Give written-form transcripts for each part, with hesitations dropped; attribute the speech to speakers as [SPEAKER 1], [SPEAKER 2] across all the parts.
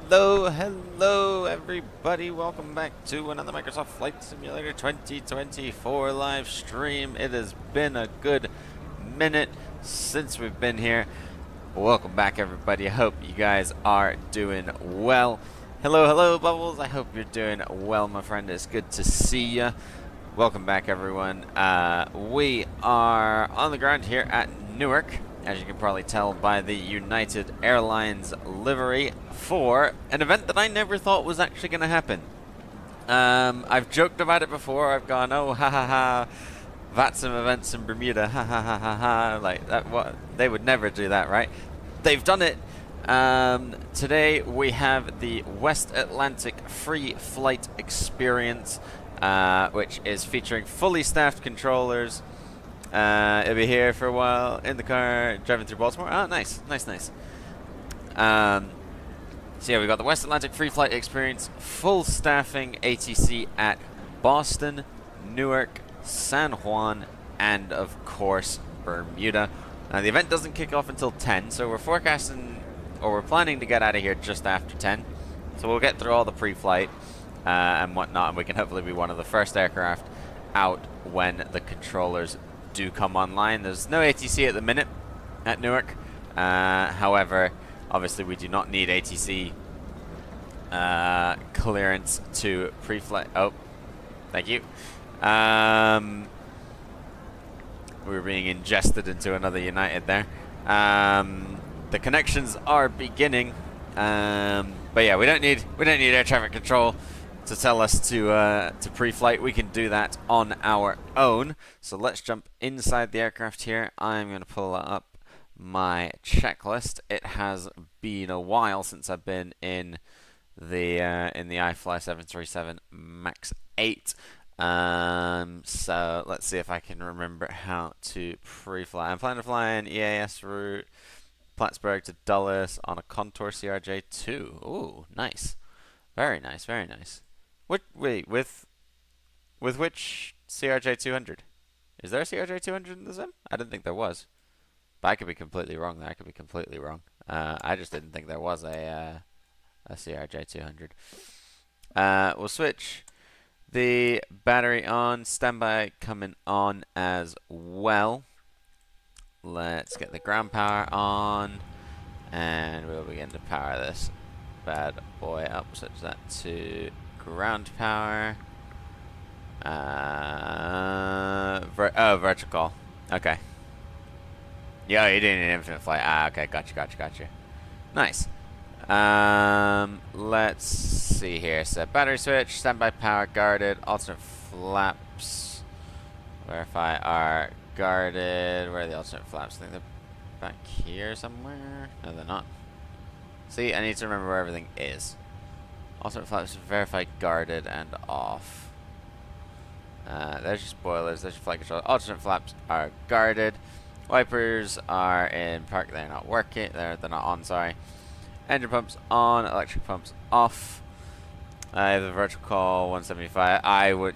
[SPEAKER 1] Hello, everybody. Welcome back to another Microsoft Flight Simulator 2024 live stream. It has been a good minute since we've been here. Welcome back, everybody. I hope you guys are doing well. Hello, Bubbles. I hope you're doing well, my friend. It's good to see you. Welcome back, everyone. We are on the ground here at Newark, as you can probably tell by the United Airlines livery, for an event that I never thought was actually going to happen. I've joked about it before. I've gone, oh, ha ha ha, Vatsim events in Bermuda, ha ha ha ha ha, like that. What, they would never do that, right? They've done it. Today we have the West Atlantic Free Flight Experience, which is featuring fully staffed controllers. It'll be here for a while in the car driving through Baltimore. Oh, nice. So yeah, we've got the West Atlantic Free Flight Experience, full staffing ATC at Boston, Newark, San Juan, and of course Bermuda. Now the event doesn't kick off until 10, so we're forecasting, or we're planning to get out of here just after 10. So we'll get through all the pre-flight and whatnot, and we can hopefully be one of the first aircraft out when the controllers do come online. There's no ATC at the minute at Newark. However, obviously we do not need ATC clearance to pre-flight. Oh, thank you. We were being ingested into another United there. The connections are beginning, but yeah, we don't need air traffic control to tell us to pre-flight. We can do that on our own. So let's jump inside the aircraft here. I'm going to pull up my checklist. It has been a while since I've been in the iFly 737 MAX 8. So let's see if I can remember how to pre-fly. I'm planning to fly an EAS route, Plattsburgh to Dulles on a Contour CRJ2. Ooh, nice. Very nice. Wait, with which CRJ200? Is there a CRJ200 in the sim? I didn't think there was. But I could be completely wrong there. I just didn't think there was a CRJ200. We'll switch the battery on. Standby coming on as well. Let's get the ground power on. And we'll begin to power this bad boy up, such that to ground power. Vertical. Okay. Yo, you're doing an infinite flight. Ah, okay, gotcha. Nice. Let's see here. So battery switch, standby power guarded, alternate flaps. Verify are guarded. Where are the alternate flaps? I think they're back here somewhere. No, they're not. See, I need to remember where everything is. Alternate flaps verify guarded and off. There's your spoilers, there's your flight control. Alternate flaps are guarded. Wipers are in park, they're not working, they're not on, sorry. Engine pumps on, electric pumps off. I have the vertical call 175. I would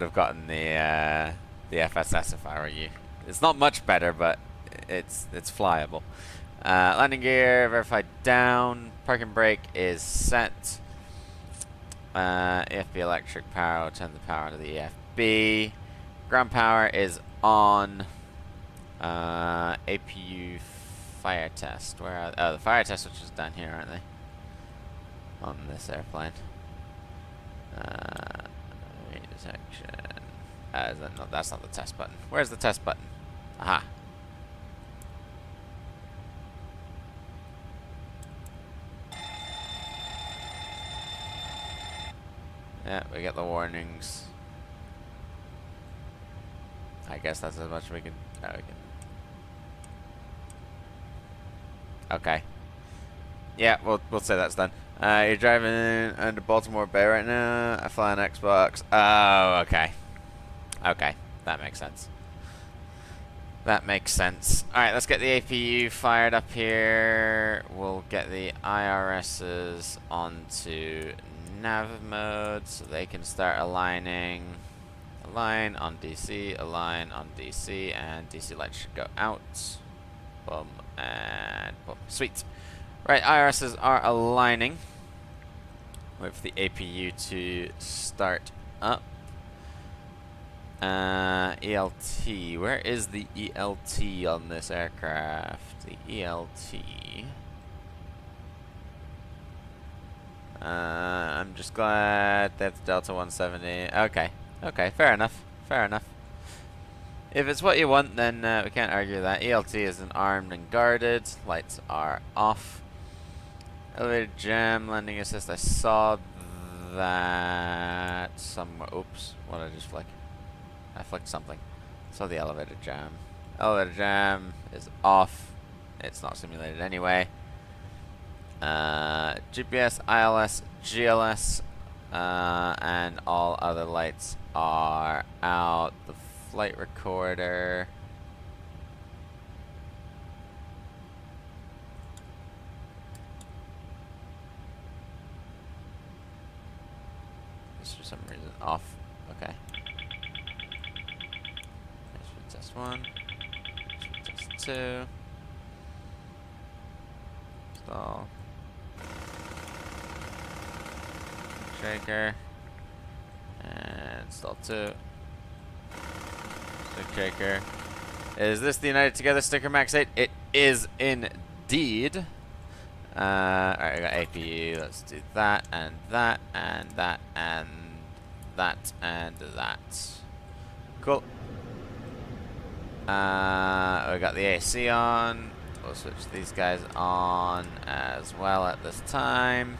[SPEAKER 1] have gotten the FSS if I were you. It's not much better, but it's flyable. Landing gear verified down. Parking brake is set. EFB electric power, will turn the power to the EFB. Ground power is on. APU fire test. Where are they? Oh, the fire test switch is down here, aren't they? On this airplane. Detection. No, that's not the test button. Where's the test button? Aha. Yeah, we get the warnings. I guess that's as much as we can. Oh, we can. Okay. Yeah, we'll say that's done. You're driving under Baltimore Bay right now. I fly on Xbox. Oh, okay. Okay, that makes sense. Alright, let's get the APU fired up here. We'll get the IRSs onto nav mode so they can start aligning. Align on DC, align on DC, and DC lights should go out. Boom, and boom. Sweet. Right, irises are aligning. Wait for the APU to start up. ELT. Where is the ELT on this aircraft? The ELT. I'm just glad that's Delta 170. Okay. Okay, fair enough. Fair enough. If it's what you want, then we can't argue that. ELT isn't armed and guarded. Lights are off. Elevator jam, landing assist. I saw that somewhere. Oops, what did I just flick? I flicked something. Saw the elevator jam. Elevator jam is off. It's not simulated anyway. GPS, ILS, GLS, and all other lights are out. The flight recorder. This for some reason off. Okay. Test 1. Test 2. Install. Shaker. And install 2. Stick shaker. Is this the United Together sticker max 8? It is indeed. Alright, I got APU. Let's do that, and that, and that, and that, and that. Cool. We got the AC on. We'll switch these guys on as well at this time.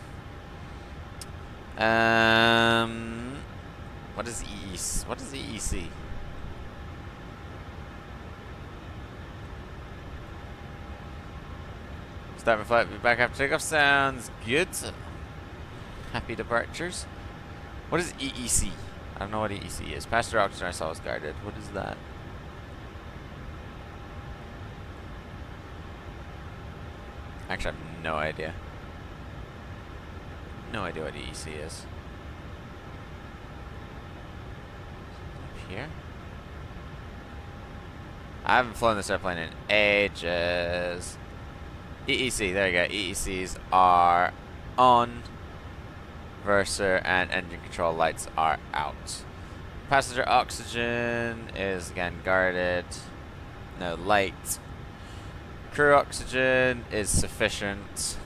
[SPEAKER 1] What is EEC? What is EEC? Start my flight, be back after takeoff. Sounds good. Happy departures. What is EEC? I don't know what EEC is. Passenger oxygen I saw was guarded. What is that? Actually, I have no idea. No idea what EEC is. Up here? I haven't flown this airplane in ages. EEC, there you go. EECs are on. Verser and engine control lights are out. Passenger oxygen is again guarded. No light. Crew oxygen is sufficient.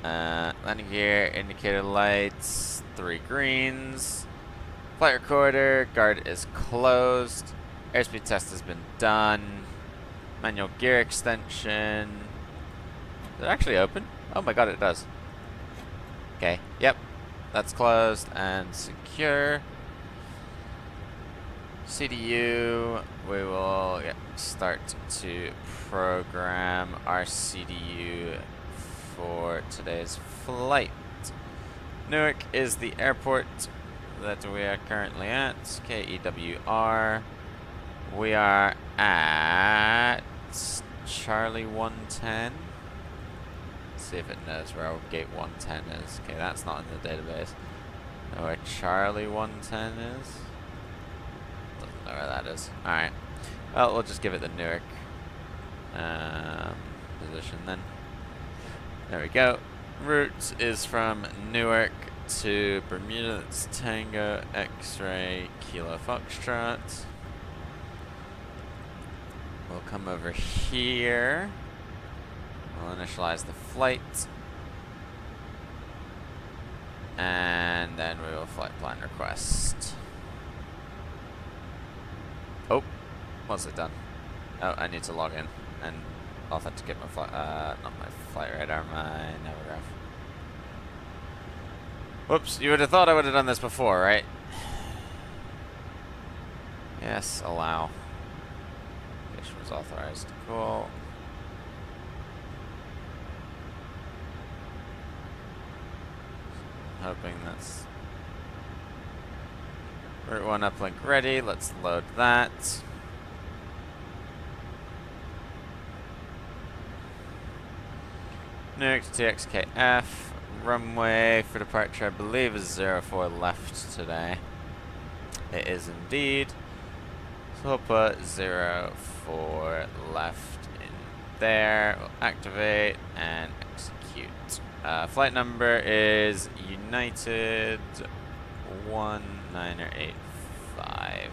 [SPEAKER 1] Landing gear, indicator lights, 3 greens. Flight recorder, guard is closed. Airspeed test has been done. Manual gear extension. Is it actually open? Oh my god, it does. Okay, yep. That's closed and secure. CDU, we will start to program our CDU for today's flight. Newark is the airport that we are currently at. KEWR. We are at Charlie 110. Let's see if it knows where our gate 110 is. Okay, that's not in the database. Know where Charlie 110 is? Doesn't know where that is. Alright. Well, we'll just give it the Newark position then. There we go. Route is from Newark to Bermuda. That's Tango X-Ray Kilo Foxtrot. We'll come over here. We'll initialize the flight. And then we will flight plan request. Oh, what's it done? Oh, I need to log in and authenticate my flight, not my flight radar, my navigaph. Whoops, you would have thought I would have done this before, right? Yes, allow. Application was authorized. Cool. Hoping that's Route 1 uplink ready. Let's load that. Newark to TXKF. Runway for departure, I believe, is 04 left today. It is indeed. So we'll put 04 left there. We'll activate and execute. Flight number is United 1985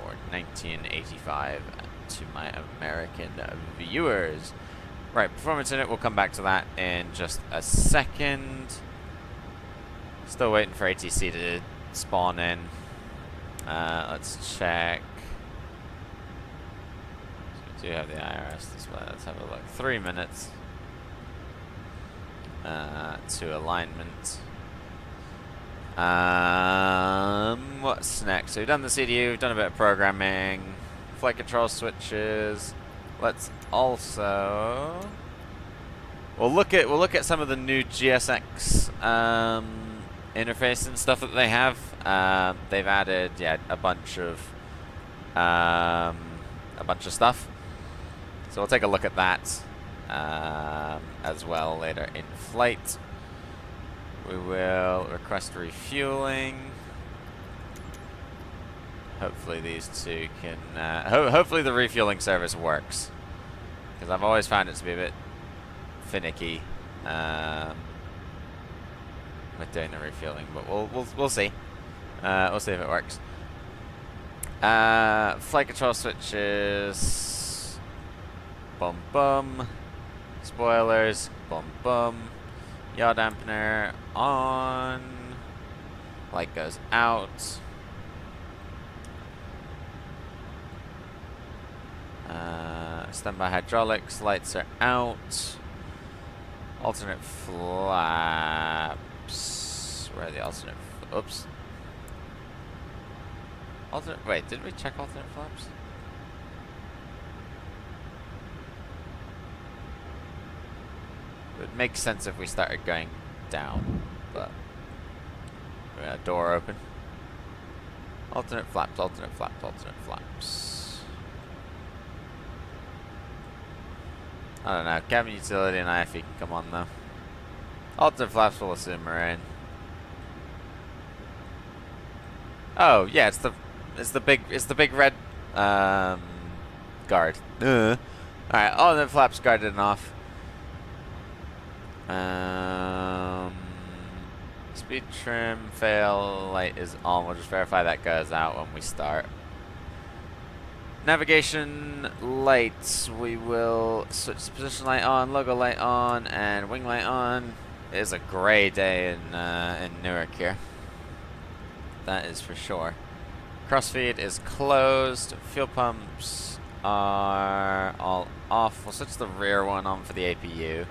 [SPEAKER 1] or 1985 to my American viewers. Right, performance in it, we'll come back to that in just a second. Still waiting for ATC to spawn in. Let's check. So we do have the IRS display. Let's have a look. 3 minutes to alignment. What's next? So we've done the CDU, we've done a bit of programming, flight control switches. Let's also we'll look at some of the new GSX interface and stuff that they have. They've added a bunch of stuff. So we'll take a look at that as well later in flight. We will request refueling. Hopefully these two can. Hopefully the refueling service works, because I've always found it to be a bit finicky with doing the refueling. But we'll see. We'll see if it works. Flight control switches. Bum bum. Spoilers. Bum bum. Yaw dampener on. Light goes out. Standby hydraulics, lights are out. Alternate flaps. Where are the alternate? Oops. Alternate. Wait, did we check alternate flaps? It would make sense if we started going down, but door open. Alternate flaps, alternate flaps, alternate flaps. I don't know. Cabin utility and IFE can come on though. Alternate flaps will assume we're in. Oh yeah, it's the big red guard. All right, alternate flaps guarded and off. Speed trim fail light is on. We'll just verify that goes out when we start. Navigation lights, we will switch position light on, logo light on, and wing light on. It is a gray day in Newark here. That is for sure. Crossfeed is closed. Fuel pumps are all off. We'll switch the rear one on for the APU.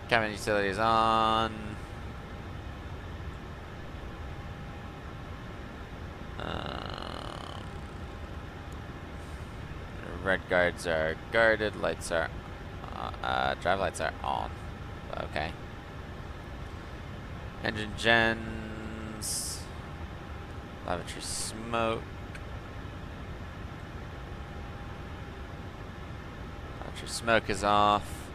[SPEAKER 1] Cabin utilities on. Red guards are guarded. Lights are drive lights are on. Okay. Engine gens. Lavatory smoke. Lavatory smoke is off.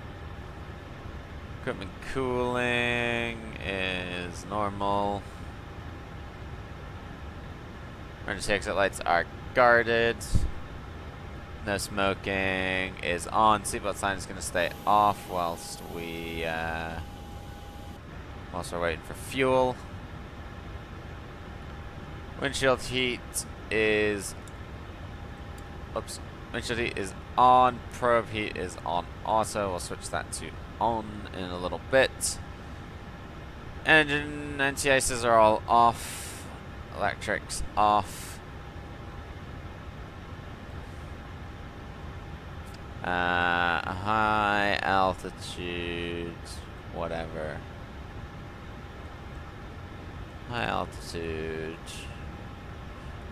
[SPEAKER 1] Equipment cooling is normal. Emergency exit lights are guarded. No smoking is on. Seatbelt sign is going to stay off whilst we're waiting for fuel. Windshield heat is. Oops. Windshield heat is on. Probe heat is on auto. We'll switch that to on in a little bit. Engine anti-ices are all off. Electrics off. High altitude, whatever. High altitude.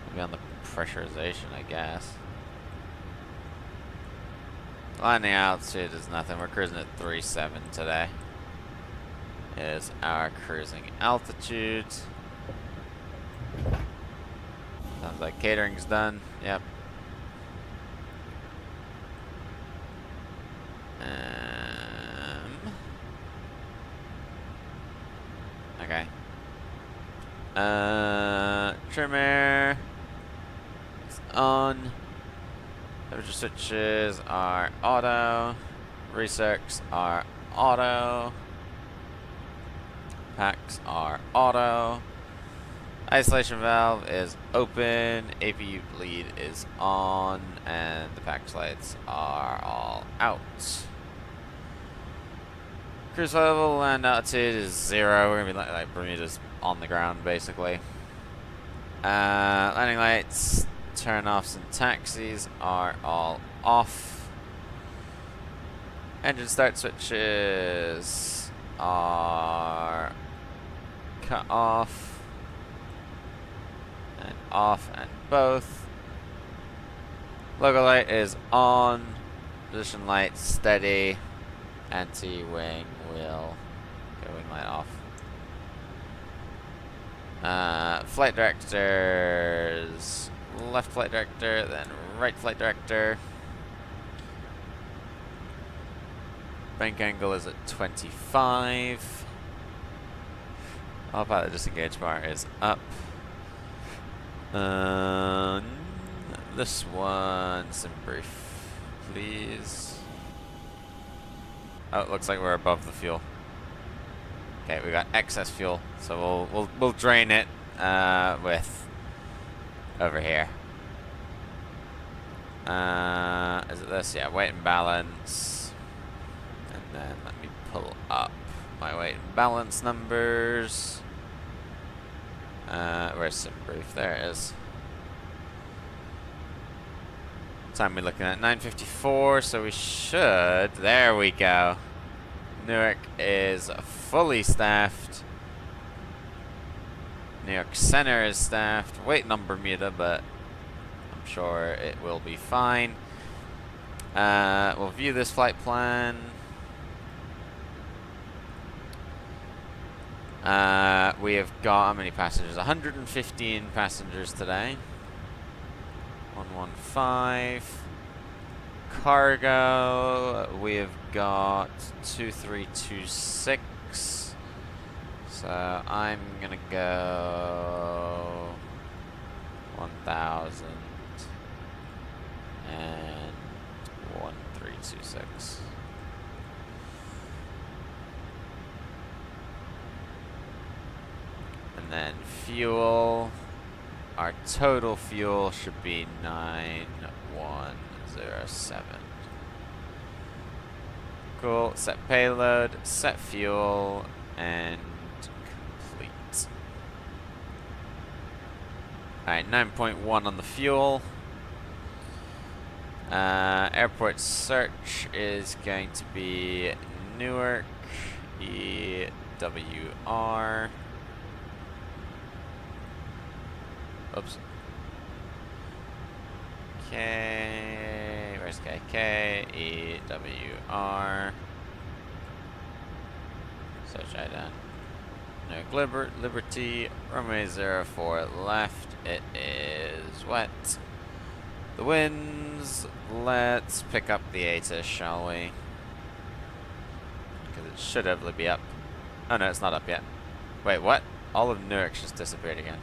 [SPEAKER 1] Maybe on the pressurization, I guess. Landing altitude is nothing. We're cruising at 3.7 today. Is our cruising altitude. Sounds like catering's done. Yep. Okay. Trim air is on. Temperature switches are auto. Recircs are auto. Packs are auto. Isolation valve is open. APU bleed is on, and the pack lights are all out. Cruise level land altitude is 0. We're gonna be like Bermuda's on the ground basically. Landing lights, turn-offs, and taxis are all off. Engine start switches are cut off and both. Logo light is on. Position light steady. Anti-wing wheel. Okay, wing light off. Flight directors. Left flight director, then right flight director. Bank angle is at 25. Autopilot disengage bar is up. This one, some brief, please. Oh, it looks like we're above the fuel. Okay, we got excess fuel, so we'll drain it with over here. Is it this? Yeah, weight and balance. And then let me pull up my weight and balance numbers. Where's some brief? There it is. Time we're looking at 9:54, so we should. There we go. Newark is fully staffed. New York Center is staffed. Waiting on Bermuda, but I'm sure it will be fine. We'll view this flight plan. We have got how many passengers? 115 passengers today. 115. Cargo, we have got 2326. So I'm gonna go 1000 and 1326. And then fuel, our total fuel should be 9107. Cool, set payload, set fuel, and complete. Alright, 9.1 on the fuel. Airport search is going to be Newark, EWR. Oops. K, where's K? K, EWR. Search item. Newark Liberty, runway 04 left. It is wet. The winds, let's pick up the ATIS, shall we? Because it should hopefully be up. Oh no, it's not up yet. Wait, what? All of Newark just disappeared again.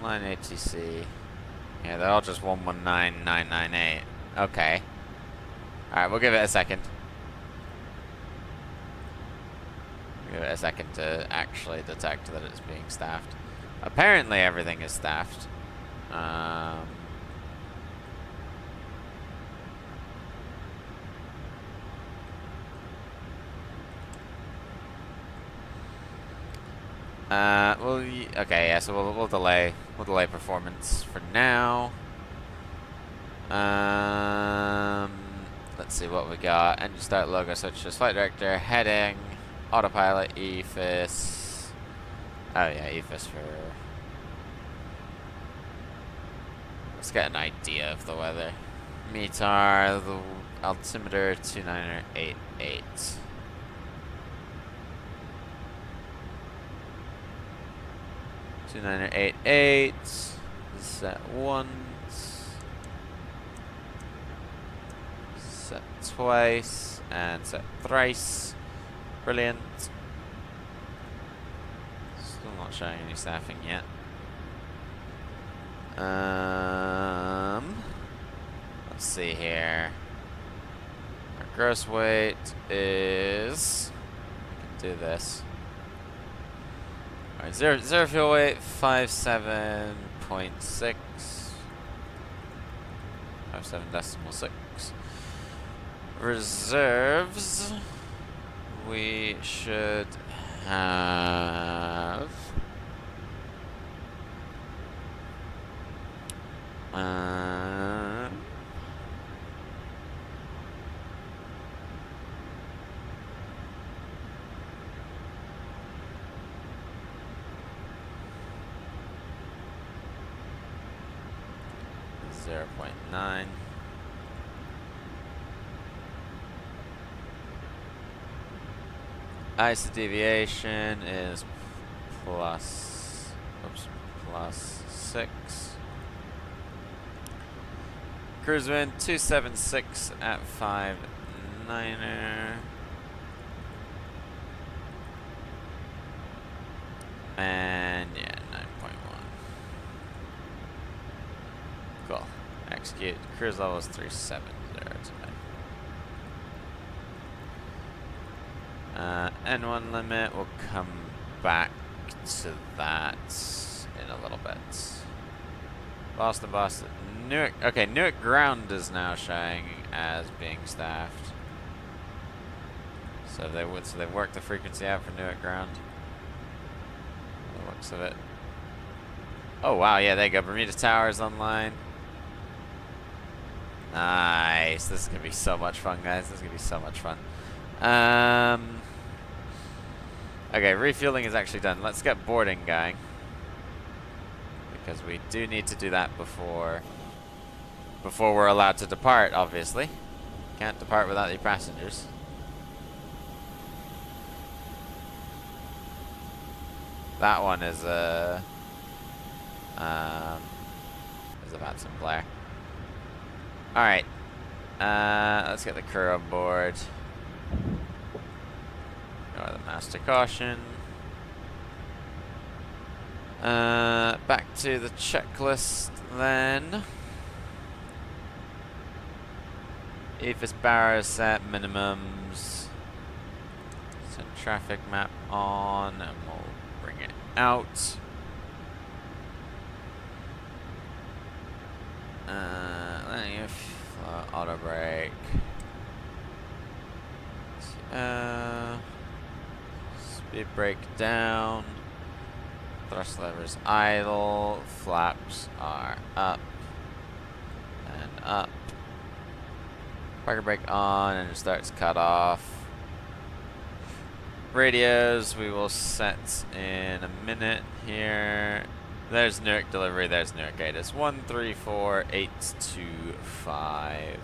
[SPEAKER 1] Line ATC. Yeah, they're all just 119998. Okay. Alright, we'll give it a second. Give it a second to actually detect that it's being staffed. Apparently everything is staffed. Okay, yeah, so we'll delay performance for now. Let's see what we got. Engine start, logo switches, flight director, heading, autopilot, EFIS. Oh yeah, EFIS for. Let's get an idea of the weather. METAR, the altimeter 2988. Set once. twice and set thrice. Brilliant. Still not showing any staffing yet. Let's see here. Our gross weight is, we can do this. Alright, zero fuel weight, 57.6. 57.6. Reserves, we should have 0.9. Ice deviation is plus 6. Cruise wind 276 at 5.9er. And yeah, 9.1. Cool. Execute. Cruise level is 370 today. N1 limit, we'll come back to that in a little bit. Boston. Newark. Okay, Newark ground is now showing as being staffed. So they've worked the frequency out for Newark ground. The looks of it. Oh wow, yeah, there you go. Bermuda Tower is online. Nice. This is gonna be so much fun, guys. This is gonna be so much fun. Okay, refueling is actually done. Let's get boarding going, because we do need to do that before we're allowed to depart, obviously. Can't depart without the passengers. That one is a Vatsim flare. Alright. Let's get the crew on board. Go to the master caution. Back to the checklist then. EFIS barrows set, minimums. Set traffic map on, and we'll bring it out. Auto brake. Speed brake down. Thrust levers idle. Flaps are up and up. Parker brake on and it starts cut off. Radios we will set in a minute here. There's Newark delivery, there's Newark gate. It's 134825.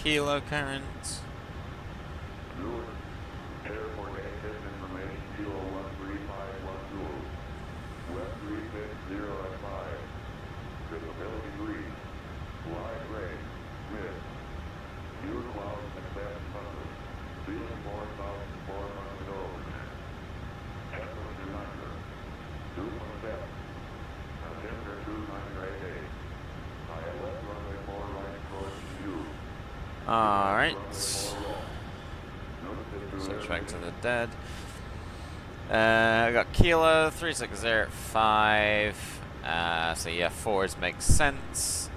[SPEAKER 1] Kilo current.
[SPEAKER 2] Newark, airport access information, kilo 13512. West 360 at 5. Visibility 3. Wide range. Mid. Fuel clouds and fast thunder. Ceiling 4,400 over. Temperature under. 217. Temperature 298. ILS runway 4 right approach view.
[SPEAKER 1] Alright. Switch back to the dead. I got Kilo 360 at 5. So yeah, 4s makes sense.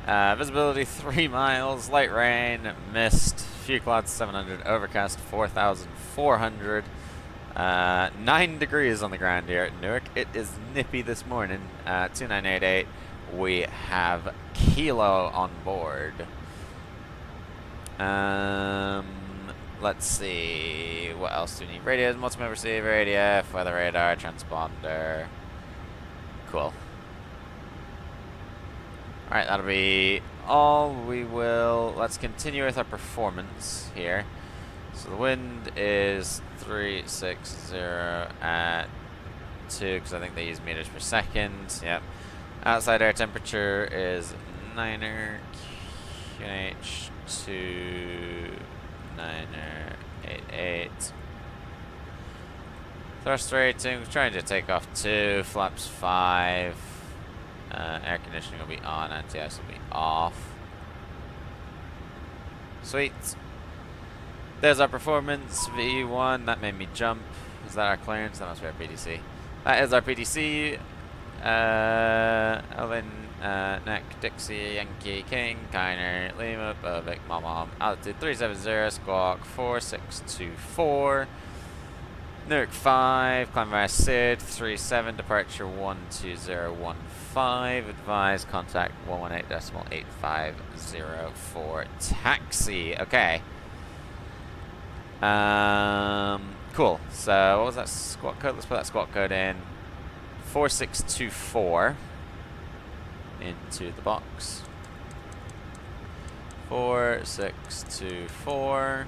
[SPEAKER 1] Visibility 3 miles, light rain, mist, few clouds 700, overcast 4,400. 9 degrees on the ground here at Newark. It is nippy this morning. 2988. We have Kilo on board. Let's see. What else do we need? Radios, multimeter receiver, ADF, weather radar, transponder. Cool. Alright, that'll be all. Let's continue with our performance here. So the wind is 360 at 2, because I think they use meters per second. Yep. Outside air temperature is 9er, QNH 2, 9er, 88. Thrust rating, we're trying to take off 2, flaps 5. Air conditioning will be on, anti-ice will be off. Sweet. There's our performance, V1, that made me jump. Is that our clearance? That must be our PDC. That is our PDC. Elvin, Neck, Dixie, Yankee, King, Kiner, Lima, Bovik, Mom, altitude 370, squawk 4624. Newark 5, climb via Sid, 37, departure 12015, advise contact 118.8504 for taxi. Okay. Cool. So what was that squawk code? Let's put that squawk code in. 4624 into the box. 4624.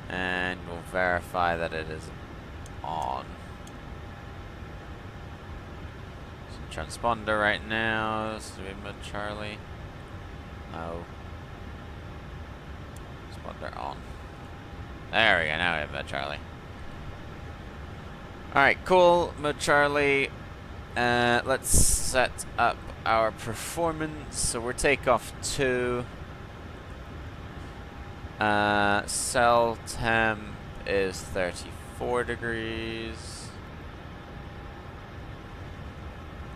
[SPEAKER 1] And we'll verify that it is on. Some transponder right now. This is Mid Charlie. No. Transponder on. There we go. Now we have Mid Charlie. Alright, cool. Mid Charlie. Let's set up our performance. So we're takeoff 2. Cell temp is 34 degrees.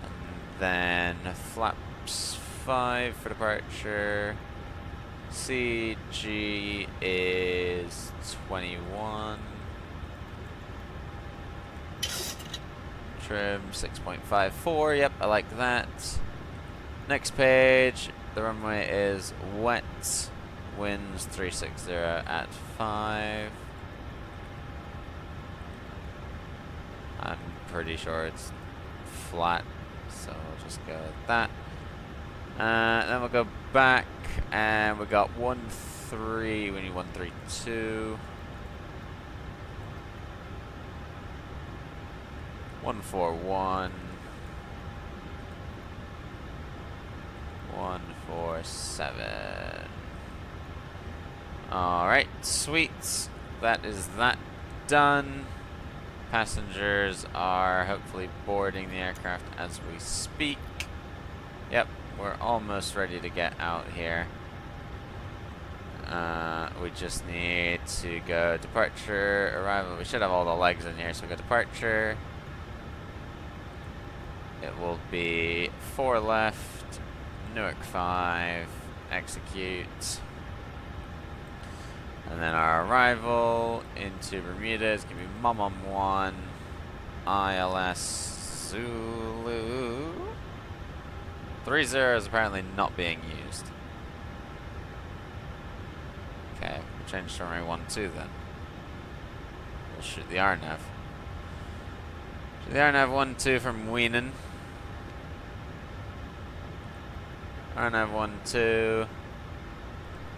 [SPEAKER 1] And then flaps 5 for departure. CG is 21. Trim 6.54. Yep, I like that. Next page. The runway is wet. Winds 360 at 5. I'm pretty sure it's flat, so we'll just go with that. Then we'll go back, and we got 13. We need 132. 141. 147. Alright, sweet. That is that done. Passengers are hopefully boarding the aircraft as we speak. Yep, we're almost ready to get out here. We just need to go departure, arrival. We should have all the legs in here, so we go departure. It will be 4 left, Newark 5, execute. And then our arrival into Bermuda is going to be Mom 1, ILS Zulu. 30 is apparently not being used. Okay, we'll change to runway 12 then. We'll shoot the RNAV. Shoot the RNAV 12 from Weenan. RNAV 12.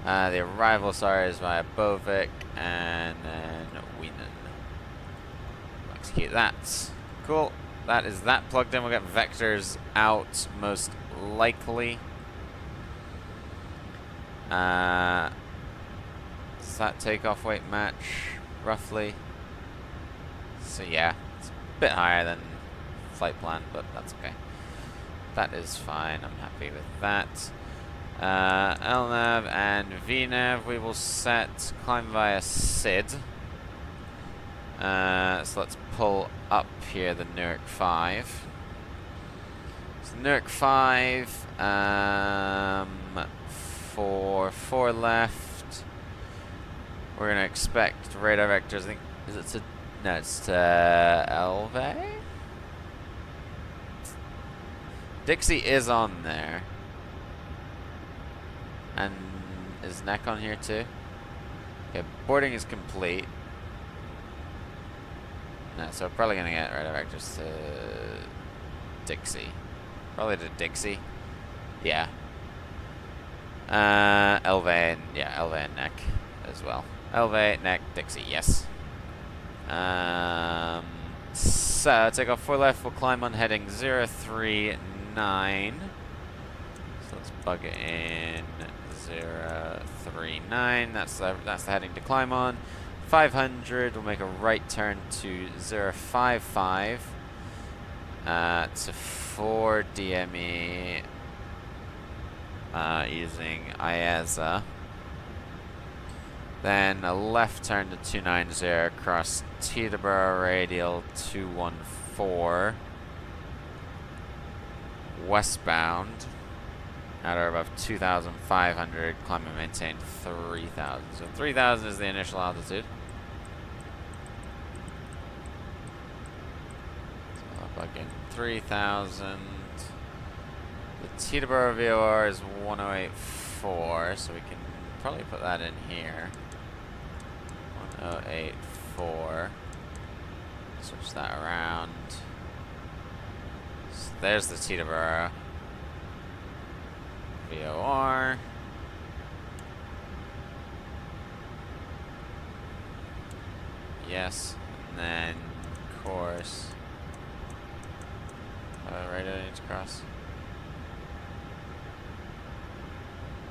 [SPEAKER 1] The arrival, sorry, is via Bovik, and then Weenan. Execute that. Cool. That is that plugged in. We'll get vectors out, most likely. Does that takeoff weight match, roughly? So yeah, it's a bit higher than flight plan, but that's okay. That is fine. I'm happy with that. LNAV and VNAV we will set climb via SID. So let's pull up here the Newark 5. So Newark 5 for 4 left. We're gonna expect radar vectors. I think is it No, it's Elve. Dixie is on there. And is Neck on here too? Okay, boarding is complete. No, so we're probably gonna get rid of actors to Dixie. Probably to Dixie. Yeah. Elve and Neck as well. Elve, Neck, Dixie, yes. So take off 4 left, we'll climb on heading 039. So let's bug it in 039. That's the heading to climb on. 500, we'll make a right turn to 055. To 4 DME using IESA. Then a left turn to 290 across Teterboro radial 214 westbound at or above 2,500, climb and maintain 3,000. So 3,000 is the initial altitude. So I'll plug in 3,000. The Teterboro VOR is 1084, so we can probably put that in here. 1084. Switch that around. So there's the Teterboro VOR. Yes, and then course. Right, I need to cross.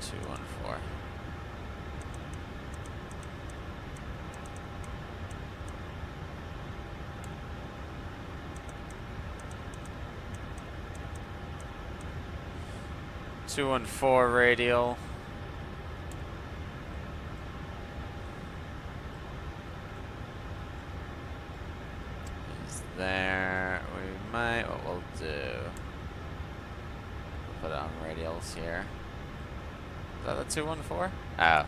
[SPEAKER 1] 214. Radial. Is there? We might. What we'll do? We'll put it on radials here. Is that the 214? Oh.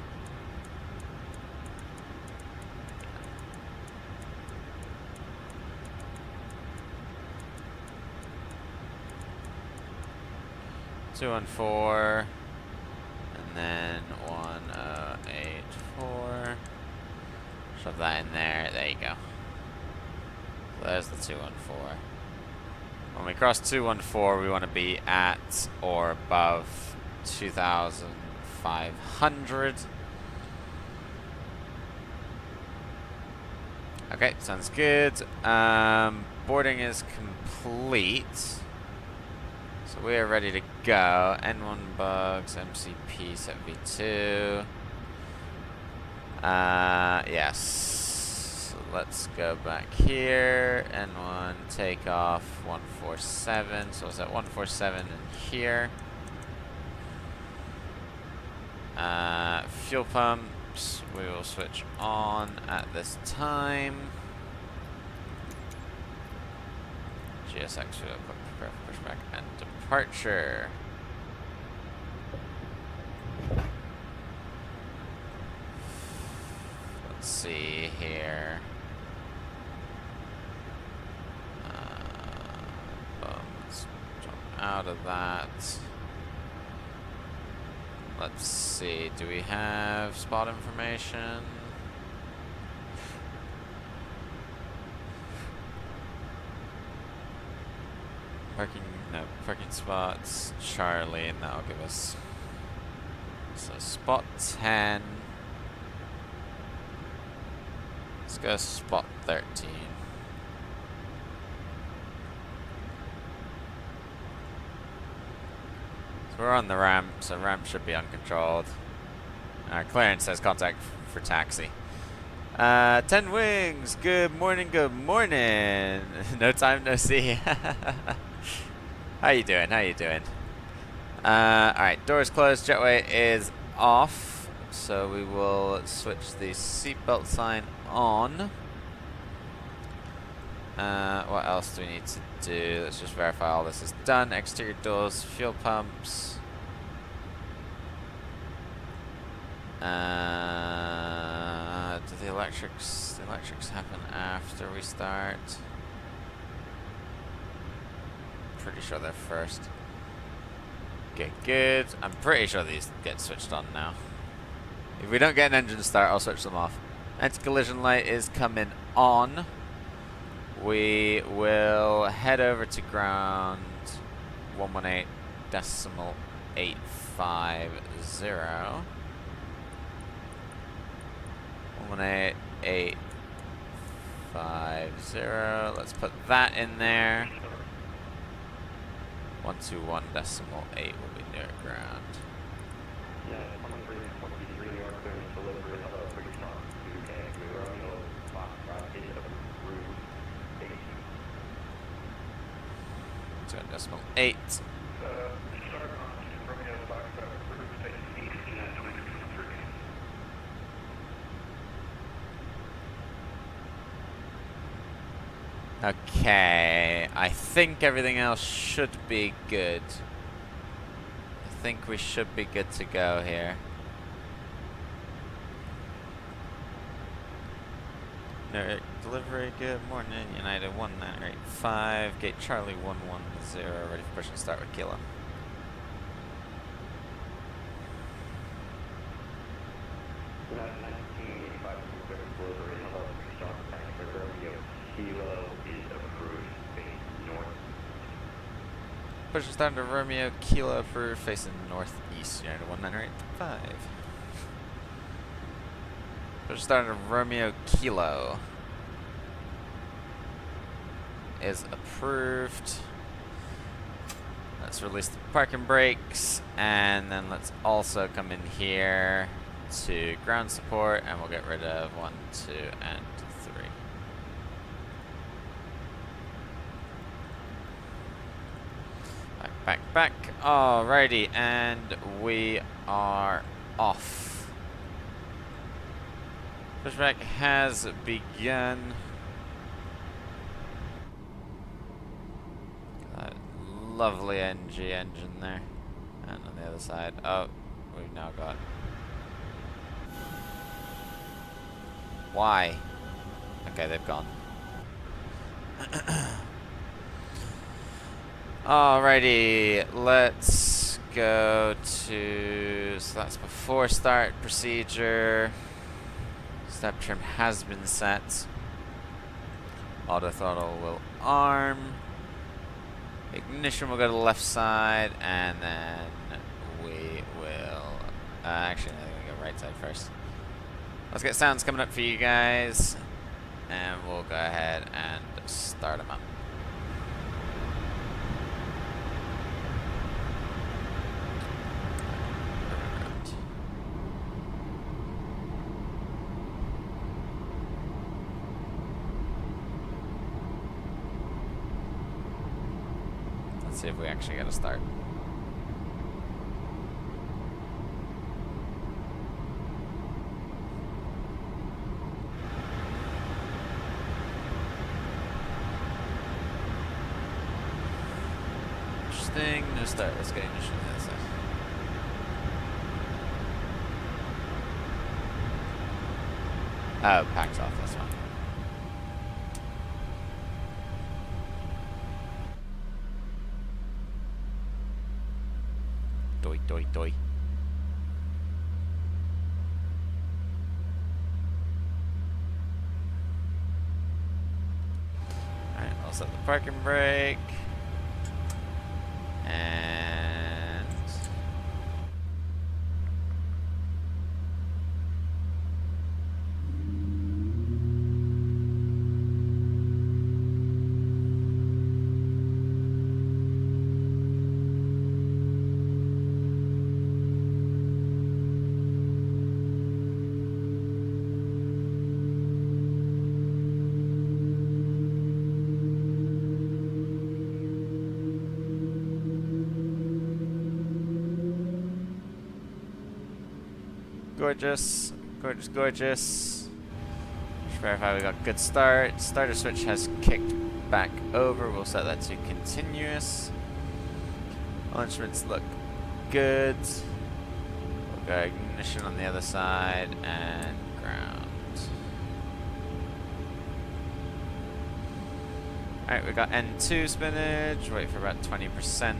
[SPEAKER 1] Two and 4, and then 1084. Shove that in there. There you go. So there's the 214. When we cross 214, we want to be at or above 2,500. Okay, sounds good. Boarding is complete. So we are ready to go. N1 bugs, MCP, set V2. Yes. So let's go back here. N1, take off 147. So it's at 147 in here. Fuel pumps, we will switch on at this time. GSX fuel, quick prepare for pushback and departure. Let's see here. Let's jump out of that. Let's see, do we have spot information? Parking spots, Charlie, and that'll give us, so spot 10. Let's go spot 13. So we're on the ramp, so ramp should be uncontrolled. Our clearance says contact for taxi. 10 wings, good morning, good morning. No time, no see. How you doing? How you doing? Alright, doors closed, jetway is off. So we will switch the seatbelt sign on. What else do we need to do? Let's just verify all this is done. Exterior doors, fuel pumps. Do the The electrics happen after we start. Pretty sure they're first. Okay, good. I'm pretty sure these get switched on now. If we don't get an engine start, I'll switch them off. Anti-collision light is coming on. We will head over to ground 118.850. 118.850. Let's put that in there. 121.8 will be near ground.
[SPEAKER 3] Yeah, 2323 Newark, there's delivery of a pretty strong 2K. Romeo Foxtrot is approved.
[SPEAKER 1] 2.8.
[SPEAKER 3] Start on Romeo Foxtrot approved station 18 at 2323.
[SPEAKER 1] Okay, I think everything else should be good. I think we should be good to go here. Newark delivery, good morning, United 1985, gate Charlie 110, ready for push and start with Kilo.
[SPEAKER 3] United 1985 delivery of a pretty strong tank for Romeo Kilo is approved. Face north.
[SPEAKER 1] Push and start to Romeo Kilo for facing northeast, United 1985. Push and start to Romeo Kilo is approved. Let's release the parking brakes, and then let's also come in here to ground support, and we'll get rid of 1, 2, and 3. Back. Alrighty, and we are off. Pushback has begun. That lovely NG engine there. And on the other side, oh, we've now got... Why? Okay, they've gone. Alrighty, let's go to... So that's before start procedure. Step trim has been set. Auto throttle will arm. Ignition will go to the left side, and then we will... actually, I think we'll go right side first. Let's get sounds coming up for you guys, and we'll go ahead and start them up. Let's see if we actually get a start. Interesting. No start. Let's get ignition on the other side. Oh, packed off. That's fine. Doi. Alright, I'll set the parking brake. And... Gorgeous. Just verify we got good start. Starter switch has kicked back over. We'll set that to continuous. All instruments look good. We'll go ignition on the other side and ground. Alright, we got N2 spinach. Wait for about 20%.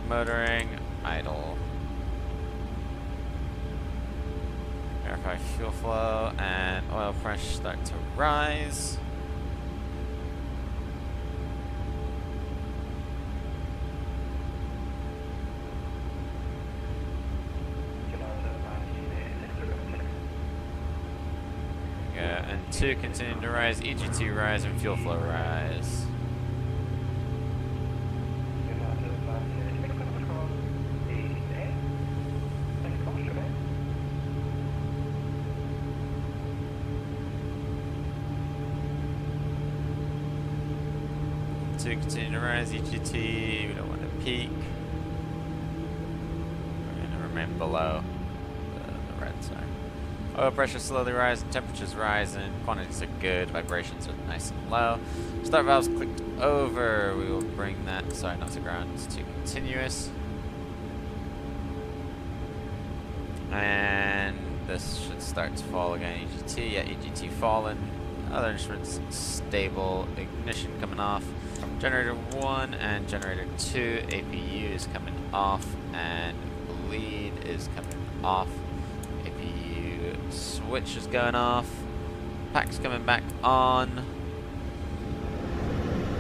[SPEAKER 1] Motoring. Idle. Verify fuel flow and oil pressure start to rise. And 2 continuing to rise, EGT rise, and fuel flow rise. Two continue to rise, EGT, we don't want to peak. We're going to remain below the red, sorry. Oil pressure slowly rising, temperatures rising, quantities are good, vibrations are nice and low. Start valves clicked over, we will bring that, sorry not to ground, to continuous. And this should start to fall again, EGT, yeah, EGT fallen. Other instruments stable, ignition coming off. Generator 1 and generator 2, APU is coming off and bleed is coming off. APU switch is going off. Pack's coming back on.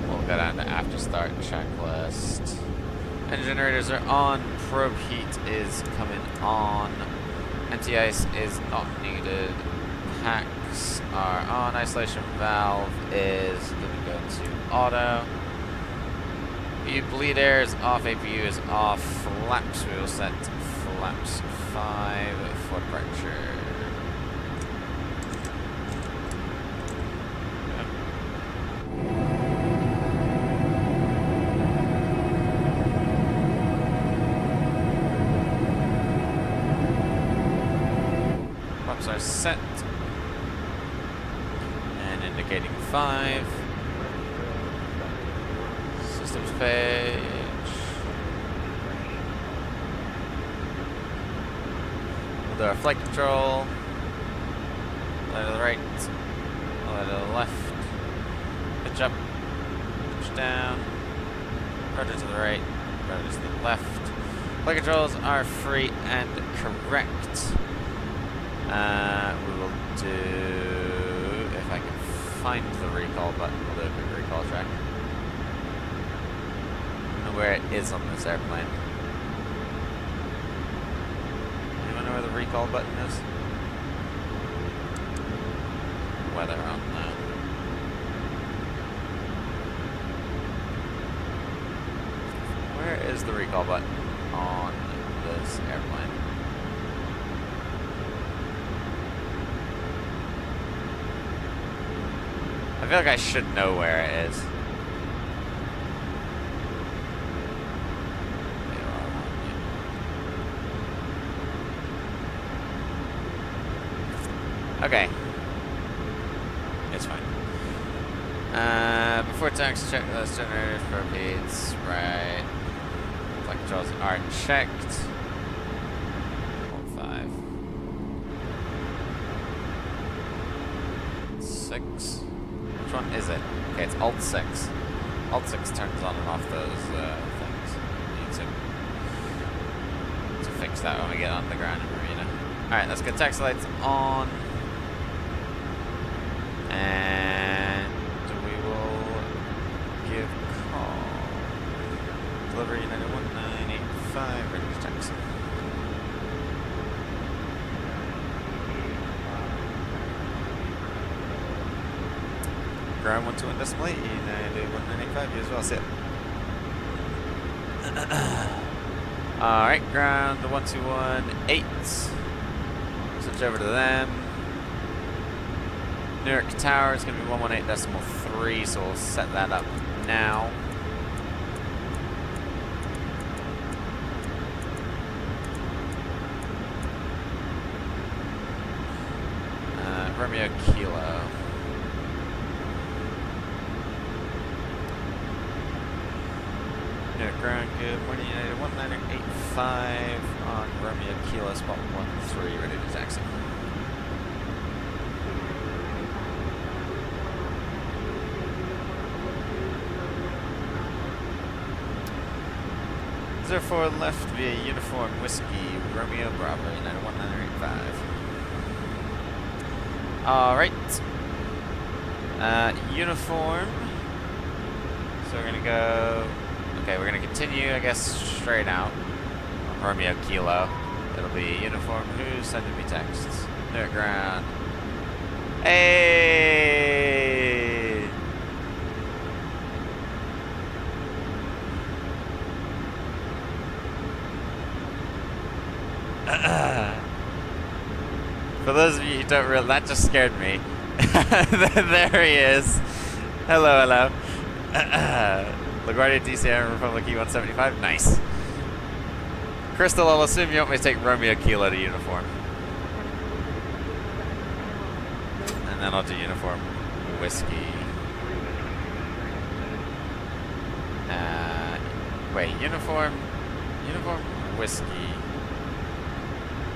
[SPEAKER 1] We'll go down to after start checklist. Engine generators are on. Probe heat is coming on. Anti-ice is not needed. Packs are on. Isolation valve is going to go to auto. Bleed air is off, APU is off, flaps we will set flaps 5 for departure. Flaps are set and indicating 5. Systems page. We'll do our flight control. Light to the right. Light to the left. Pitch up. Pitch down. Rudder to the right. Rudder to the left. Flight controls are free and correct. We will do, if I can find the recall button, we'll do a quick recall check. Where it is on this airplane. Anyone know where the recall button is? Weather on that. Where is the recall button on this airplane? I feel like I should know where it is. Okay. It's fine. Before tax, check those generators for repeats. Right. Flight controls are checked. 5. 6. Which one is it? Okay, it's Alt 6. Alt 6 turns on and off those things. Need to fix that when we get on the ground in Bermuda. Alright, let's get taxi lights on. And we will give call. Delivery United 1985, ready to taxi. Ground 12 decimal 8, United 1985, you as well, sit. Alright, ground 1218. Switch over to them. Newark Tower is going to be 118.3, so we'll set that up now. Romeo Kilo. Newark ground, good morning, United 1985 on Romeo Kilo, spot 13, ready to taxi. 04 left via Uniform Whiskey, Romeo Bravo, United 1985. Alright. Uniform. So we're gonna go... Okay, we're gonna continue, I guess, straight out. Romeo Kilo. It'll be Uniform. Who's sending me texts? Newark ground. Hey! For those of you who don't realize, that just scared me. There he is. Hello, hello. LaGuardia DCM Republic E175. Nice. Crystal, I'll assume you want me to take Romeo Kilo to Uniform. And then I'll do Uniform Whiskey. Wait, Uniform Whiskey.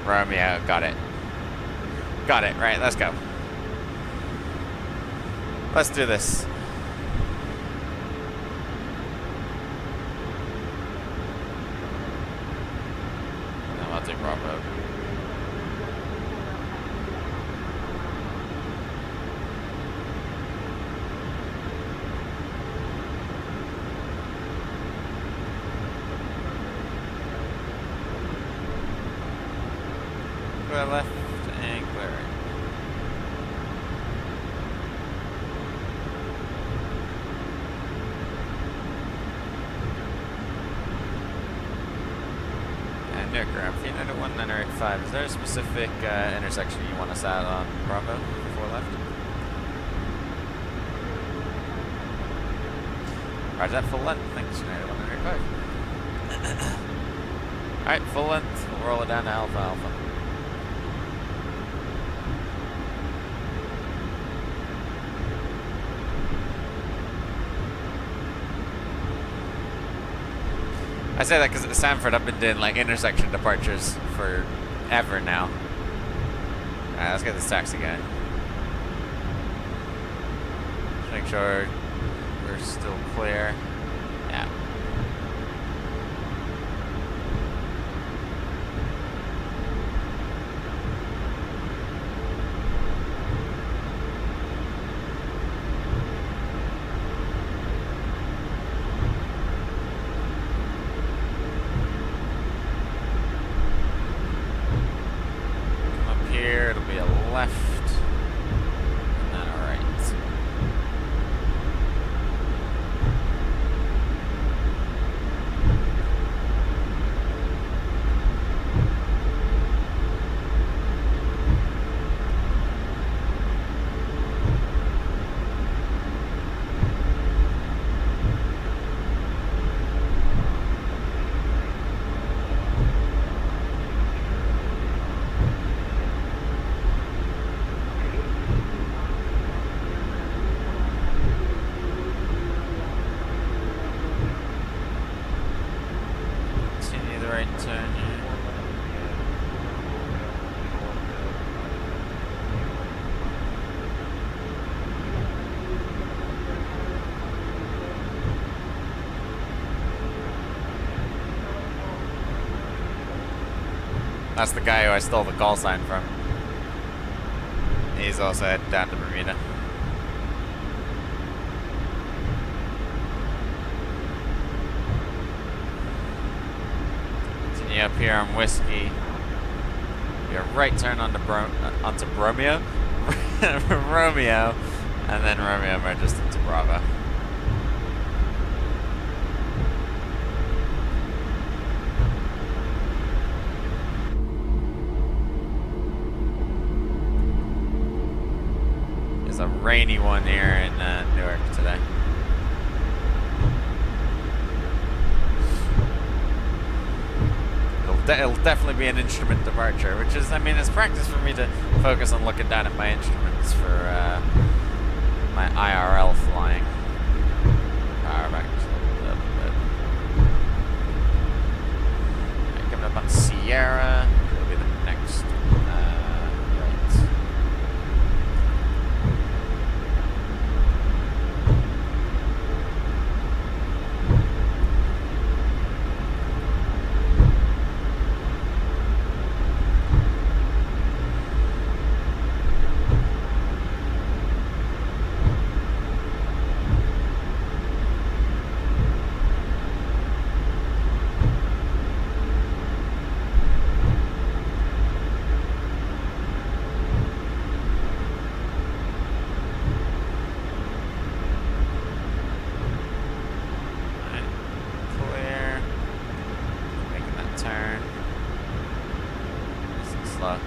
[SPEAKER 1] Romeo, got it. Got it, right, let's go. Let's do this. No, I'll take Bravo. Clear left and clear right. Newark ground, United 1985. Is there a specific intersection you want us at on Bravo before left? Roger that, full length. Thanks, United 1985. Alright, full length. We'll roll it down to Alpha Alpha. I say that because at Sanford I've been doing like intersection departures forever now. Alright, let's get this taxi guy. Just make sure we're still clear. Yeah. It'll be a left and then a right. Turn here. That's the guy who I stole the call sign from. He's also heading down to Bermuda. Up here on Whiskey. Your right turn onto Romeo. Romeo. And then Romeo merges into Bravo. It's a rainy one here in Newark today. It'll definitely be an instrument departure, which is, I mean, it's practice for me to focus on looking down at my instruments for my IRL flying. Power back just a little bit. Right, coming up on Sierra, it'll be the next right. slow.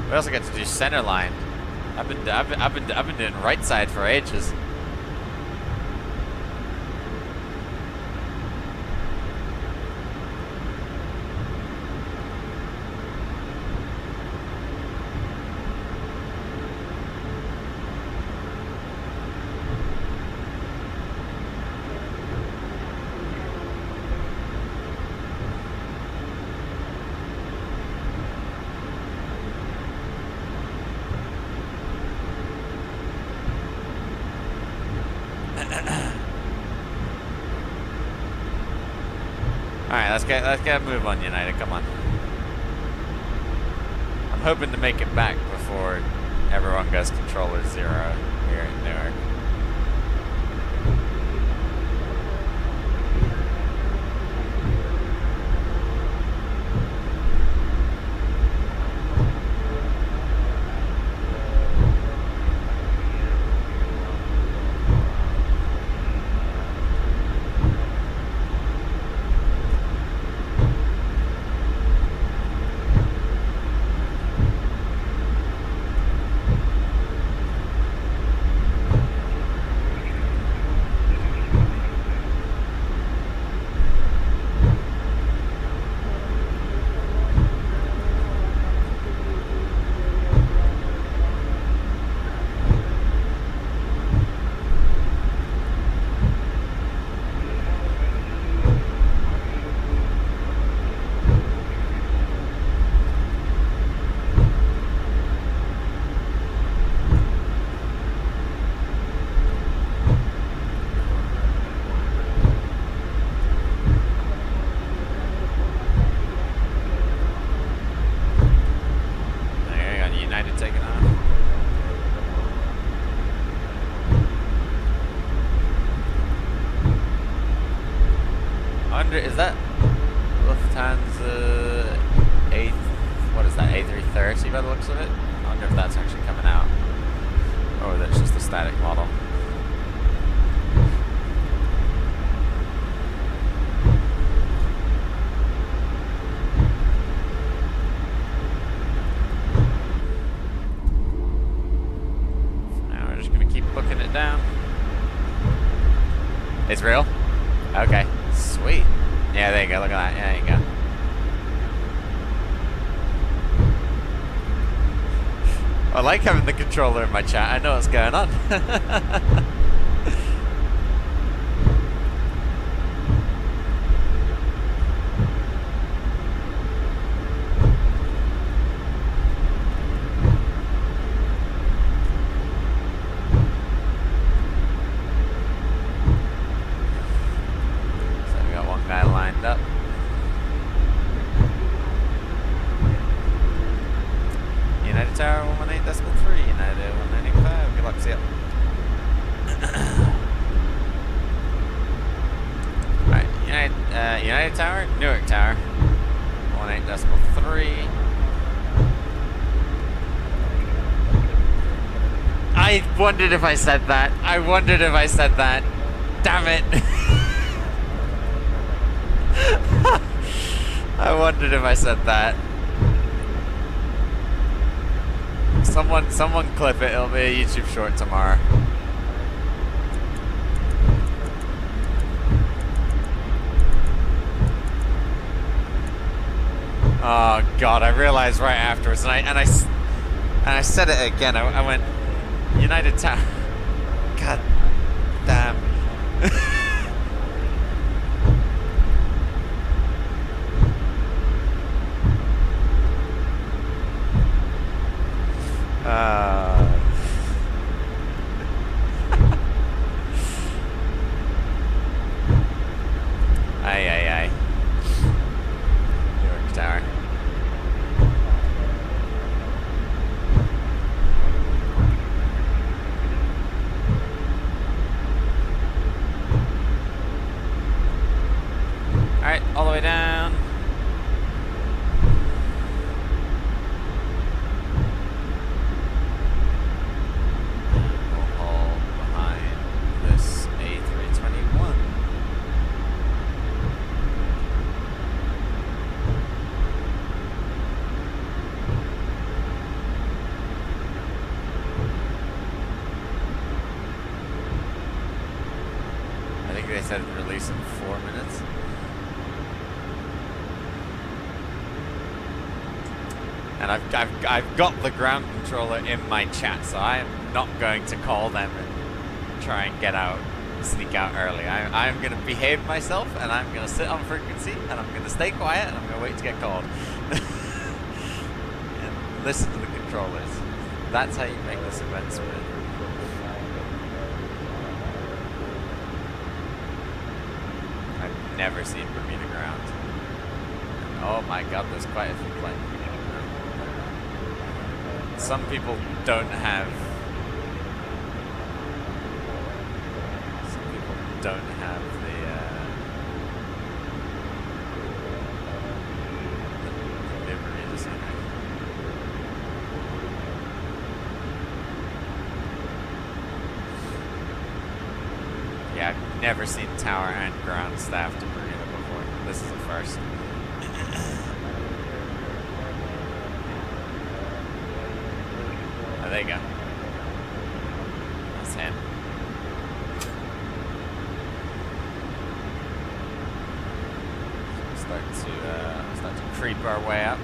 [SPEAKER 1] We also get to do center line. I've been doing right side for ages. Alright, let's get a move on, United, come on. I'm hoping to make it back before everyone goes controller 0 here in Newark. Is that Lufthansa what is that, A330 by the looks of it? I wonder if that's actually coming out. Or that's just a static model. Now we're just gonna keep booking it down. It's real? Okay, sweet. Yeah, there you go, look at that. Yeah, there you go. I like having the controller in my chat. I know what's going on. So we got one guy lined up. United Tower 118.3, United 195. Good luck, see ya. Alright, United Tower, Newark Tower 118.3. I wondered if I said that. Damn it. I wondered if I said that. Someone clip it. It'll be a YouTube short tomorrow. Oh God! I realized right afterwards, and I said it again. I went United Tower. God damn. Aye. Newark Tower. And I've got the ground controller in my chat, so I am not going to call them and try and get out, sneak out early. I'm going to behave myself, and I'm going to sit on frequency, and I'm going to stay quiet, and I'm going to wait to get called. And listen to the controllers. That's how you make this event smooth. I've never seen Bermuda ground. Oh my god, there's quite a few planes. Some people don't have the Bermuda scenery. Yeah, I've never seen tower and ground staff to Bermuda before. This is a first. Oh, there you go. That's him. Start to creep our way up.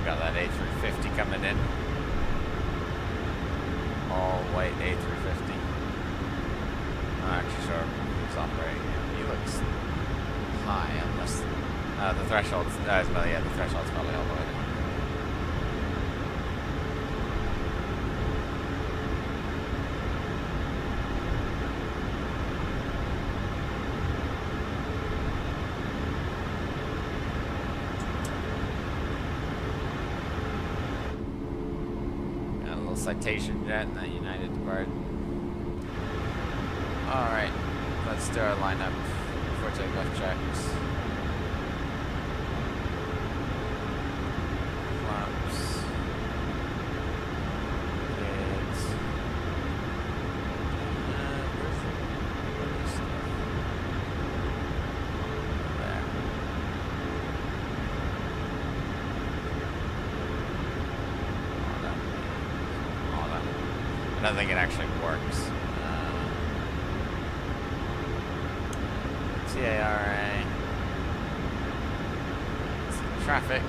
[SPEAKER 1] Got that A350 coming in. All white A350. I'm not actually sure who's operating him. He looks high, unless the threshold's well, yeah, the threshold's probably all the way down. Citation jet and that United Depart. Alright, let's do our lineup before takeoff checks. Flaps. Gates. Where's the stuff? There. I don't think it actually works. TARA. Traffic.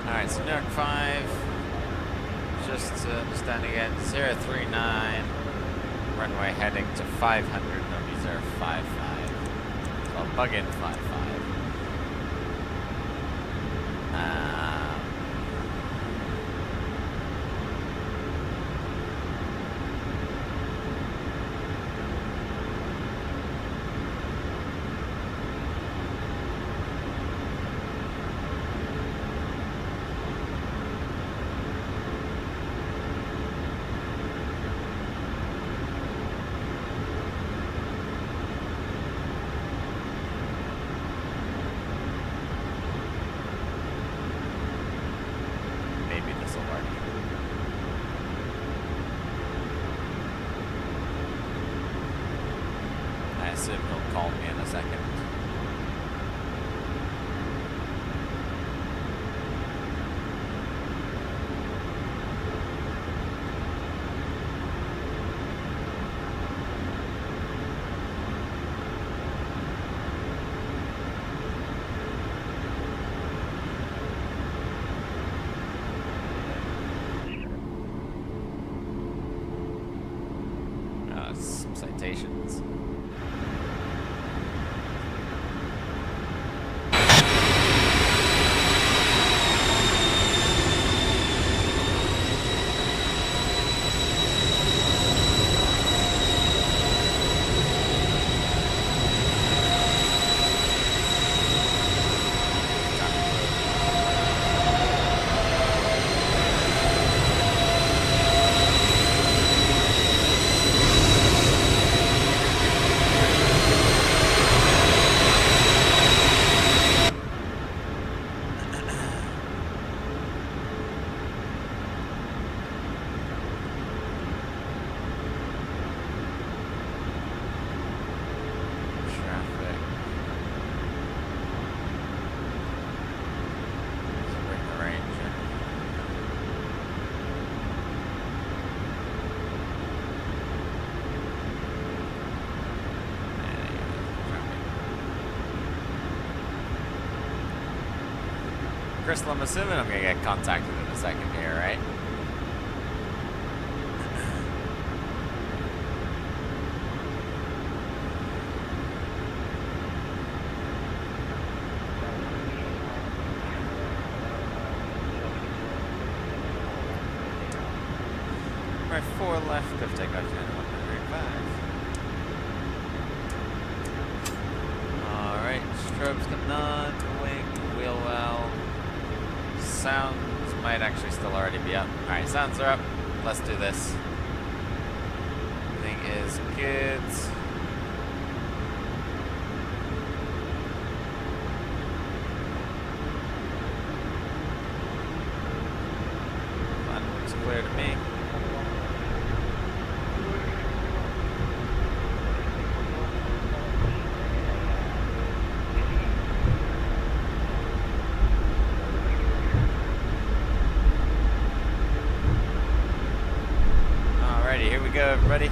[SPEAKER 1] Alright, so Newark 5. Just to understand again, 039. Runway heading to 500, no reserve 55. So I'll bug in 55. Crystal, I'm assuming I'm gonna get contacted in a second here, right? Right, 4 left of takeoff to 135. Alright, strobes coming on, wing, wheel well. Sounds might actually still already be up. Alright, sounds are up. Let's do this. Everything is good. Fun looks clear to me. Here we go, everybody.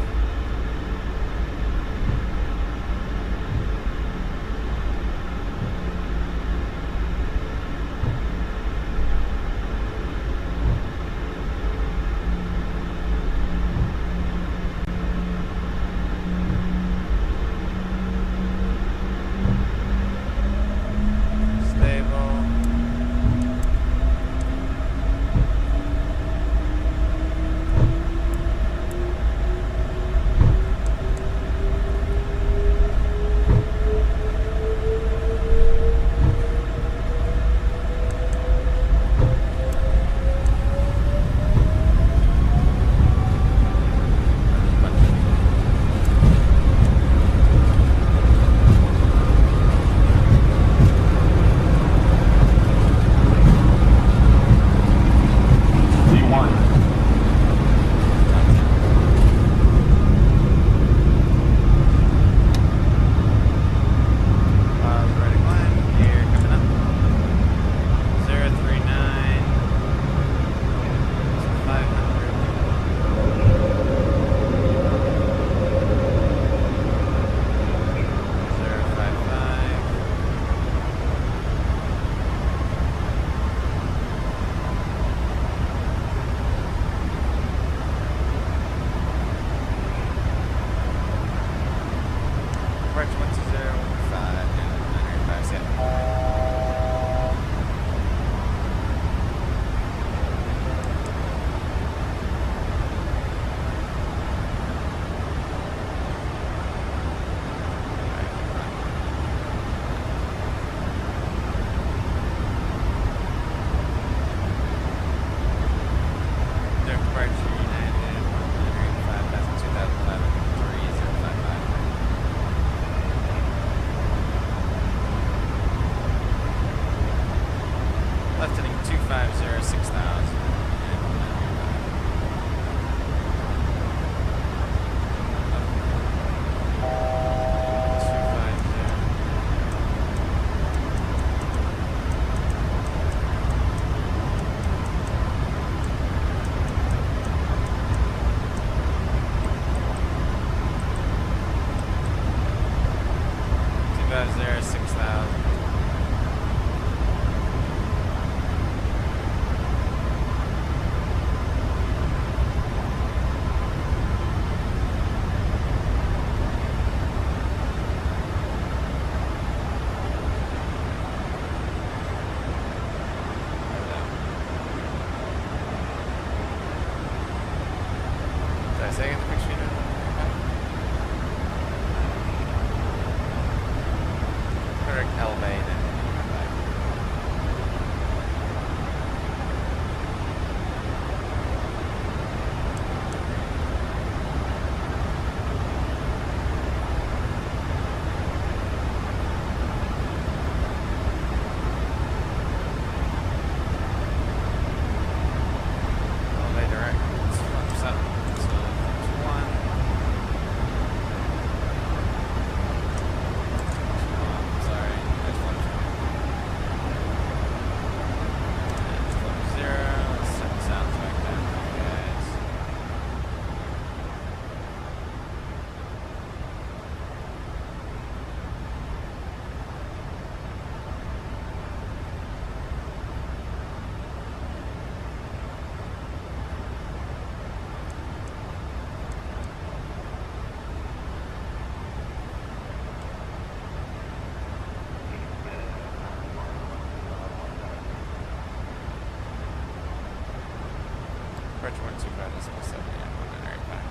[SPEAKER 1] 125.7, yeah, 195.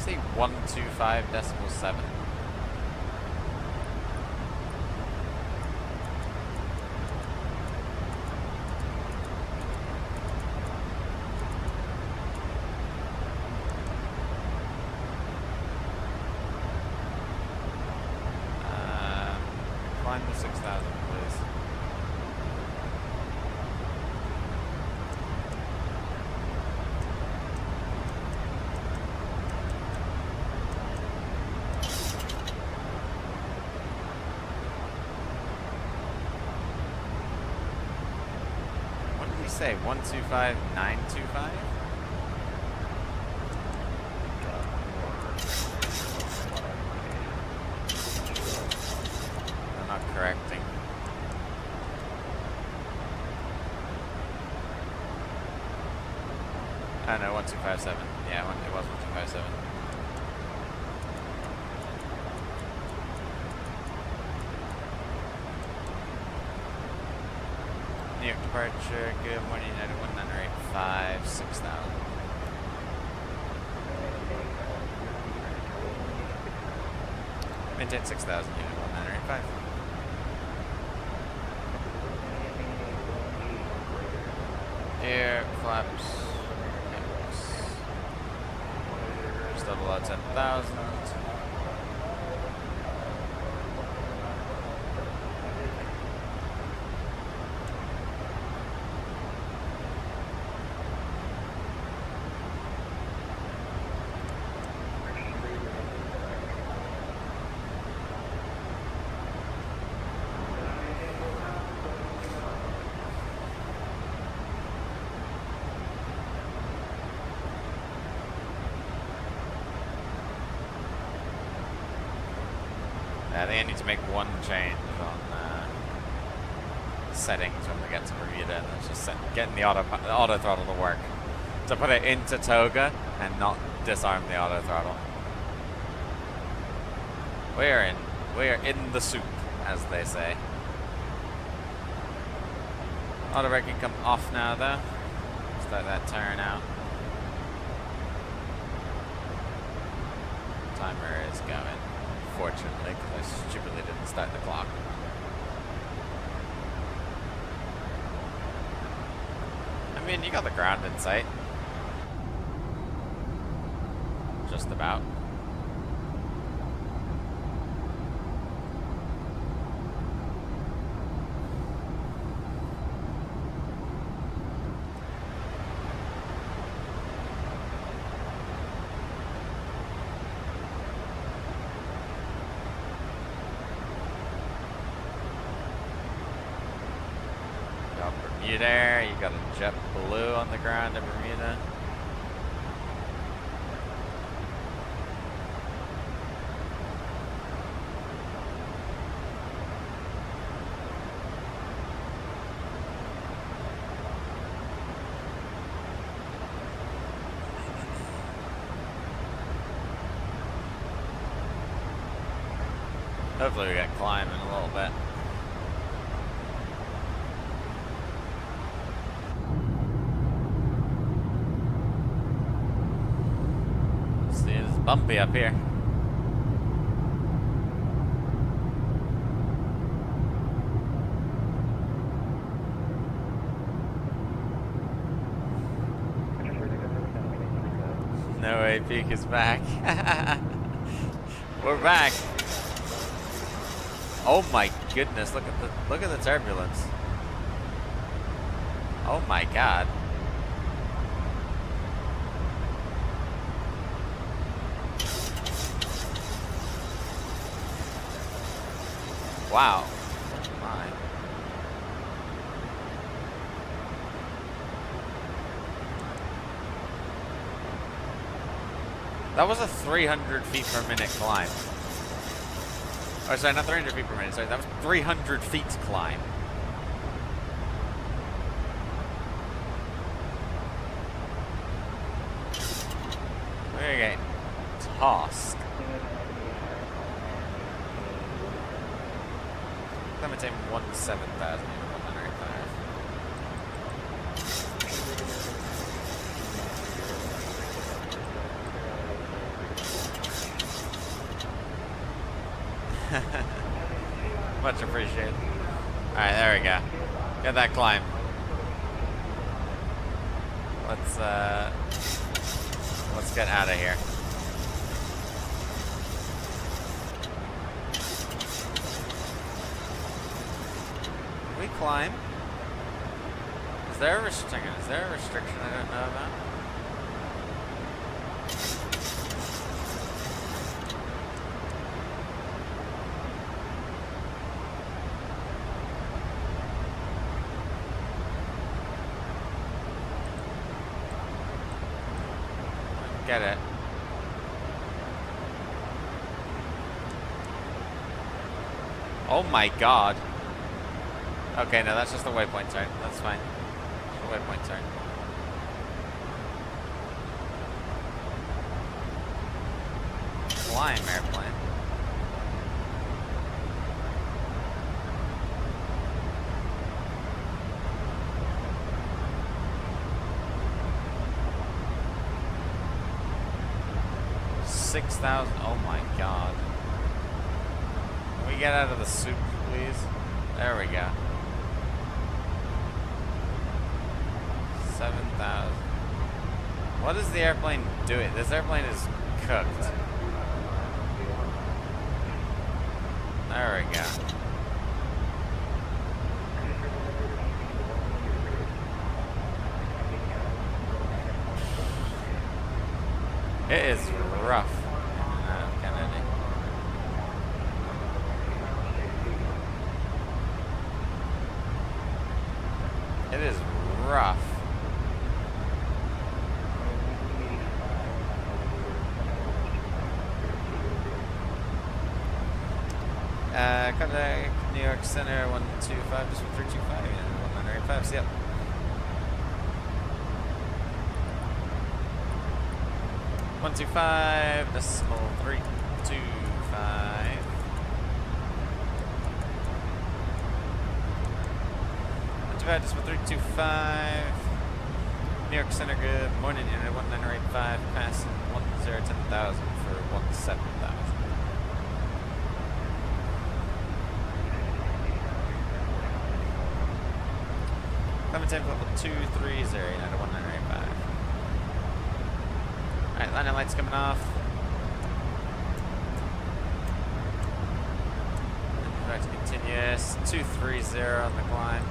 [SPEAKER 1] Say 125.7. Climb to 6,000, please. What did he say? 125.925? I'm not correcting. Oh no, 1257. Yeah, it was 1257. New York departure, good morning, United 1985, 6,000. Maintain 6,000, Unit 1985. Air flaps. Just double out 10,000. I think I need to make one change on settings when we get to Bermuda, and it's just getting the auto throttle to work. So put it into toga and not disarm the auto throttle. We're in the soup, as they say. Auto braking come off now though. Start that turn out. Timer is going. Fortunately, because I stupidly didn't start the clock. I mean, you got the ground in sight. Just about. There, you got a JetBlue on the ground in Bermuda. Hopefully we get climbing a little bit. Bumpy up here. No way, Peak is back. We're back. Oh my goodness! Look at the turbulence. Oh my god. Wow. My. That was a 300 feet per minute climb. Oh, sorry, not 300 feet per minute. Sorry, that was 300 feet to climb. We're getting tossed. Limiting 17,105. Much appreciated. Alright, there we go. Get that climb. Let's get out of here. Can we climb? Is there a restriction? Is there a restriction I don't know about? Get it. Oh my god. Okay, no, that's just the waypoint turn. That's fine. The waypoint turn. Climb airplane. $6,000. Oh my god. Can we get out of the soup, please? There we go. 7,000. What is the airplane doing? This airplane is cooked. There we go. It is rough. Kennedy. It is rough. Contact New York Center 125, just 325, and 185, yep. One 2.5, decimal 325. 125, decimal 325. New York Center, good morning, unit 19085, passing 1010,000 for 17,000. Climate time level 230, unit 19085. Alright, landing lights coming off. Back to continuous. 230 on the climb.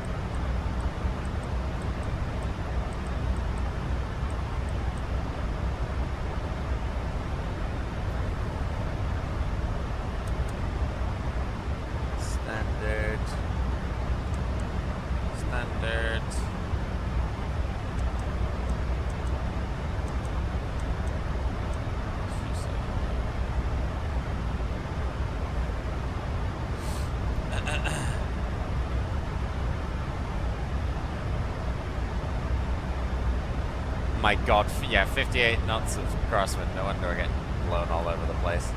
[SPEAKER 1] Standard. Standard. My god, yeah, 58 knots of crosswind. No wonder we're getting blown all over the place.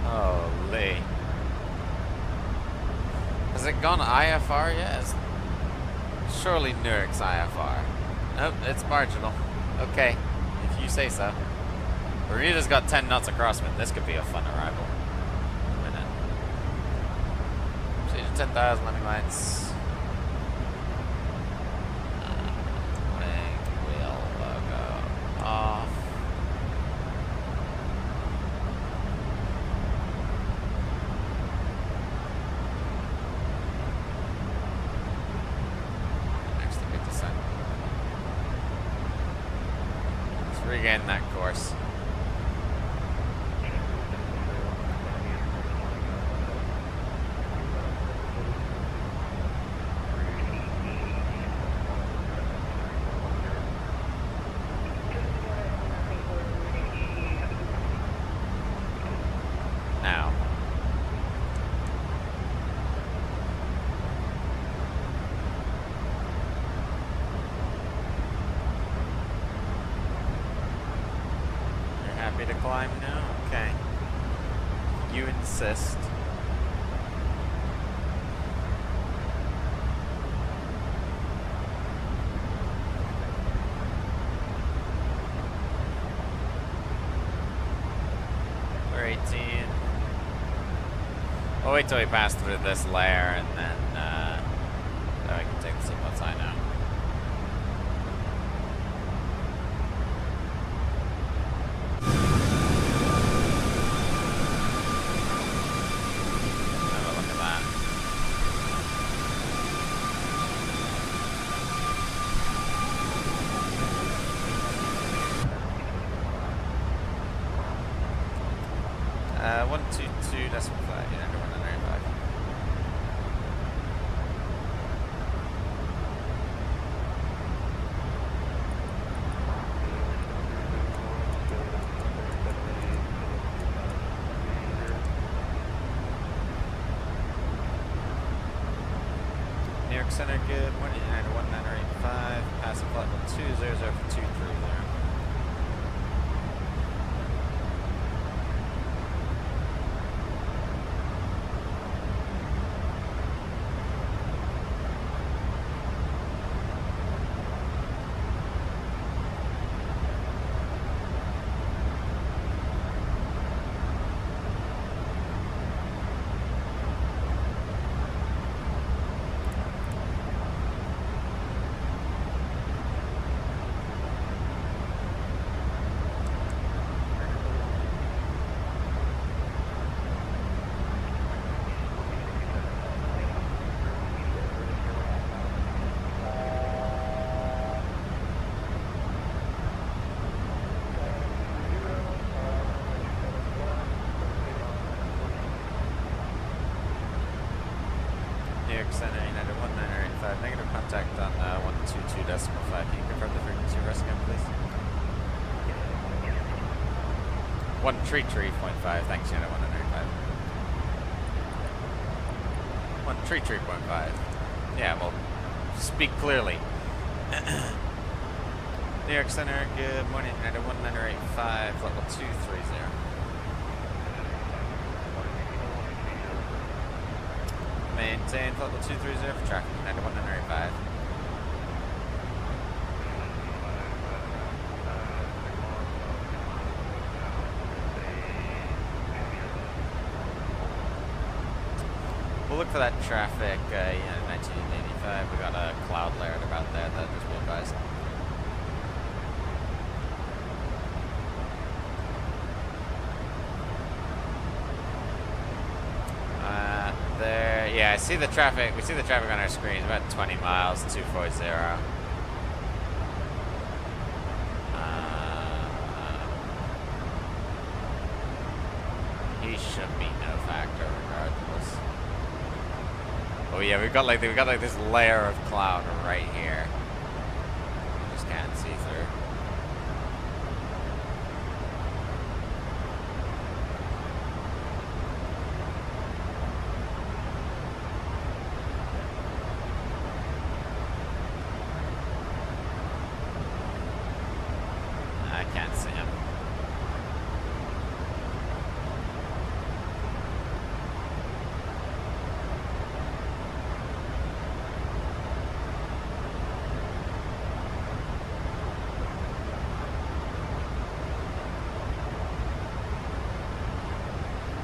[SPEAKER 1] Holy. Has it gone IFR yet? Surely Newark's IFR. Nope, it's marginal. Okay, if you say so. Bermuda's got 10 knots of crosswind. This could be a fun arrival. 10,000 landing lights. Wing wheel logo off. Next to big descent. Let's regain that course. to climb now? Okay. You insist. We're 18. We'll wait till we pass through this layer and then I can take the seatbelt sign out. Have a look at that. Uh, 122.5, yeah, under 195. New York Center, good morning, United 198.5, passing flight 200 for 230. New York Center, United 198.5, negative contact on 122.5. Can you confirm the frequency of rest again, please? 133.5, thanks, United 198.5. 133.5. Yeah, well, speak clearly. New York Center, good morning, United 198.5, level 230. Maintain level 230 for traffic, United 195. We'll look for that traffic, United 1985. We got a cloud layer at about there that just blew by. There, yeah, I see the traffic. We see the traffic on our screen. It's about 20 miles, 240. He should be no factor regardless. Oh yeah, we got like this layer of cloud right here. Just can't see through. I can't see him.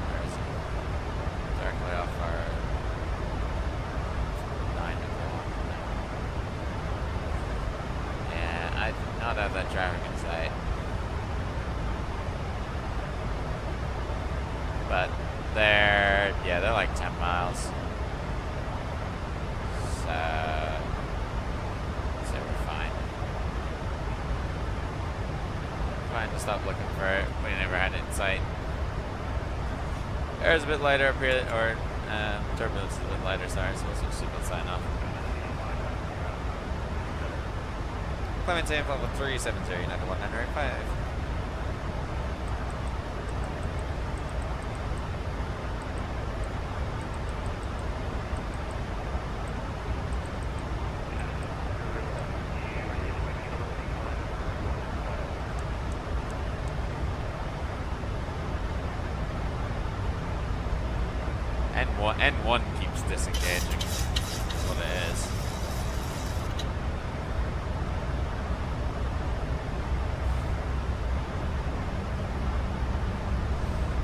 [SPEAKER 1] Where is he? Directly off our 9 o'clock. Yeah, I did not have that traffic in sight. But they're like 10 miles. So we're fine. Fine to stop looking for it. We never had it in sight. Air's a bit lighter up here, or turbulence is a bit lighter, sorry, so we'll switch seatbelt sign off. Clementine, level 370, United 195. N1 keeps disengaging. That's what it is.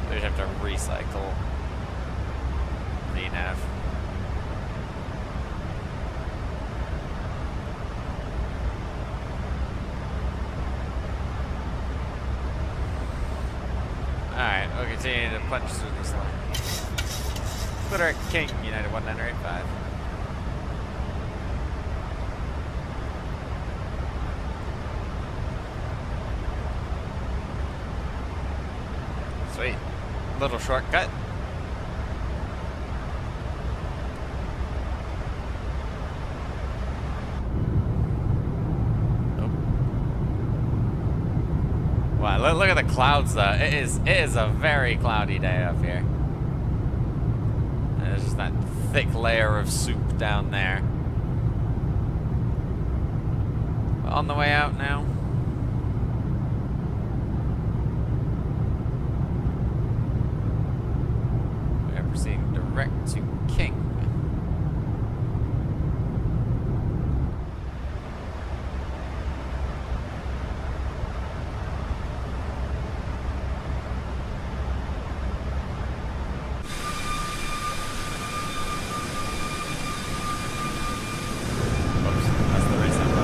[SPEAKER 1] We have to recycle the nav. Alright, we'll continue to punch through this line. Twitter at King United 1985. Sweet. Little shortcut. Nope. Wow, look at the clouds though. It is a very cloudy day up here. And there's just that thick layer of soup down there. On the way out now. Proceeding direct to King. Whoops, that's the race I'm on.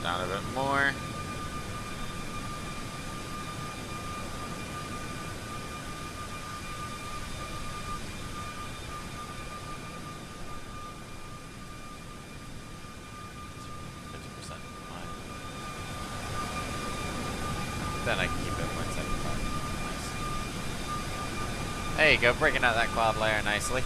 [SPEAKER 1] Down a bit more. Then I can keep it 175. Nice. There you go, breaking out that cloud layer nicely.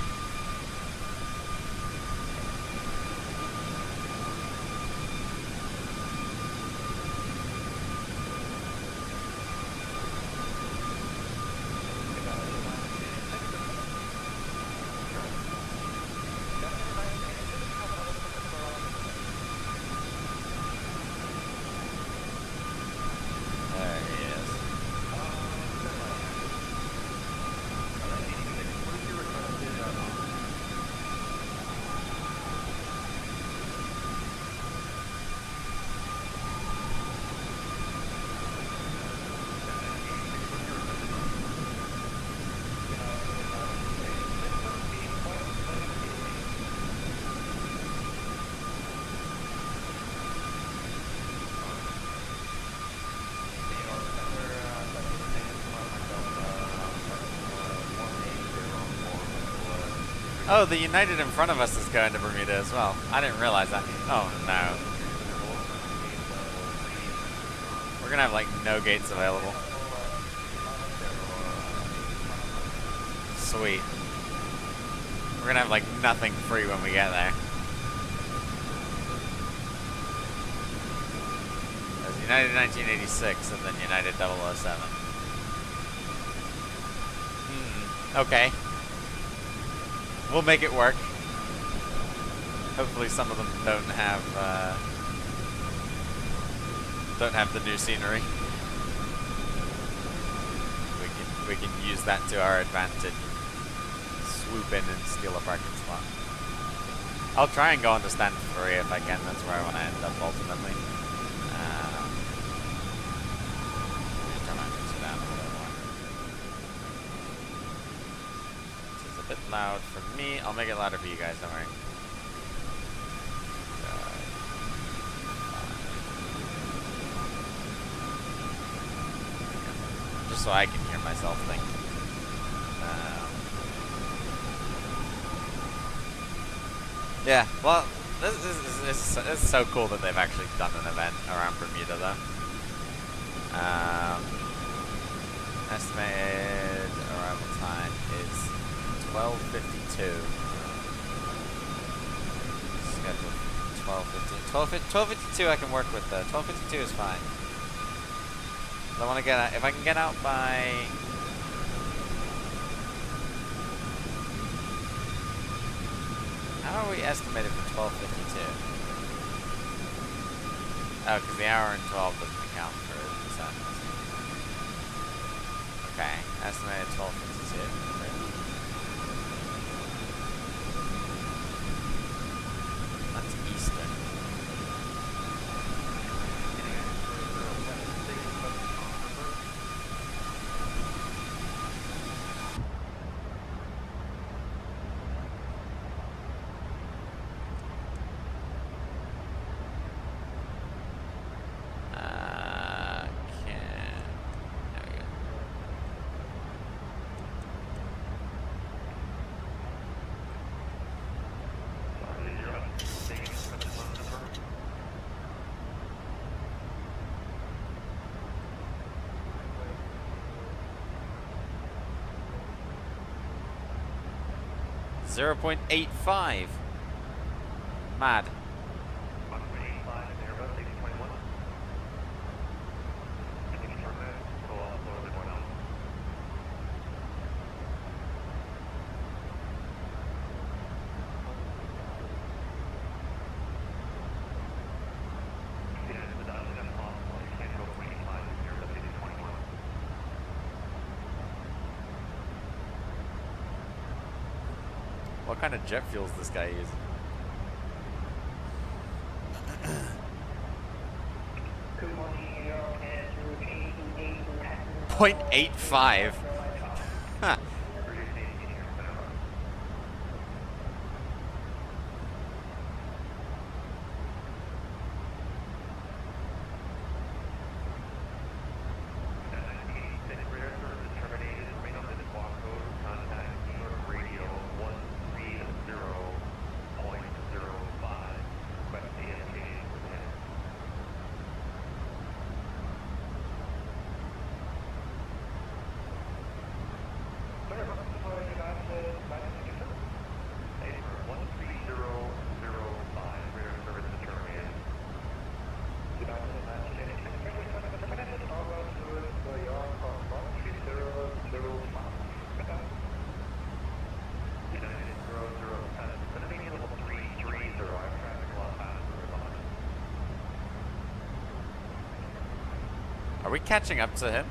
[SPEAKER 1] Oh, the United in front of us is going to Bermuda as well. I didn't realize that. Oh no. We're gonna have like no gates available. Sweet. We're gonna have like nothing free when we get there. There's United 1986 and then United 007. Okay. We'll make it work. Hopefully some of them don't have the new scenery. We can use that to our advantage. Swoop in and steal a parking spot. I'll try and go on to stand 3 if I can. That's where I want to end up ultimately. Turn my picture down a little more. This is a bit loud for me. I'll make it louder for you guys, don't worry. Just so I can hear myself think. Yeah, well, this is so cool that they've actually done an event around Bermuda, though. Estimated arrival time is 12:52. Schedule 12:50. 12:52 I can work with, though. 12:52 is fine. I want to get out. If I can get out by. How are we estimated for 12:52? Oh, because the hour and 12 doesn't account for the seconds. Okay, estimated 12:52. That's Eastern. There we go. 0.85. Mad.
[SPEAKER 3] 1.85 is Airbus 821. I think it's from there. Go up a little bit more now. Yeah, it's the dial is possible. You can't go 0.85 is Airbus 821.
[SPEAKER 1] What kind of jet fuel is this guy using? 0.85. Huh. Are we catching up to him?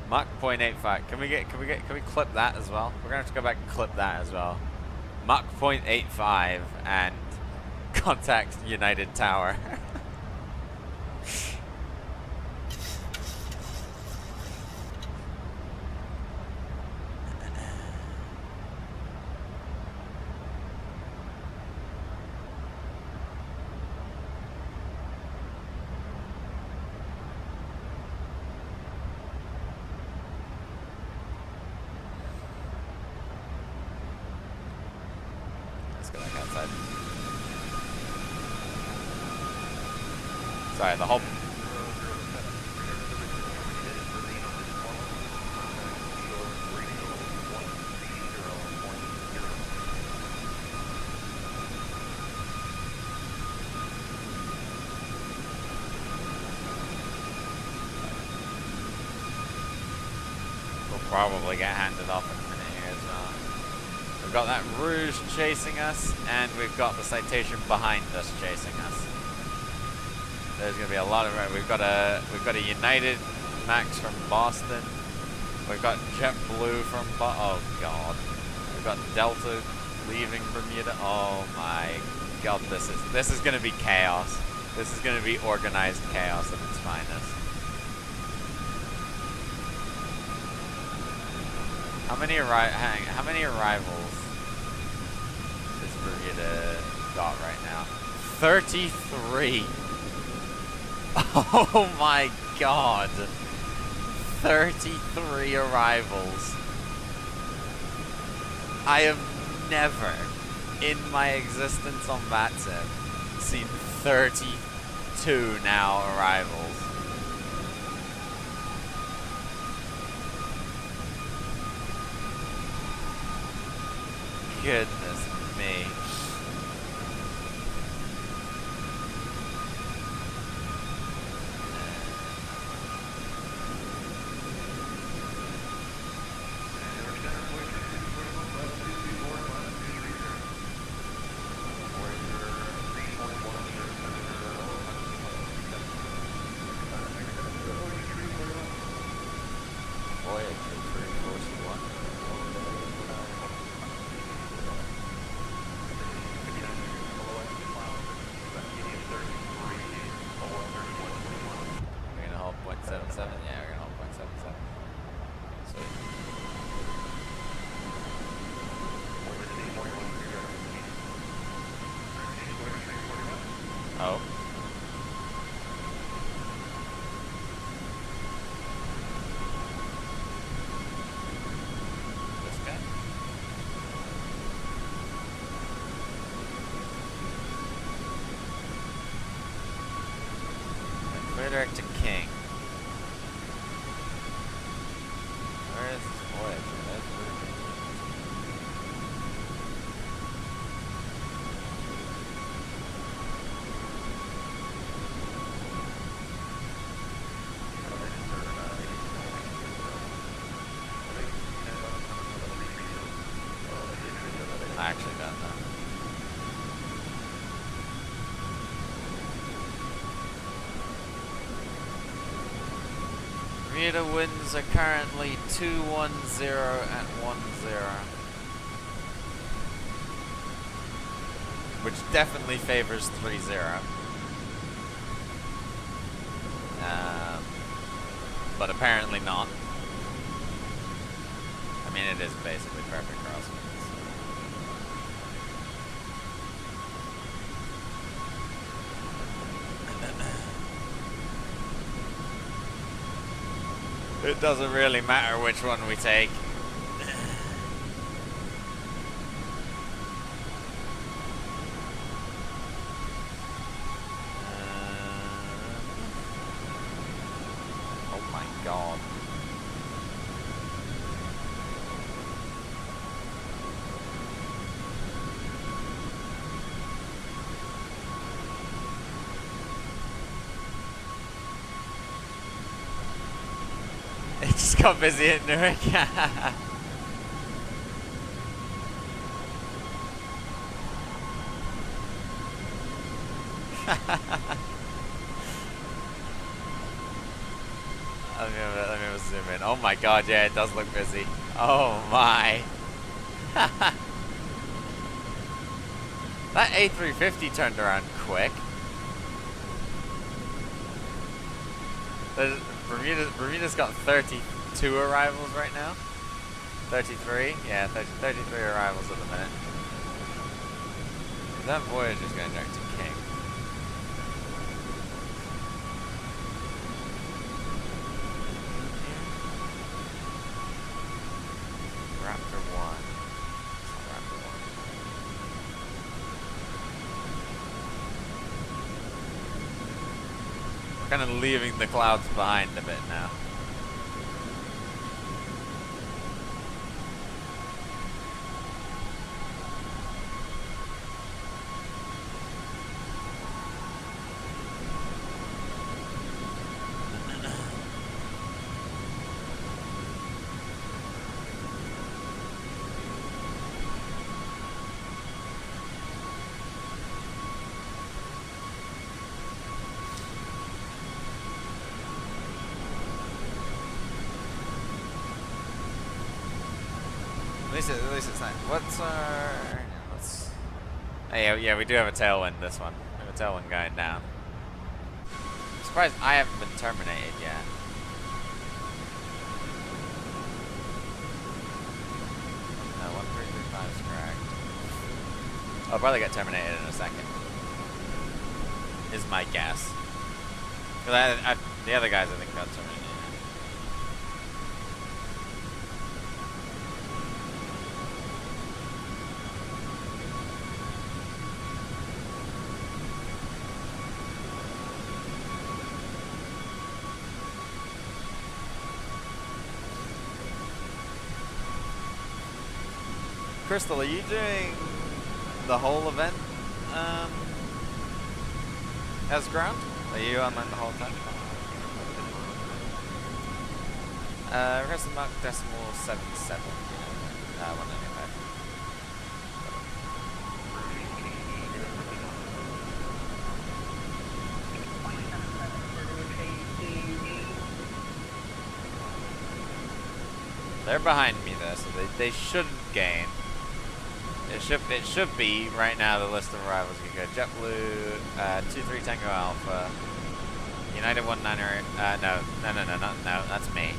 [SPEAKER 1] Mach 0.85. Can we clip that as well? We're gonna have to go back and clip that as well. Mach 0.85 and contact United Tower. Sorry, the whole... We'll probably get handed off in a minute here as well. We've got that Rouge chasing us, and we've got the Citation behind us chasing us. There's going to be a lot of... We've got a United Max from Boston. We've got JetBlue from... Oh, God. We've got Delta leaving Bermuda. Oh, my God. This is going to be chaos. This is going to be organized chaos at its finest. How many arrivals does Bermuda got right now? 33. Oh my God. 33 arrivals. I have never in my existence on Vatsim seen 32 now arrivals. Goodness me. Oh. This guy? Frederick to King. Where is this Voyager? That's weird. I actually don't know. Bermuda winds are currently 2-1-0 and 1-0. Which definitely favors 3-0. But apparently not. I mean, it is basically perfect crosswinds. It doesn't really matter which one we take. Oh my god. It just got busy at Newark. Let me zoom in. Oh my god, yeah, it does look busy. Oh my. That A350 turned around quick. Bermuda's got 32 arrivals right now. 33? Yeah, 33 arrivals at the minute. That Voyager's going direct to King. Raptor 1. Raptor 1. We're kind of leaving the clouds behind a bit now. At least it's not. What's our... Oh, yeah, we do have a tailwind this one. We have a tailwind going down. I'm surprised I haven't been terminated yet. No, 1335 is correct. I'll probably get terminated in a second. Is my guess. Because the other guys I think got terminated. Crystal, are you doing the whole event as ground? Are you online the whole time? Crystal mark decimal 77. 195. They're behind me though, so they shouldn't gain. It should be right now. The list of arrivals you go JetBlue, 23 Tango Alpha, United 198. No, that's me.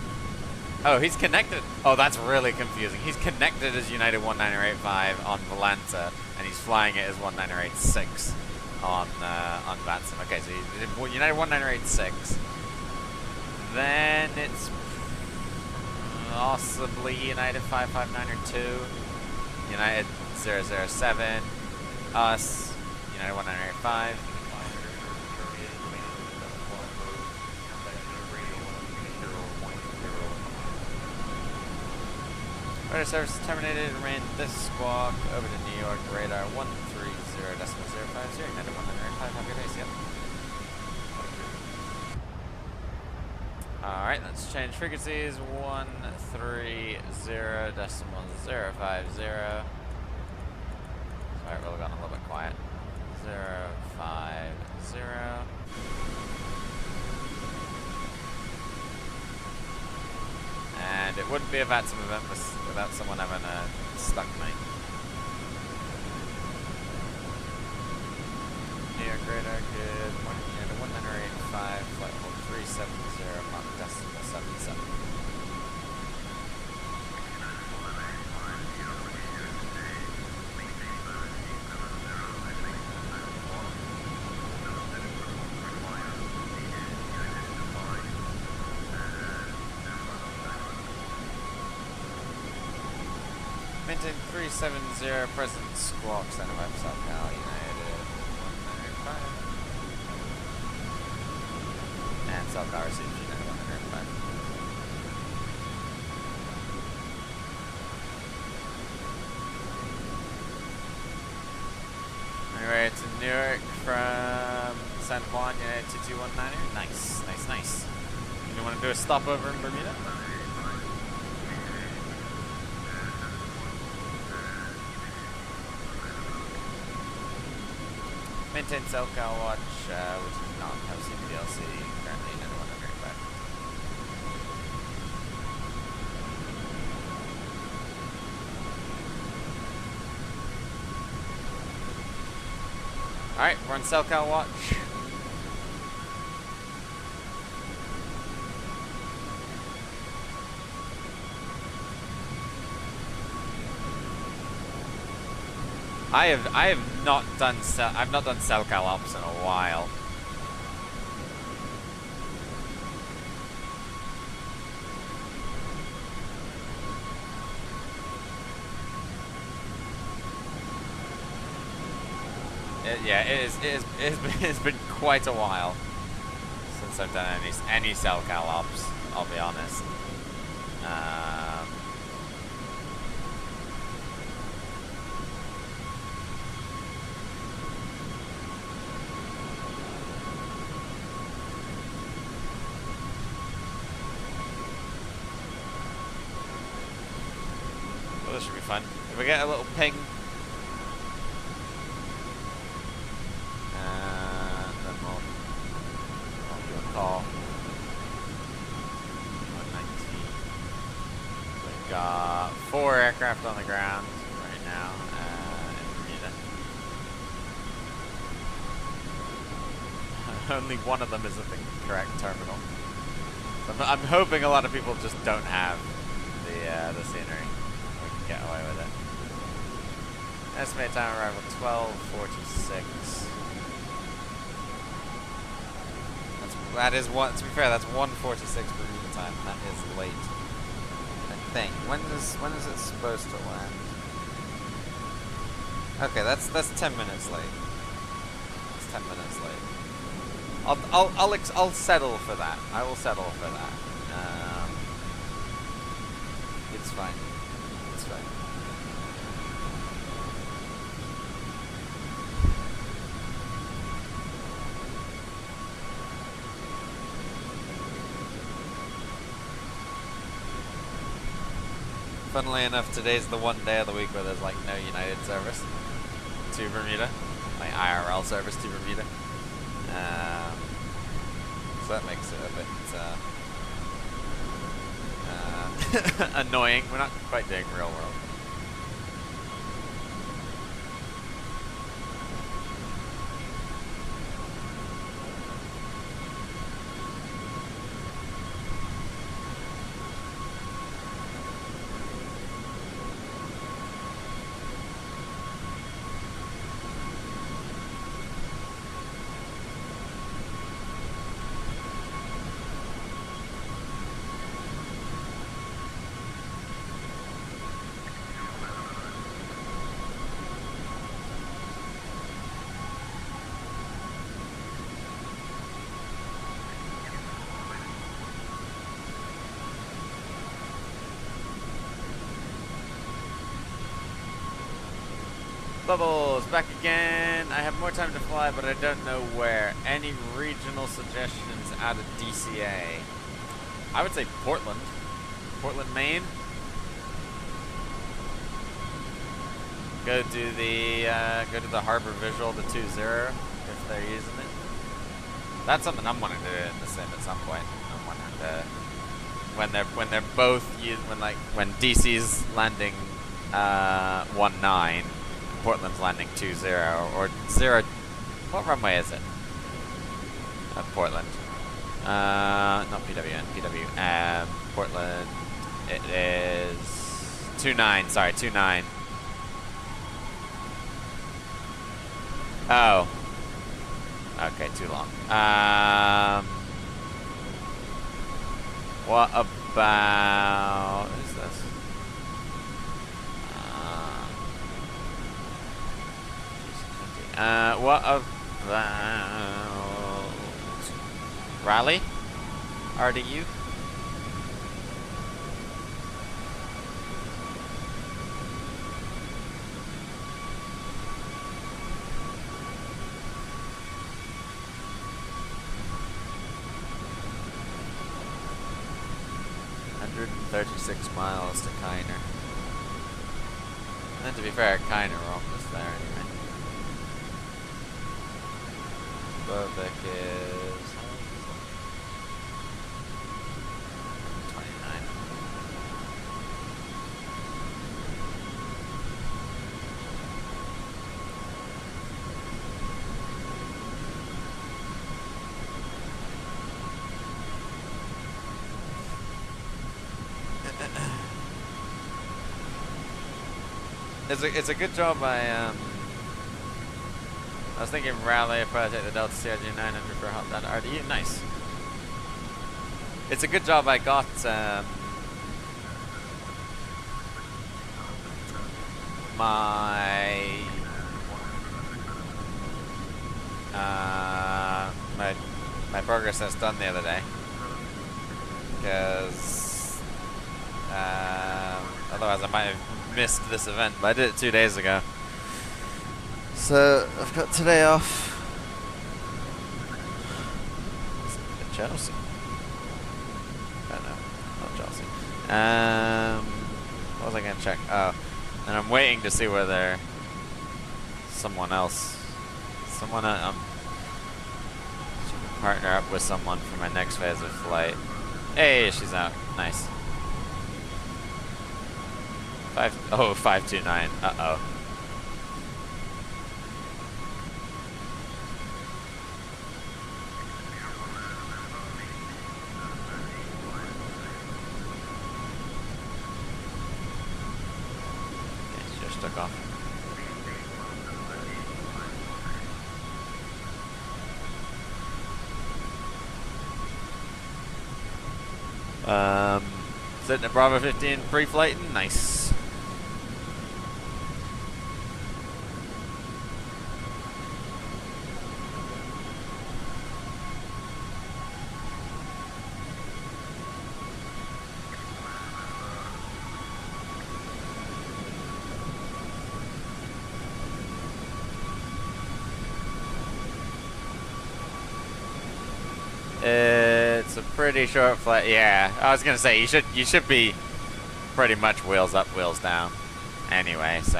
[SPEAKER 1] Oh, he's connected. Oh, that's really confusing. He's connected as United 198.5 on Volanta, and he's flying it as 198.6 on Vatsim. Okay, so he's United 198.6. Then it's possibly United 559 or 2, United 007, us, United 198.5. Radar service terminated. Ran this squawk over to New York. Radar 130.050. United 198.5. Have a good day. See ya. Alright, let's change frequencies. 130.050. Sorry, we've gone a little bit quiet. 050. And it wouldn't be a Vatsim event without someone having a stuck night. New York radar, good morning. United 198.5, flight hold 370, Mach decimal 77. Maintain 370, present squawk, center by South Cal, United 195. And South Cal receives United 195. Anyway, to Newark from San Juan, United 2219. Nice, nice, nice. You want to do a stopover in Bermuda? Maintain SoCal watch, which is not have CPLC, currently in 195. Alright, we're on SoCal watch. I've not done SoCal ops in a while. It's been quite a while since I've done any SoCal ops, I'll be honest. Well, this should be fun. If we get a little ping, then we'll do a call. 119. We've got 4 aircraft on the ground right now in Bermuda. Only one of them is at the correct terminal. So I'm hoping a lot of people just don't have the scenery. We can get away with it. Estimated time of arrival 12:46. That is one. To be fair, that's 1:46 Bermuda time. That is late. I think. When is it supposed to land? Okay, that's 10 minutes late. It's 10 minutes late. I'll settle for that. I will settle for that. It's fine. It's fine. Funnily enough, today's the one day of the week where there's like no United service to Bermuda, like IRL service to Bermuda. So that makes it a bit annoying. We're not quite doing real world. Bubbles, back again. I have more time to fly, but I don't know where. Any regional suggestions out of DCA? I would say Portland. Portland, Maine. Go to the Harbor Visual, the 2.0, if they're using it. That's something I'm wanting to do in the sim at some point. I'm wanting to, when they're both used, when DC's landing 1.9. Portland's landing 2.0 or 0. What runway is it? Portland. Not PWN. PW. Portland. It is 2.9. Sorry, 2.9. Oh. Okay, too long. What about? What is this? What about Raleigh? RDU? $136 miles to Kiner. And to be fair, Kiner we're almost there anyway. Bobek is 29. It's a good job I was thinking Raleigh if I take the Delta CRG 900 for a hot down RDU. Nice. It's a good job I got my progress test done the other day, because otherwise I might have missed this event, but I did it 2 days ago. So I've got today off. Chelsea. Oh no, not Chelsea. What was I gonna check? Oh, and I'm waiting to see whether someone else, I'm partner up with someone for my next phase of flight. Hey, she's out. Nice. 529. Uh-oh. Took off. Sitting at Bravo 15 pre-flighting, nice. It's a pretty short flight. Yeah, I was gonna say you should be pretty much wheels up, wheels down. Anyway, so.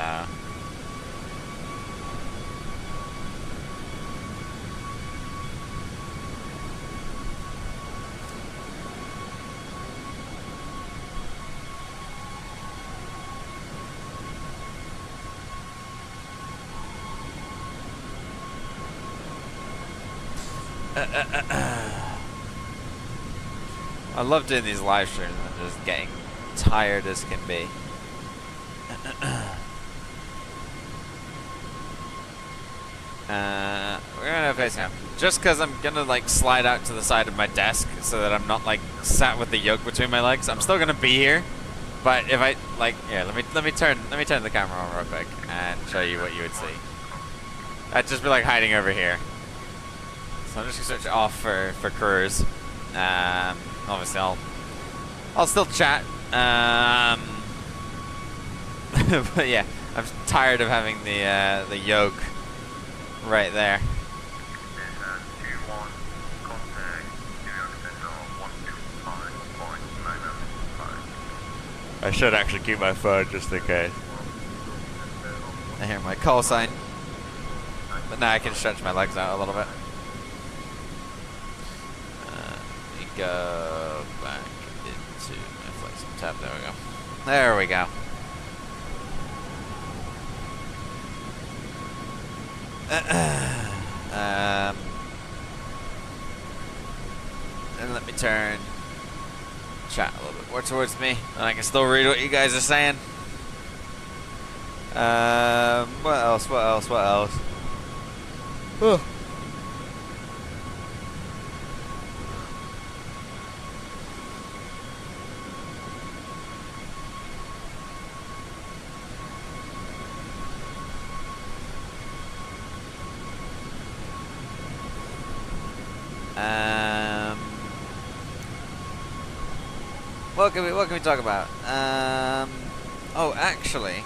[SPEAKER 1] I love doing these live streams and just getting tired as can be. We're gonna face him. Just because I'm gonna like slide out to the side of my desk so that I'm not like sat with the yoke between my legs. I'm still gonna be here, but if I like, yeah, let me turn the camera on real quick and show you what you would see. I'd just be like hiding over here. So I'm just gonna switch off for cruise. Obviously I'll still chat. But yeah, I'm tired of having the yoke right there. I should actually keep my phone just in case. I hear my call sign, but now I can stretch my legs out a little bit. Let me go back into my flexing tab. There we go. There we go. And let me turn chat a little bit more towards me, and I can still read what you guys are saying. What else? What else? What else? Oh. What can we talk about? Oh, actually,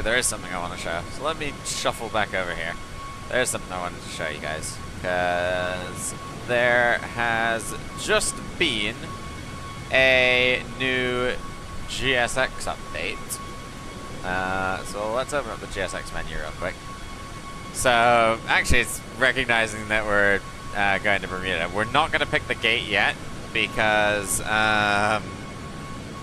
[SPEAKER 1] there is something I want to show. So let me shuffle back over here. There's something I wanted to show you guys, because there has just been a new GSX update. So let's open up the GSX menu real quick. So actually, it's recognizing that we're going to Bermuda. We're not going to pick the gate yet, because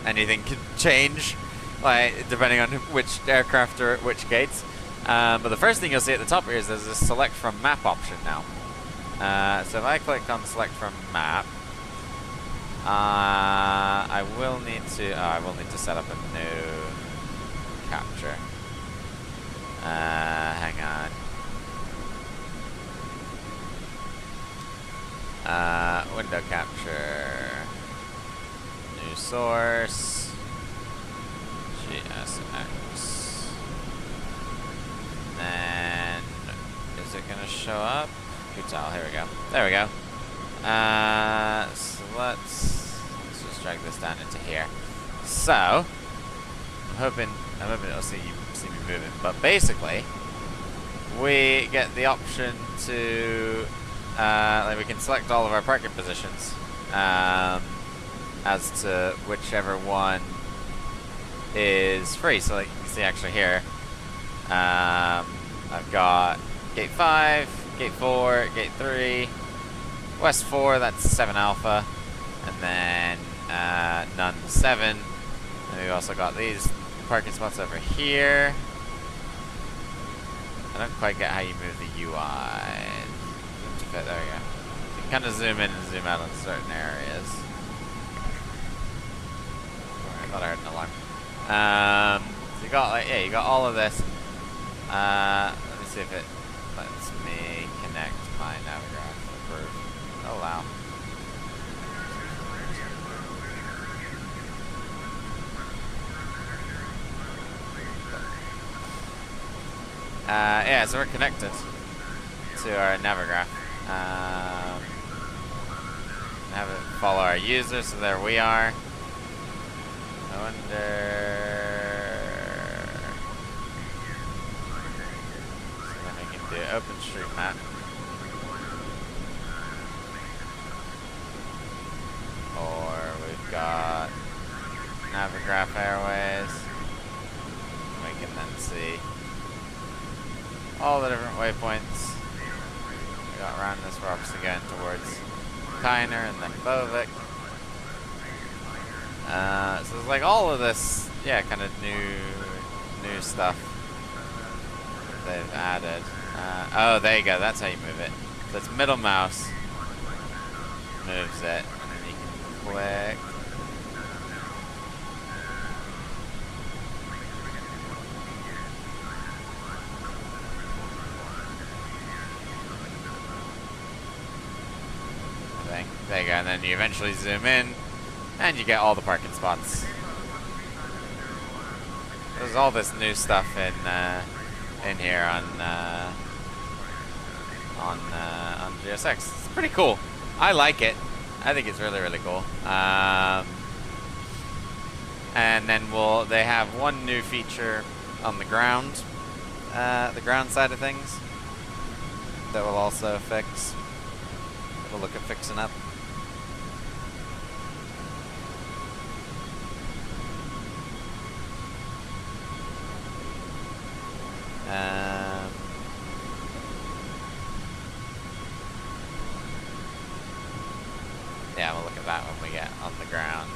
[SPEAKER 1] anything can change, like depending on which aircraft are at which gates. But the first thing you'll see at the top here is there's a select from map option now. So if I click on select from map, I will need to set up a new capture. Hang on. Window capture, new source, GSX. Then is it gonna show up? Good tell. Here we go. There we go. So let's just drag this down into here. So I'm hoping it'll see me moving. But basically, we get the option to like we can select all of our parking positions as to whichever one is free. So like you can see actually here, I've got gate 5, gate 4, gate 3, west 4, that's 7 alpha, and then none 7. And we've also got these parking spots over here. I don't quite get how you move the UI. There we go. You can kind of zoom in and zoom out on certain areas. Sorry, I thought I heard an alarm. So you got like, yeah, you got all of this. Let me see if it lets me connect my Navigraph approved. Oh wow. Yeah, so we're connected to our Navigraph. Have it follow our user, so there we are. I wonder. So then we can do OpenStreetMap. Or we've got Telegraph Airways. We can then see all the different waypoints. We got around this, we're obviously going towards Kiner and then Bovik. So there's like all of this, yeah, kind of new stuff that they've added. Oh, there you go, that's how you move it. So it's middle mouse moves it, and then you can click. There you go, and then you eventually zoom in, and you get all the parking spots. There's all this new stuff in here on GSX. It's pretty cool. I like it. I think it's really, really cool. And then they have one new feature on the ground side of things that will also fix. We'll look at fixing up. Yeah, we'll look at that when we get on the ground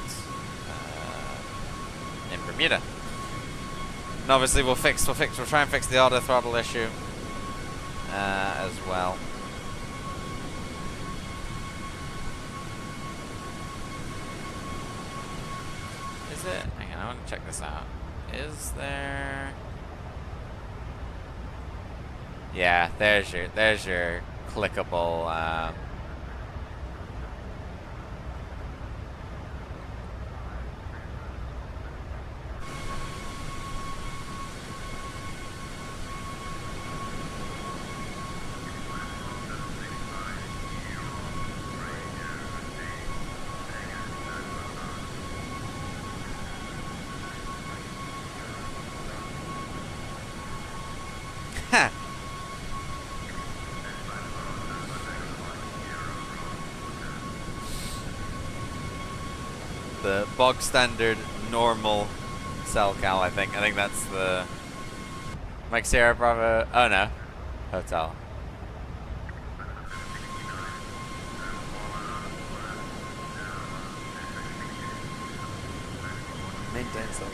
[SPEAKER 1] in Bermuda. And obviously we'll try and fix the auto throttle issue as well. Is it? Hang on, I want to check this out. Is there? Yeah, there's your clickable. The bog standard normal cell cal, I think. I think that's the Mike Sierra Bravo. Oh no, hotel. Maintain cell.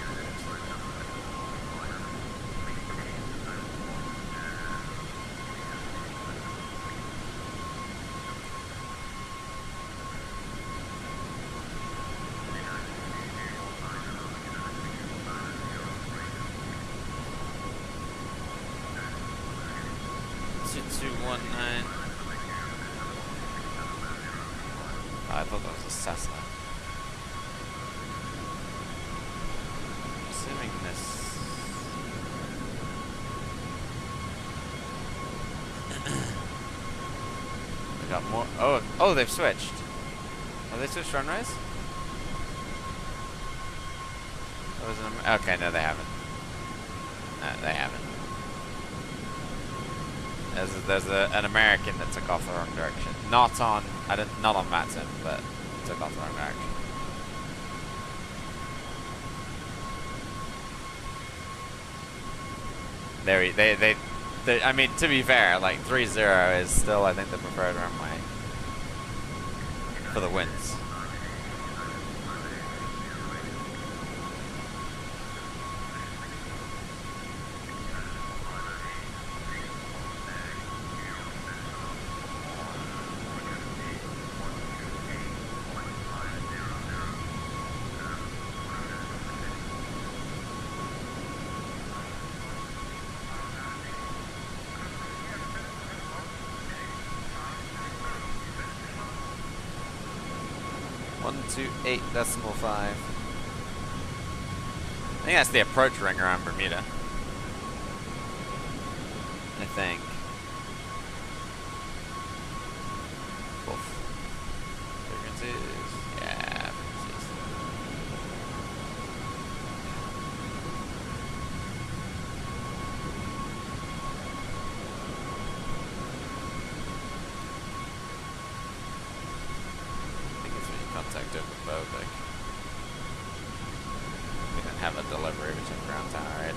[SPEAKER 1] I thought that was a Cessna. I'm assuming this. We got more. Oh, they've switched. Have they switched runways? Okay, no, they haven't. No, they haven't. There's an American that took off the wrong direction. Not on Vatsim, but took off the wrong direction. I mean, to be fair, like 3-0 is still, I think, the preferred runway for the wins. To 8.5. I think that's the approach ring around Bermuda. I think. Both frequencies. Yeah, frequencies. Contact over Bovik. delivery between ground tower. Right?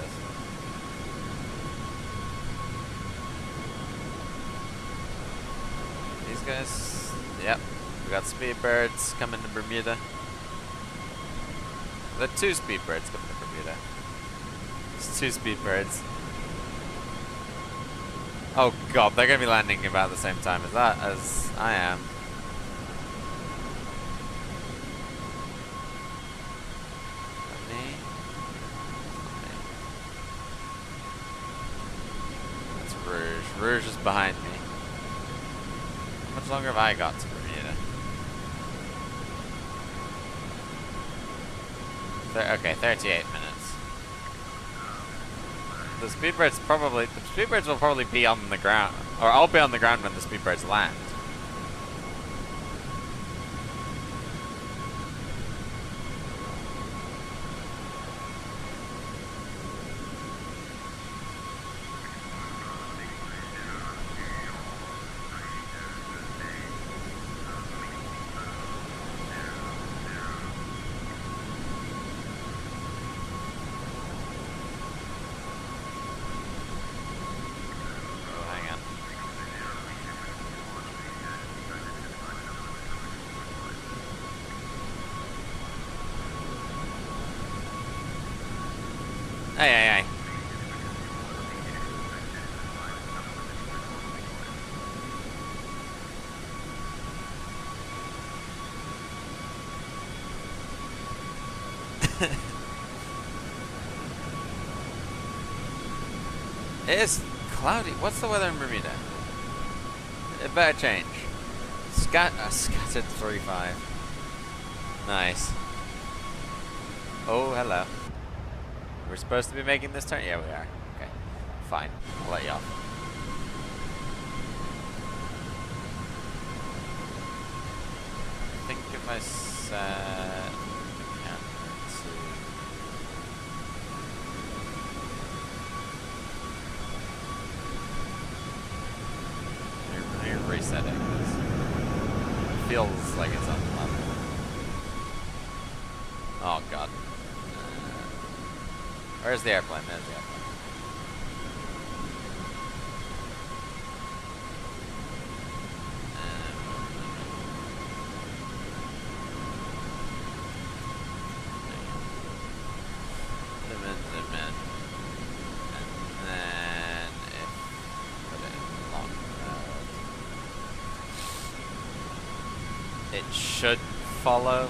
[SPEAKER 1] These guys, yep. We got speedbirds coming to Bermuda. The 2 speedbirds coming to Bermuda. It's 2 speedbirds. Oh god, they're gonna be landing about the same time as I am. Me? That's Rouge. Rouge is behind me. How much longer have I got to Bermuda? Okay, 38 minutes. The speedbirds will probably be on the ground, or I'll be on the ground when the speedbirds land. Hey. It is cloudy. What's the weather in Bermuda? It better change. Scattered 3-5. Nice. Oh, hello. We're supposed to be making this turn? Yeah, we are. Okay. Fine. I'll let you off. I think if I set... resetting this. It feels like it's on level. Oh god. Where's the airplane? There's the airplane. Zoom in. And then put it in long mode. It should follow.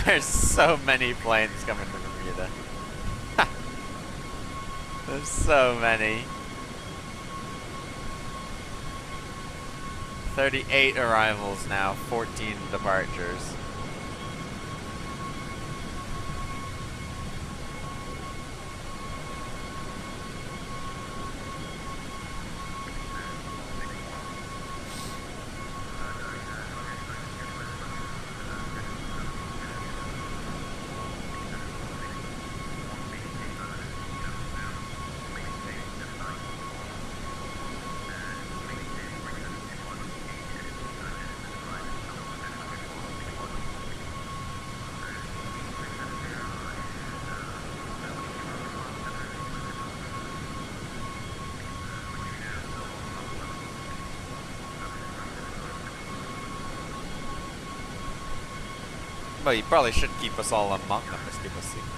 [SPEAKER 1] There's so many planes coming to Bermuda. There's so many. 38 arrivals now, 14 departures. Well, you probably should keep us all among them, just give us secrets.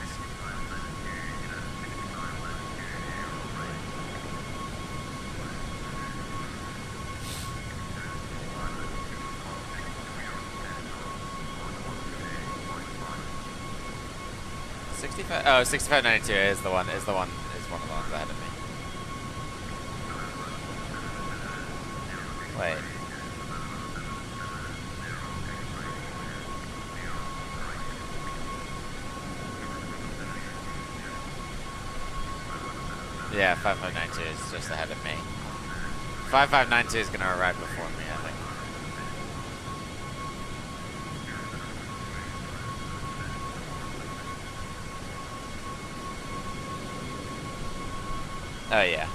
[SPEAKER 1] Oh, 6592 is one of the ones ahead of me. Wait. Yeah, 5592 is just ahead of me. 5592 is gonna arrive before me, I think. Oh yeah,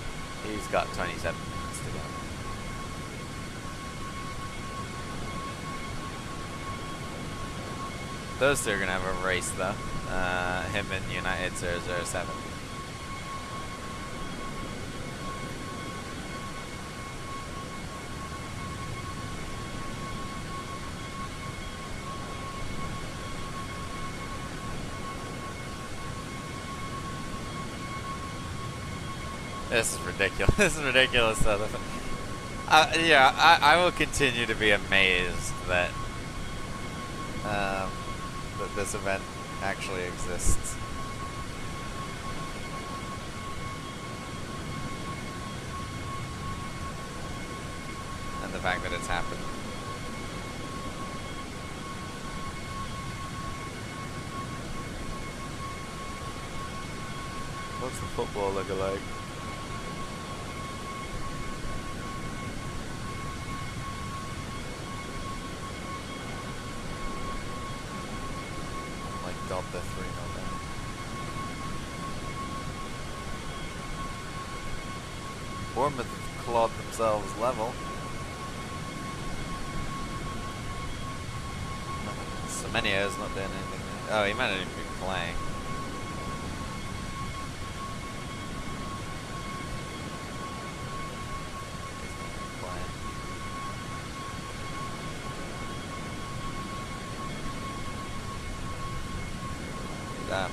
[SPEAKER 1] he's got 27 minutes to go. Those two are gonna have a race though. Him and United 007. This is ridiculous. This is ridiculous. Yeah, I will continue to be amazed that that this event actually exists. And the fact that it's happened. What's the football looking like? Got the 3-0 down. Bournemouth have clawed themselves level. Semenyo's not doing anything there. Oh, he might not even be playing. Damn.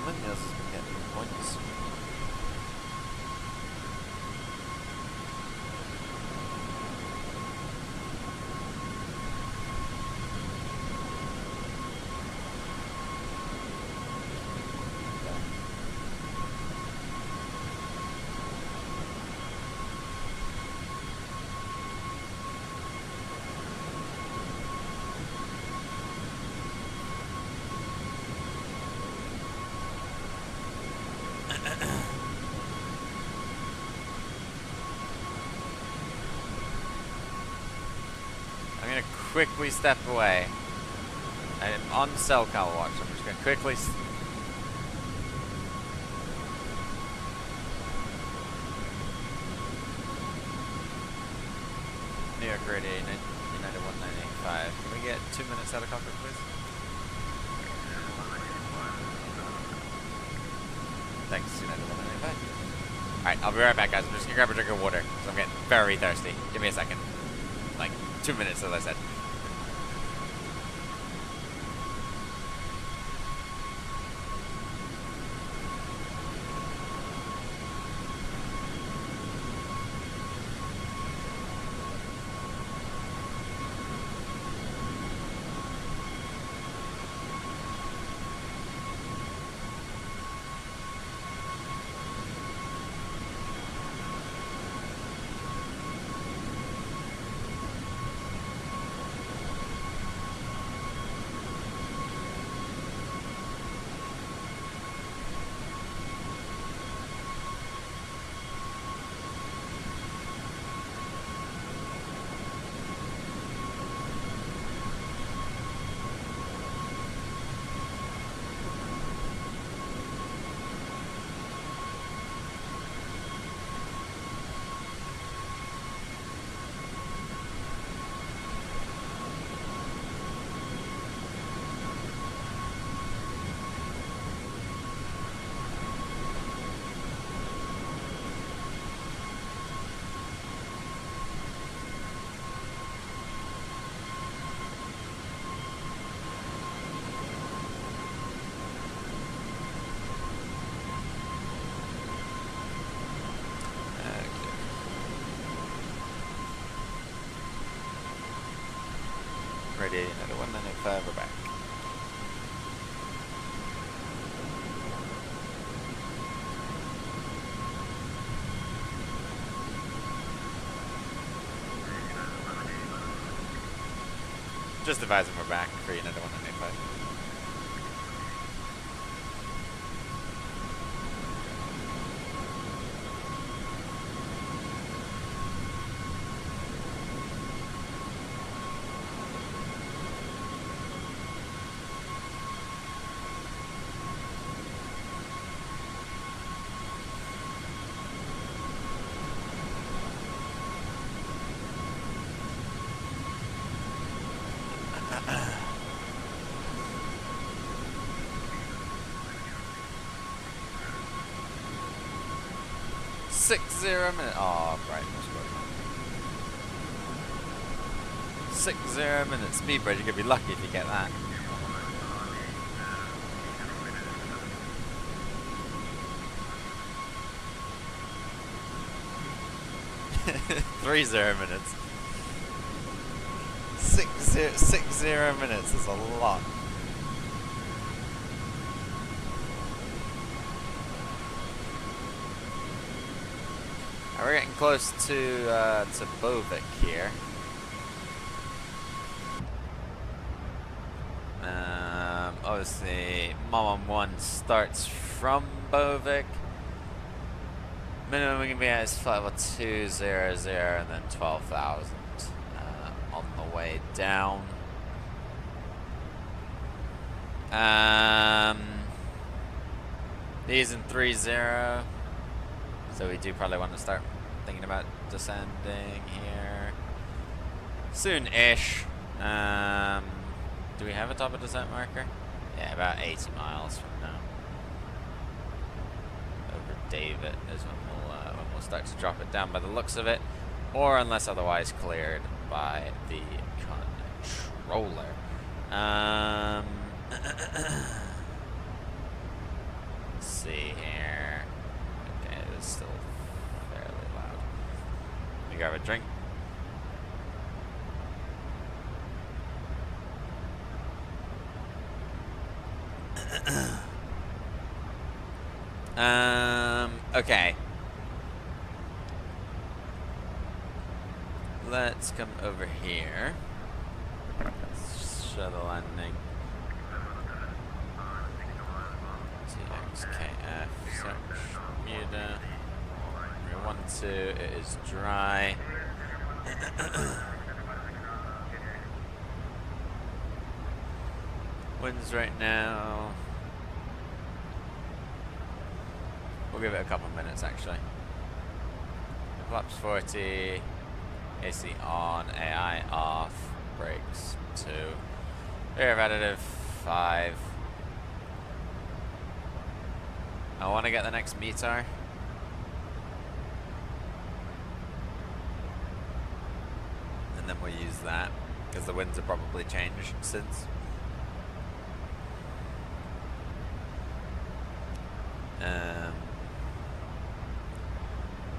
[SPEAKER 1] Munoz has been getting points. I'm gonna quickly step away. I'm on cell car watch. I'm just gonna quickly. New York Radio United 1985. Can we get 2 minutes out of cockpit, please? Thanks, United 1985. Alright, I'll be right back, guys. I'm just gonna grab a drink of water because I'm getting very thirsty. Give me a second. Like 2 minutes, as I said. Radio United 1985, we're back. Just advising we're back for United 1985. 60 minutes. Oh, right. 60 minutes speed bridge. You're gonna be lucky if you get that. 30 minutes. 60 minutes is a lot. We're getting close to Bovik here. Obviously, Mom 1 starts from Bovik. Minimum we can be at is flight level 200 and then 12,000 on the way down. These in 30. So we do probably want to start thinking about descending here soon-ish. Do we have a top of descent marker? Yeah, about 80 miles from now. Over David is when we'll start to drop it down by the looks of it, or unless otherwise cleared by the controller. Let's see here. Okay, it is still fairly loud. Let me grab a drink. Okay. Let's come over here. Let's show the landing. TXKF, search Bermuda. 312, it is dry. Winds right now. We'll give it a couple minutes actually. Flaps 40, AC on, AI off, brakes 2, rear of additive 5. I want to get the next METAR. And then we'll use that, because the winds have probably changed since.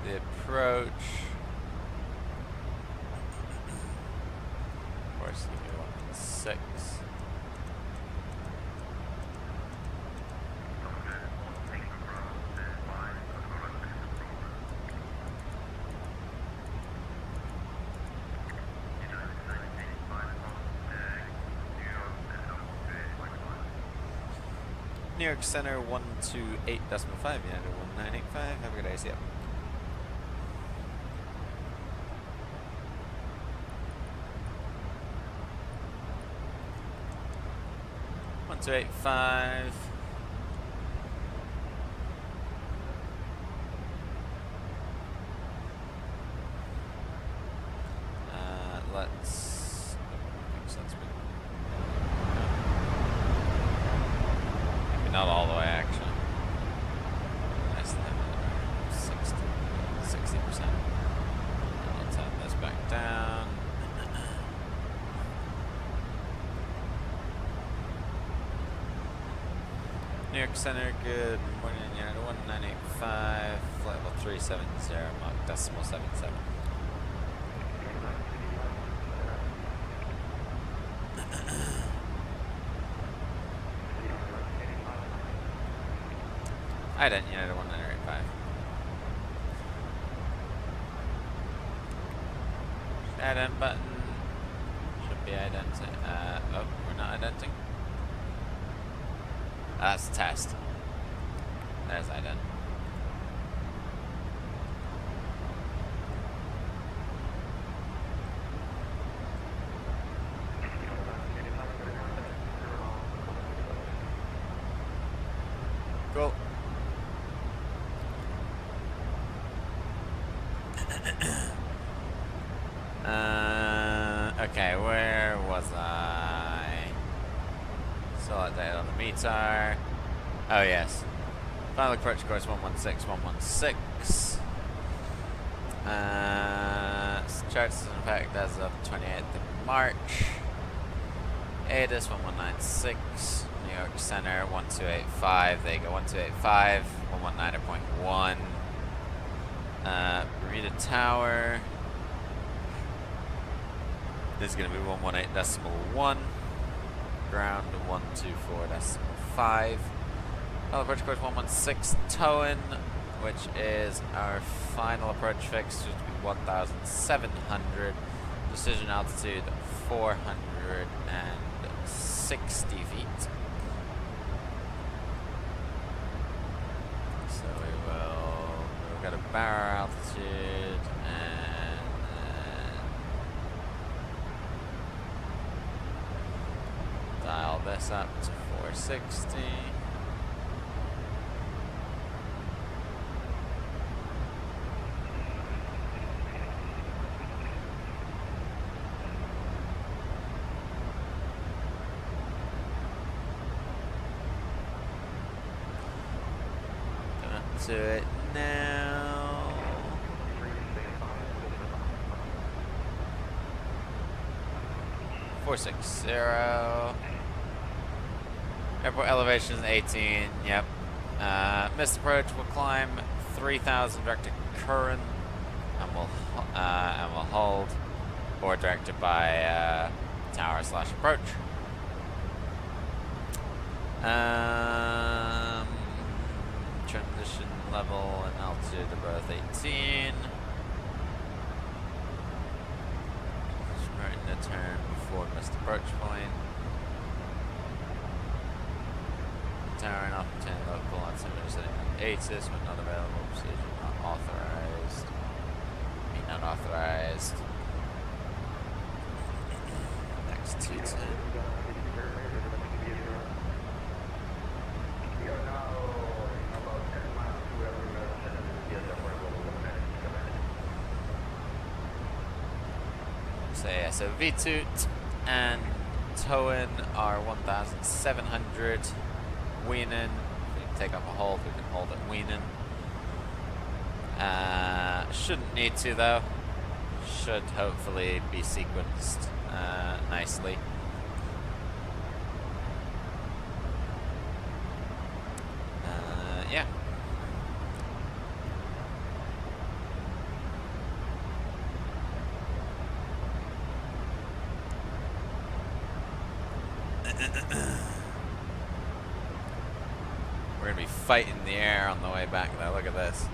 [SPEAKER 1] The approach. Of course, give me 1.6. New York Center 128.5, United 1985. Have a good day, see ya. One 285. Let's. Makes sense. Maybe not all the way, actually. Nice limit. 60%. I'll turn this back down. New York Center, good morning, United 1985, flight level 370, Mach decimal 77. Ident, United 1985. Ident button. Should be identing. Oh, we're not identing. That's test. There's ident. Cool. Okay, where was I? Solid date on the METAR. Oh yes. Final approach course 116, 116. Charts in effect as of 28th of March. ADIS 1196, New York Center 1285. There you go, 1285, 119.1. Bermuda Tower is going to be 118.1. Ground 124.5. Approach course 116, towing, which is our final approach fix, which will be 1,700. Decision altitude 460 feet. So we've got a barrel altitude and dial this up to 460. To it now. 460. Airport elevation is 18. Yep. Missed approach. We'll climb 3,000 directed current, and we'll hold, or directed by tower/approach. Transition level and altitude above 18. Starting to turn before missed approach point. Towering off 10 local on similar setting on ATIS when not available. Procedure not authorized. Not authorized. Next 210. So VTOOT and towing are 1,700. Weaning, we can take up a hold, we can hold at Weaning. Shouldn't need to though. Should hopefully be sequenced nicely. Yeah. We're gonna be fighting the air on the way back though, look at this.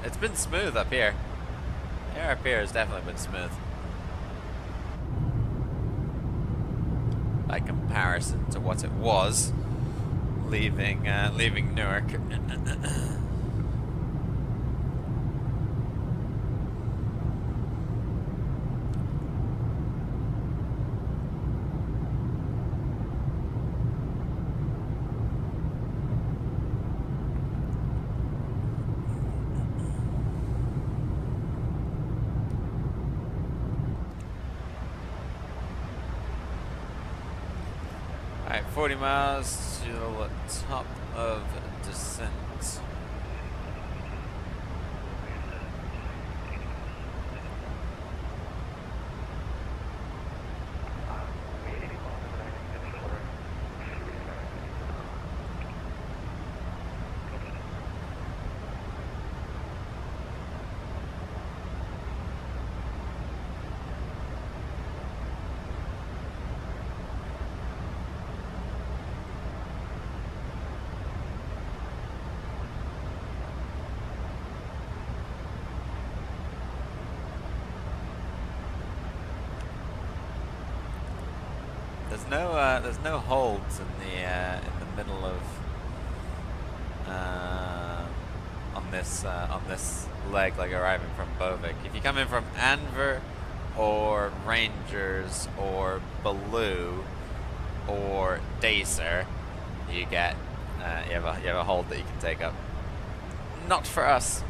[SPEAKER 1] It's been smooth up here. Air up here has definitely been smooth. By comparison to what it was leaving Newark. Alright, 40 miles to the top of descent. there's no holds in the middle of on this leg, like arriving from Bovik. If you come in from Anver or Rangers or Baloo or Dacer, you get you have a hold that you can take up. Not for us.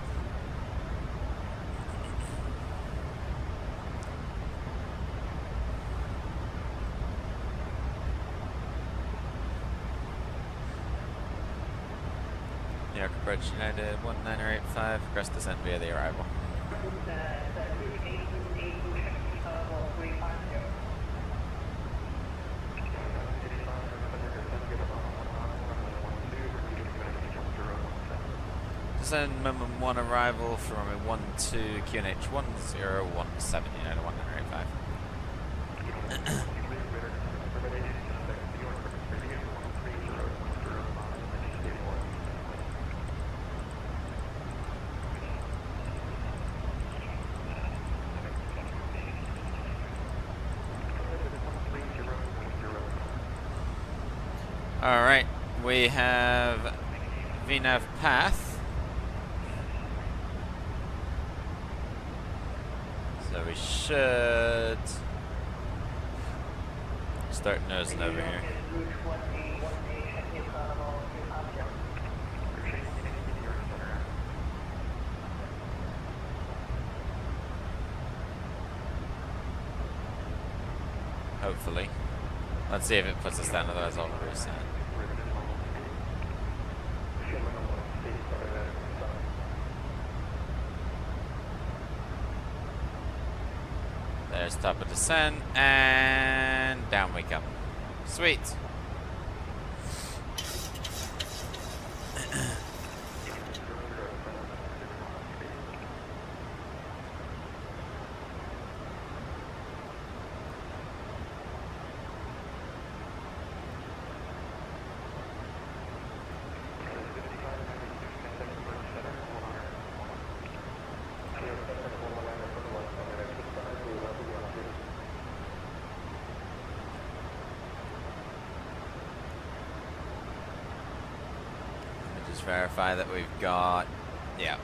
[SPEAKER 1] Newark approach United 1985, crest descent via the arrival. Descend minimum 1 arrival for runway 12 QNH 1017 United 1985. Alright, we have VNAV path. So we should start nosing over here. Hopefully. Let's see if it puts us down, otherwise I'll reset. There's top of descent, and down we come. Sweet. Verify that we've got, yeah.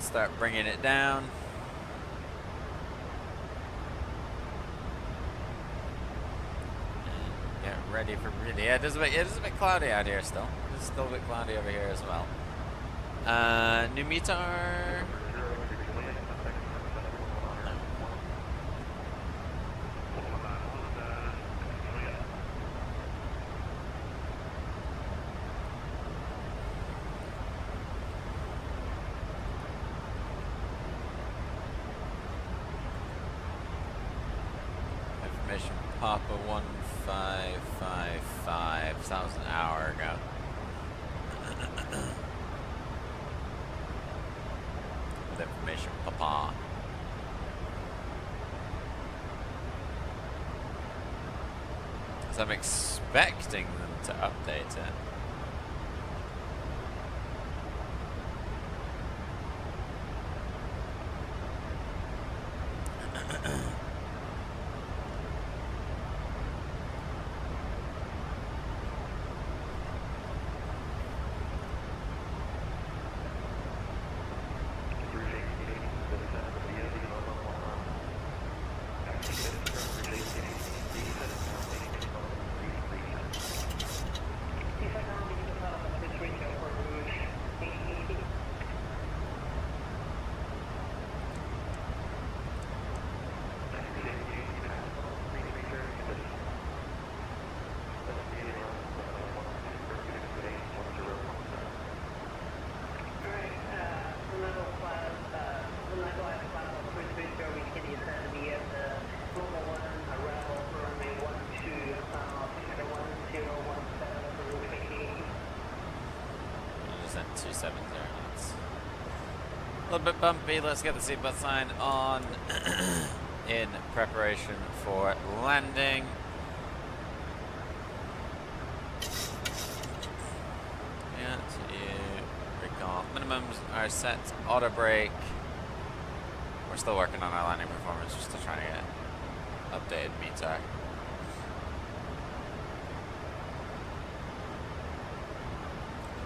[SPEAKER 1] Start bringing it down. And get ready for really. Yeah, it is a bit cloudy out here still. It's still a bit cloudy over here as well. New METAR. Papa 1555. That was an hour ago. With information, Papa. So I'm expecting them to update it. It's a little bit bumpy. Let's get the seatbelt sign on in preparation for landing. Yeah, to recall Minimums are set. Auto brake. We're still working on our landing performance. We're still trying to get updated METAR.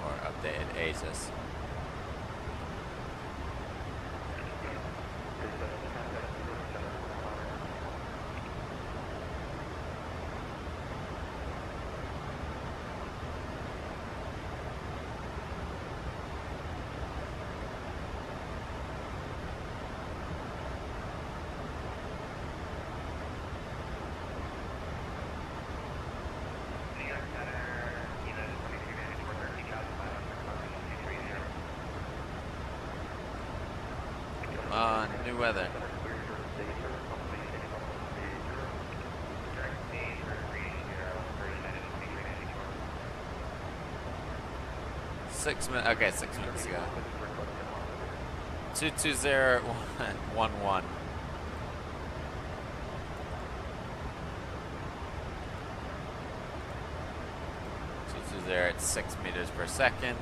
[SPEAKER 1] Or updated ASIS. New weather. Okay, 6 minutes ago. 22011. 220 at 6 meters per second.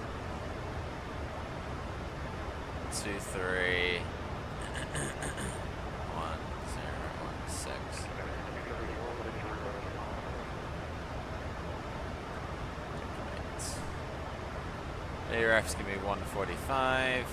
[SPEAKER 1] 23 1016. ARF's gonna be 145.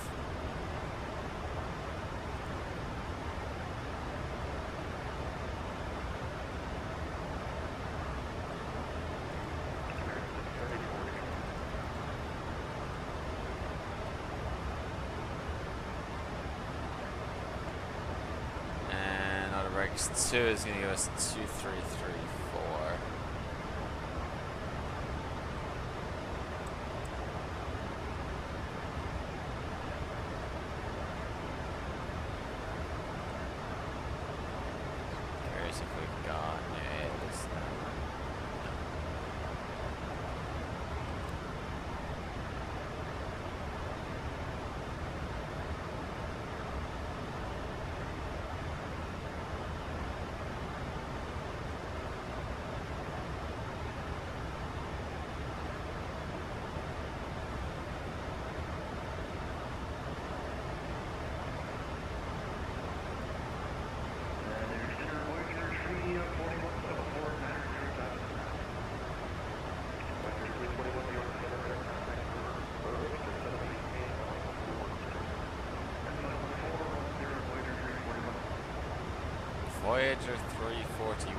[SPEAKER 1] And auto brakes 2 is gonna give us 2334. Curious if we've got this. Voyager 341.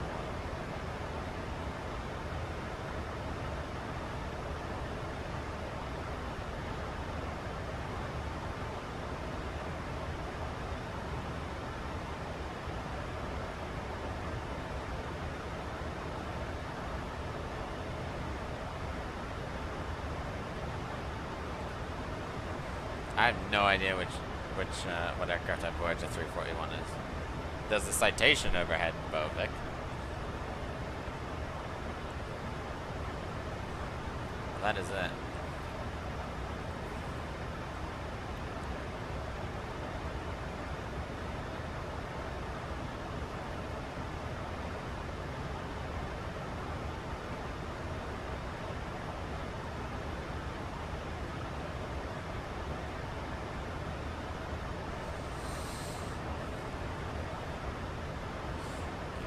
[SPEAKER 1] I have no idea what aircraft type Voyager 341 is. Does the citation overhead, Bovic? That is it.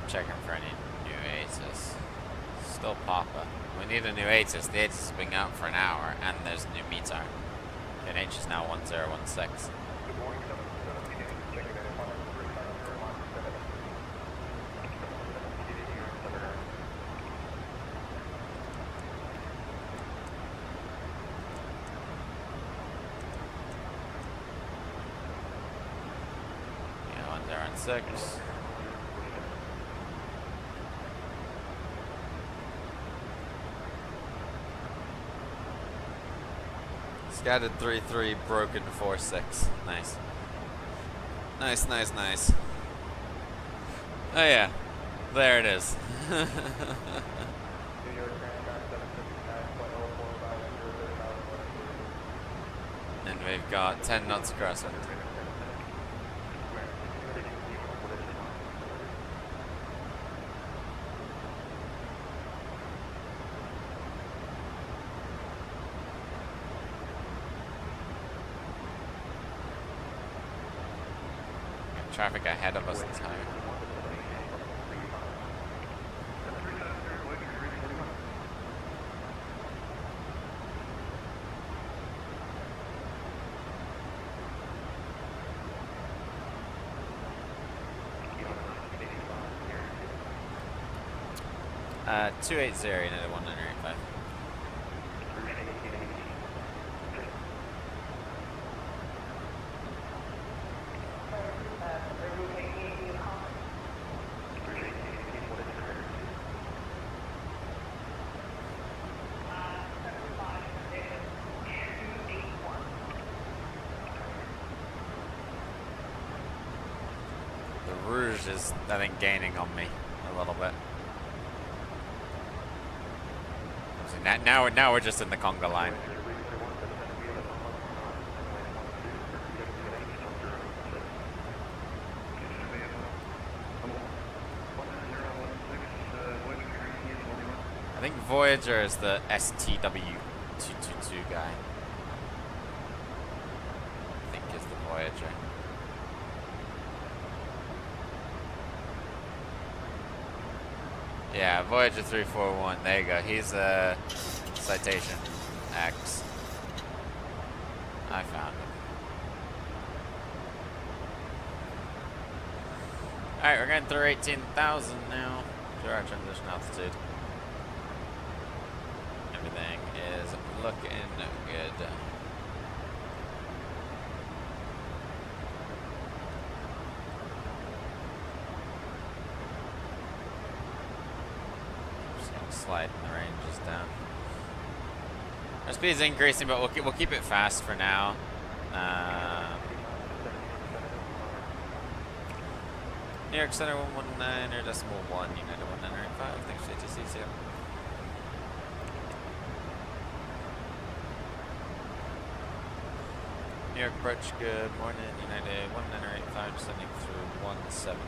[SPEAKER 1] Checking for any new ASIS. Still Papa. We need a new ASIS. The ASIS has been out for an hour, and there's a new METAR. NH is now 1016.
[SPEAKER 2] Good morning, 717. Checking in on 350
[SPEAKER 1] Yeah, 1016. Scattered 3-3, broken 4-6. Nice. Nice, nice, nice. Oh yeah, there it is. And we've got 10 knots crosswind. Traffic ahead of us is higher. Uh, 280 United 1985. The Rouge is, I think, gaining on me a little bit. So now we're just in the conga line. I think Voyager is the STW222 guy. I think is the Voyager. Yeah, Voyager 341, there you go. He's a Citation X. I found him. Alright, we're getting through 18,000 now. To our transition altitude. Everything is looking good. Sliding the ranges down. Our speed is increasing, but we'll keep it fast for now. New York Center 119 or decimal 1 United 1985. Thanks for ATCs here. New York approach, good morning. United 1985 sending through 17,000.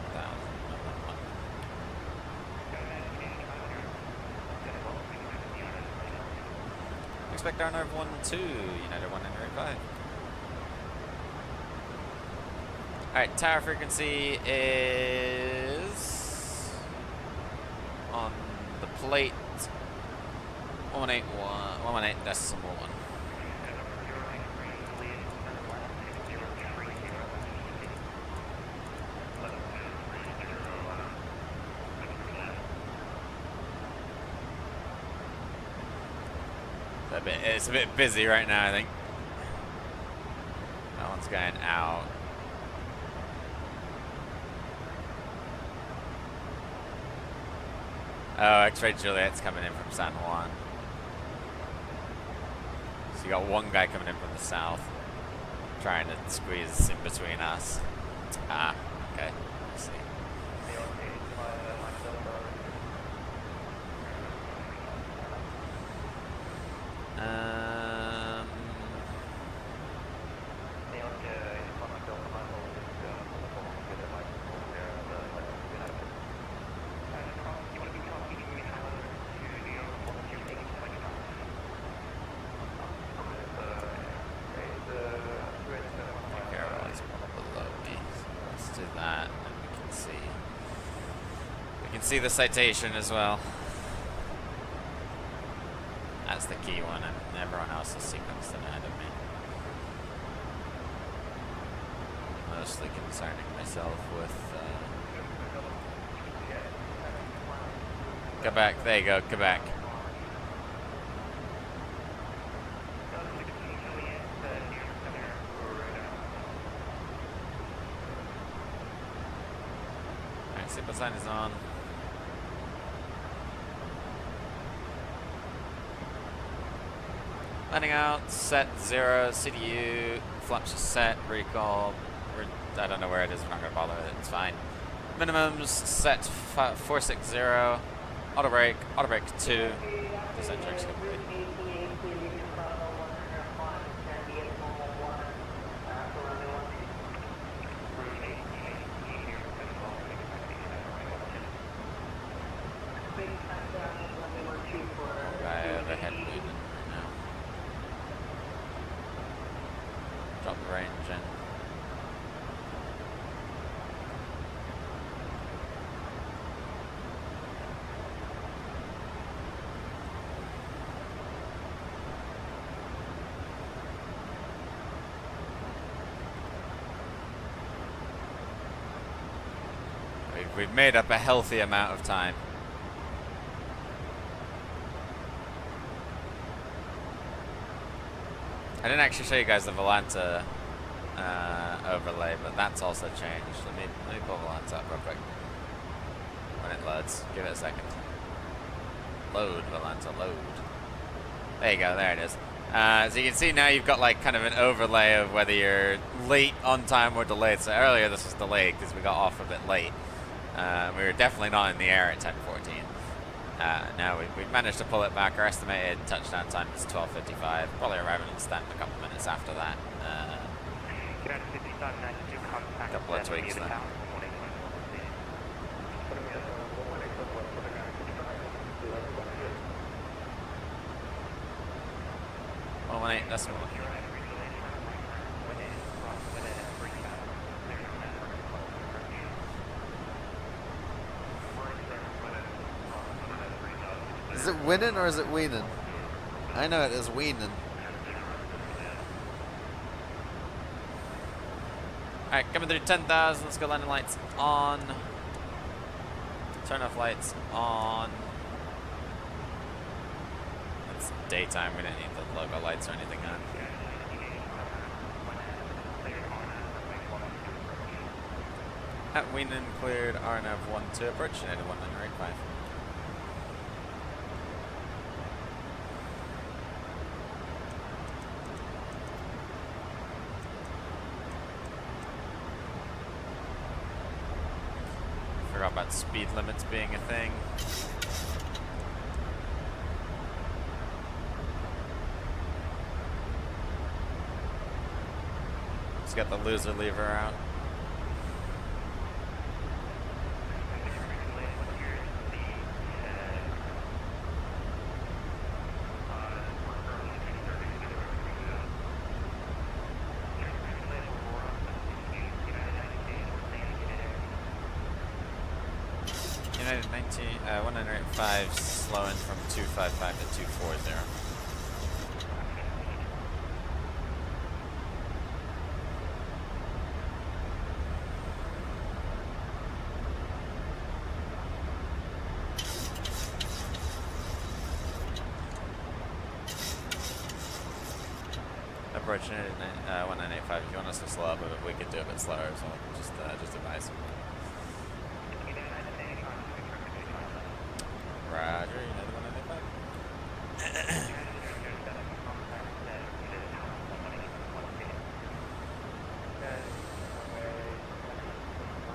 [SPEAKER 1] Expect our nerve 12, United 1985. Alright, tower frequency is on the plate 118.1. It's a bit busy right now, I think. That one's going out. Oh, X-Ray Juliet's coming in from San Juan. So you got one guy coming in from the south, trying to squeeze in between us. Ah, okay. I see. See the citation as well. That's the key one, and everyone else is sequenced ahead of me. Mostly concerning myself with Quebec. There you go, Quebec. Alright, sequence sign is on. Landing out, set 0, CDU, flaps are set, recall, I don't know where it is, we're not going to bother with it, it's fine. Minimums set 460, auto brake 2, descent checks complete. We've made up a healthy amount of time. I didn't actually show you guys the Volanta overlay, but that's also changed. Let me pull Volanta up real quick. When it loads, give it a second. Load, Volanta, load. There you go, there it is. So you can see now you've got like kind of an overlay of whether you're late on time or delayed. So earlier this was delayed because we got off a bit late. We were definitely not in the air at 10:14. Now we've managed to pull it back. Our estimated touchdown time is 12:55. Probably arriving on stand a couple minutes after that. A couple of tweaks then. 118 decimal.
[SPEAKER 4] Is it winning or is it weaning? I know it is weaning.
[SPEAKER 1] Alright, coming through 10,000. Let's go landing lights on. Turn off lights on. It's daytime. We don't need the logo lights or anything on. At Weenan cleared RNAV 1-2 approach, United 1985. Forgot about speed limits being a thing. Let's get the loser lever out. United 1985 slowing from 255 to 240. Approach United 1985. If you want us to slow up a bit, we could do a bit slower as well. Just advise. Roger, United 1985.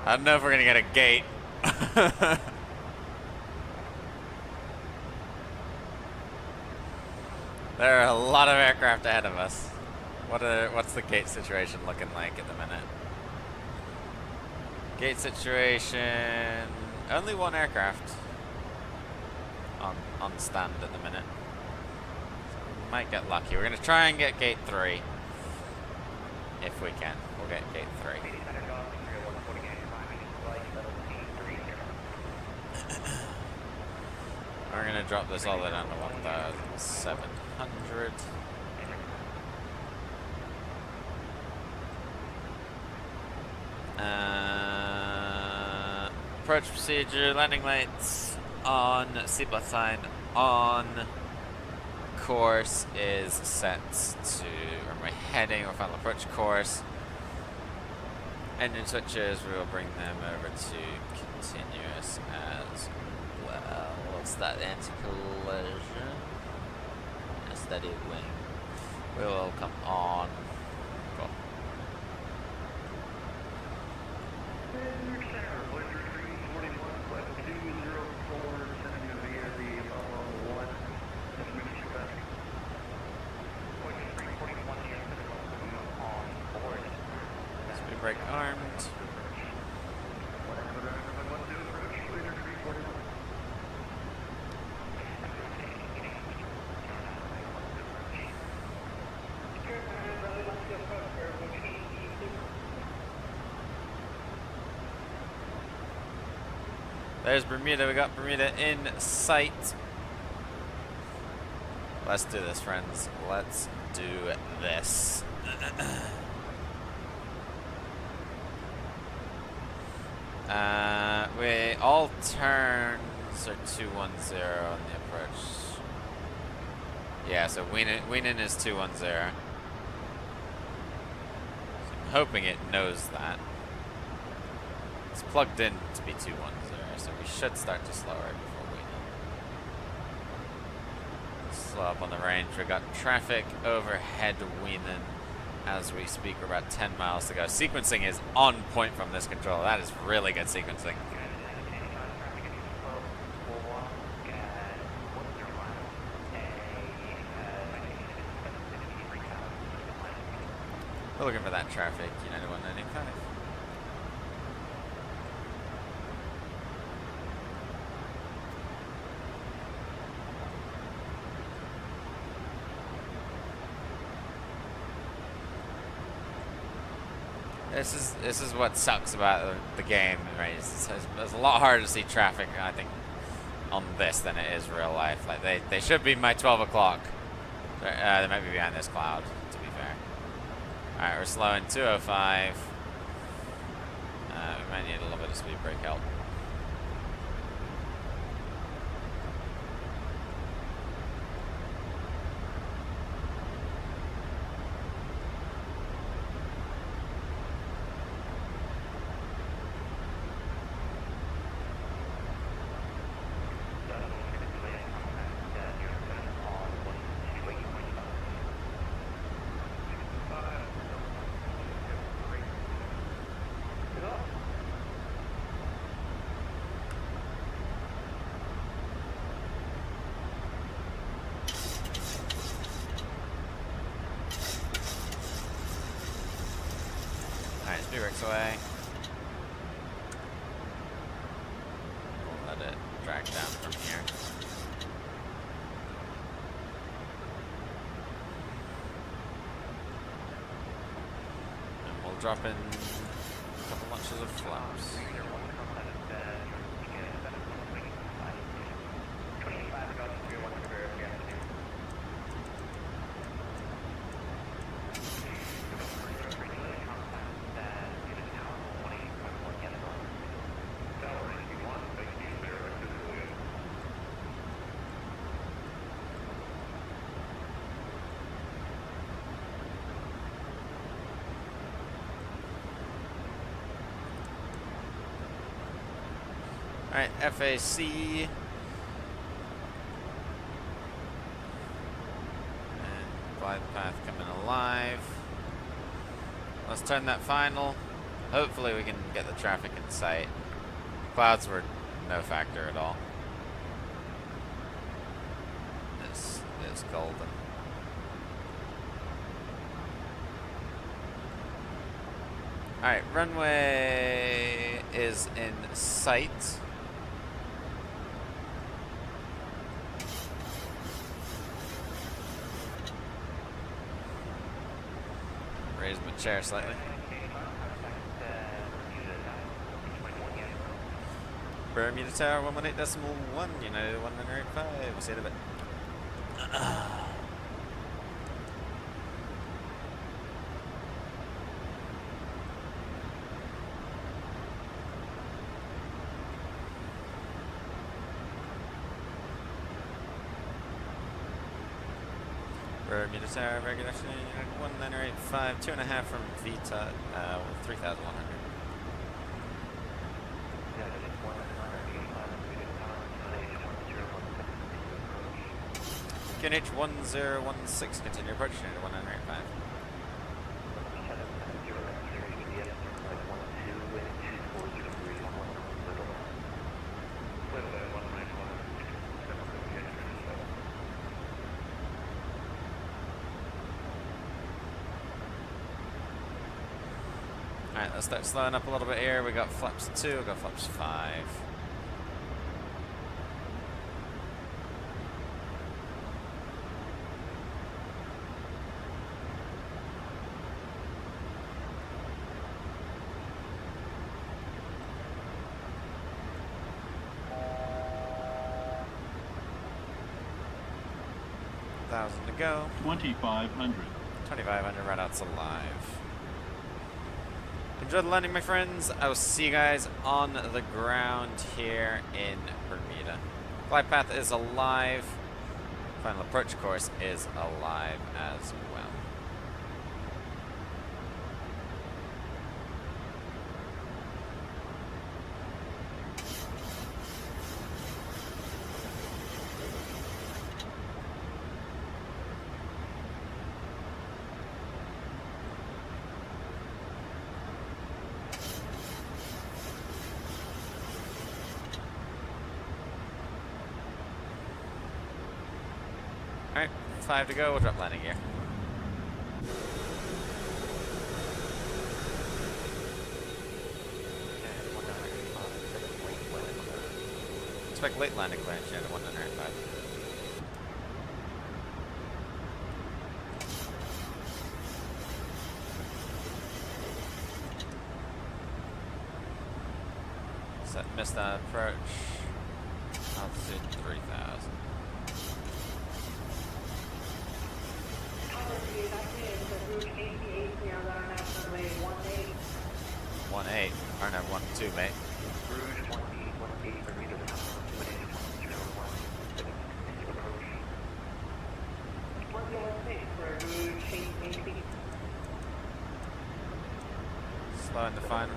[SPEAKER 1] I don't know if we're gonna get a gate. There are a lot of aircraft ahead of us. What's the gate situation looking like at the minute? Gate situation, only one aircraft on stand at the minute. So we might get lucky. We're gonna try and get gate 3. If we can. We'll get gate 3. We're gonna drop this all the way down to 1,700. Approach procedure, landing lights on, seatbelt sign on. Course is set to, or my heading or final approach course. Engine switches, we will bring them over to continuous as well. What's that? Anti-collision. A steady wing. We will come on. Cool. Speed brake armed. There's Bermuda. We got Bermuda in sight. Let's do this, friends. Let's do this. We all turns are 210 on the approach. Yeah, so Weenan is 210. So I'm hoping it knows that. It's plugged in to be 210, so we should start to slow right before Weenan. Slow up on the range. We got traffic overhead Weenan as we speak. We're about 10 miles to go. Sequencing is on point from this controller. That is really good sequencing. We're looking for that traffic, United 195. This is what sucks about the game, right? It's a lot harder to see traffic, I think, on this than it is real life. Like they should be my 12 o'clock. They might be behind this cloud, to be fair. All right, we're slowing 205. We might need a little bit of speed brake help. Alright, speed brakes away. We'll let it drag down from here. And we'll drop in a couple lunches of flaps. Alright, FAC. And glide path coming alive. Let's turn that final. Hopefully we can get the traffic in sight. Clouds were no factor at all. This is golden. Alright, runway is in sight. Raise my chair slightly. Bermuda Tower 118.1, United 185. We'll see you in a bit. Bermuda Tower, regular 1985, 2.5 from Vita, 3,100. QNH 1016, continue approach, United 1985. Alright, let's start slowing up a little bit here. We got flaps 2, we got flaps 5. $1,000 to go.
[SPEAKER 5] 2,500.
[SPEAKER 1] 2,500 runouts alive. Enjoy the landing, my friends. I will see you guys on the ground here in Bermuda. Glide path is alive. Final approach course is alive as well. Alright, 5 to go, we'll drop landing gear. Expect late landing clearance, yeah, to 105. Set missed that approach. Altitude 3,000. One eight, or no, 1-2, mate.
[SPEAKER 3] Rouge 1818 Bermuda, 218.01, approach.
[SPEAKER 2] 116 for Rouge 1818.
[SPEAKER 1] Slow and define.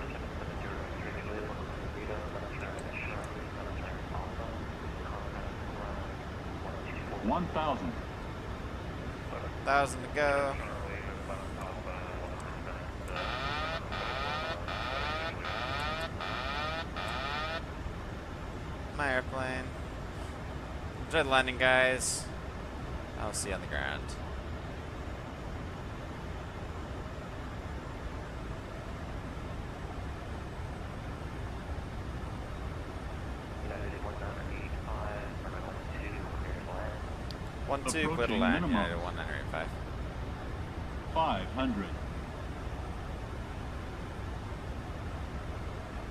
[SPEAKER 5] 1,000.
[SPEAKER 1] 1,000 to go. My airplane. Enjoy the landing, guys. I'll see you on the ground.
[SPEAKER 3] United 1985,
[SPEAKER 1] 1-2, clear to
[SPEAKER 5] Approaching
[SPEAKER 1] land.
[SPEAKER 5] minimum.
[SPEAKER 1] United 105.
[SPEAKER 5] 500.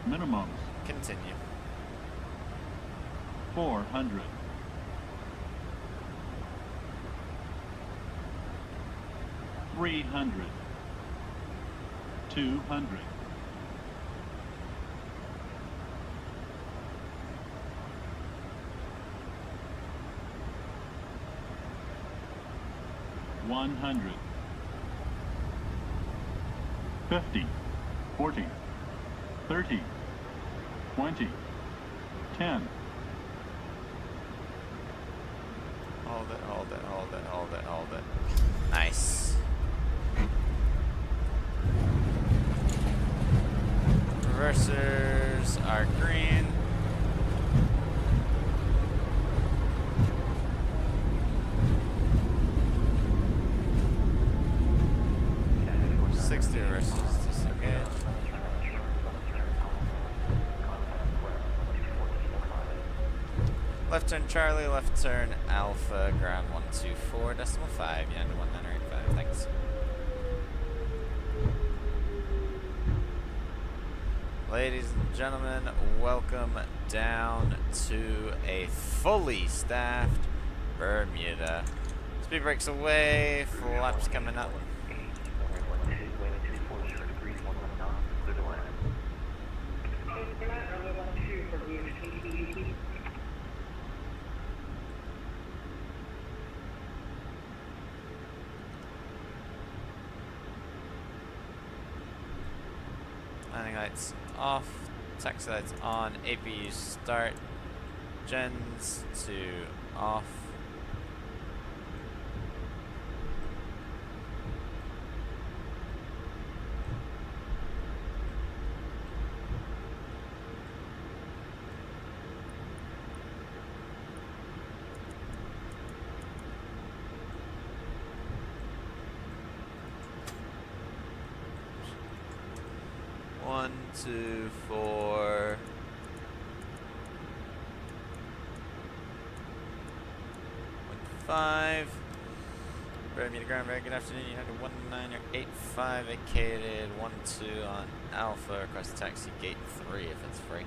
[SPEAKER 5] Minimums.
[SPEAKER 1] Continue.
[SPEAKER 5] 400. 300. 200. 100. 50. 40. 30. 20. 10.
[SPEAKER 1] Hold it, hold it, hold it, hold it, hold it. Nice. Reversers are green.1. 60 reversers, disengage. Left turn Charlie, left turn Alpha, ground 124.5, United 1985, thanks. Ladies and gentlemen, welcome down to a fully staffed Bermuda. Speed brakes away, flaps coming up. Landing lights off, taxi lights on, APU start, gens to off. One, two, four. Five. Bermuda ground, very good afternoon. United 1985 vacated 1-2 on Alpha across taxi gate 3 if it's free.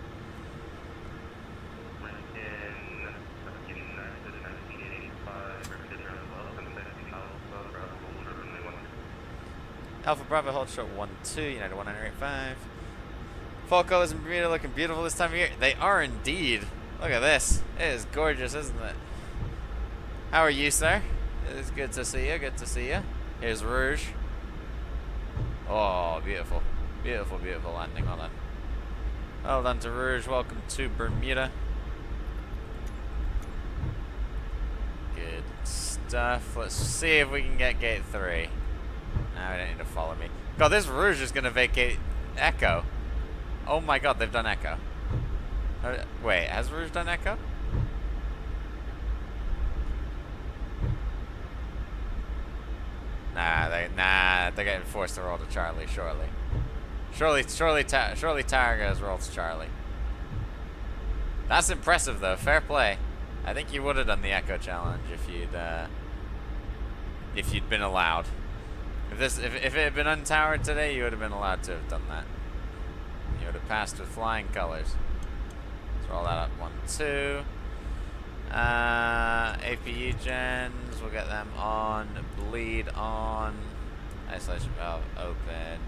[SPEAKER 1] Alpha Bravo, hold short 1-2, United 185. Fall colors in Bermuda looking beautiful this time of year. They are indeed. Look at this. It is gorgeous, isn't it? How are you, sir? It is good to see you. Good to see you. Here's Rouge. Oh, beautiful. Beautiful, beautiful landing. Well done. Well done to Rouge. Welcome to Bermuda. Good stuff. Let's see if we can get gate 3. No, we don't need to follow me. God, this Rouge is going to vacate Echo. Oh my god, they've done Echo. Wait, has Rouge done Echo? Nah, they're getting forced to roll to Charlie shortly. Surely Targa has rolled to Charlie. That's impressive though. Fair play. I think you would have done the Echo challenge if you'd been allowed. If it had been untowered today, you would have been allowed to have done that. You would have passed with flying colors. Let's roll that up 1-2. APU gens, we'll get them on. Bleed on. Isolation valve open.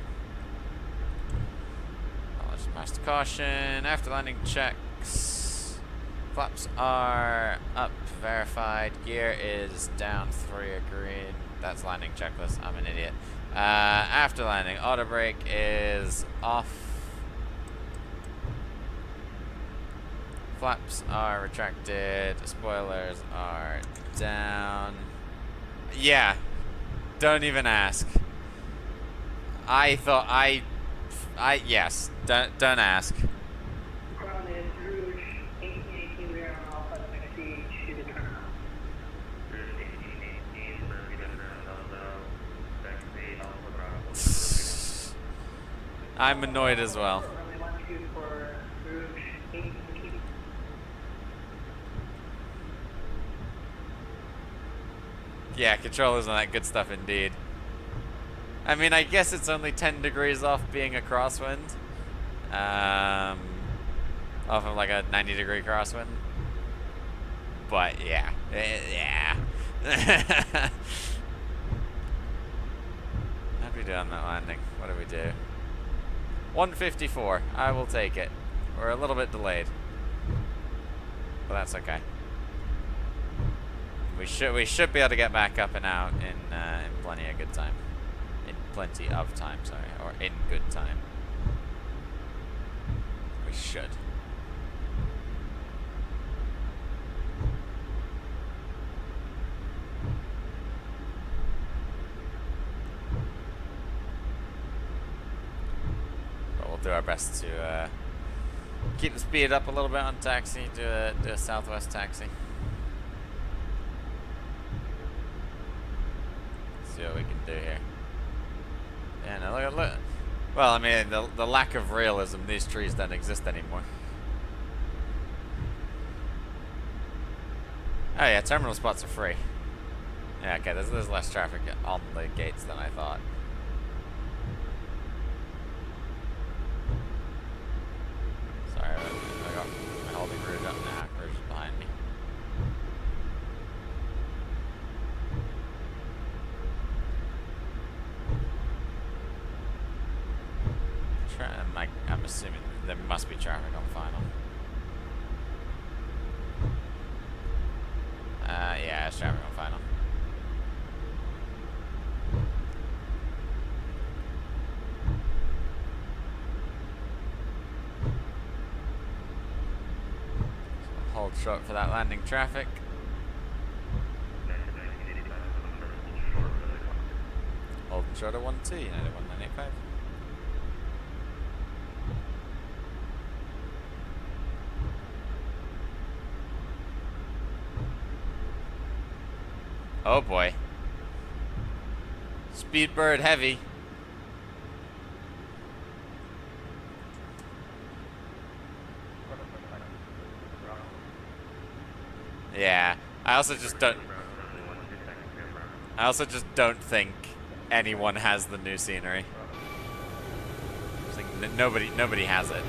[SPEAKER 1] Let's master caution. After landing checks. Flaps are up, verified. Gear is down 3, agreed. That's landing checklist. I'm an idiot. After landing, auto brake is off. Flaps are retracted. Spoilers are down. Yeah. Don't even ask. I thought yes. Don't ask.
[SPEAKER 2] Ground is Rouge, 1818, we are on Alpha, next to the turnaround.
[SPEAKER 3] Rouge 1818, Bermuda ground also. Taxi, Alpha Bravo.
[SPEAKER 1] I'm annoyed as well.
[SPEAKER 2] Runway 12 for Rouge, 1818.
[SPEAKER 1] Yeah, controllers and that good stuff indeed. I mean, I guess it's only 10 degrees off being a crosswind. Off of like a 90-degree crosswind. But yeah. Yeah. How'd we do on that landing? What did we do? 154. I will take it. We're a little bit delayed. But that's okay. We should be able to get back up and out in plenty of good time. In plenty of time, sorry, or in good time. We should. But we'll do our best to keep the speed up a little bit on taxi. Do a southwest taxi. See what we can do here. Yeah, no, look. Well, I mean, the lack of realism, these trees don't exist anymore. Oh yeah, terminal spots are free. Yeah, okay, there's less traffic on the gates than I thought. Sorry, I got my holding Rouge up now. Rouge is behind me. I'm assuming there must be traffic on final. Yeah, there's traffic on final. So hold short for that landing traffic. Holding short at 1-2, United 1985. Oh boy. Speedbird heavy. Yeah. I also just don't think anyone has the new scenery. It's like nobody has it.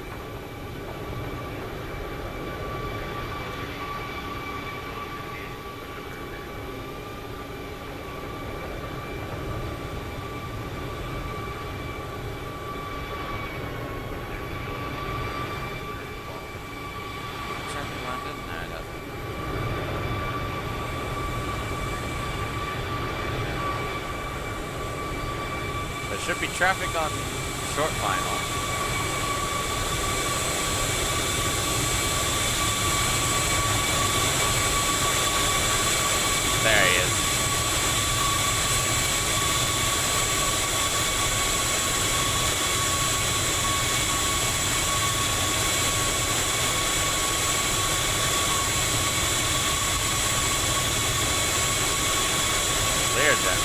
[SPEAKER 1] There should be traffic on short final. There he is. Cleared them.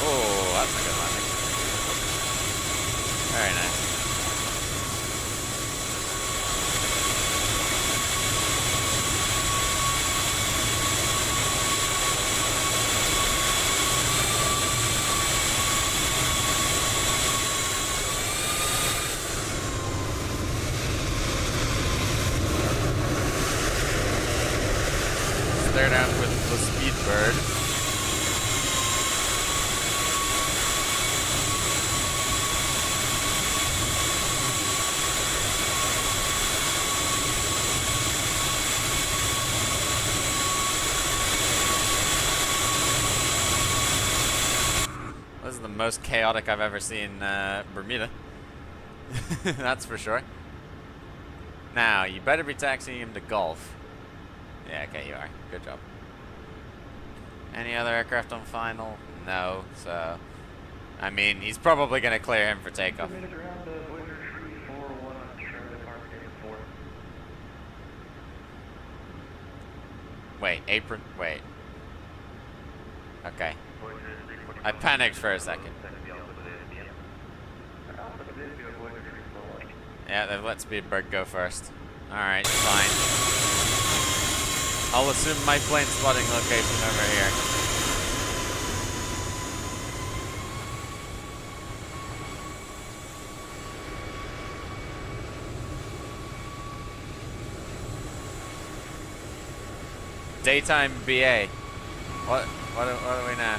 [SPEAKER 1] Oh, that's a good landing. Very nice. Stare down with the speed bird. This is the most chaotic I've ever seen Bermuda. That's for sure. Now, you better be taxiing him to Gulf. Yeah, okay, you are. Good job. Any other aircraft on final? No, so... I mean, he's probably going to clear him for takeoff. Wait, apron... Wait. Okay. I panicked for a second. Yeah, then let Speedbird go first. Alright, fine. I'll assume my plane spotting location over here. Daytime BA. What do we know?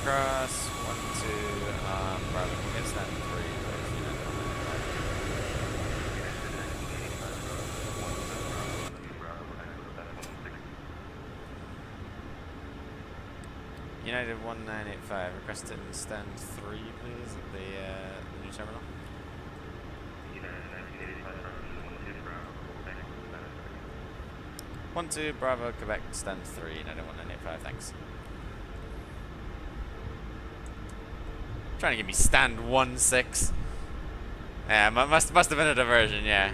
[SPEAKER 1] Cross 1, 2, Bravo. We'll get that 3. United 1985, requested in stand 3, please, at the new terminal. 1, 2, Bravo, Quebec, stand 3, United 1985, thanks. Trying to give me stand 1-6. Yeah, must have been a diversion, yeah.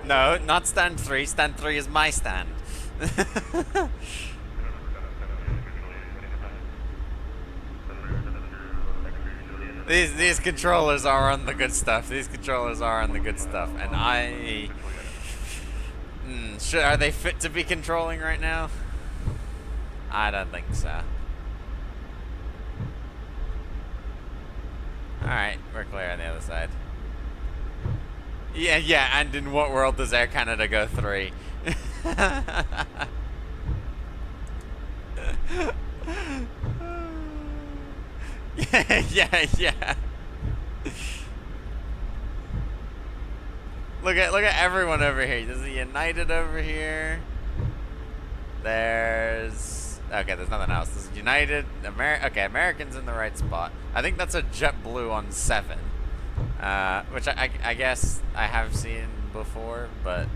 [SPEAKER 1] No, not stand 3. Stand 3 is my stand. These controllers are on the good stuff. These controllers are on the good stuff, and I. Are they fit to be controlling right now? I don't think so. All right, we're clear on the other side. Yeah, and in what world does Air Canada go 3? Yeah. Look at everyone over here. There's a United over here. There's nothing else. There's United, okay, American's in the right spot. I think that's a JetBlue on 7. Which I guess I have seen before, but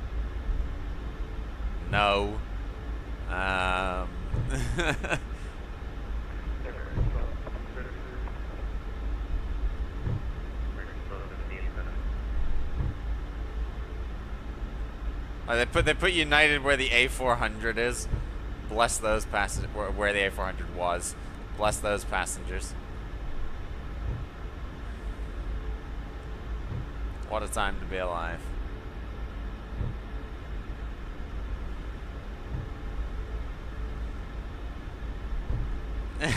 [SPEAKER 1] no. They put United where the A400 is. Bless those passengers. Where the A400 was. Bless those passengers. What a time to be alive. Oh,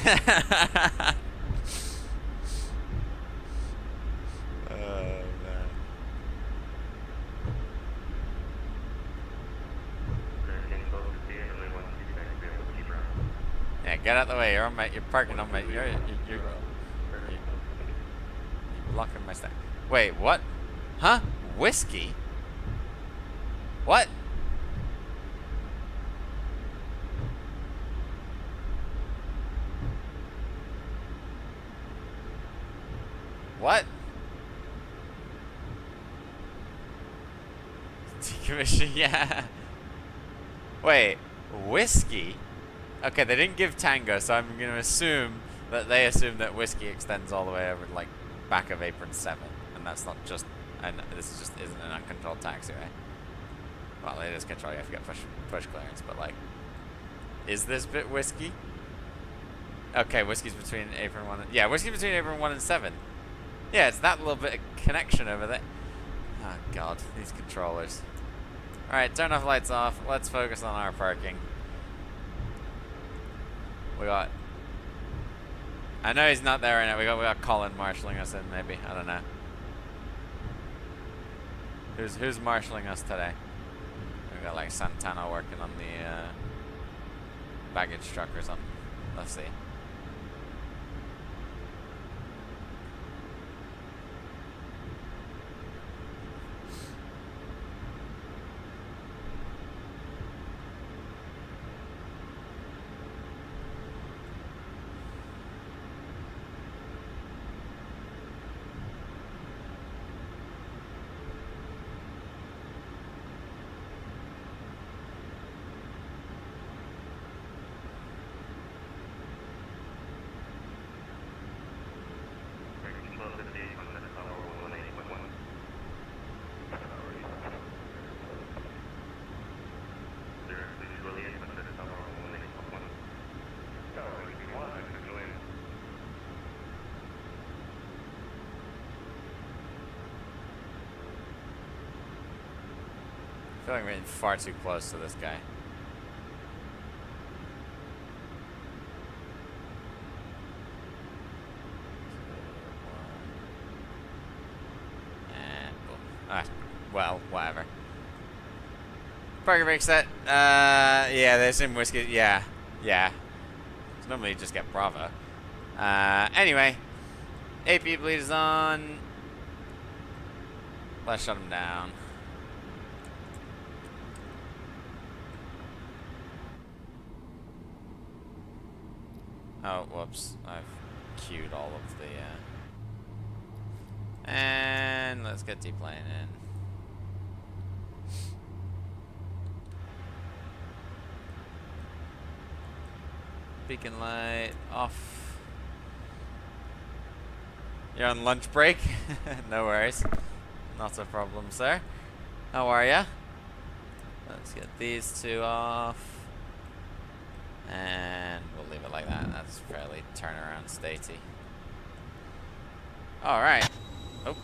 [SPEAKER 1] man. Yeah, get out the way. You're parking on my. You're blocking my stack. Wait, what? Huh? Whiskey? What? What? Decommission, yeah. Wait, whiskey? Okay, they didn't give Tango, so I'm going to assume that they assume that whiskey extends all the way over, like, back of apron 7. And that's not just, and this just isn't an uncontrolled taxiway. Well, it is control, you have to get push clearance, but, like, is this bit whiskey? Okay, whiskey's between apron 1 and, yeah, whiskey's between apron 1 and 7. Yeah, it's that little bit of connection over there. Oh, God, these controllers. Alright, turn off lights off. Let's focus on our parking. We got... I know he's not there right now. We got Colin marshalling us in, maybe. I don't know. Who's marshalling us today? We got, like, Santana working on the baggage truck or something. Let's see. I feel like we're getting far too close to this guy. And boom. Ah, well, whatever. Parking brake set. Yeah, there's some whiskey. Yeah, yeah. So normally you just get Bravo. Anyway, AP bleed is on. Let's shut him down. Oh, whoops. I've queued all of the, and let's get deplane in. Beacon light off. You're on lunch break? No worries. Not a problem, sir. How are ya? Let's get these two off. And we'll leave it like that. That's fairly turnaround statey. Alright. Oh.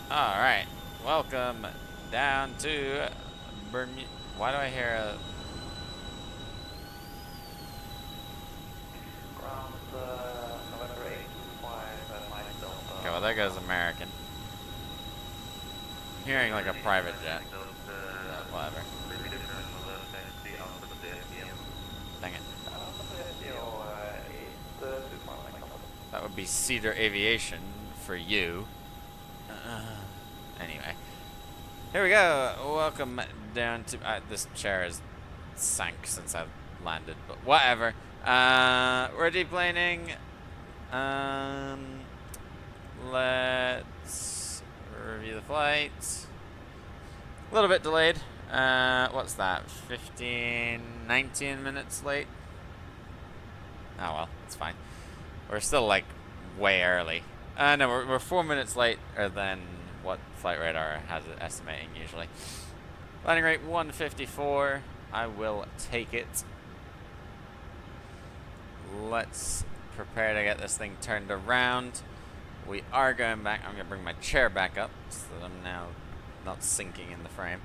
[SPEAKER 1] Alright. Welcome down to Bermuda. Why do I hear a... Okay, well there goes American. I'm hearing like a private jet. Whatever. Dang it. That would be Cedar Aviation for you. Anyway. Here we go. Welcome down to... this chair is sank since I've landed, but whatever. We're deplaning. Let's review the flight. A little bit delayed. What's that? 19 minutes late? Oh well, it's fine. We're still like way early. No, we're 4 minutes later than what flight radar has it estimating usually. Landing rate 154. I will take it. Let's prepare to get this thing turned around. We are going back. I'm going to bring my chair back up so that I'm now not sinking in the frame.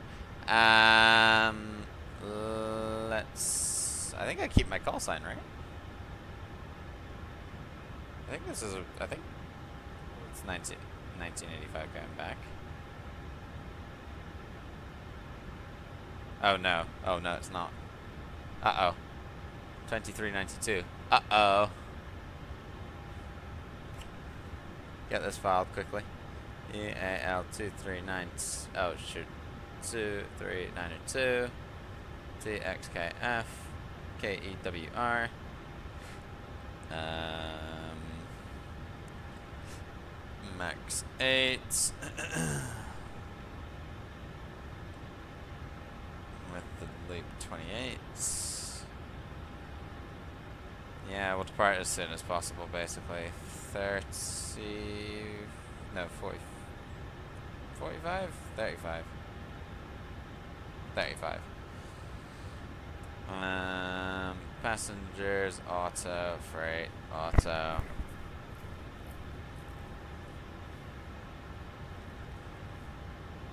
[SPEAKER 1] Let's... I think I keep my call sign, right? I think this is... I think it's 1985 going back. Oh, no. Oh, no, it's not. Uh-oh. 2392. Uh-oh. Get this filed quickly. EAL239. Oh, shoot. 23902. TXKF. KEWR. Max 8. With the Leap 28. Yeah, we'll depart as soon as possible, basically. 30... No, 40... 45? 35. 35. Passengers, auto, freight, auto.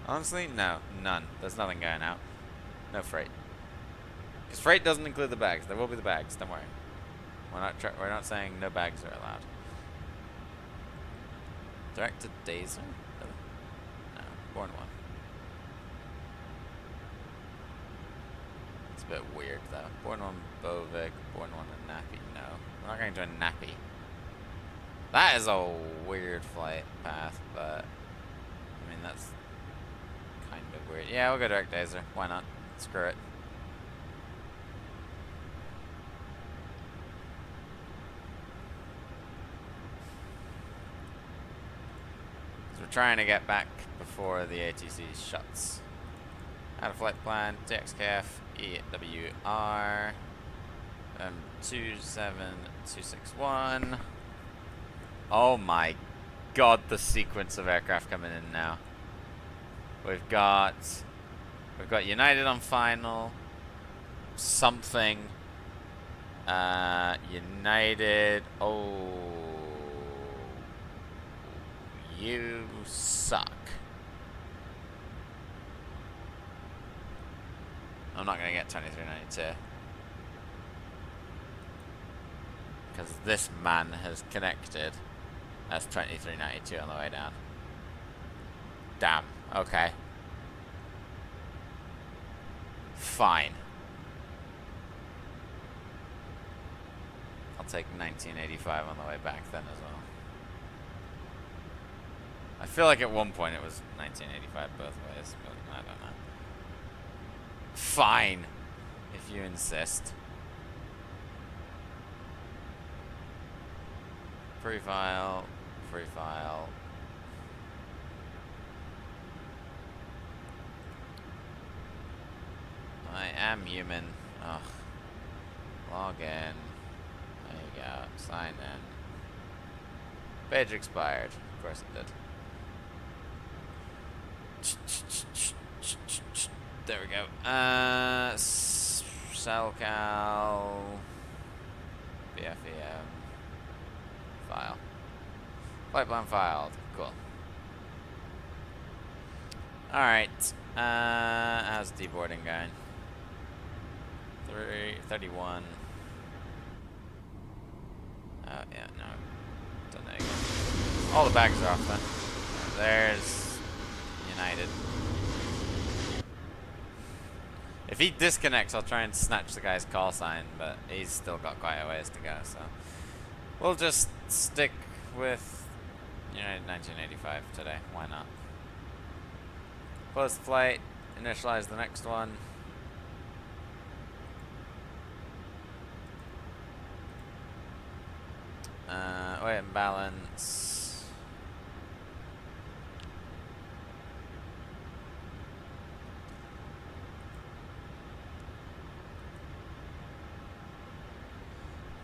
[SPEAKER 1] Honestly, no, none. There's nothing going out. No freight. Because freight doesn't include the bags. There will be the bags, don't worry. We're not saying no bags are allowed. Direct to Dazer? No, Born One. It's a bit weird though. Born One Bovik, Born One and Nappy. No, we're not going to a Nappy. That is a weird flight path, but I mean that's kind of weird. Yeah, we'll go direct Dazer. Why not? Screw it. We're trying to get back before the ATC shuts. Out of flight plan, TXKF, EWR, 27261. Oh my god, the sequence of aircraft coming in now. We've got United on final, something, United, oh, you suck. I'm not going to get 2392. Because this man has connected. That's 2392 on the way down. Damn. Okay. Fine. I'll take 1985 on the way back then as well. I feel like at one point it was 1985 both ways, but I don't know. Fine, if you insist. Free file, free file. I am human. Ugh. Log in. There you go. Sign in. Page expired. Of course it did. There we go. Cellcal. BFEM. File. Flight plan filed. Cool. Alright. How's deboarding going? 31. Oh, yeah, no. Done that again. All the bags are off then. There's United. If he disconnects, I'll try and snatch the guy's call sign, but he's still got quite a ways to go, so we'll just stick with United 1985 today. Why not? Close the flight, initialize the next one. Weight and balance.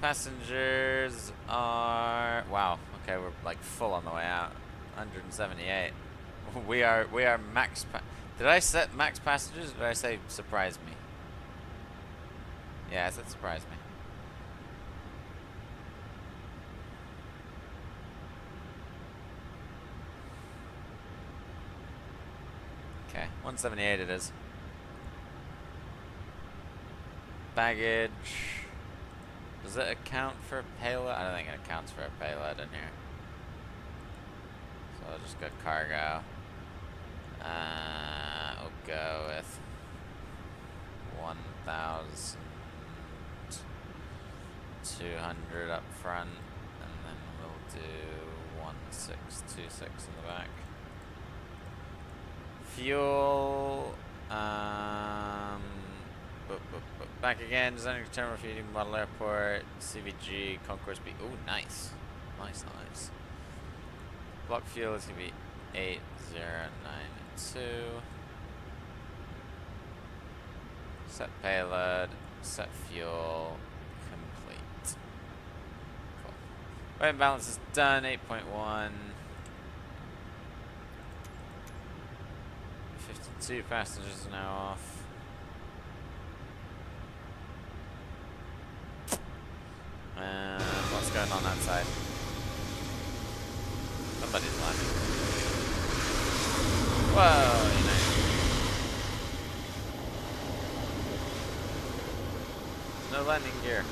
[SPEAKER 1] Passengers are... Wow, okay, we're like full on the way out. 178. We are max. Did I set max passengers? Or did I say surprise me? Yeah, I said surprise me. Okay, 178 it is. Baggage. Does it account for a payload? I don't think it accounts for a payload in here. So I'll just go cargo. We'll go with 1,200 up front, and then we'll do 1,626 in the back. Fuel. Back again. Designing terminal feeding model airport. CVG concourse B. Oh, nice, nice. Block fuel is gonna be 8092. Set payload, set fuel, complete. Cool. Weight and balance is done, 8.1. 52 passengers now off. And what's going on that side? Somebody's landing. Whoa, you know. No landing gear.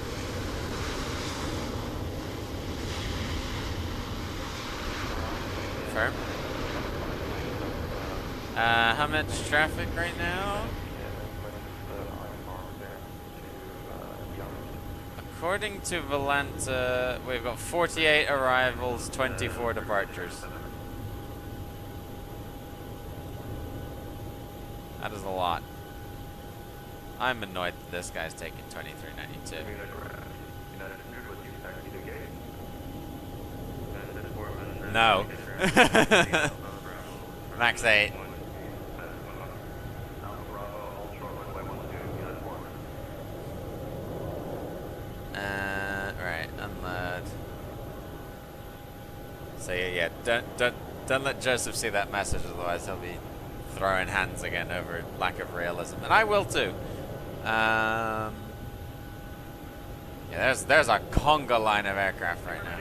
[SPEAKER 1] Confirm. How much traffic right now? According to Valenta, we've got 48 arrivals, 24 departures. That is a lot. I'm annoyed that this guy's taking 2392. No. Max 8. Right, unload. So yeah, don't let Joseph see that message, otherwise he'll be throwing hands again over lack of realism, and I will too. Yeah, there's a conga line of aircraft right now.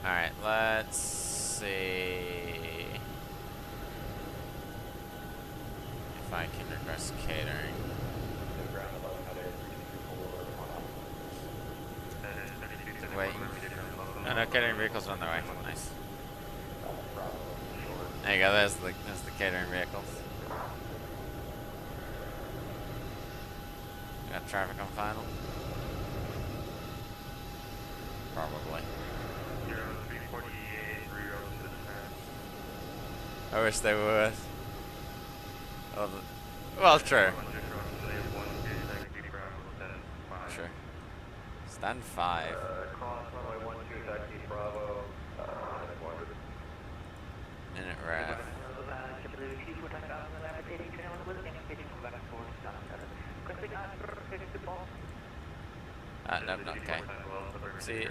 [SPEAKER 1] All right, let's see if I can request catering. Wait. No, catering vehicles are on their way. Nice. There you go. There's the catering vehicles. Got traffic on final. Probably. I wish they would. Well, true. Sure. Stand 5. Minute ref. No, okay. See,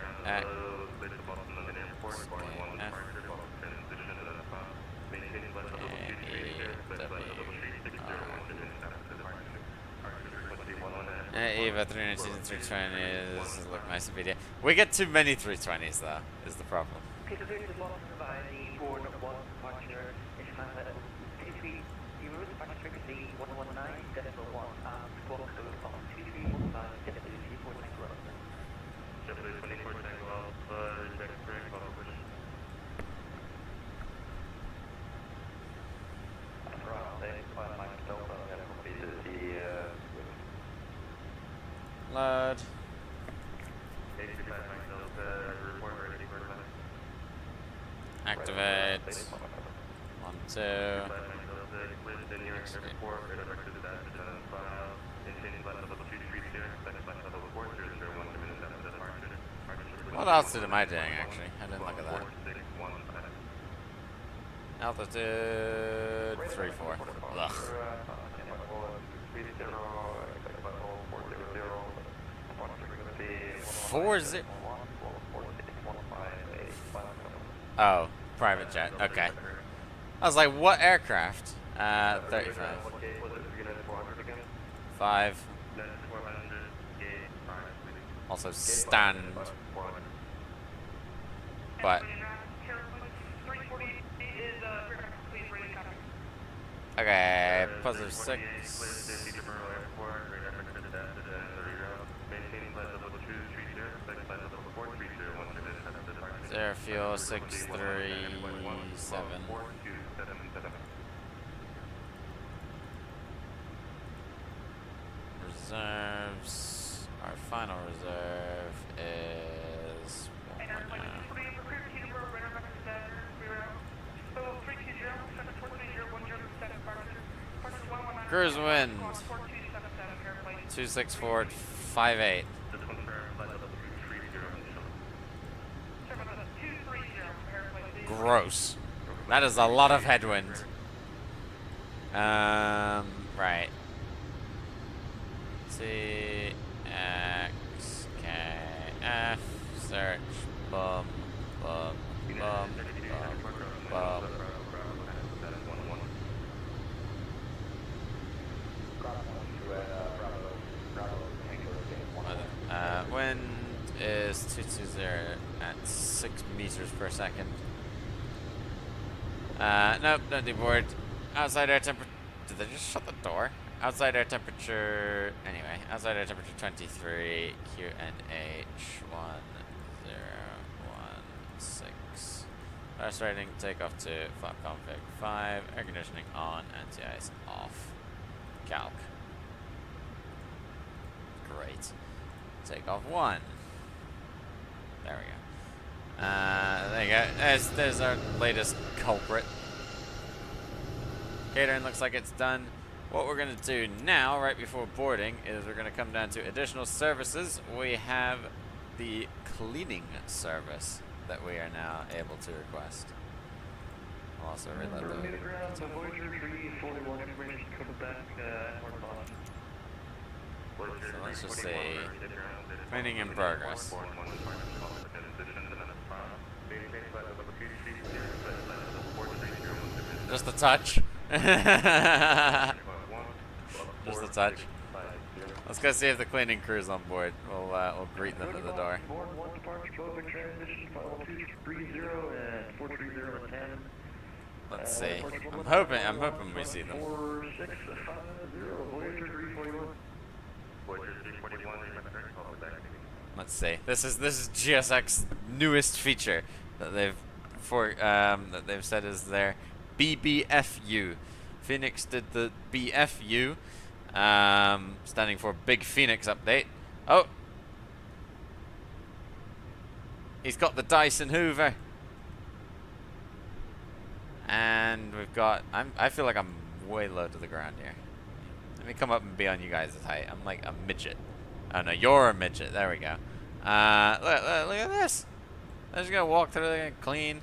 [SPEAKER 1] Eva 319 and 320s look nice in video. We get too many 320s though, is the problem. Load. Activate. 1, 2. What altitude am I doing actually? I didn't look at that. Altitude 3-4. Ugh. 40. Oh, private jet. Okay. I was like, what aircraft? 35. 5. Also stand. But okay, positive 6. Zero fuel 637. Reserves. Our final reserve is 1.9. Cruise wind 26458. Gross. That is a lot of headwind. Right. C X K F search bum bum bum bum bum. Wind is 220 at 6 meters per second. Nope, don't deboard. Outside air temperature. Did they just shut the door? Outside air temperature. Anyway, outside air temperature 23. QNH 1016. Fast rating, takeoff to flight config 5. Air conditioning on, anti-ice off. Calc. Great. Takeoff 1. There we go. There you go. There's our latest culprit. Catering looks like it's done. What we're going to do now, right before boarding, is we're going to come down to additional services. We have the cleaning service that we are now able to request. I'll also reload the... So let's just say cleaning in progress. Just a touch. Just a touch. Let's go see if the cleaning crew's on board. We'll greet them at the door. Let's see. I'm hoping we see them. Let's see. This is GSX's newest feature that they've said is their BBFU. Phoenix did the BFU, standing for Big Phoenix Update. Oh, he's got the Dyson Hoover, and we've got. I feel like I'm way low to the ground here. Let me come up and be on you guys' height. I'm like a midget. Oh no, you're a midget. There we go. Look at this. They're just gonna walk through there and clean.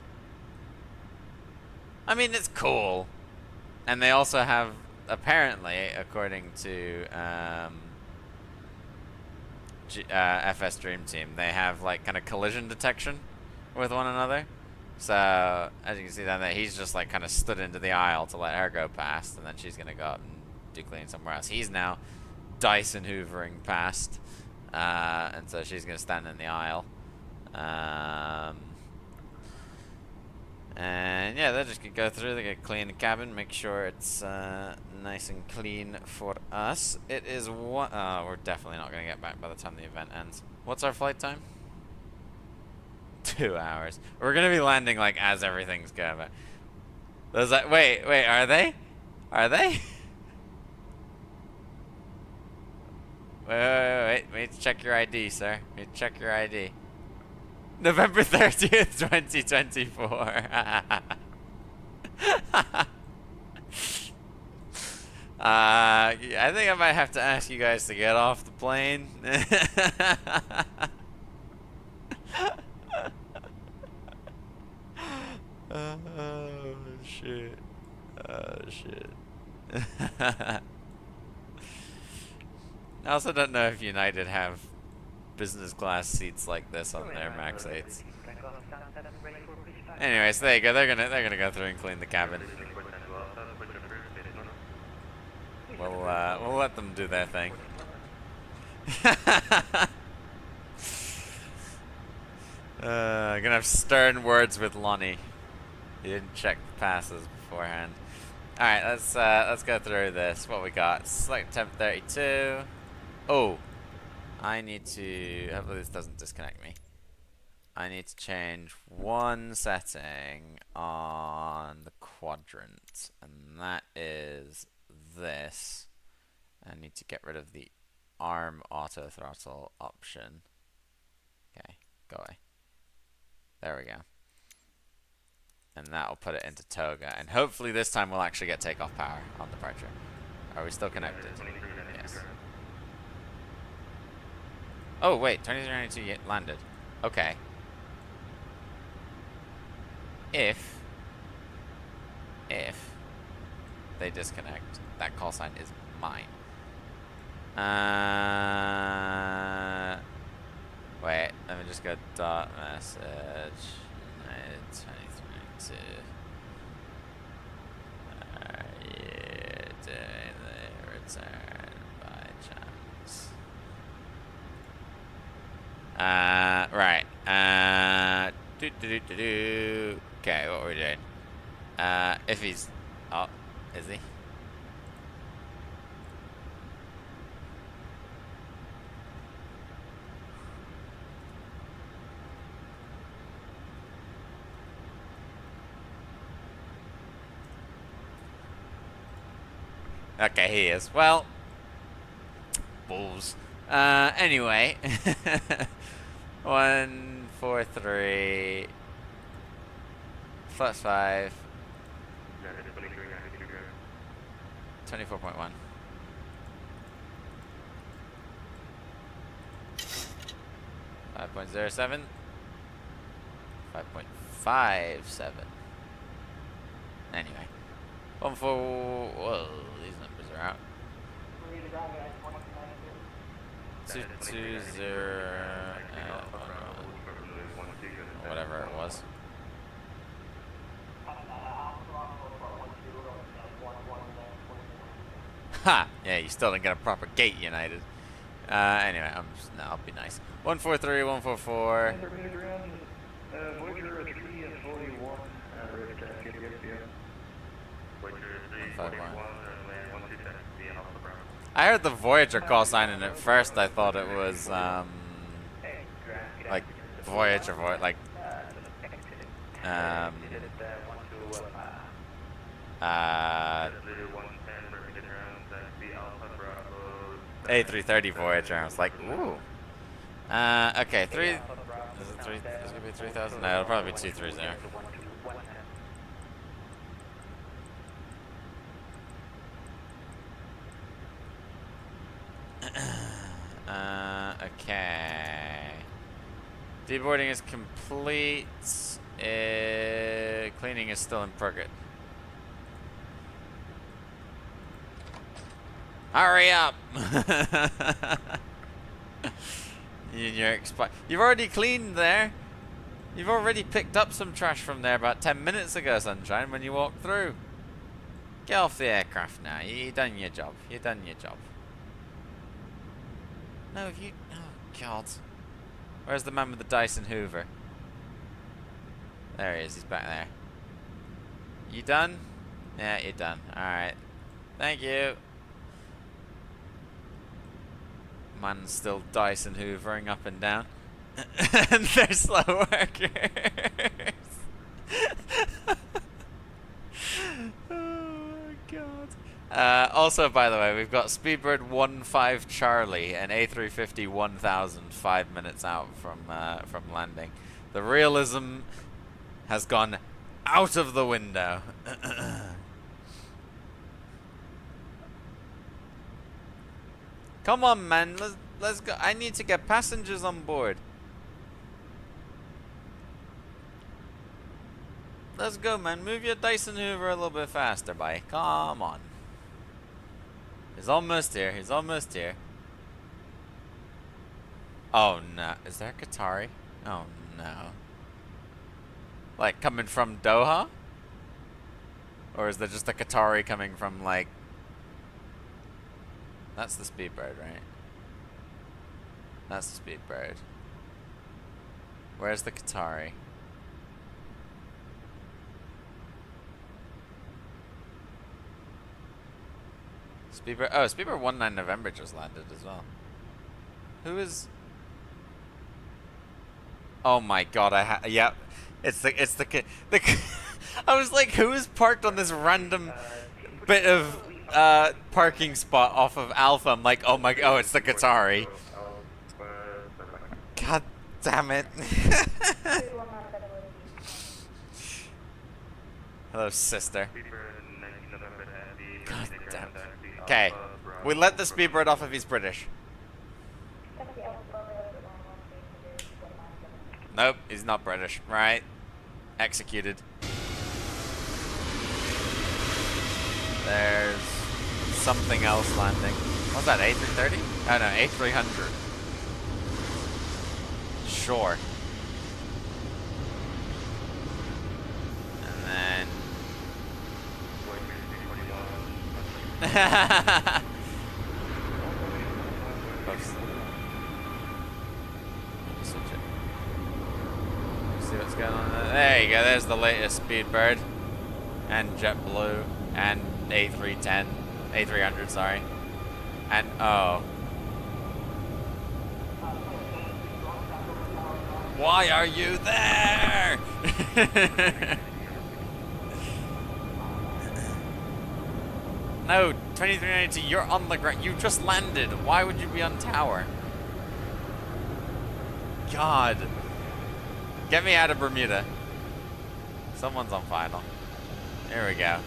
[SPEAKER 1] I mean, it's cool. And they also have, apparently, according to FS Dream Team, they have like kind of collision detection with one another. So as you can see down there, he's just like kind of stood into the aisle to let her go past, and then she's gonna go up and do clean somewhere else. He's now Dyson hoovering past, and so she's gonna stand in the aisle. And yeah, they're just gonna go through, they're gonna clean the cabin, make sure it's nice and clean for us. It is we're definitely not gonna get back by the time the event ends. What's our flight time? 2 hours. We're gonna be landing like as everything's going. There's like, wait, are they? Are they? Wait, we need to check your ID, sir. We need to check your ID. November 30th, 2024. I think I might have to ask you guys to get off the plane. Oh, shit. Oh, shit. I also don't know if United have business class seats like this on their Max 8s. Anyways, there you go. They're gonna go through and clean the cabin. We'll let them do their thing. Gonna have stern words with Lonnie. He didn't check the passes beforehand. All right, let's go through this. What we got? Select temp 32. Oh, I need to. Hopefully this doesn't disconnect me. I need to change one setting on the quadrant, and that is this. I need to get rid of the arm auto throttle option. Okay, go away. There we go. And that'll put it into toga, and hopefully this time we'll actually get takeoff power on departure. Are we still connected? Yes. Oh wait, 2392 landed. Okay. If they disconnect, that call sign is mine. Wait, let me just go dot message. Are you doing the return by chance? Right. Okay, what are we doing? If he's... Oh, is he? Okay, he is. Well, balls. Anyway, 143 plus 5. 24.1. 5.07. 5.57. Anyway. 1 4. Whoa, these numbers are out. 220. Whatever it was. Ha! Yeah, you still didn't get a proper gate united. Anyway, I'll be nice. 143, 144.
[SPEAKER 3] Voyager 3 and 41, ready to get the
[SPEAKER 1] I heard the Voyager call sign, and at first I thought it was like Voyager, like A330 Voyager. I was like, ooh. Okay, 3. Is it 3? Is it gonna be 3,000? No, it'll probably be 230. Okay. Deboarding is complete. Cleaning is still in progress. Hurry up! You've already cleaned there. You've already picked up some trash from there about 10 minutes ago, Sunshine, when you walked through. Get off the aircraft now. You done your job. You done your job. No, if you... Oh, God. Where's the man with the Dyson Hoover? There he is. He's back there. You done? Yeah, you're done. Alright. Thank you. Man's still Dyson Hoovering up and down. And they're slow workers. Oh, God. Also, by the way, we've got Speedbird 15 Charlie and A350 1000 5 minutes out from landing. The realism has gone out of the window. Come on, man. Let's go. I need to get passengers on board. Let's go, man. Move your Dyson Hoover a little bit faster, bye. Come on. He's almost here. He's almost here. Oh no. Is there a Qatari? Oh no. Like coming from Doha? Or is there just a Qatari coming from like... That's the Speedbird, right? That's the Speedbird. Where's the Qatari? Speedbird. Oh, Speedbird 19 November just landed as well. Who is? Oh my God! Yep. It's the I was like, who is parked on this random bit of parking spot off of Alpha? I'm like, oh my, oh, it's the Qatari. God damn it. Hello, sister. God damn it. Okay, we let the Speedbird off if he's British. Nope, he's not British. Right. Executed. There's something else landing. What's that, A330? Oh no, A300. Sure. And then... Oops. Switch it. See what's going on there. There you go, there's the latest Speedbird. And JetBlue. And A310. A300, sorry. And, oh. Why are you there? No, 2392, you're on the ground. You just landed. Why would you be on tower? God. Get me out of Bermuda. Someone's on final. Here we go.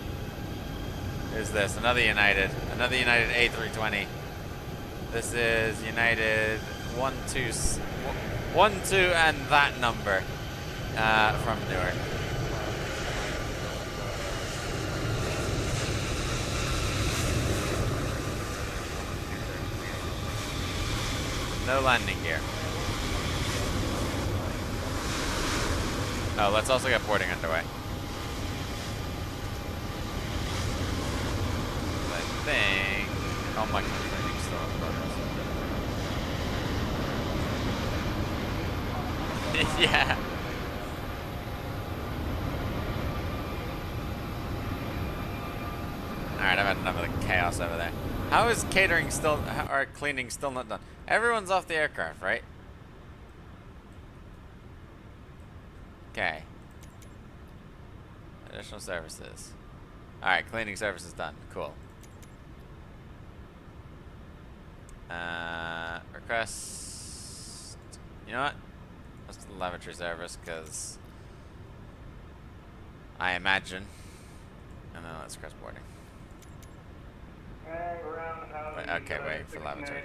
[SPEAKER 1] Who's this? Another United A320. This is United 12 and that number from Newark. No landing gear. Oh, let's also get boarding underway. I think... Oh my God, landing's still in progress. Yeah. Alright, I've had enough of the chaos over there. How is catering still, or cleaning still not done? Everyone's off the aircraft, right? Okay. Additional services. Alright, cleaning services done. Cool. Request... You know what? Let's do the lavatory service, because... I imagine. And then let's request boarding. Wait, okay, wait for lavatory.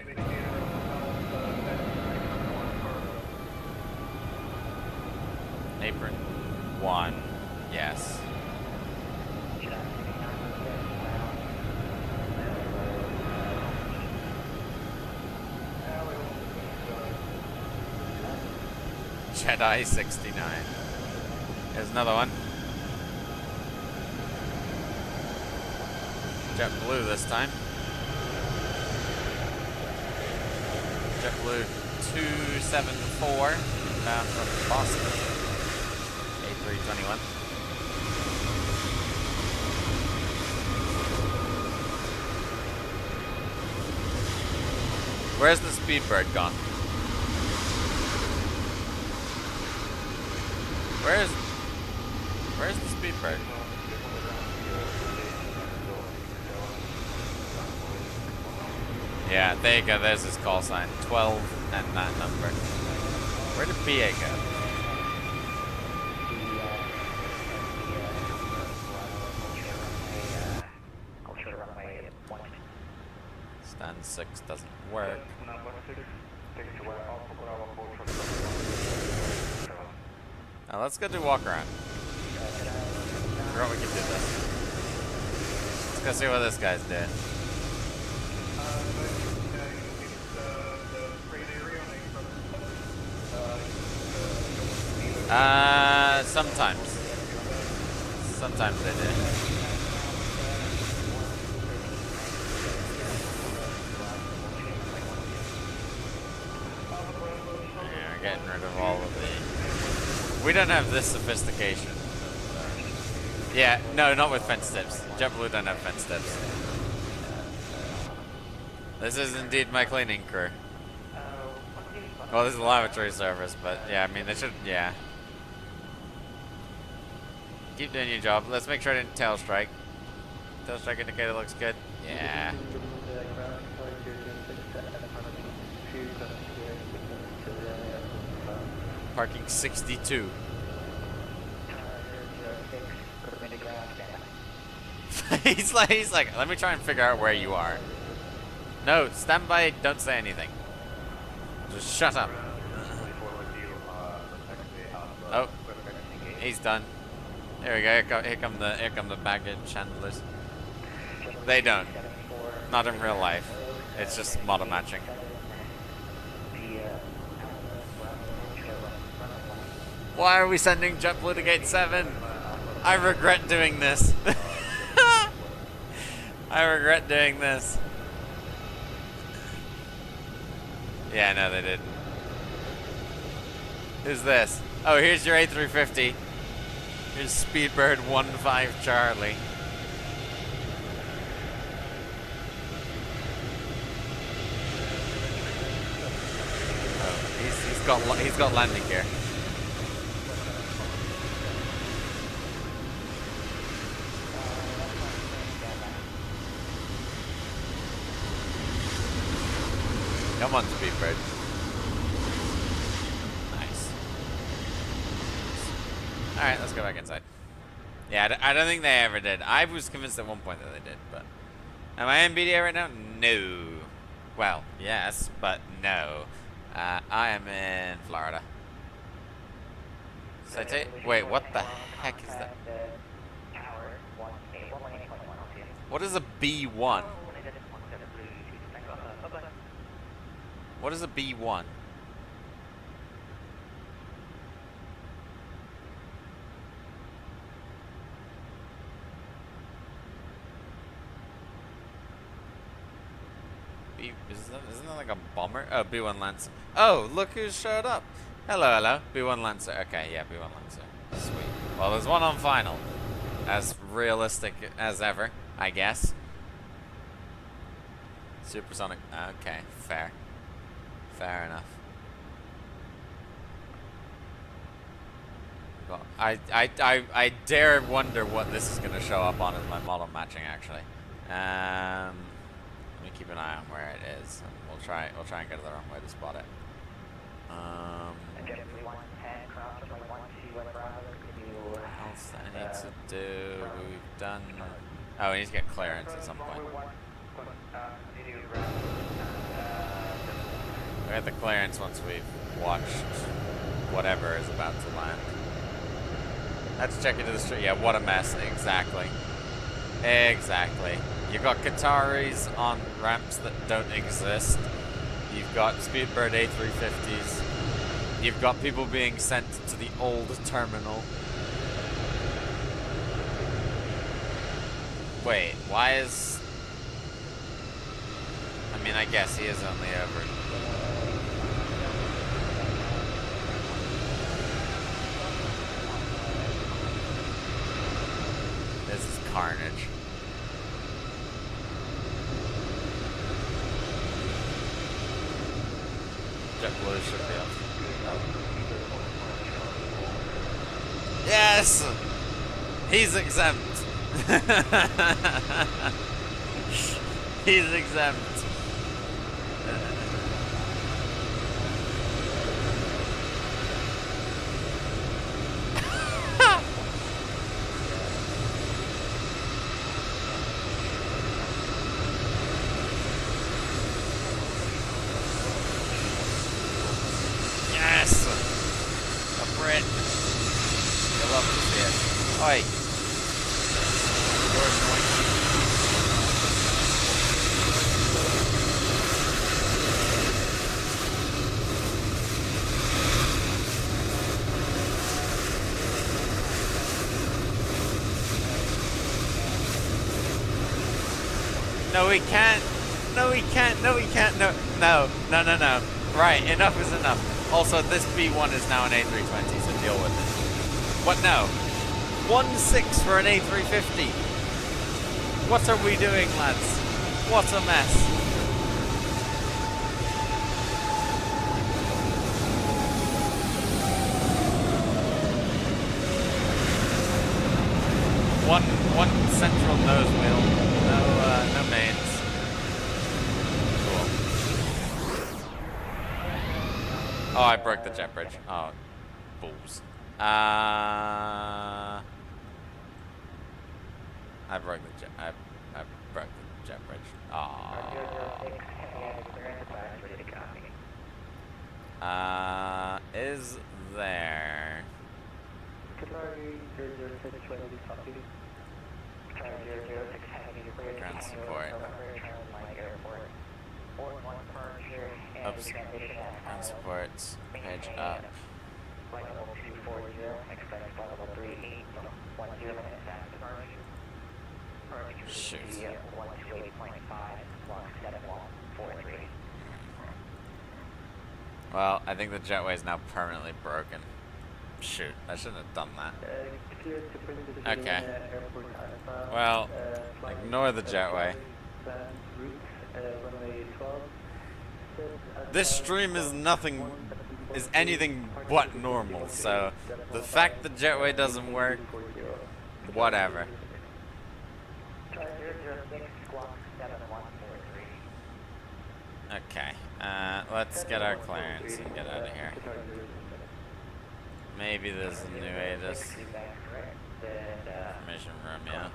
[SPEAKER 1] Apron 1, yes. Jedi 69. There's another one. JetBlue this time. JetBlue 274 bound from Boston. A321. Where's the Speedbird gone? Where's the Speedbird? Yeah, there you go, there's his call sign. 12 and that number. Where did BA go? Stand 6 doesn't work. Now let's go do walk around. I forgot we could do this. Let's go see what this guy's doing. Sometimes. Sometimes they do. Yeah, we're getting rid of all of the... We don't have this sophistication. Yeah, no, not with fence tips. JetBlue don't have fence tips. This is indeed my cleaning crew. Well, this is a lavatory service, but yeah, I mean, they should, yeah. Keep doing your job. Let's make sure I didn't tail strike. Tail strike indicator looks good. Yeah. Parking 62. he's like, let me try and figure out where you are. No, stand by, don't say anything. Just shut up. Oh, he's done. There we go. Here come the baggage handlers. They don't. Not in real life. It's just model matching. Why are we sending JetBlue to gate 7? I regret doing this. I regret doing this. Yeah, no, they didn't. Who's this? Oh, here's your A350. Here's Speedbird 15 Charlie. Oh, he's got landing gear. Come on, Speedbird. Nice. Alright, let's go back inside. Yeah, I don't think they ever did. I was convinced at one point that they did, but... Am I in BDA right now? No. Well, yes, but no. I am in Florida. So wait, what the heck is that? What is a B1? What is a B1? Isn't that like a bomber? Oh, B1 Lancer. Oh, look who showed up. Hello, hello. B1 Lancer. Okay, yeah, B1 Lancer. Sweet. Well, there's one on final. As realistic as ever, I guess. Supersonic. Okay, fair. Fair enough. Well, I dare wonder what this is going to show up on as my model matching, actually. Let me keep an eye on where it is, and we'll try and get it the wrong way to spot it. What else I need to do? We've done. Oh, we need to get clearance at some point. We get the clearance once we've watched whatever is about to land. Let's check into the street. Yeah, what a mess. Exactly. Exactly. You've got Qataris on ramps that don't exist. You've got Speedbird A350s. You've got people being sent to the old terminal. Wait, why is... I mean, I guess he is only over... This is carnage. JetBlue should be up. Yes! He's exempt. He's exempt. Yes! A Brit. You'll love to see it. Oi. You're annoying. No, we can't. No, we can't. No, we can't. No, no, no, no, no. Right, enough is enough. Also, this B1 is now an A320, so deal with it. What? No. 1.6 for an A350. What are we doing, lads? What a mess. One central nose wheel. No mains. Cool. Oh, I broke the jet bridge. Oh, balls. I broke the jet. I broke the jet bridge. Is there ground support? Oops. Ground support. Edge up. Shoot. Well, I think the jetway is now permanently broken. Shoot, I shouldn't have done that. Okay. Well, ignore the jetway. This stream is anything but normal, so the fact the jetway doesn't work, whatever. Okay, let's get our clearance and get out of here. Maybe there's a new ATIS. Information room, yeah.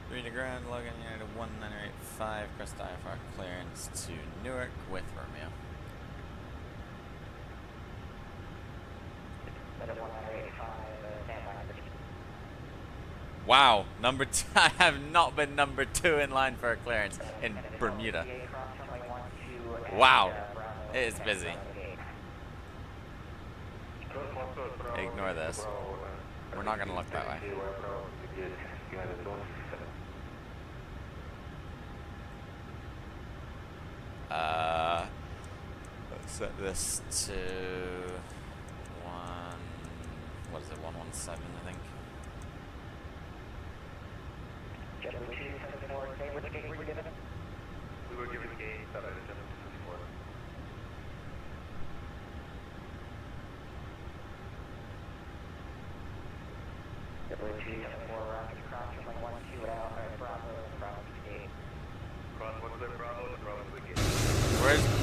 [SPEAKER 1] Three to ground, logging in to 1985, crest IFR clearance to Newark with Romeo. Wow, number two. I have not been number 2 in line for a clearance in Bermuda. Wow, it is busy. Ignore this. We're not gonna look that way. Let's set this to 117, I think.
[SPEAKER 3] We were given gate that I did 764.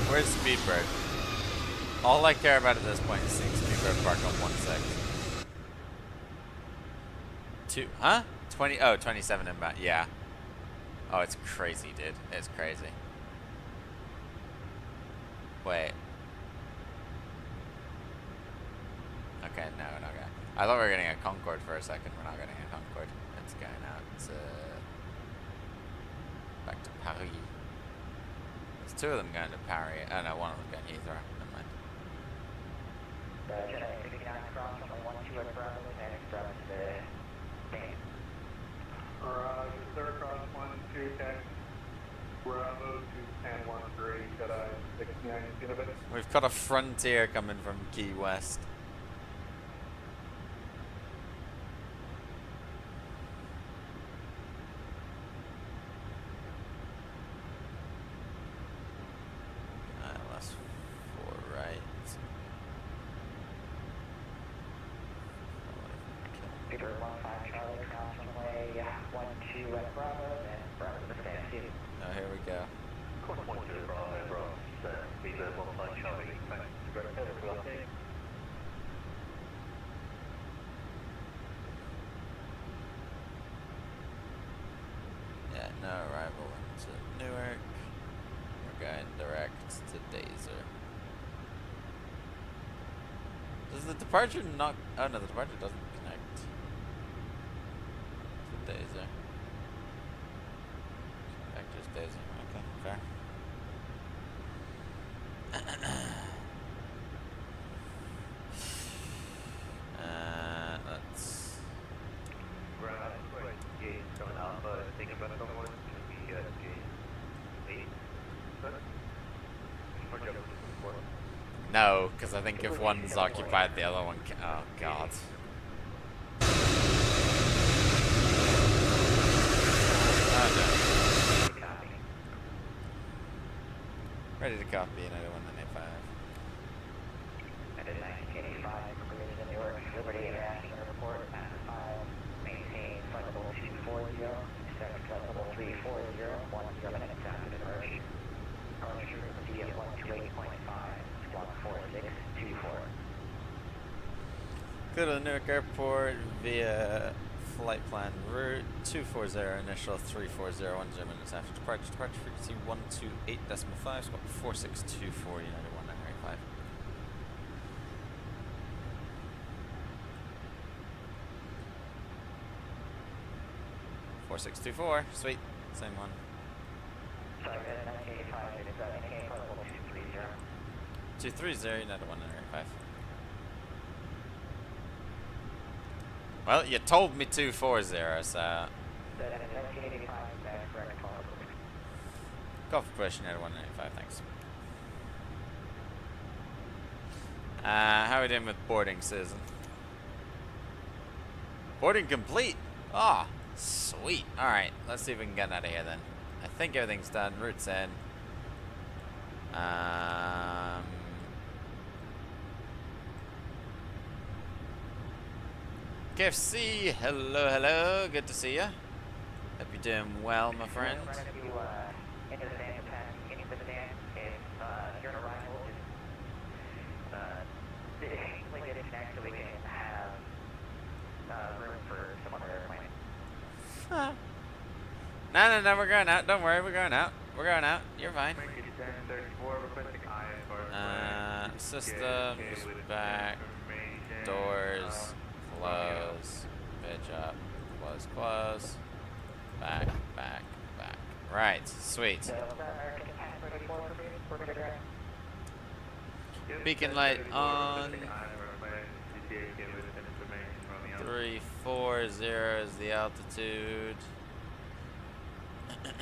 [SPEAKER 1] Where's Speedbird? All I care about at this point is seeing Speedbird park on 1.6. 2, huh? 20, oh, 27 inbound, yeah. Oh, it's crazy, dude. It's crazy. Wait. Okay, no, we're not gonna. I thought we were getting a Concorde for a second. We're not getting a Concorde. It's going out back to Paris. There's 2 of them going to Paris. Oh no, one of them going to Heathrow. Never mind.
[SPEAKER 5] Third cross 1-2 taxi. Bravo to 1013. Got a 69 unit.
[SPEAKER 1] We've got a Frontier coming from Key West. Last 4 right.
[SPEAKER 2] Peter 15 Charlie, cross runway 12 at Bravo, and Bravo to taxi.
[SPEAKER 1] Oh, here we go.
[SPEAKER 3] Course 1 to Bravo, Peter 15 Charlie, thanks.
[SPEAKER 1] Yeah, no arrival into Newark. We're going direct to Dazer. Does the departure not? Oh no, the departure doesn't connect. Dazer. Vector's Dazer. Okay, fair. Let's.
[SPEAKER 3] Gauge going Alpha, think about someone, should be gauge 8. Or jump to 4.
[SPEAKER 1] No, because I think if one's occupied, the other one can. Oh, God. Oh, no.
[SPEAKER 3] Copy.
[SPEAKER 1] Ready to copy another 1985.
[SPEAKER 2] That is 1985, Bermuda, Newark, Liberty International Airport, MSFS24, maintain flight level 240, expect flight level 340, 10 minutes after departure. Departure via 128.5, squawk 4624.
[SPEAKER 1] Go to the Newark Airport via flight plan route 240, initial 340, 10 minutes after departure. Departure frequency 128.5, squawk 4624, United 1985. (4624), sweet, same one.
[SPEAKER 2] Sorry, that is 1985, it is maintain flight level 230.
[SPEAKER 1] 230, United 1985. Well, you told me 240, so.
[SPEAKER 2] That is 1985, that's correct, flight level.
[SPEAKER 1] Call for push, United 1985, thanks. How are we doing with boarding, Susan? Boarding complete! Ah, sweet. Alright, let's see if we can get out of here then. I think everything's done. Route's in. KFC, hello, hello. Good to see you. Hope you're doing well, my friend.
[SPEAKER 2] We're going to do into the van capacity, into the van. If you're an arrival, just simply disconnect so we can have room for some other airplane.
[SPEAKER 1] Huh. No, we're going out. Don't worry, we're going out. We're going out. You're fine. Systems, back, doors, close, bitch up, close, close, back. Right, sweet. Beacon light on. 340 is the altitude. Let's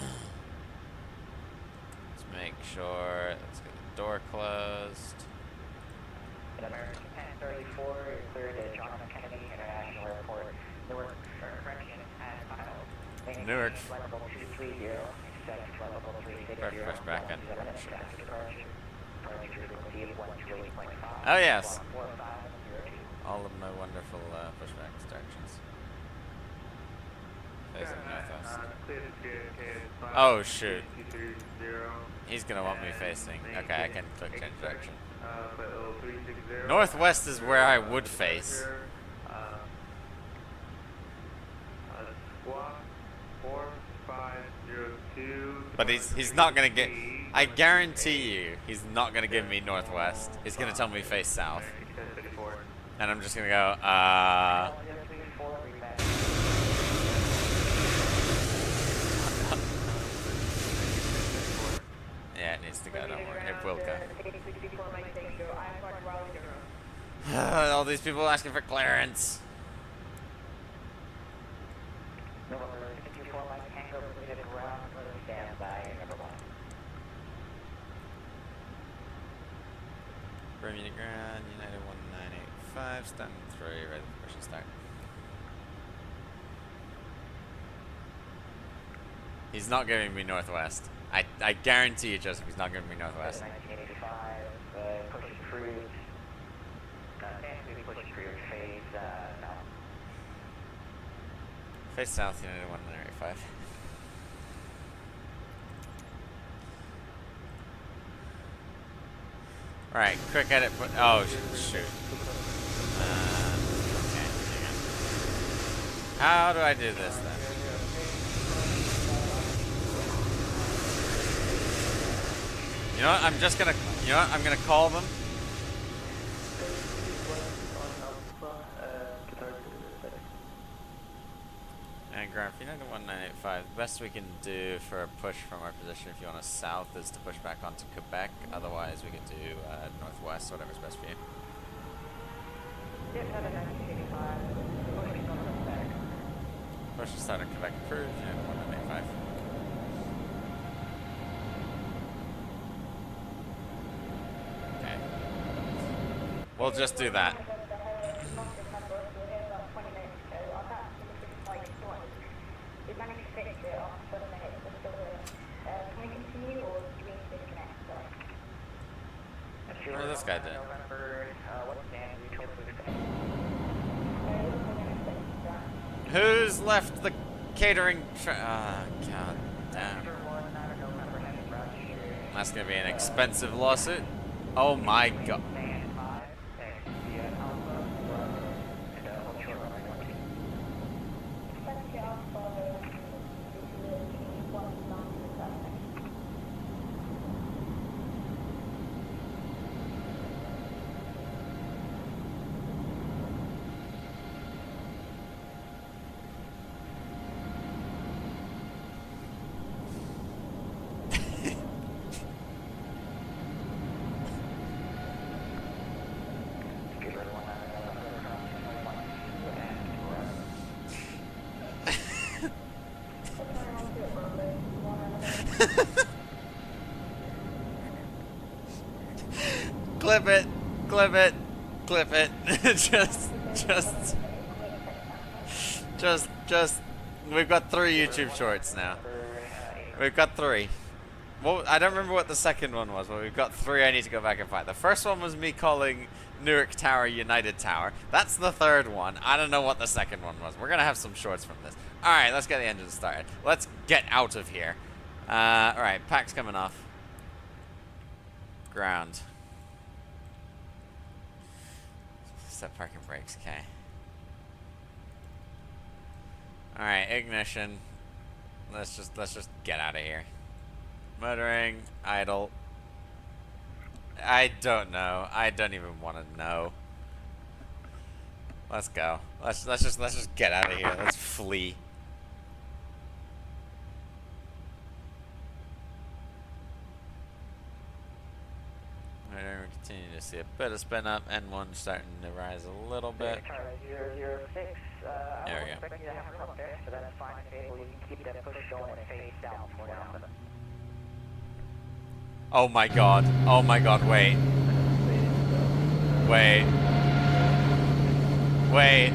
[SPEAKER 1] make sure. Let's get the door closed.
[SPEAKER 2] American 1034 is cleared at John F. Kennedy International Airport, Newark, correction, at final.
[SPEAKER 1] Newark.
[SPEAKER 2] Flight level 230, expect flight level 360.
[SPEAKER 1] Press back in.
[SPEAKER 2] Sure.
[SPEAKER 1] Oh, yes. All of my wonderful pushback instructions. Facing northwest. Oh, shoot. He's gonna want me facing. Okay, I can click change direction. Northwest is where I would face. But he's not gonna get. I guarantee you, he's not gonna give me northwest. He's gonna tell me face south, and I'm just gonna go. Yeah, it needs to go. Don't worry, it will go. All these people asking for clearance. Bermuda ground, United 1985, standing 3, ready for push and start. He's not giving me northwest. I guarantee you, Joseph, he's not giving me northwest.
[SPEAKER 2] 1985, push approved. Push approved, phase south.
[SPEAKER 1] Face south, United 1985. Alright, quick edit. Oh, shoot. Okay, hang on. How do I do this then? You know what? I'm just gonna. You know what? I'm gonna call them. ground, United 1985. The best we can do for a push from our position if you want us south is to push back onto Quebec. Otherwise, we can do northwest, whatever's best for you.
[SPEAKER 2] Yep, had a 1985. Pushing on the back.
[SPEAKER 1] Push to start at Quebec approved, United 1985. Okay. We'll just do that. What is this guy doing? Who's left the catering? God damn. That's gonna be an expensive lawsuit. Oh my god. Clip it, clip it, clip it. just. We've got 3 YouTube shorts now. We've got 3. Well, I don't remember what the second one was, but we've got 3 I need to go back and find. The first one was me calling Newark Tower United Tower. That's the third one. I don't know what the second one was. We're gonna have some shorts from this. Alright, let's get the engine started. Let's get out of here. Alright, pack's coming off. Ground. Set parking brakes, okay. Alright, ignition. Let's just get out of here. Motoring, idle. I don't know. I don't even want to know. Let's go. Let's just get out of here. Let's flee. We continue to see a bit of spin up. N1 starting to rise a little bit.
[SPEAKER 2] There we go. Expect you to have up there, so that's fine. Able, you can keep that push going and face down for now.
[SPEAKER 1] Oh my god. Oh my god, wait. Wait. Wait.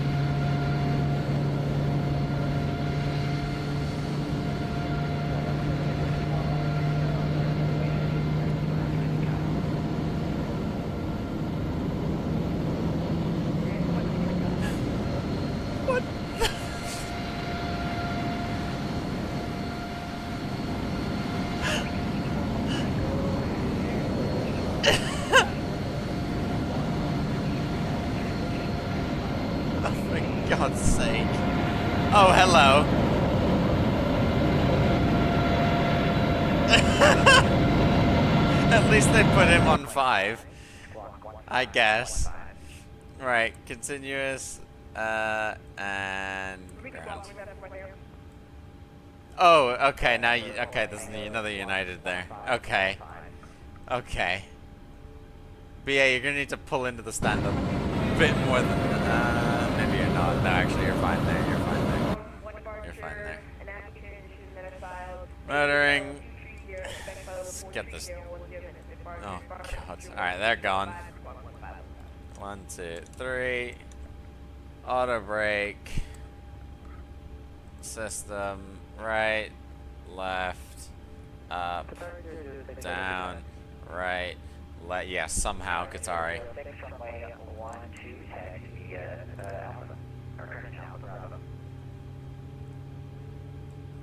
[SPEAKER 1] God's sake. Oh, hello. At least they put him on 5. I guess. Right, continuous, and ground. Oh, okay, now you, okay, there's another United there. Okay. Okay. BA, you're gonna need to pull into the stand a bit more than, maybe you're not. No, actually, you're fine there. You're fine there. You're fine there. Motoring. Let's get this. Oh, God. Alright, they're gone. 1, 2, 3. Auto brake. System. Right. Left. Up. Down. Right. Yeah, somehow, Qatari.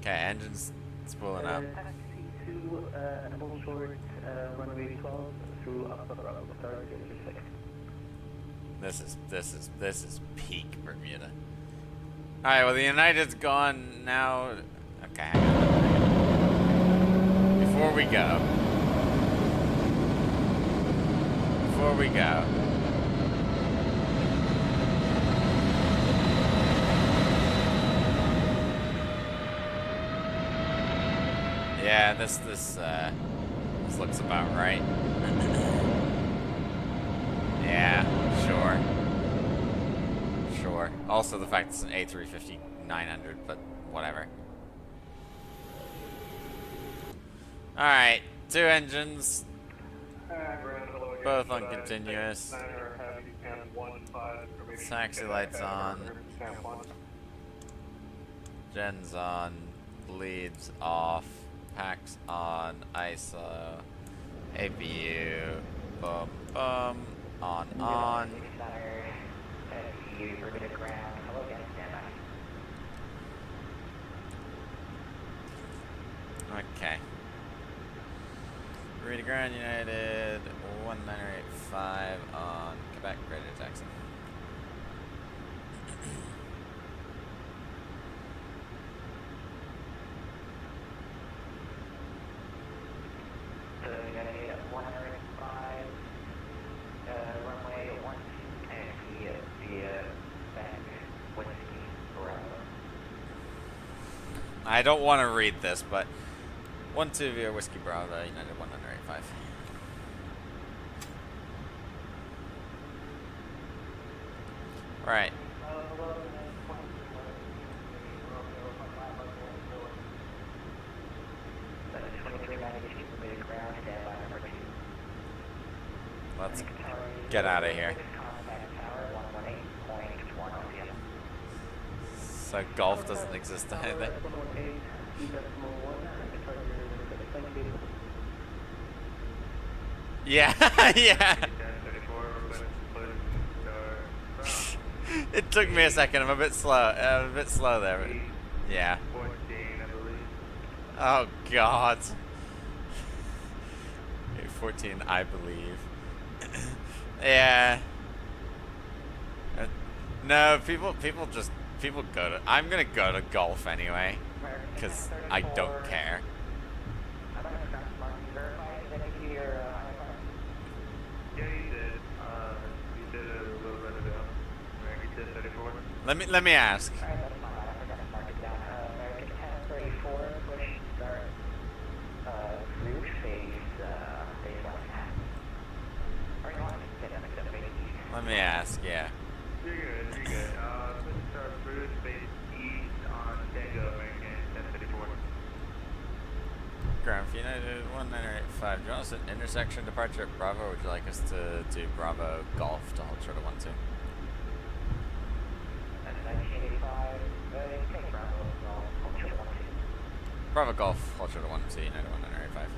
[SPEAKER 1] Okay, engine's spooling up. This is peak Bermuda. Alright, well the United's gone now. Okay, hang on. Before we go. Yeah, this looks about right. Yeah, sure. Sure. Also the fact it's an A350-900, but whatever. Alright, 2 engines, both on continuous. Taxi lights on. Gens on. Bleeds off. Packs on. ISO. APU. Boom, boom. On. Okay. Bermuda Ground United 1985 on Quebec, ready to taxi.
[SPEAKER 2] So you're gonna hit 105, runway 1, and via back whiskey Bravo.
[SPEAKER 1] I don't want to read this, but 12 via Whiskey Bravo, United 185. Right. Let's get out of here. So golf doesn't exist either. Yeah, yeah. It took me a second. I'm a bit slow. There. But yeah. Oh God. 14, I believe. Yeah. No, people go to. I'm gonna go to golf anyway, because I don't care. Let me ask. Let me ask, yeah.
[SPEAKER 5] You're good. Let's start Bruce, base east on Tango, American 1034.
[SPEAKER 1] Ground for United 1985. Do you want us an intersection departure at Bravo, or would you like us to do Bravo Golf to hold short of 12?
[SPEAKER 2] That's 1985. Take Bravo, hold short of 12.
[SPEAKER 1] Bravo Golf, hold short of 12, United 1985.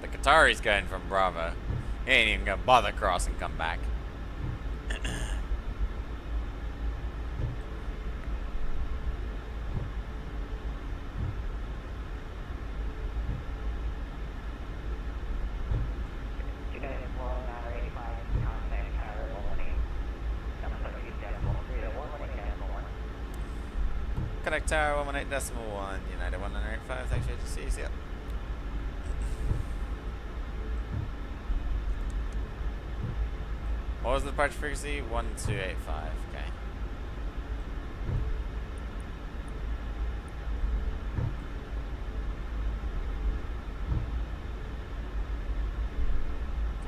[SPEAKER 1] The Qatari's going from Bravo. He ain't even gonna bother cross and come back. Connect Tower 118.1, United 1985, thanks for your see you. What was the departure frequency? 1285, okay.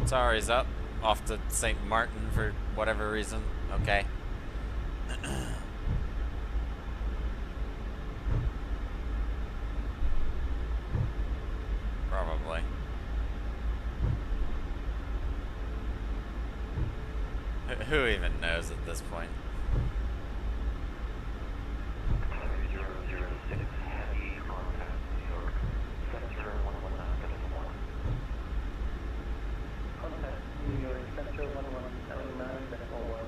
[SPEAKER 1] Qatari's up, off to St. Martin for whatever reason, okay. Probably. Who even knows at this point?
[SPEAKER 3] 006, heavy contact, New York, 70119.1.
[SPEAKER 2] Contact New York, Center 1179.1.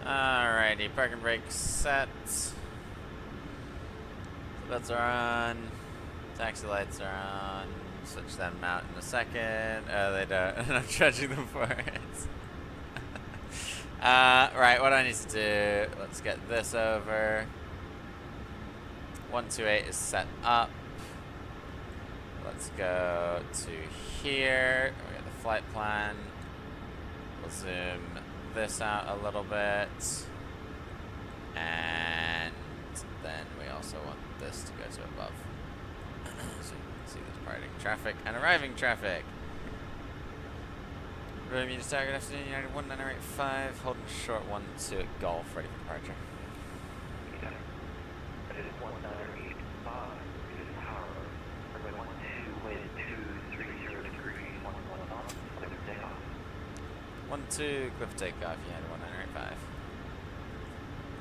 [SPEAKER 1] Alrighty, parking brake set. Belts are on. Taxi lights are on. Switch them out in a second. Oh, they don't. I'm judging them for it. Right, what I need to do, let's get this over. 128 is set up. Let's go to here. We got the flight plan. We'll zoom this out a little bit. And then we also want this to go to above. So you can see there's parting traffic and arriving traffic. Bermuda target afternoon, United 1985, holding short 12 at Golf, ready for departure.
[SPEAKER 2] That is 1985. It is power. Runway 12, wind 230 degrees, 11 knots, clear for takeoff.
[SPEAKER 1] 12, clear for takeoff, United 1985.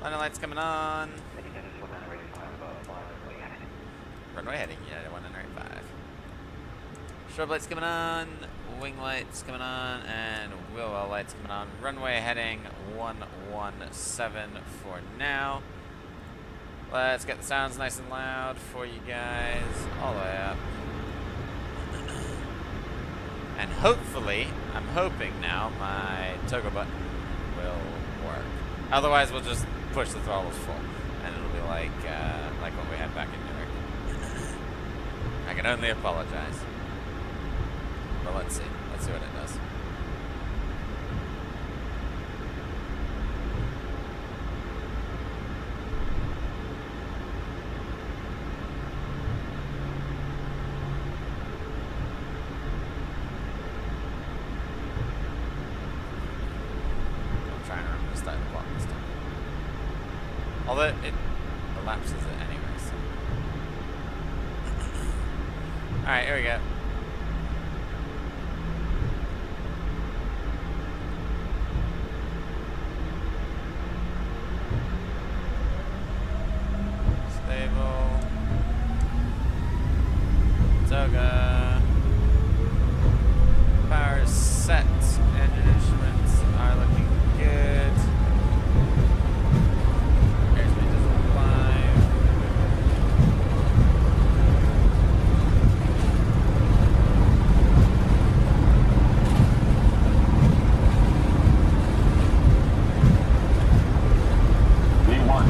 [SPEAKER 1] Line of lights coming on.
[SPEAKER 2] That is 1985, about 5 runway heading.
[SPEAKER 1] Runway heading, United 1985. Strobe lights coming on, wing lights coming on, and wheel well lights coming on. Runway heading 117 for now. Let's get the sounds nice and loud for you guys, all the way up. And hopefully, I'm hoping now, my toggle button will work. Otherwise, we'll just push the throttles full, and it'll be like what we had back in Newark. I can only apologize. But let's see. Let's see what it does. I'm trying to remember to start the clock this time. Although it elapses it anyway, so. Alright, here we go. Toga. Power is set. Engine instruments are looking good. Airspeed is alive.
[SPEAKER 3] V1.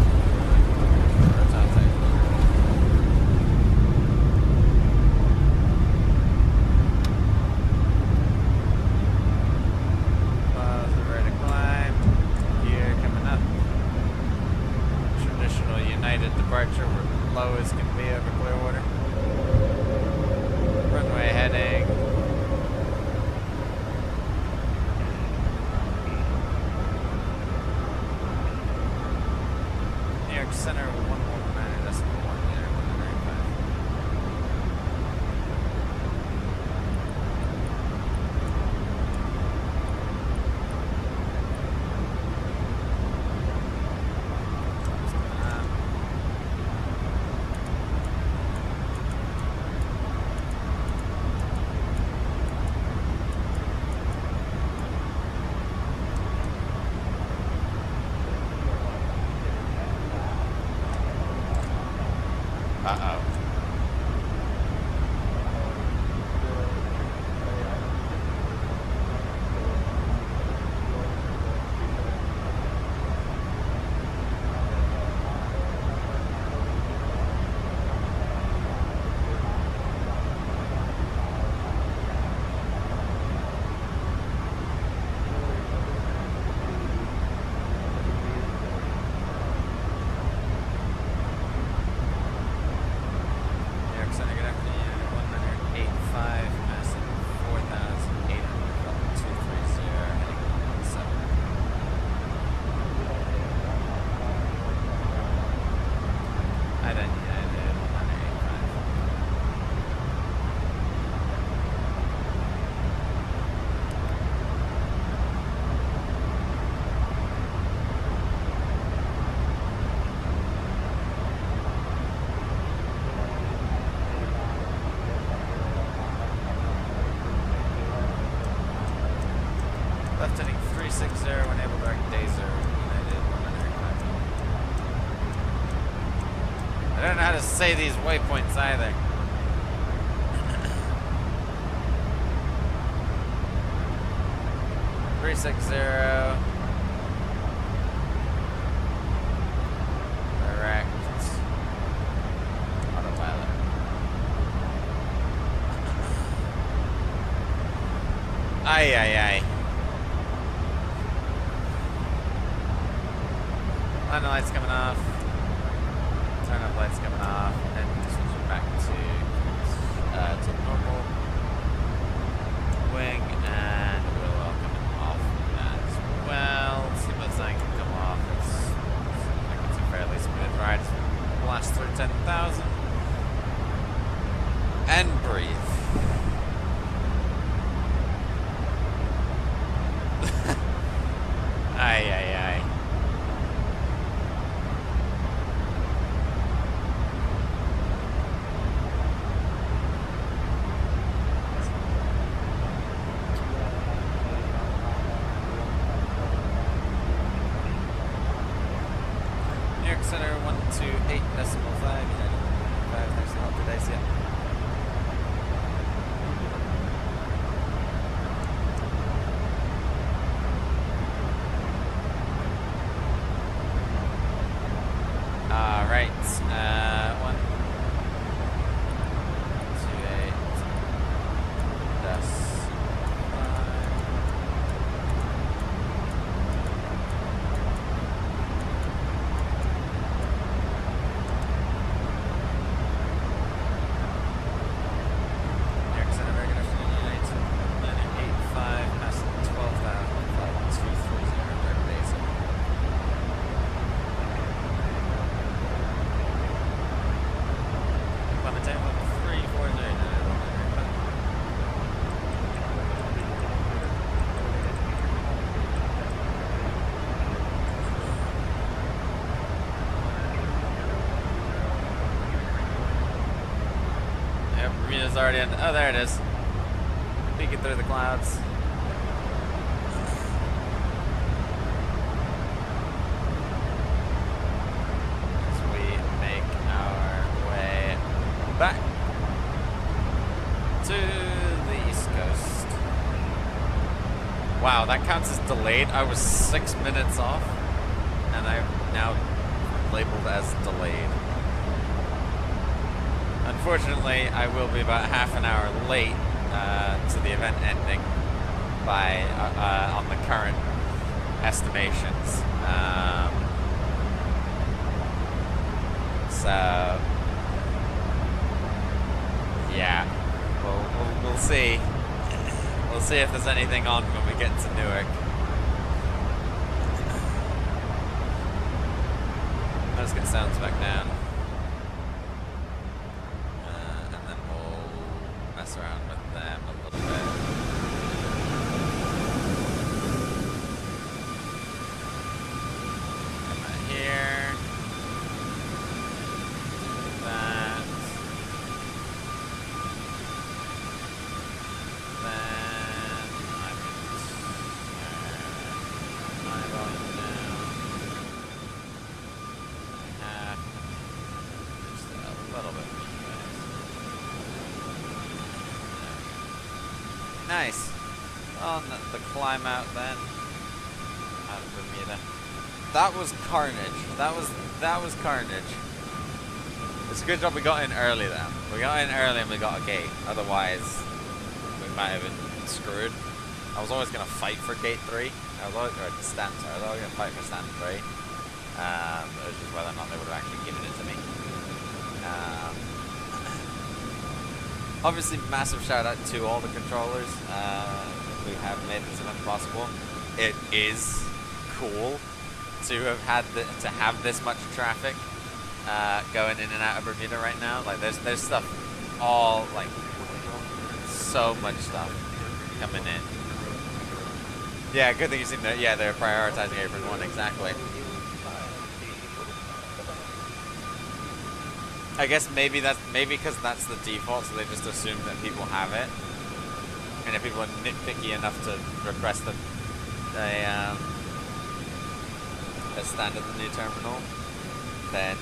[SPEAKER 1] Departure, we're low as can be over Clearwater. Runway heading. New York Center 119.1, United 1995. Uh-oh. Left heading 360, enable direct Dazer, United 195. I don't know how to say these waypoints either. Direct autopilot. Ay, ay, ay. And breathe. Ay, ay, ay. New York Center 128.5. Thanks a lot today, see ya. Alright, 128. That's 5. Yep, Bermuda's already on. Oh, there it is. Peeking through the clouds. As we make our way back to the East Coast. Wow, that counts as delayed. I was 6 minutes off, and I'm now labeled as delayed. Unfortunately, I will be about half an hour late to the event ending by on the current estimations. So yeah, we'll see. We'll see if there's anything on when we get to Newark. Let's get sounds back down. And then we'll mess around with them a little bit. Come out here. That. Then I'm my volume down. Just a little bit. Nice. On the climb out then. Out of Bermuda. That was carnage. That was carnage. It's a good job we got in early then. We got in early and we got a gate. Otherwise, we might have been screwed. I was always gonna fight for gate 3. I was always gonna fight for stand 3. It was just whether or not they would have actually given it to me. Obviously, massive shout out to all the controllers who have made this event possible. It is cool to have this much traffic going in and out of Bermuda right now. Like there's stuff all like so much stuff coming in. Yeah, good thing you seem to. Yeah, they're prioritizing Apron 1 exactly. I guess maybe because that's the default, so they just assume that people have it. And if people are nitpicky enough to request a stand at the new terminal, then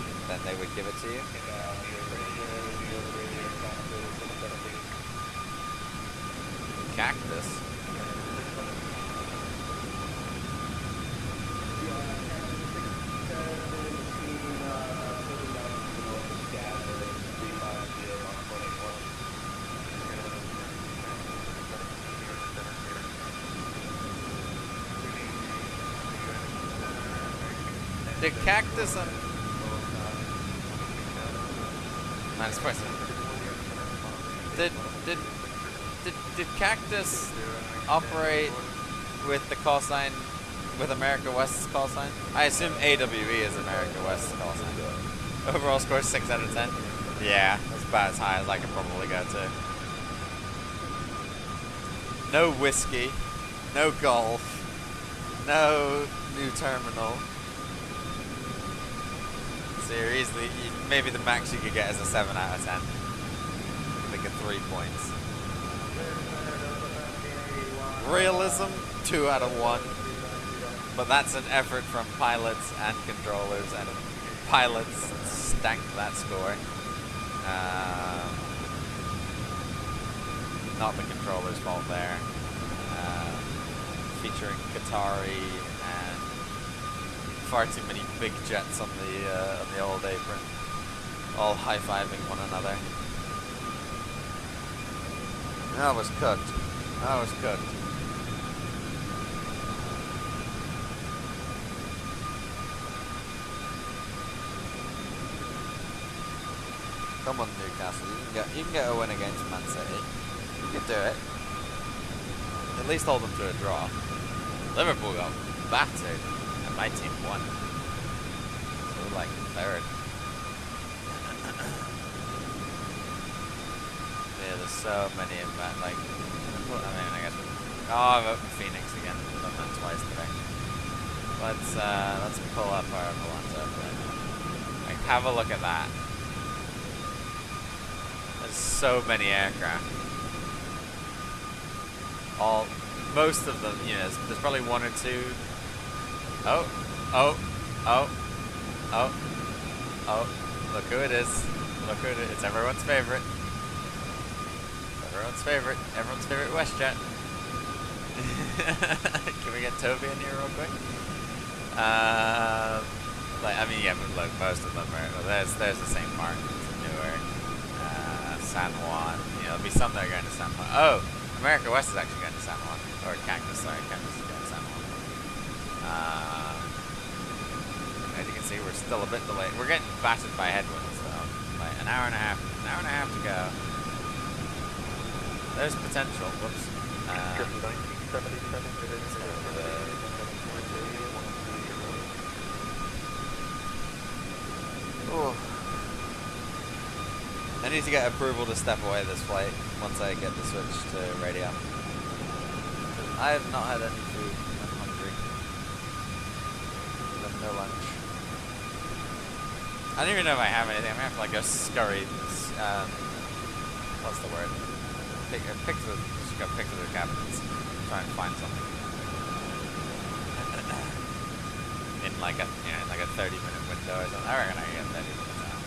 [SPEAKER 1] they would give it to you. Cactus. Did Cactus minus question. Did Cactus operate with the call sign, with America West's call sign? I assume AWE is America West's call sign. Overall score 6 out of 10. Yeah, that's about as high as I can probably go to. No whiskey, no golf, no new terminal. So you're easily, maybe the max you could get is a 7 out of 10. Like a 3 points. Realism, 2 out of 1. But that's an effort from pilots and controllers, and pilots stanked that score. Not the controller's fault there. Featuring Qatari and far too many big jets on the old apron, all high-fiving one another.
[SPEAKER 4] I was cooked. I was cooked. Come on, Newcastle. You can get a win against Man City. You can do it.
[SPEAKER 1] At least hold them to a draw. Liverpool got battered, and my team won. So we're like third. Yeah, there's so many of that. Like, I guess. Oh, I vote for Phoenix again. I've done that twice today. Let's pull up our Volante. Like, have a look at that. There's so many aircraft. Most of them, you know, there's probably 1 or 2. Oh, look who it is. Look who it is. It's everyone's favorite. Everyone's favorite WestJet. Can we get Toby in here real quick? Like, I mean, yeah, but look, most of them are, well, there's the same mark. Newark, San Juan, you know, there'll be some that are going to San Juan. Oh, America West is actually going to San Juan. Or Cactus, sorry, Cactus is going to San Juan. As you can see, we're still a bit delayed. We're getting battered by headwinds, though. Like an hour and a half to go. There's potential. Whoops.
[SPEAKER 4] Oh. I need to get approval to step away this flight once I get the switch to radio. I have not had any food. I'm hungry. I have no lunch.
[SPEAKER 1] I don't even know if I have anything. I'm gonna have to like go scurry. What's the word? Just go pick to the cabins. Try and find something. In like a 30-minute window or something. I reckon I can get 30 minutes out.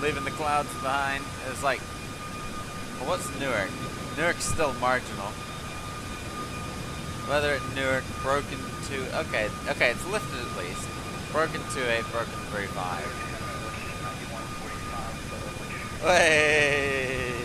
[SPEAKER 1] Leaving the clouds behind. It's like, well, what's Newark? Newark's still marginal. Weather at Newark broken to, okay, it's lifted at least. Broken 2.8, broken 3.5. Hey.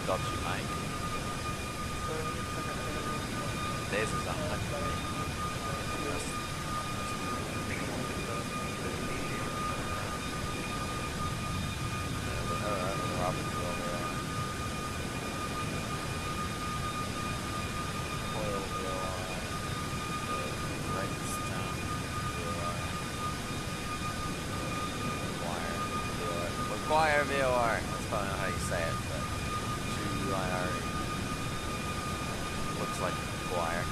[SPEAKER 1] Dodgy Mike. Days is on Robin's over there. Coil VOR. Wrightstown VOR. McGuire VOR. That's probably not how you say it, but IRE. Looks like McGuire.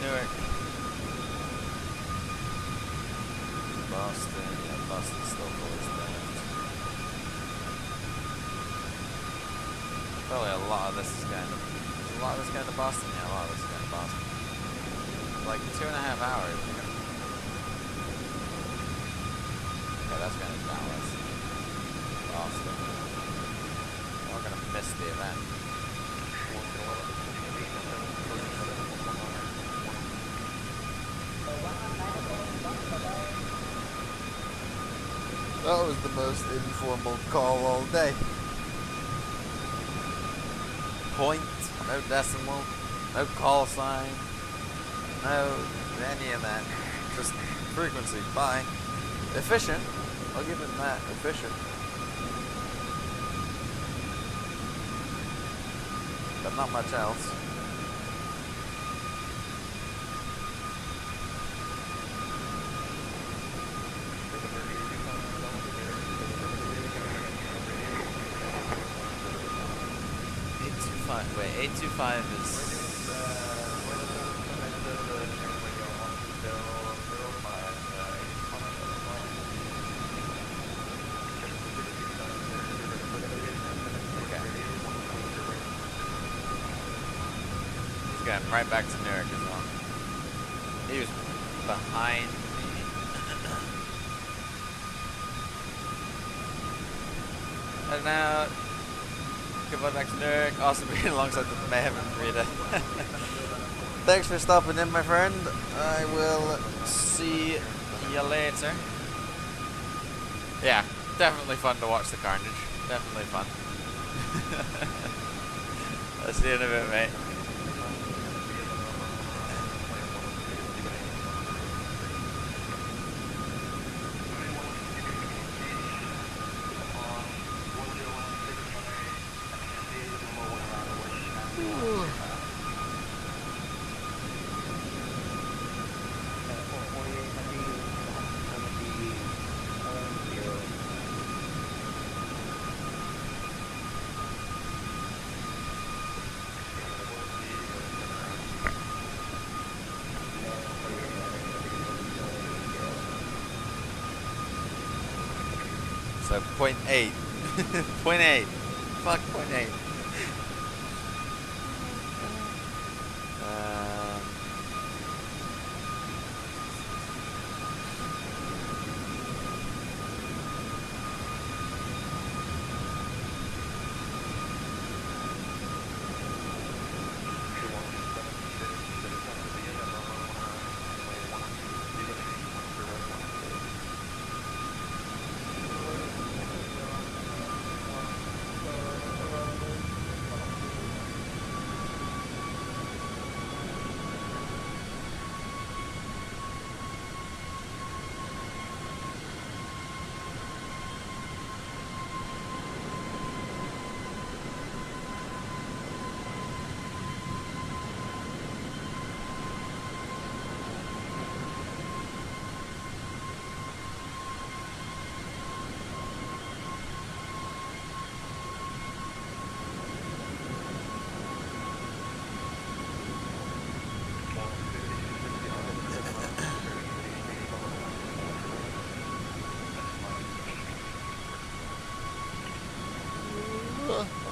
[SPEAKER 4] Newark. Boston, yeah, Boston's still fully staffed. Probably a lot of this is going to Boston. Yeah, a lot of this is going to Boston. Like 2.5 hours. Okay, that's going to Dallas. Boston. We're going to miss the event. That was the most informal call all day. Point, no decimal, no call sign, no any of that. Just frequency. Bye. Efficient. I'll give it that. Efficient. But not much else. Wait, 825 is... Okay. He's going right back to Newark as well. He was behind me. And now... Goodbye back to Newark. Also being alongside the Mayhem and Bermuda. Thanks for stopping in, my friend. I will see you later. Yeah, definitely fun to watch the carnage. Definitely fun. I'll see you in a bit, mate. So 0.8. 0.8. Fuck 0.8.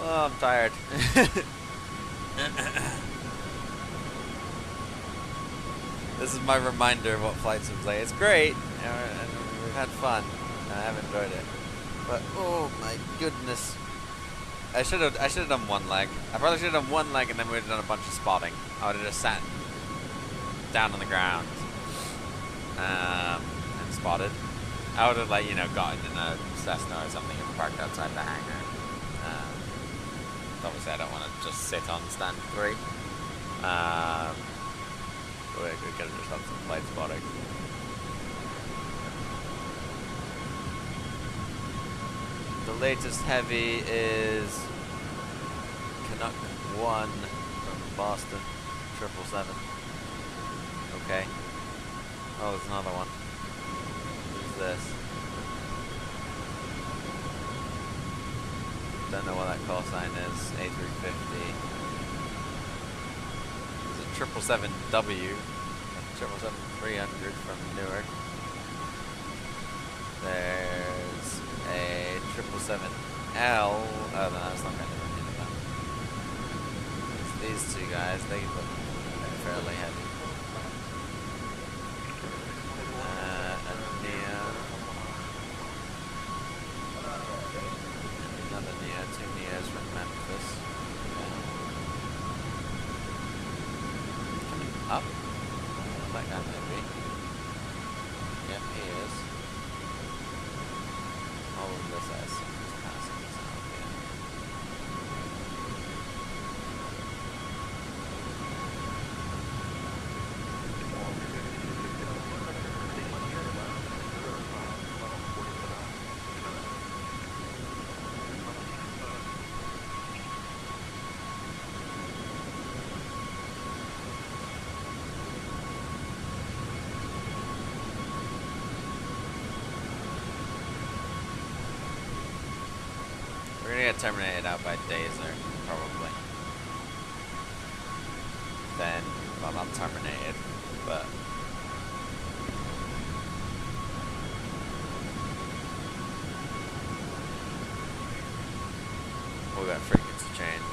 [SPEAKER 4] Oh, I'm tired. This is my reminder of what Flight Sim's like. It's great, and we've had fun, and I've enjoyed it. But oh my goodness, I should have done one leg. I probably should have done one leg, and then we would have done a bunch of spotting. I would have just sat down on the ground and spotted. I would have, like, you know, gotten in a Cessna or something and parked outside the hangar. Obviously, I don't want to just sit on stand 3. But we could get just have some flight spotting. The latest heavy is Canuck 1 from Boston, 777. Okay. Oh, there's another one. Who's this? Don't know what that call sign is. A350. There's a 777W 777-300 from Newark. There's a 777L. Oh, no, that's not going to be them. These two guys, they look fairly heavy. A Neo. Another Neo, two Neos from Memphis. Coming up. That guy maybe. Yep, he is. All of this has passing us out here. We're gonna get terminated out by Dazer, probably. Then, well, not terminated, but we'll get frequency change.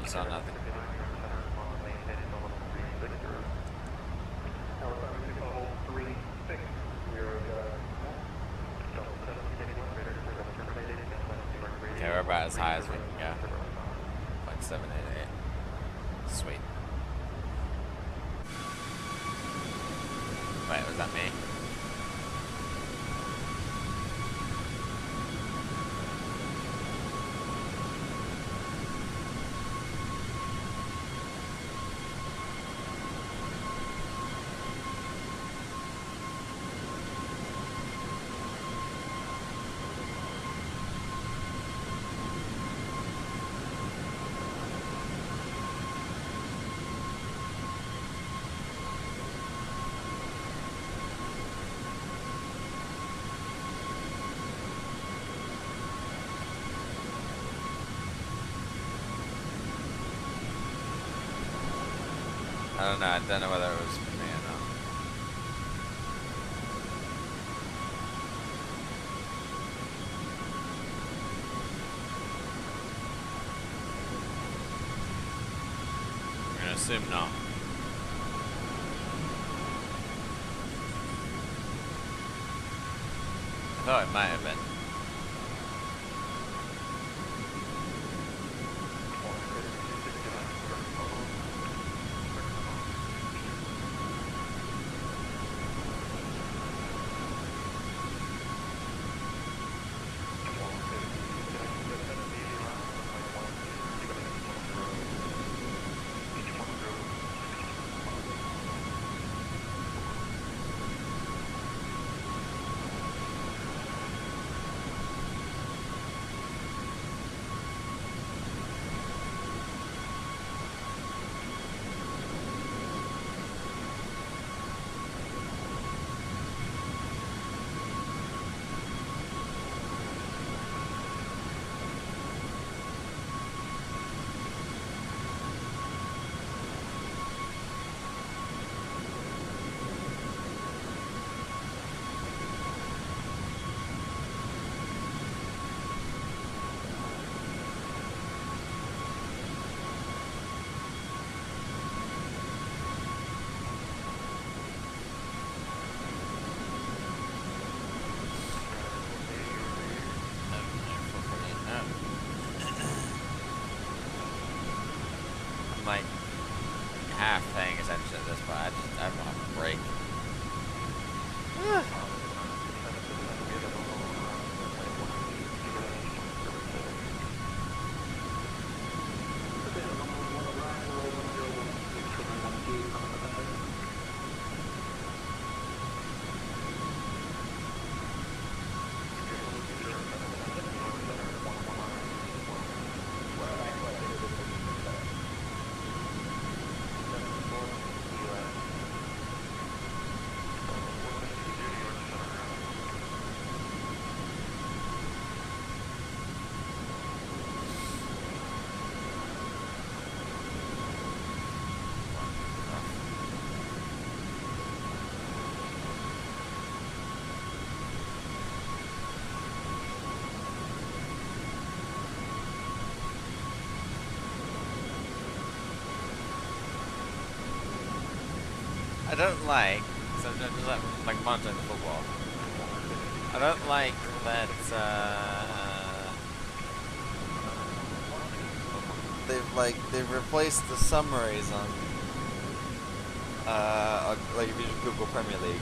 [SPEAKER 4] You saw nothing. Okay, we're about as high as we can go. Like 788. Sweet. Wait, was that me? I don't know. I don't know whether it was me or not. I'm gonna assume no. I thought it might have been. Like half paying attention to this, but I don't have a break.
[SPEAKER 1] don't like, so I'm just like monitoring the football. I don't like that they've replaced the summaries on like if you just Google Premier League,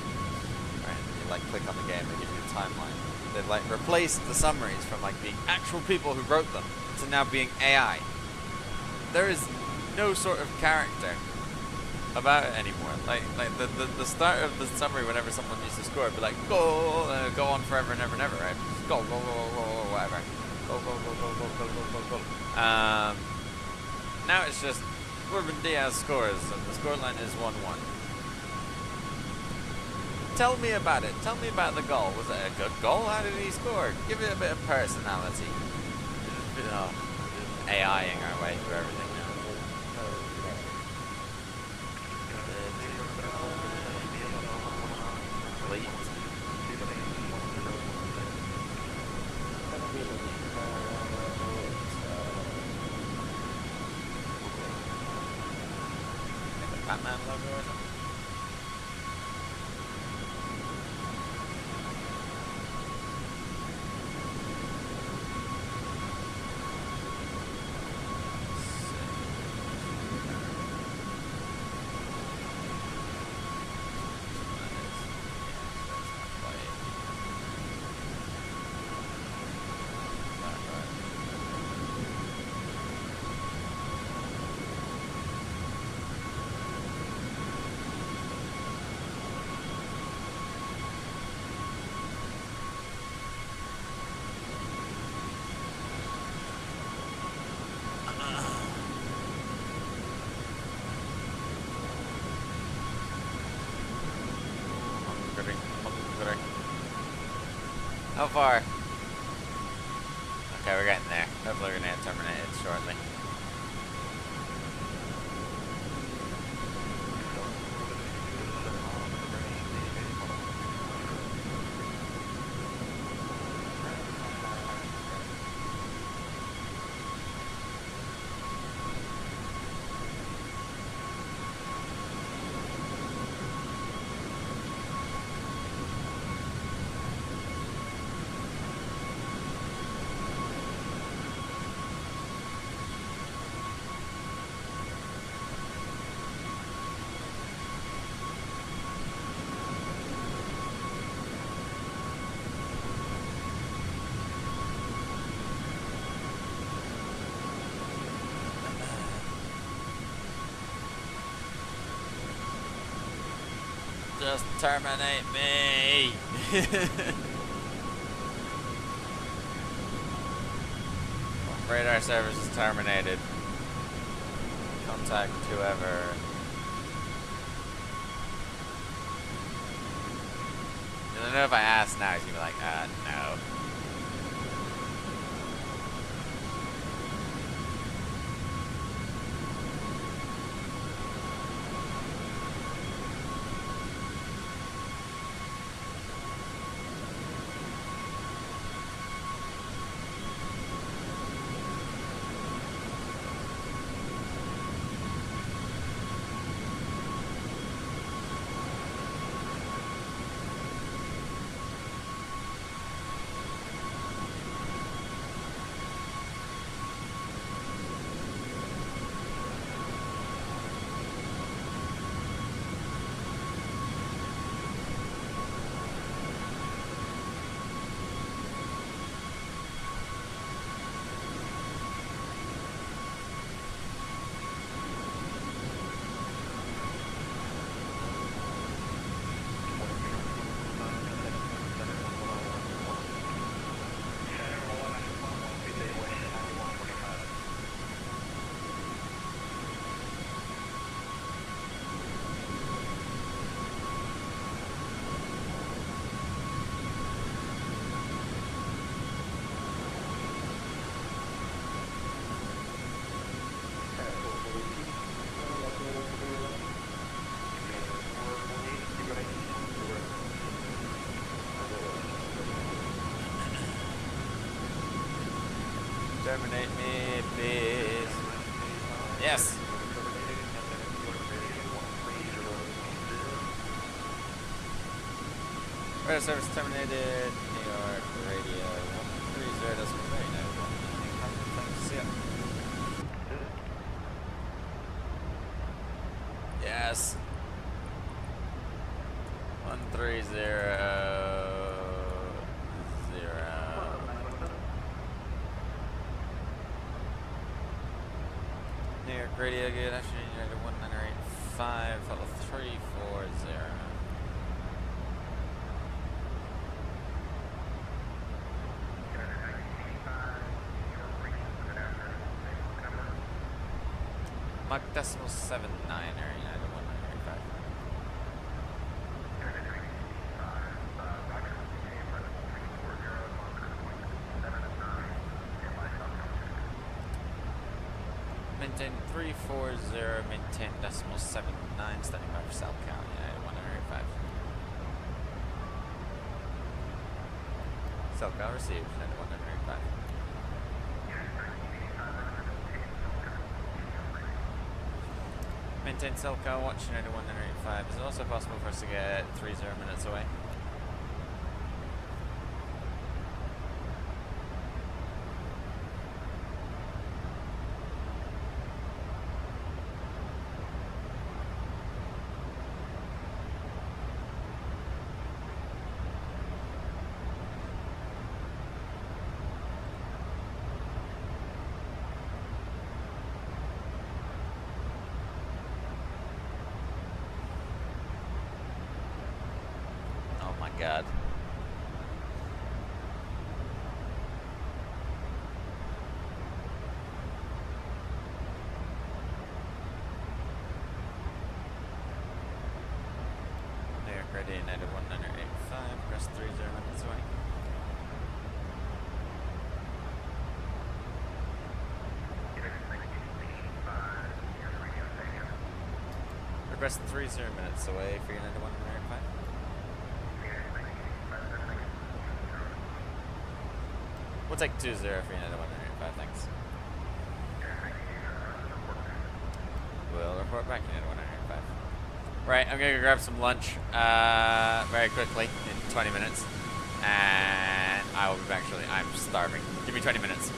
[SPEAKER 1] right? You like click on the game, they give you a timeline. They've like replaced the summaries from like the actual people who wrote them to now being AI. There is no sort of character about it anymore. Like the start of the summary whenever someone used to score would be like goal, go on forever and ever and ever, right? Goal, goal, goal, goal, goal, whatever. Goal, goal, goal, goal, goal, goal, goal, goal, goal. Now it's just Ruben Diaz scores and the scoreline is 1-1. Tell me about it. Tell me about the goal. Was it a good goal? How did he score? Give it a bit of personality. Oh, AIing our way through everything now. Fleet. Batman logo or something? How far? Okay, we're getting there. Hopefully we're gonna get terminated shortly. Just terminate me! Radar service is terminated. Contact whoever. I don't know if I ask now, he's gonna be like, no. Terminate me, please. Yes. Radio service terminated. New York radio 130.9. See ya. Yes. 130.0. New York radio good. Actually, United 1985. Follow 340. Mach decimal 79 or United 195. Maintain 340, maintain decimal 79, standing by for South Cal, United 195. South Cal received, United 195. Maintain Selco, watch United 185. Is it also possible for us to get 30 minutes away? God. New York ready, United 1985, press 30 minutes away. Request 30 minutes away for United 1985. We'll take 20 for United 195, thanks. We'll report back United 195. Right, I'm gonna go grab some lunch very quickly in 20 minutes. And I will be back shortly. I'm starving. Give me 20 minutes.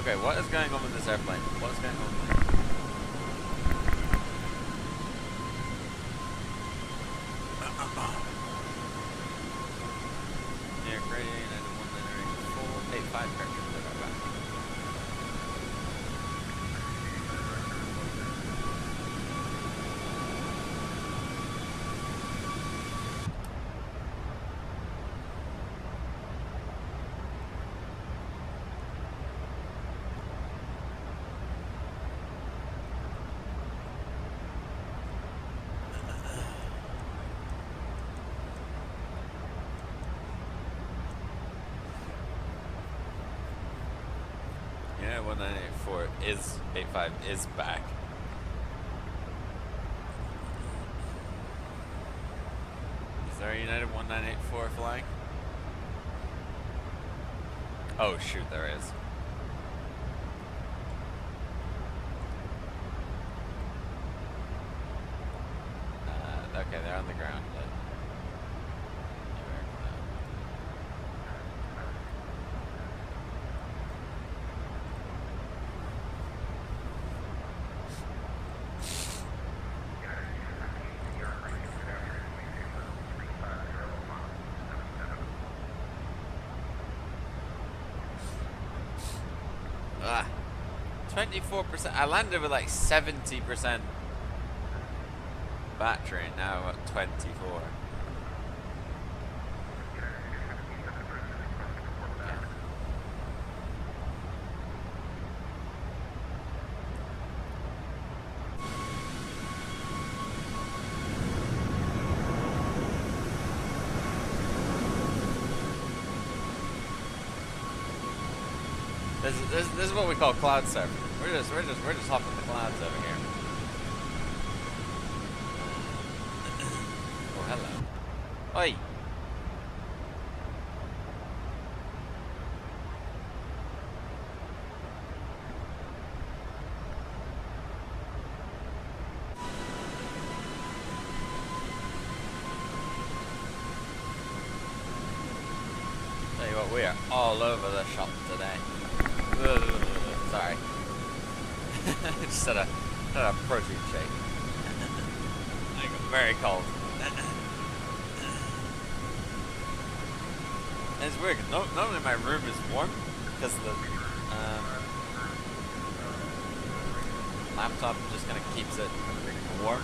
[SPEAKER 1] Okay, what is going on with this airplane? What's going on with it? Near gradient and 19485 correction. Yeah, 1984 is 85 is back. Is there a United 1984 flying? Oh shoot, there is. Okay, they're on the ground. Ah, 24%. I landed with like 70% battery, and now I'm at 24. This is what we call cloud surfing. We're just hopping the clouds over here. Oh, hello. Oi. Tell you what, we are all over the shop today. Sorry. Just had a protein shake. I got very cold. And it's weird, 'cause normally my room is warm because the laptop just kind of keeps it warm.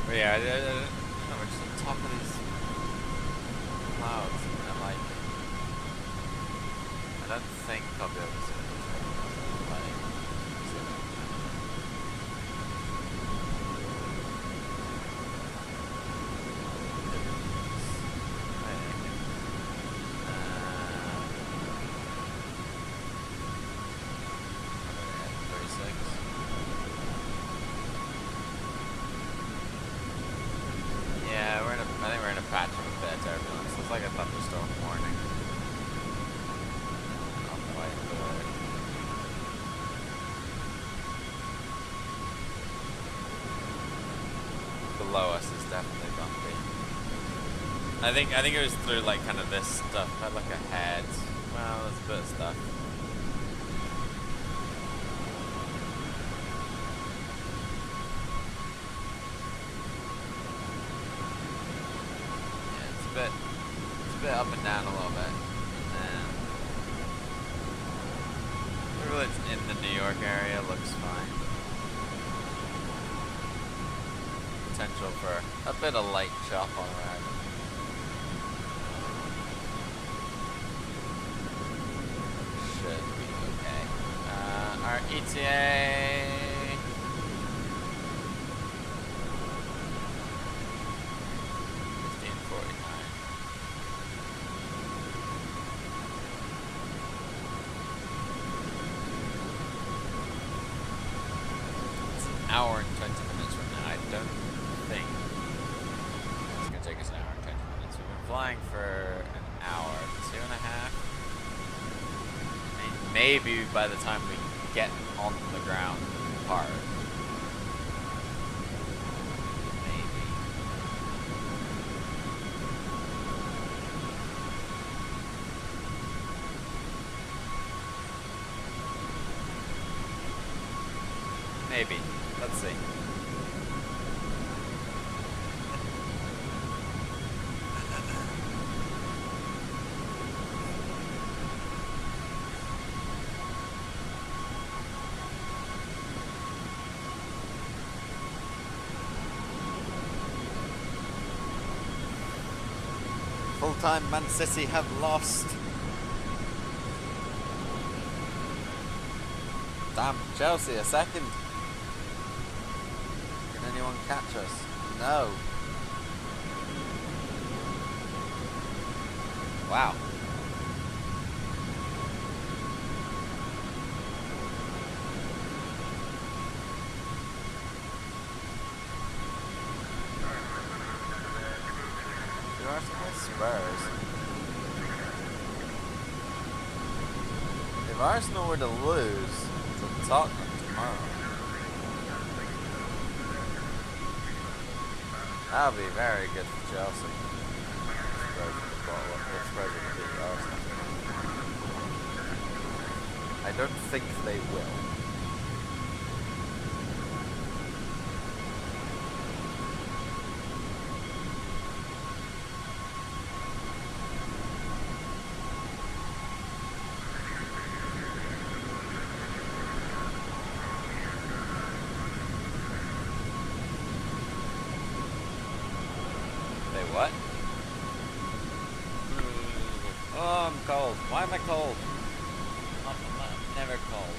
[SPEAKER 1] But yeah, I don't know, we're just on top of these clouds, and I'm like, I don't think I'll be able to see this. Like, I think we're in a patch of a bit of turbulence. It's like a thunderstorm warning. On the way forward. Below us is definitely bumpy. I think it was through like kind of this stuff. I look ahead. Well, there's a bit of stuff. It's a bit up and down a little bit. And turbulence in the New York area looks fine. Potential for a bit of light chop on arrival. Should be okay. Our ETA.
[SPEAKER 4] hour and 20 minutes from now. I don't think it's going to take us an hour and 20 minutes. We've been flying for an hour, 2.5. I mean, maybe by the time we get on the ground hard. Maybe. Maybe. Let's see. Full-time Man City have lost. Damn, Chelsea a second. Can anyone catch us? No. Wow. Do Arsenal Spurs? If Arsenal were to lose to Tottenham tomorrow, that would be very good for Chelsea. Spurs are going to beat Arsenal. I don't think they will. What? Oh, I'm cold. Why am I cold? I'm never cold.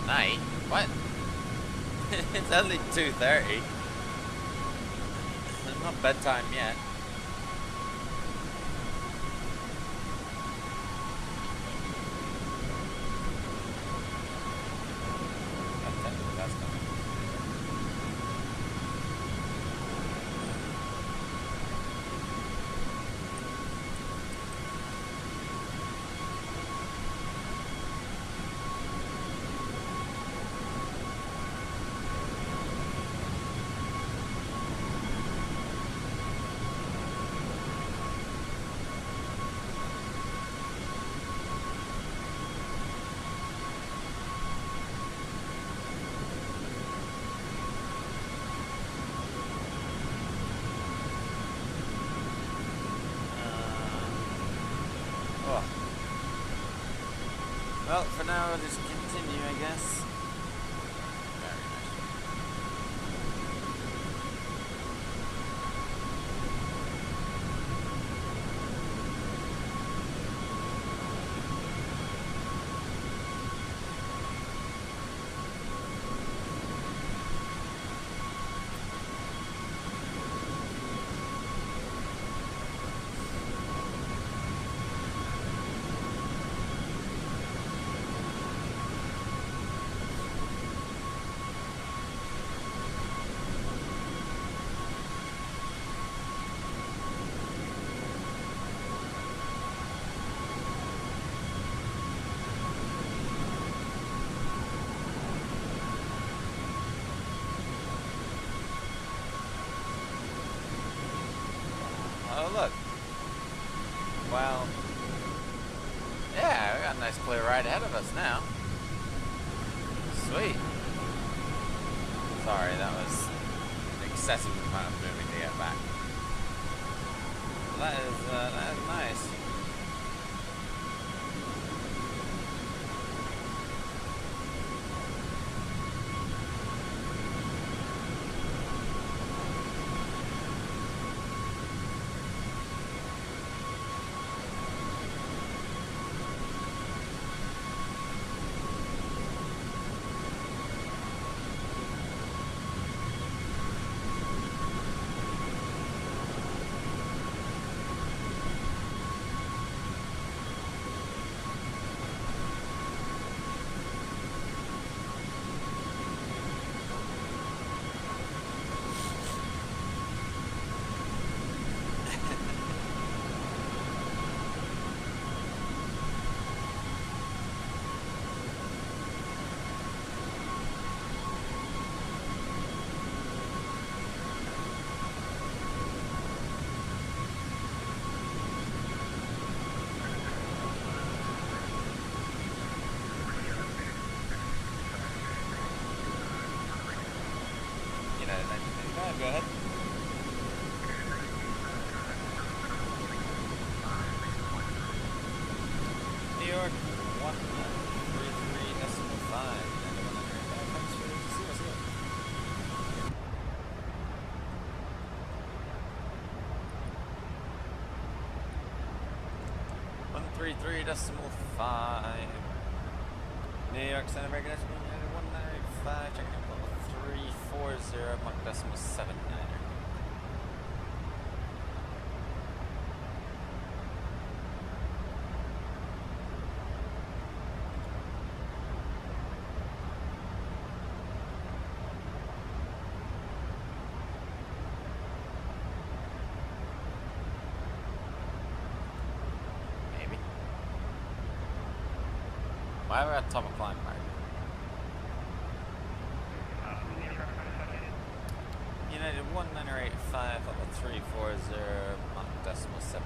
[SPEAKER 4] Night? What? It's only 2:30. It's not bedtime yet. That's coming. Well, for now, I'll just continue, I guess. Very nice. Oh, look. Well, yeah, we got a nice clear ride ahead of us now. Sweet. Sorry, that was an excessive amount of moving to get back. That is nice. go ahead. New York, 133.5. Thanks for seeing us here. 133.5. New York Center, American National United 1985, checking out level 340, Mach decimal 79er. Why are we at top of climb mark? United 1985 level 340, Mach decimal 79er.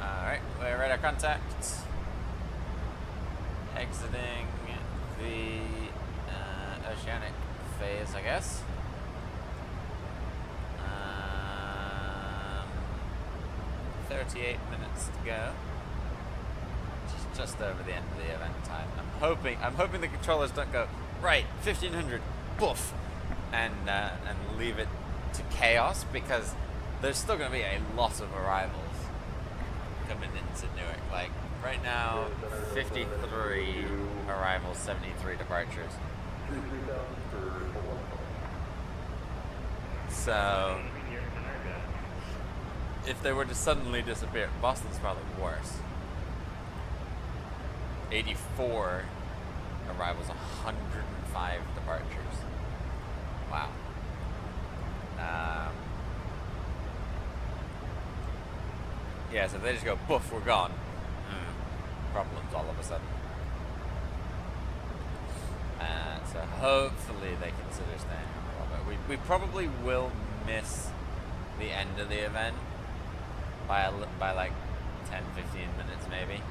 [SPEAKER 4] Alright, we're radar contact. Exiting the oceanic phase, I guess. 38 minutes to go. Just over the end of the event time. I'm hoping the controllers don't go right 1500, boof, and leave it to chaos, because there's still going to be a lot of arrivals coming into Newark. Like right now, 53 arrivals, 73 departures. So if they were to suddenly disappear, Boston's probably worse. 84 arrivals, 105 departures. Wow. Yeah, so if they just go, poof, we're gone. Problems all of a sudden. So hopefully they consider staying on a little bit. We probably will miss the end of the event by like 10, 15 minutes maybe.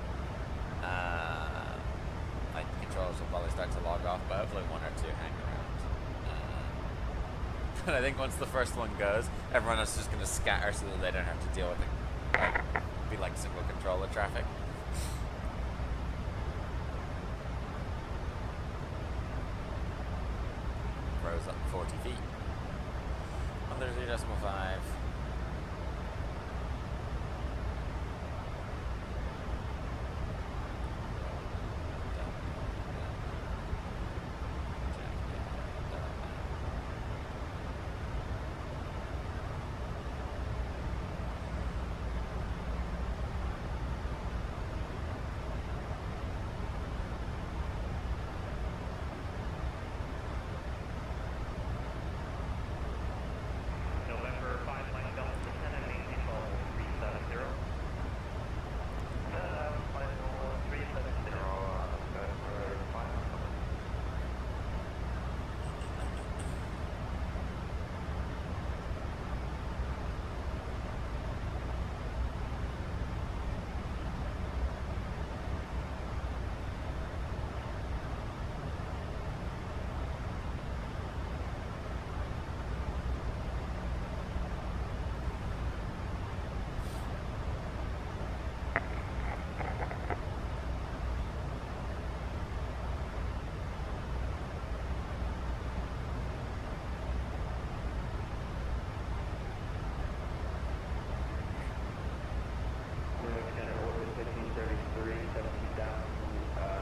[SPEAKER 4] Like the controllers will probably start to log off, but hopefully one or two hang around. But I think once the first one goes, everyone else is just going to scatter so that they don't have to deal with it. Be like single controller traffic. Rose up 40 feet. 130.5.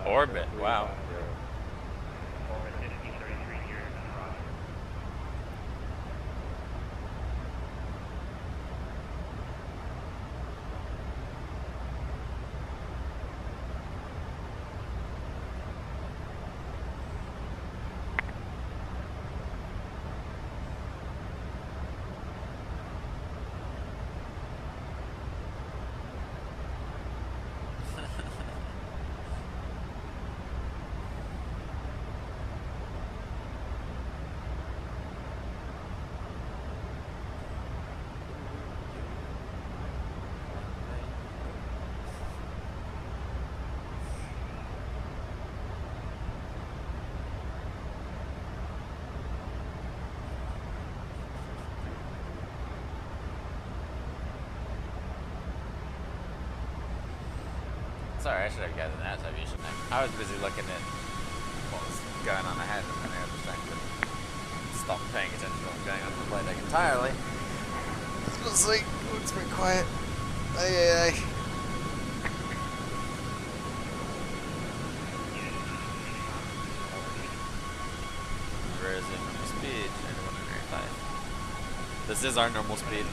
[SPEAKER 4] Orbit, wow.
[SPEAKER 2] Orbit 1533 here, Roger.
[SPEAKER 4] Sorry, I should have gathered that of you, shouldn't I? I was busy looking at what was going on ahead, and then I was trying to stop paying attention to what was going on in the flight deck entirely. Let's go sleep. Looks pretty quiet. Aye. Where is it? Normal speed. 91.95. This is our normal speed.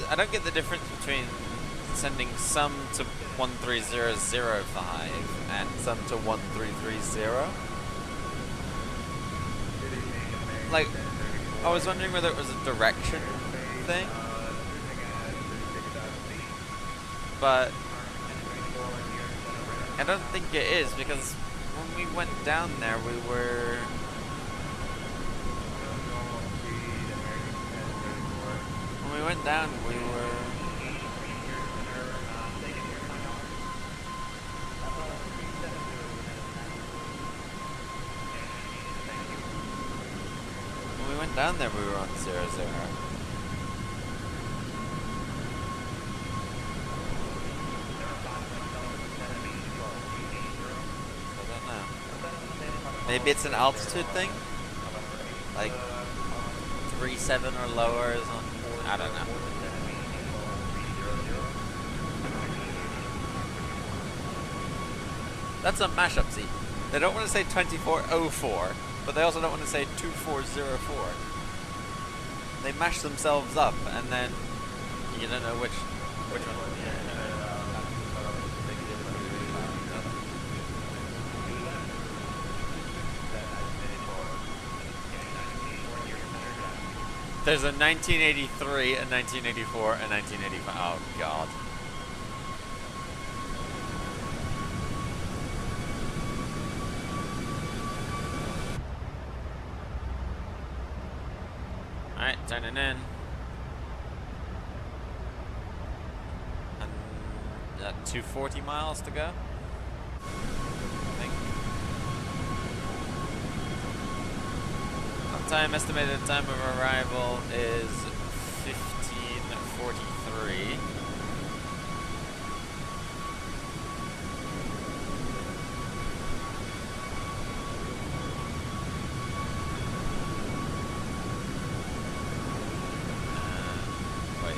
[SPEAKER 4] I don't get the difference between sending some to 1300 and some to 1330. Like, I was wondering whether it was a direction thing, but I don't think it is, because when we went down there we were... When we went down, we were... When we went down there, we were on 00. I don't know. Maybe it's an altitude thing? Like 37 or lower is on... I don't know. That's a mashup, see. They don't want to say 2404, but they also don't want to say 2404. They mash themselves up, and then you don't know which one. There's a 1983, a 1984, a 1985. Oh, God. Alright, turning in. And 240 miles to go, I think. Time, estimated time of arrival is 15:43. Wait.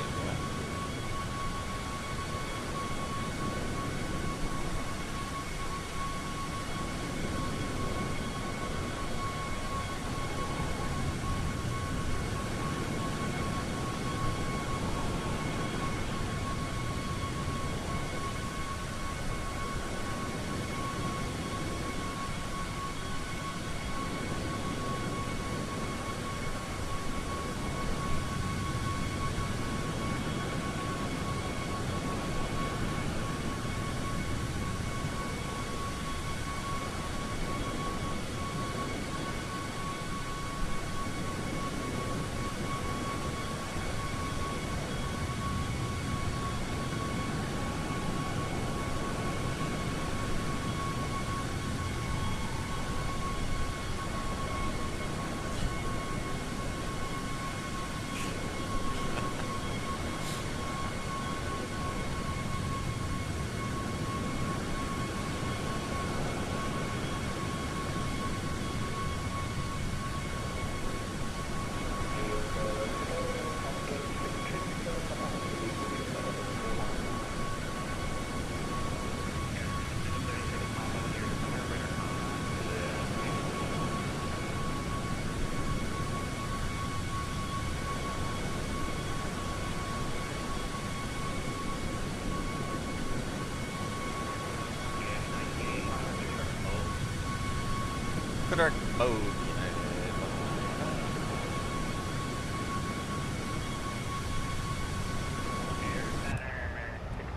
[SPEAKER 4] Dark mode, United.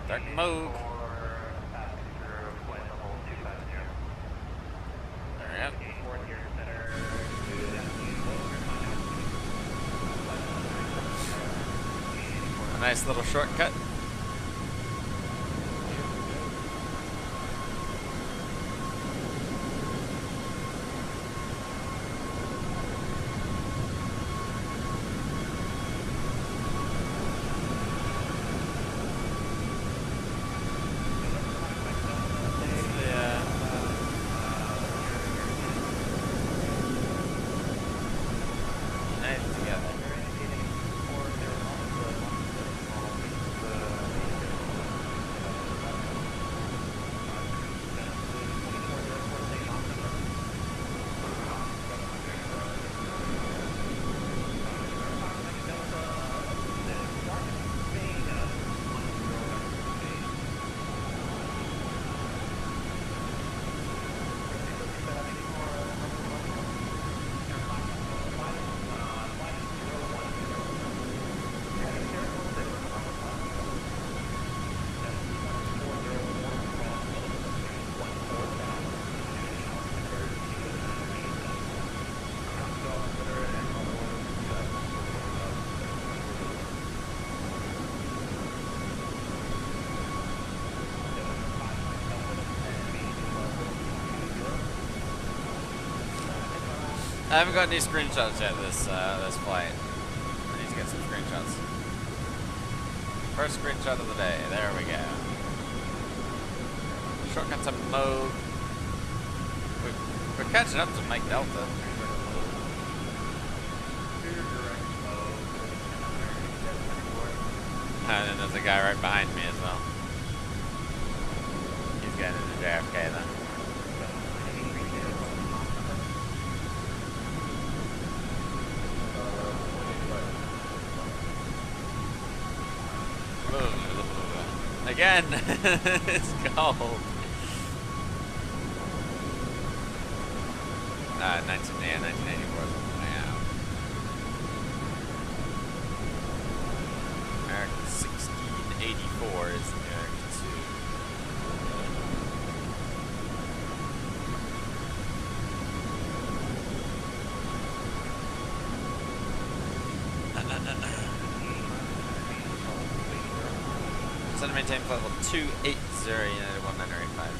[SPEAKER 4] Dark mode.
[SPEAKER 1] nice little shortcut. I haven't got any screenshots yet this flight. I need to get some screenshots. First screenshot of the day. There we go. Shortcut to mode. We're catching up to Mike Delta. And then there's a guy right behind me as well. He's getting into JFK then. Again, it's cold. 1984 is coming out. Newark 1684 is Newark 2. Center maintain flight level 280, United 1985.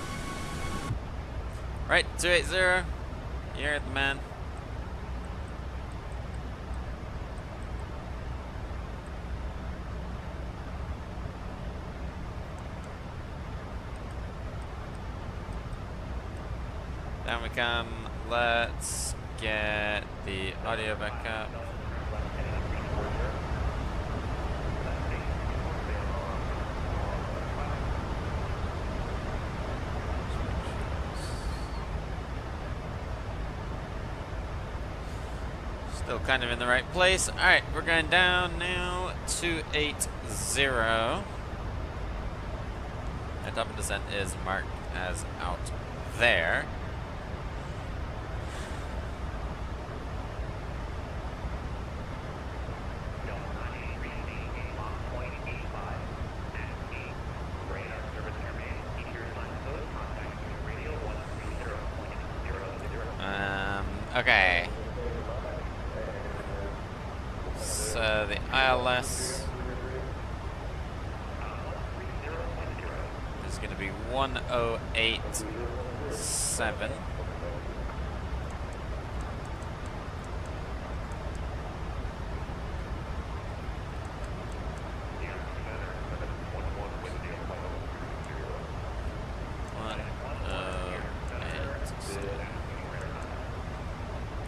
[SPEAKER 1] Right, 280. You're the man. Down we come. Let's get the audio back up. Still kind of in the right place. Alright, we're going down now. 280. And top of descent is marked as out there. Okay. So the ILS is going to be 1087.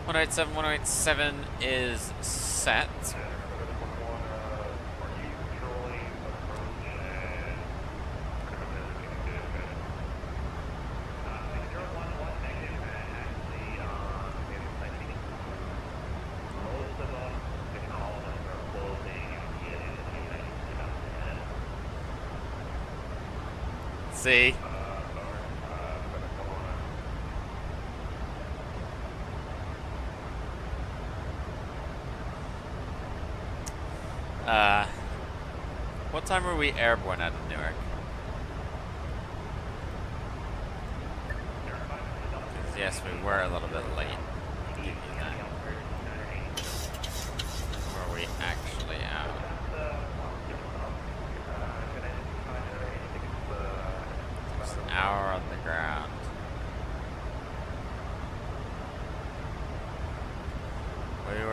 [SPEAKER 1] One 187 is set. See? What time were we airborne out of Newark? Yes, we were a little bit late. Give you that. Were we actually out?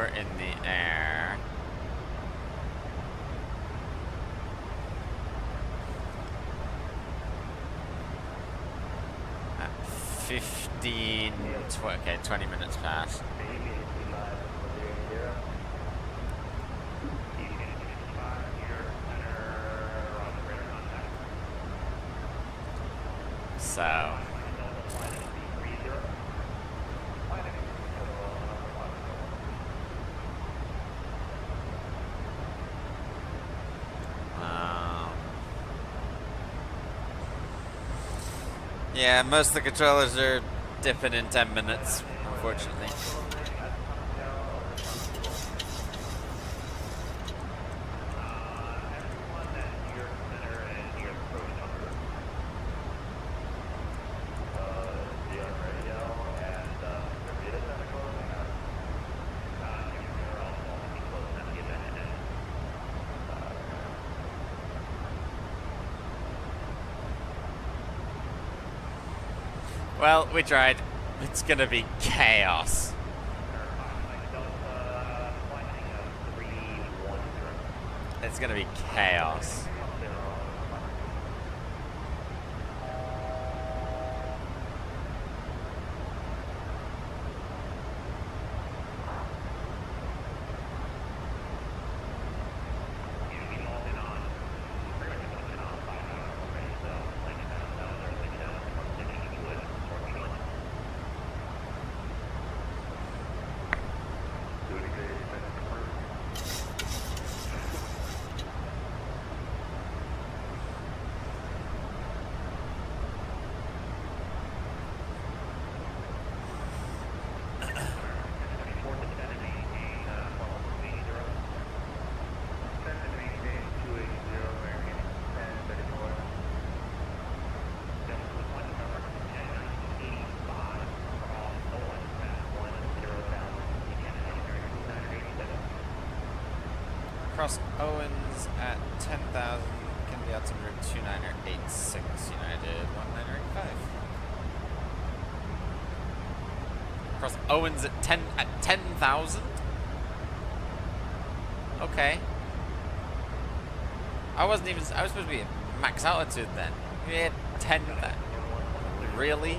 [SPEAKER 1] we're in the air. At 20 minutes past. So yeah, most of the controllers are dipping in 10 minutes, unfortunately. Well, we tried. It's gonna be chaos. It's gonna be chaos. Across Owens at 10,000, can be out to route 2986 United 1985. Across Owens at 10,000? Okay. I was supposed to be at max altitude then. We had 10, really?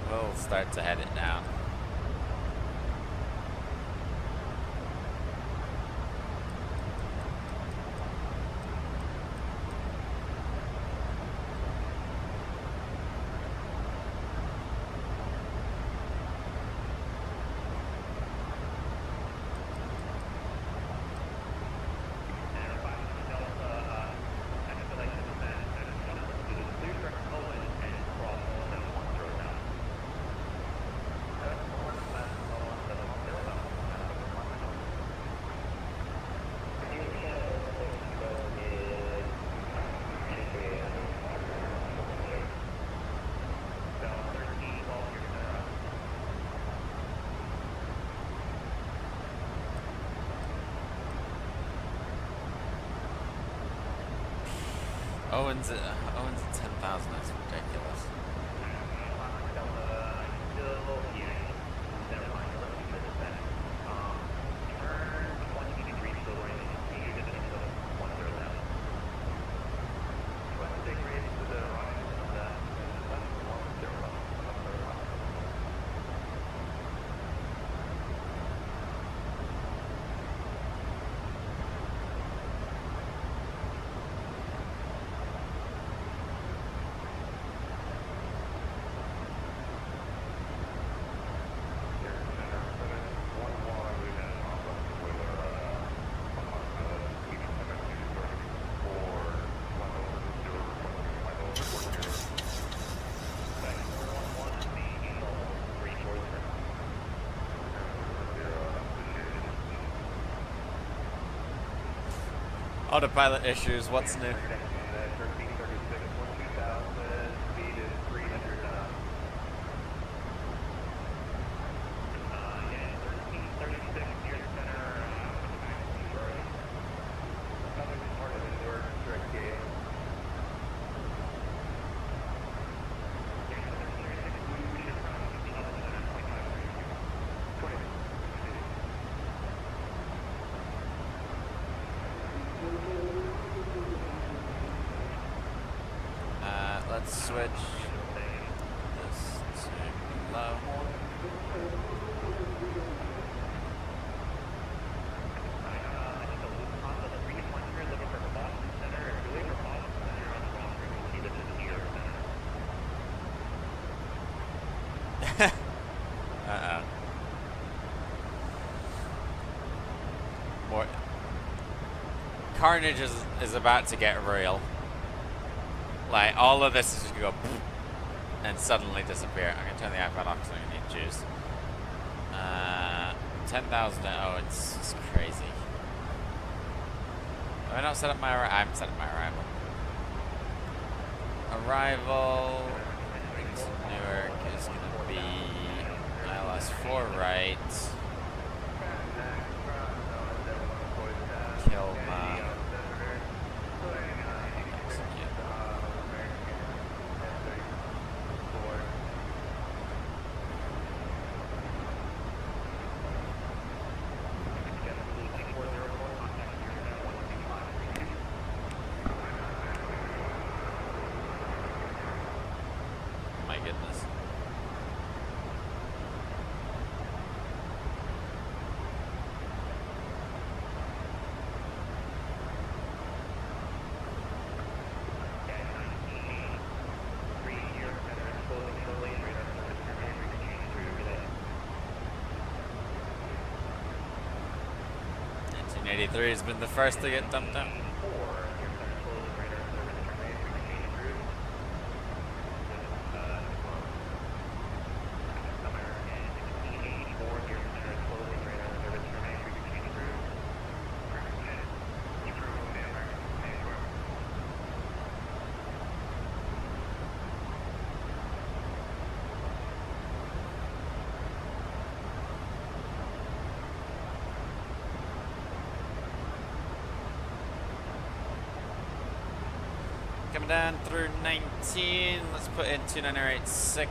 [SPEAKER 1] We'll start to head it down. Owens at 10,000, that's ridiculous. Autopilot issues, what's new?
[SPEAKER 4] Let's switch this to low. Uh-oh. More carnage is about to get real. Like, all of this is just gonna go and suddenly disappear. I'm gonna turn the iPad off because I'm gonna need juice. 10,000. Oh, it's crazy. Have I not set up my arrival? I haven't set up my arrival. Arrival to Newark is gonna be ILS 4 right. Kilma. My goodness. '83 has been the first to get dumped out. Coming down through 19. Let's put in 29086.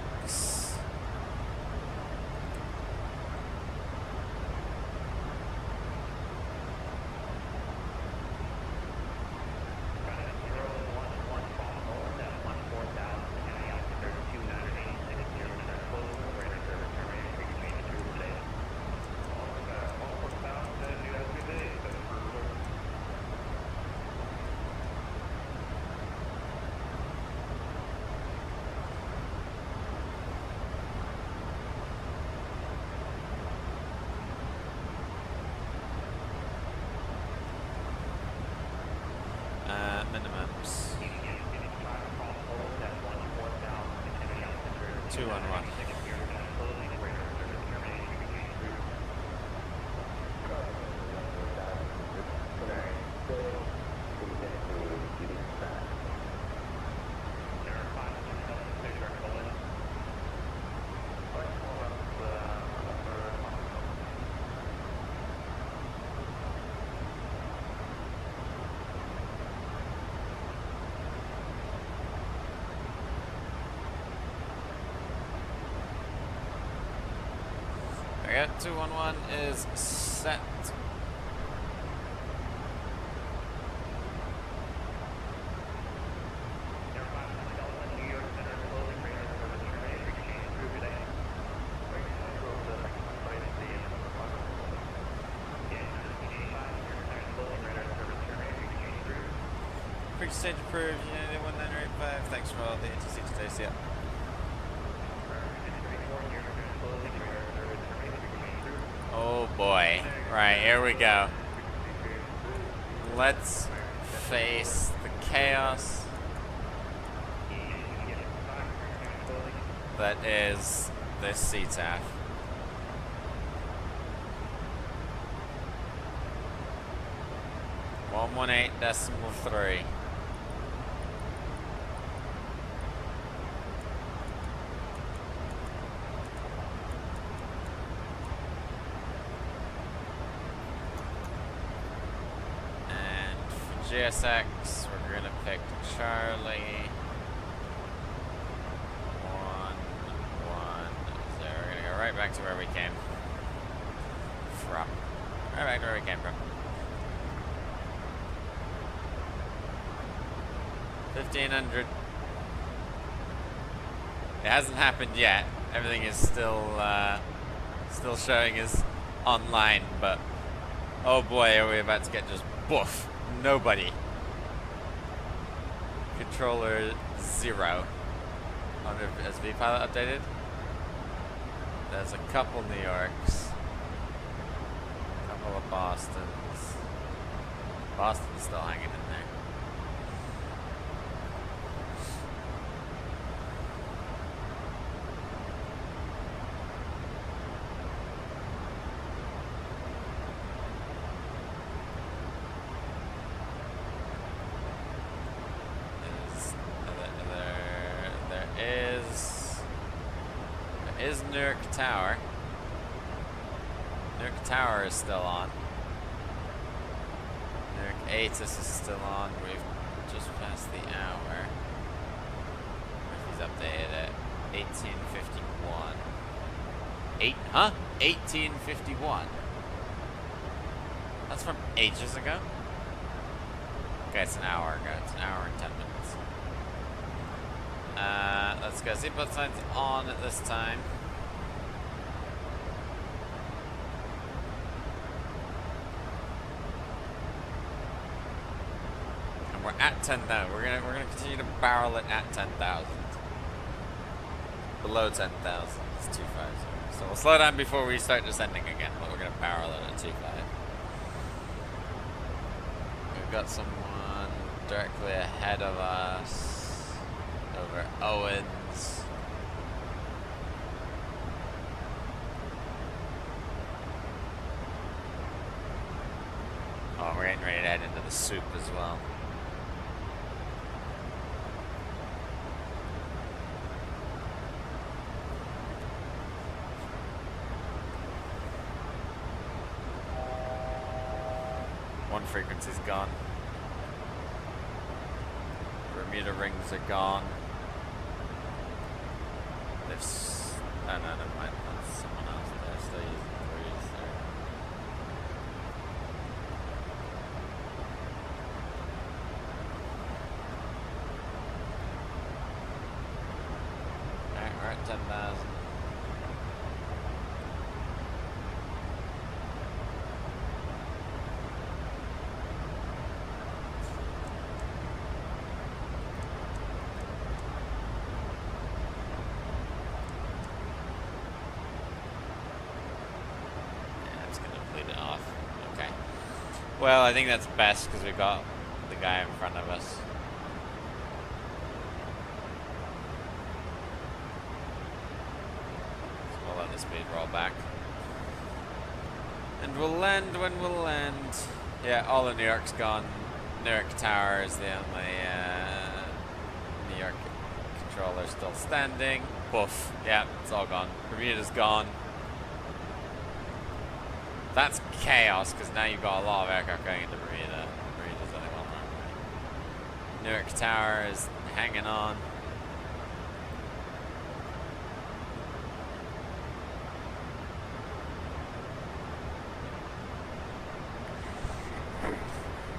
[SPEAKER 4] Minimums. 211. Okay, 211 is set. Quick stage approved, Unity 1985. Thanks for all the ATC days, yeah. Oh boy. Right, here we go. Let's face the chaos that is this CTAF. .118.3. GSX, we're gonna pick Charlie 110. We're gonna go right back to where we came from. Right back to where we came from. 1500. It hasn't happened yet. Everything is still showing as online, but oh boy, are we about to get just boof. Nobody. Controller 0. I wonder if has VPilot updated? There's a couple New Yorks. A couple of Bostons. Boston's still hanging in there. There is Newark Tower. Newark Tower is still on. Newark Atis is still on. We've just passed the hour. He's updated at 1851. 1851. That's from ages ago. Okay, it's an hour ago. It's an hour and 10 minutes. Let's go. Seatbelt signs on at this time. And we're at 10,000. We're gonna continue to barrel it at 10,000. Below 10,000, it's 250. So we'll slow down before we start descending again, but we're gonna barrel it at 25. We've got someone directly ahead of us. Over Owens. Oh, we're getting ready to head into the soup as well. One frequency's gone. Bermuda rings are gone. Oh no, never mind. That's someone else. They're still using threes there. Alright, we're at 10,000. Well, I think that's best because we've got the guy in front of us. So we'll let the speed roll back. And we'll land when we'll land. Yeah, all of New York's gone. Newark Tower is the only New York controller still standing. Poof. Yeah, it's all gone. Bermuda's gone. That's chaos, because now you've got a lot of aircraft going into Bermuda. Bermuda's only one runway. Newark Tower is hanging on.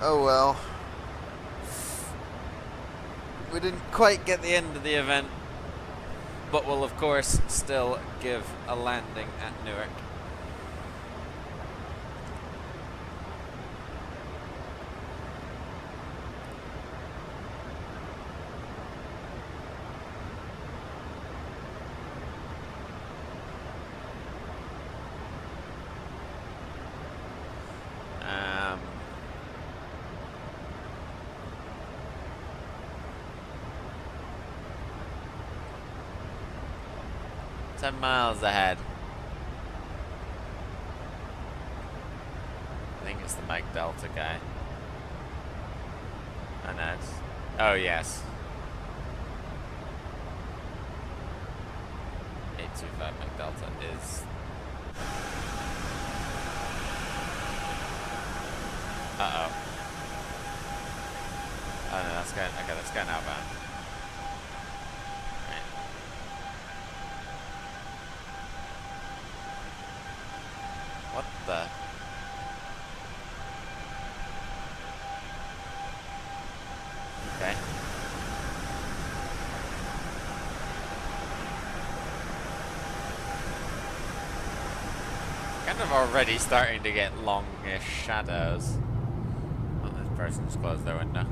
[SPEAKER 4] Oh well. We didn't quite get the end of the event, but we'll of course still give a landing at Newark. Miles ahead. I think it's the Mike Delta guy. Oh no, it's... Oh yes. 825 Mike Delta is... Uh-oh. Oh no, that's going... Okay, that's going outbound. What the? Okay.
[SPEAKER 1] kind of already starting to get longish shadows. Oh, this person's closed their window.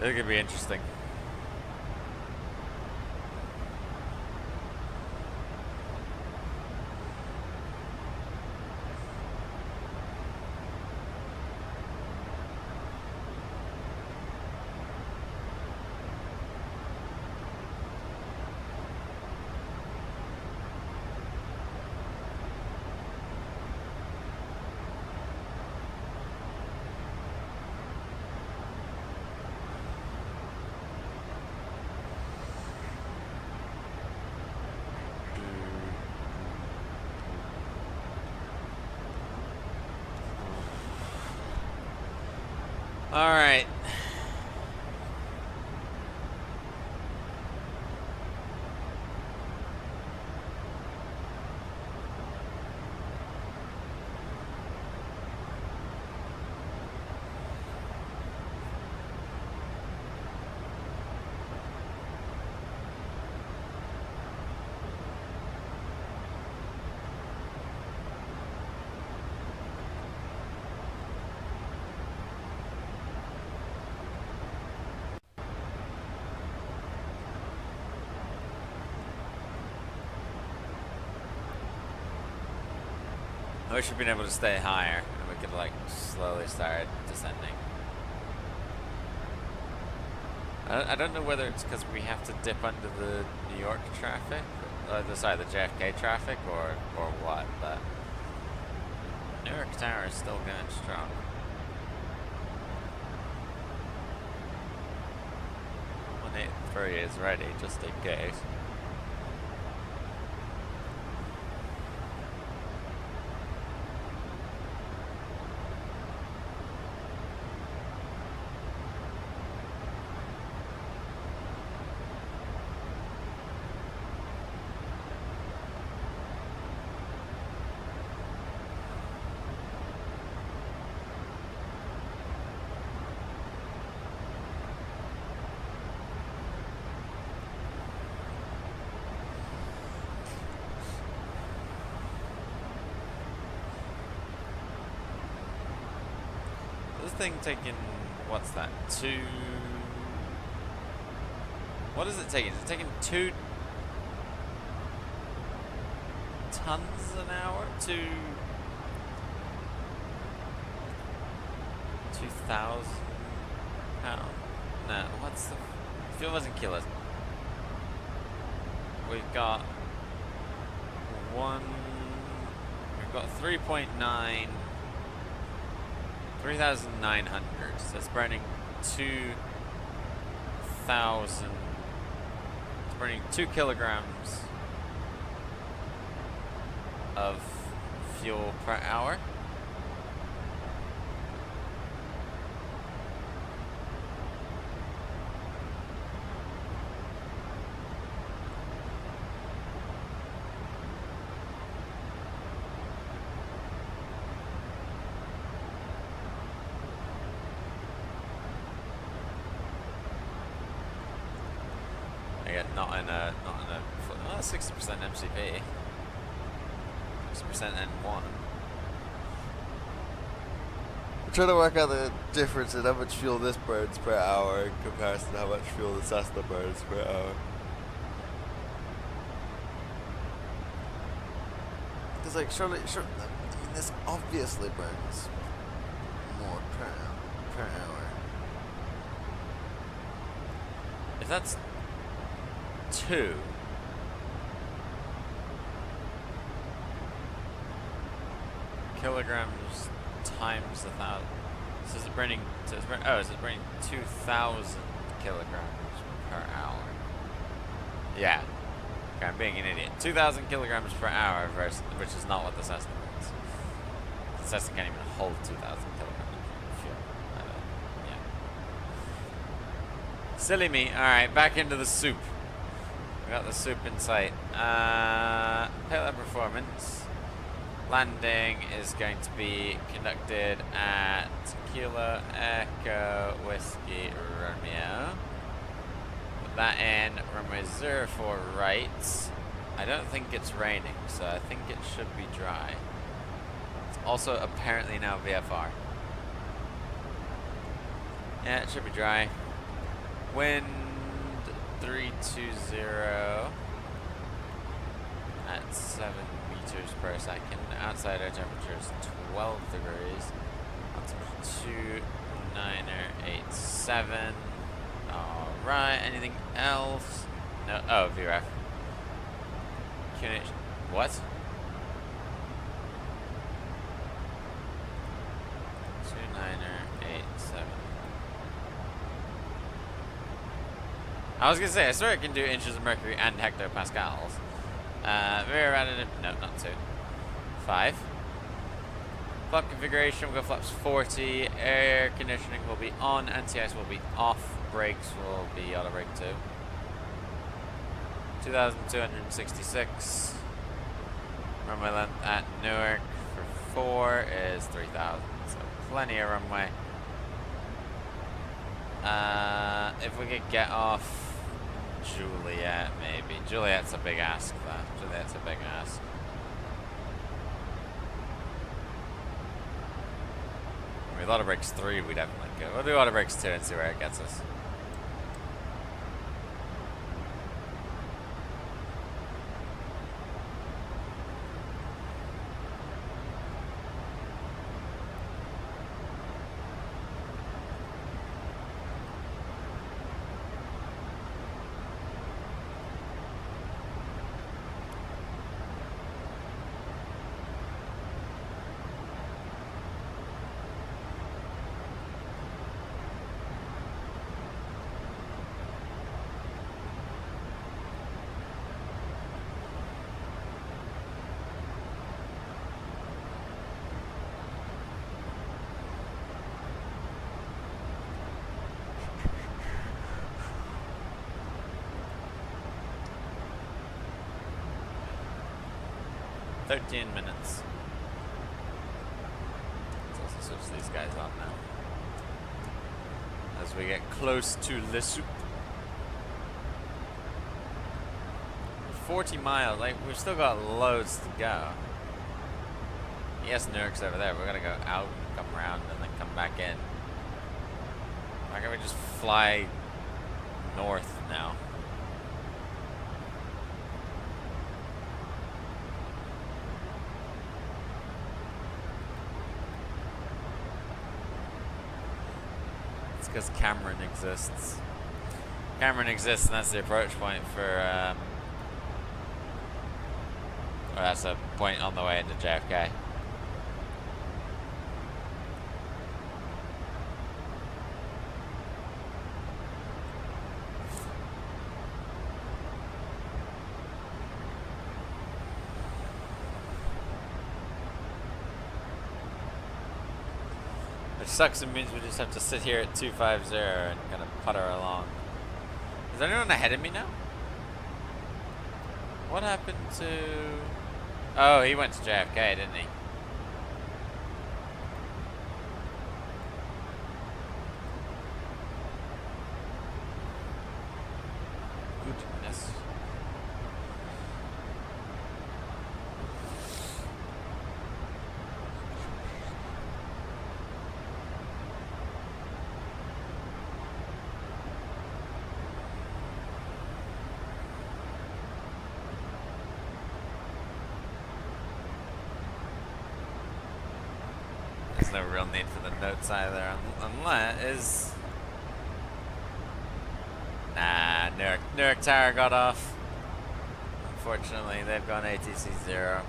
[SPEAKER 1] This could be interesting. All right. I wish we'd been able to stay higher and we could like slowly start descending. I don't know whether it's because we have to dip under the New York traffic, or the JFK traffic, or what, but Newark Tower is still going strong. Three is ready just in case. This thing taking, what's that, what is it taking? Is it taking 2 tons an hour? 2,000 pounds? No, what's the, fuel wasn't kilos. We've got 3.9, 3,900, so it's burning 2,000, it's burning 2 kilograms of fuel per hour. Not in a 60% MCP, 60% N1.
[SPEAKER 4] I'm trying to work out the difference in how much fuel this burns per hour in comparison to how much fuel the Cessna burns per hour. Because like, surely, I mean, this obviously burns more per hour.
[SPEAKER 1] If that's 2 kilograms times 1,000, so is it burning? So it's burning 2,000 kilograms per hour? Yeah. Okay, I'm being an idiot. 2,000 kilograms per hour versus, which is not what the Cessna burns. necessity can't even hold 2,000 kilograms of fuel. Yeah. Silly me. Alright, back into the soup. We got the soup in sight. Payload performance. Landing is going to be conducted at Kilo Echo Whiskey Romeo. Put that in, runway 04 right. I don't think it's raining, so I think it should be dry. It's also apparently now VFR. Yeah, it should be dry. Wind 320 at 7 meters per second. Outside air temperature is 12 degrees. Altitude 2987. Alright, anything else? No. Oh, VREF. What? 2987. I was gonna say, I swear it can do inches of mercury and hectopascals. Very additive. No, not 2. 5. Flap configuration, we'll go flaps 40. Air conditioning will be on. Anti-ice will be off. Brakes will be auto brake 2. 2,266. Runway length at Newark for 4 is 3,000. So plenty of runway. If we could get off Juliet, maybe. Juliet's a big ask, though. Juliet's a big ask. I mean, auto brakes 3, we definitely could. We'll do auto brakes 2 and see where it gets us. $13 minutes. Let's also switch these guys on now. As we get close to Le Soup. 40 miles, like we've still got loads to go. Yes, Newark's over there. We're gonna go out and come around and then come back in. Why can't we just fly north now? Because Cameron exists. Cameron exists, and that's the approach point for. Well, that's a point on the way into JFK. Which sucks, it means we just have to sit here at 250 and kind of putter along. Is there anyone ahead of me now? What happened to... Oh, he went to JFK, didn't he? Goodness. There's no real need for the notes either, unless... Nah, Newark Tower got off. Unfortunately, they've gone ATC 0.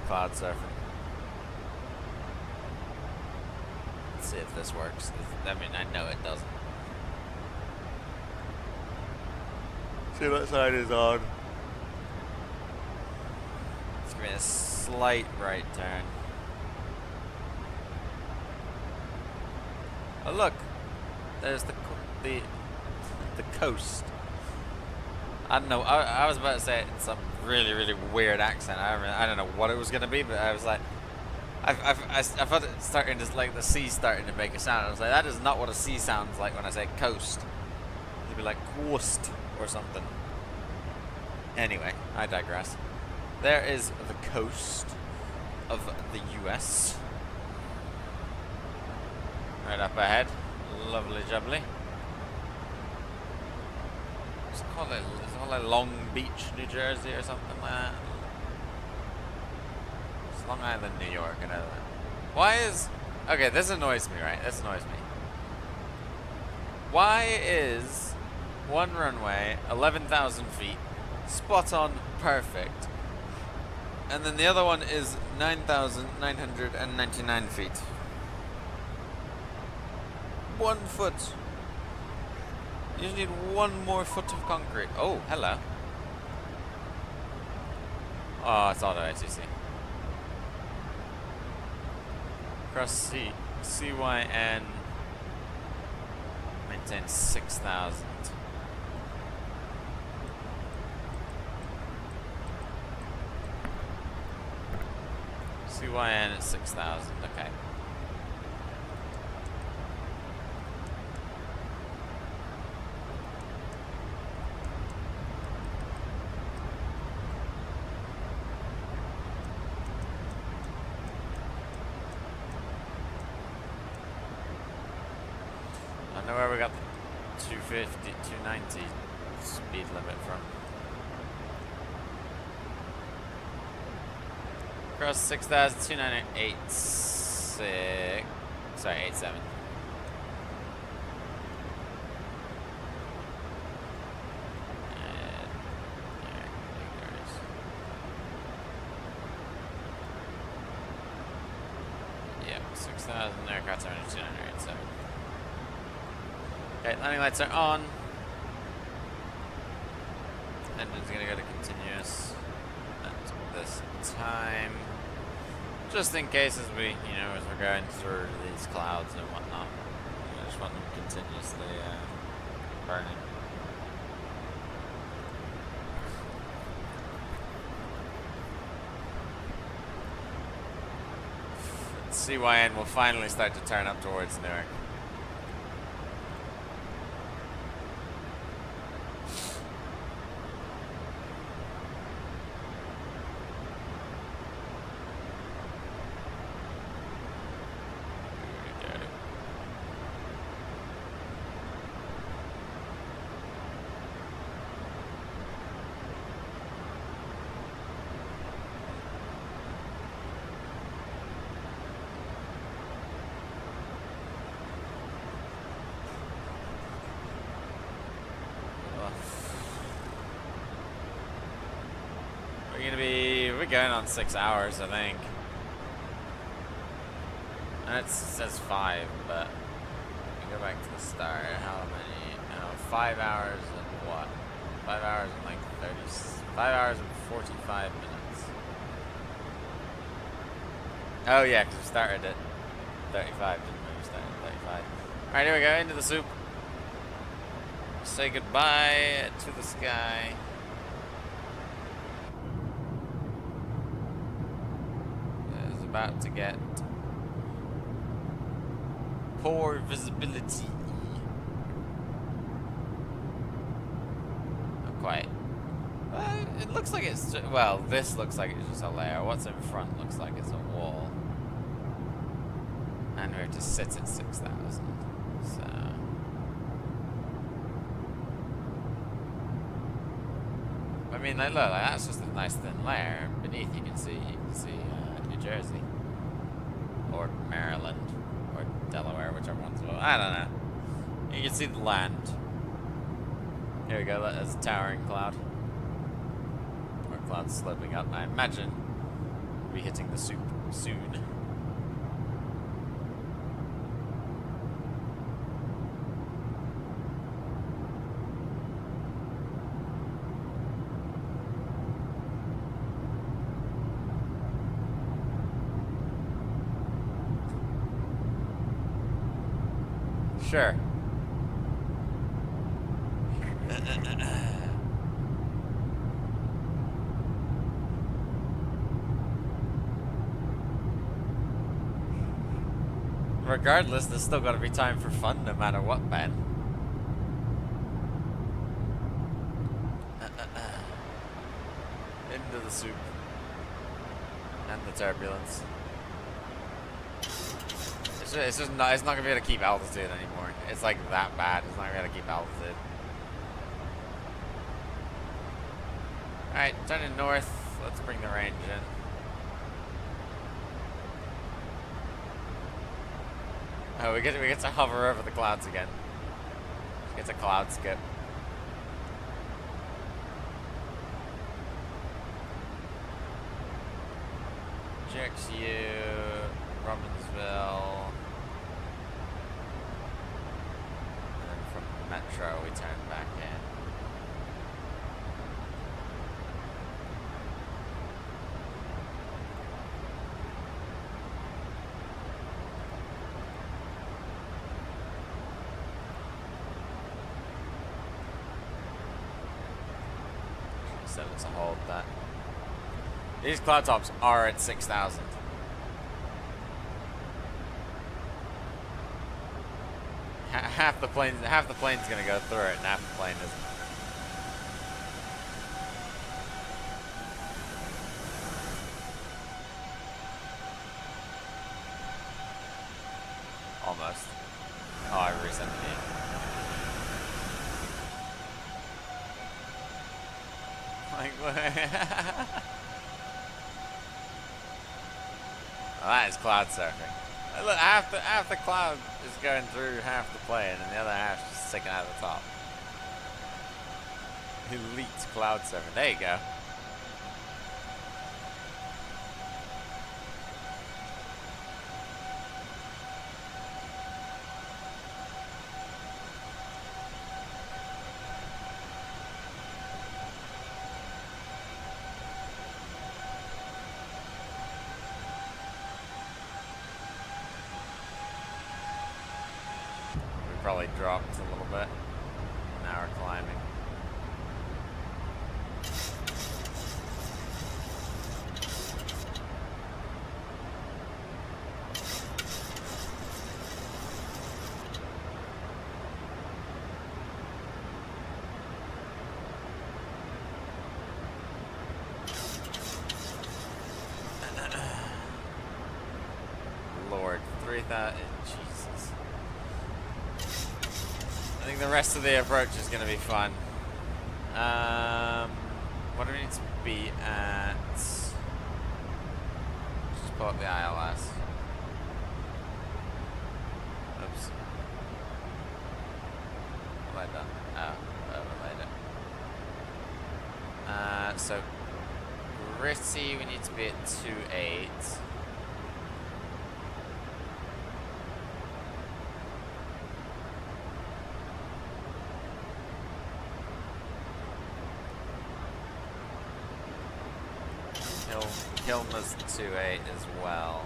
[SPEAKER 4] cloud surfing. Let's see if this works. I mean, I know it doesn't. See what side is on. It's gonna be a slight right turn. Oh look, there's the coast. I don't know. I was about to say it in some really, really weird accent. I don't know what it was gonna be, but I was like, I thought it starting to, like, the sea starting to make a sound. I was like, that is not what a sea sounds like when I say coast. It'd be like coast or something. Anyway, I digress. There is the coast of the US. Right up ahead. Lovely jubbly. Let's call it Long Beach, New Jersey or something like that. It's Long Island, New York, I know that. Why is... Okay, this annoys me, right? This annoys me. Why is one runway 11,000 feet, spot on, perfect, and then the other one is 9,999 feet? 1 foot. You just need 1 more foot of concrete. Oh, hello. Oh, it's auto ATC. Cross CYN maintain 6,000. CYN at 6,000. Okay. I know where we got the 250, 290 speed limit from. Cross 6,286. Sorry, 87. Yep, 6,000 aircraft 287. Okay, landing lights are on. Engine's gonna go to continuous at this time. Just in case as we, as we're going through these clouds and whatnot. I just want them continuously burning. CYN will finally start to turn up towards Newark. We're going on 6 hours, I think. And it says 5, but we go back to the start. How many? 5 hours and what? 5 hours and like 5 hours and 45 minutes. Oh yeah, because we started at 35, didn't we? We started at 35. Alright, here we go, into the soup. Say goodbye to the sky. About to get poor visibility. Not quite. It looks like it's well. This looks like it's just a layer. What's in front looks like it's a wall, and we're just sit at 6,000. So I mean, like, look, like, that's just a nice thin layer. Beneath, you can see New Jersey, or Maryland, or Delaware, whichever one's well. I don't know. You can see the land. Here we go. That's a towering cloud. Or cloud sloping up. I imagine be hitting the soup soon. Sure. Regardless, there's still gotta be time for fun no matter what, Ben. Into the soup. And the turbulence. It's not gonna be able to keep altitude anymore. It's like that bad. It's not gonna be able to keep altitude. Alright, turning north. Let's bring the range in. Oh, we get to hover over the clouds again. It's a cloud skip. JXU, Robbinsville. And then from Metro we turn back in. Set it to hold that. These cloud tops are at 6,000. Half the plane's gonna go through it, and half the plane isn't. Almost. Oh, I reset the game. Like, well, that is cloud surfing. Look, half the cloud is going through half the plane, and the other half is just sticking out of the top. Elite cloud surfing. There you go. Probably dropped a little bit. Now we're climbing. Lord, 3,000. Jesus. I think the rest of the approach is going to be fun. What do we need to be at? Just pull up the ILS. Oops. What have I done? Oh, overlaid it. So, Gritty, we need to be at 2.8. Kilmer's 2.8 as well.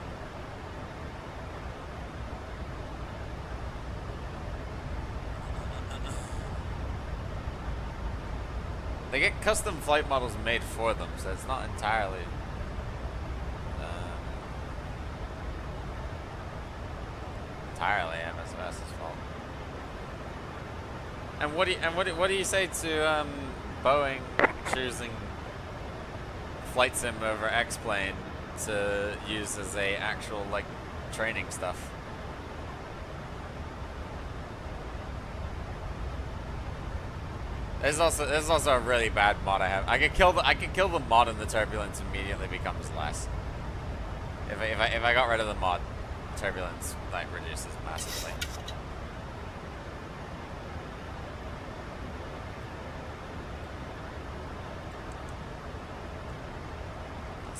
[SPEAKER 4] They get custom flight models made for them, so it's not entirely MSFS's fault. And what do you say to Boeing choosing flight sim over X-plane to use as a actual like training stuff? There's also a really bad mod I have. I could kill the mod and the turbulence immediately becomes less. If I got rid of the mod, turbulence like reduces massively.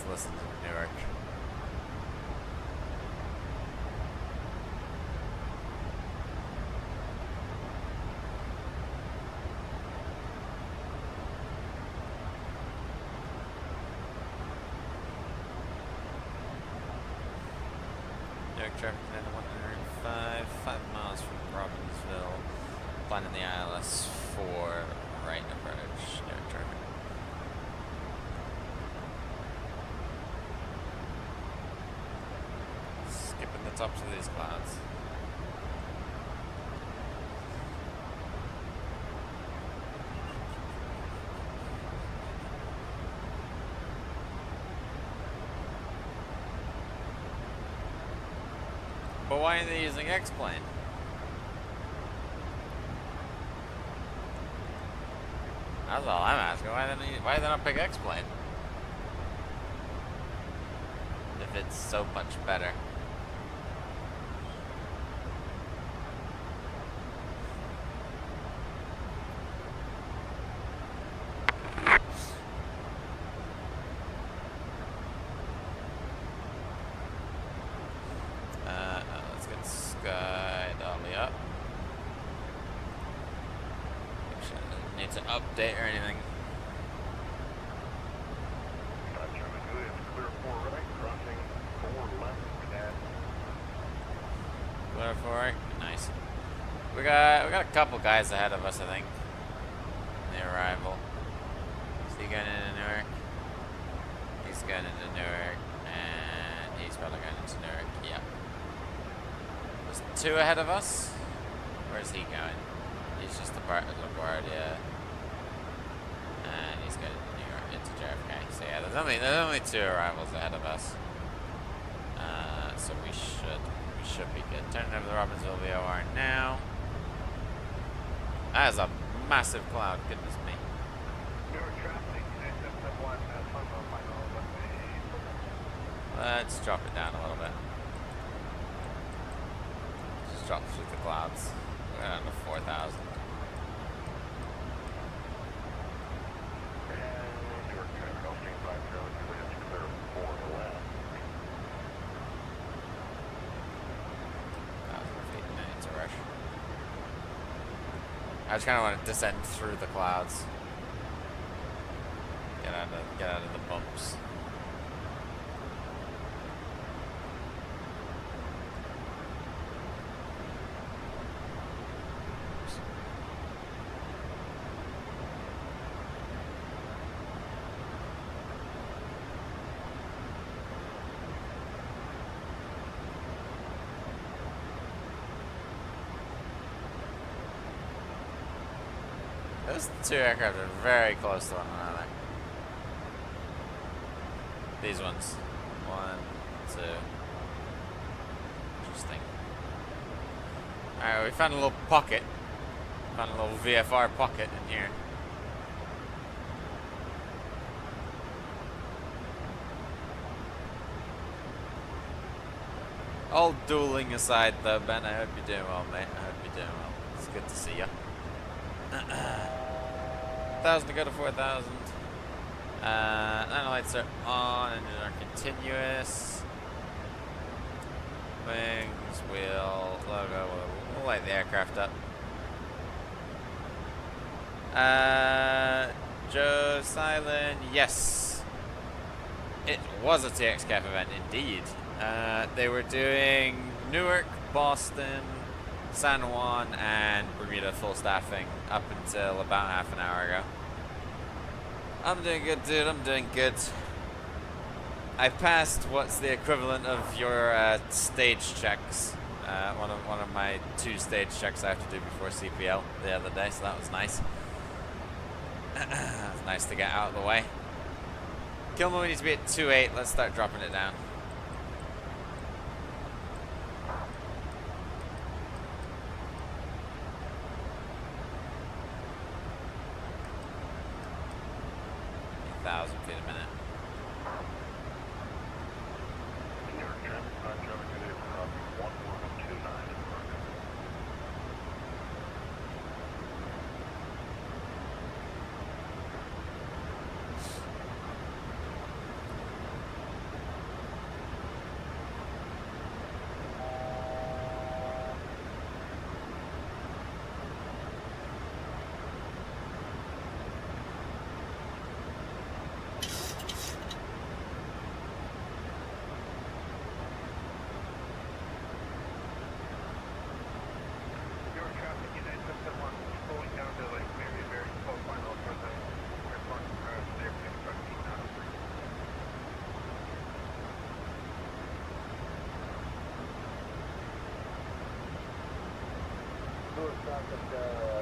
[SPEAKER 4] Let's listen to Newark. Newark traffic at 105, 5 miles from Robbinsville. Planning the ILS 4 right approach. Newark traffic. Skipping the tops of these clouds. But why are they using X-Plane? That's all I'm asking. Why did they not pick X-Plane? If it's so much better. Let's get Sky Dolly up. Need to update or anything.
[SPEAKER 5] German good, it's clear 4 right, crossing 4 left for that.
[SPEAKER 4] Clear for right. Nice. We got a couple guys ahead of us, I think. In the arrival. Is he going into Newark? He's going into Newark, and he's probably going into Newark. Yep. There's 2 ahead of us. Where's he going? He's just the LaGuardia. And he's going to New York, into JFK. So yeah, there's only 2 arrivals ahead of us. So we should be good. Turning over the Robbinsville VOR now. That is a massive cloud, goodness me.
[SPEAKER 5] Newark traffic, MSFS24,
[SPEAKER 4] Let's drop it down a little bit. Just drop through the clouds. We're down to 4,000.
[SPEAKER 5] Newark traffic, I'll stay 5 trailers, it's clear 4 left.
[SPEAKER 4] 1,000 feet, and it's a rush. I just kind of want to descend through the clouds. Get out of the bumps. Those 2 aircraft are very close to one another. These ones. 1, 2. Interesting. Alright, we found a little pocket. Found a little VFR pocket in here. All dueling aside though, Ben, I hope you're doing well, mate. I hope you're doing well. It's good to see you. 1,000 to go to 4,000. Landing lights are on and are continuous. Wings, wheel, logo. We'll light the aircraft up. Joe Silent, yes. It was a TXCAF event indeed. They were doing Newark, Boston, San Juan, and Bermuda full staffing up until about half an hour ago. I'm doing good, dude. I'm doing good. I passed what's the equivalent of your stage checks. One of my 2 stage checks I have to do before CPL the other day, so that was nice. It was nice to get out of the way. Kilmer, we need to be at 2.8. Let's start dropping it down. Feet a minute.
[SPEAKER 5] Newark traffic, 5 traffic, it is crossing 1129 in Newark.
[SPEAKER 2] traffic,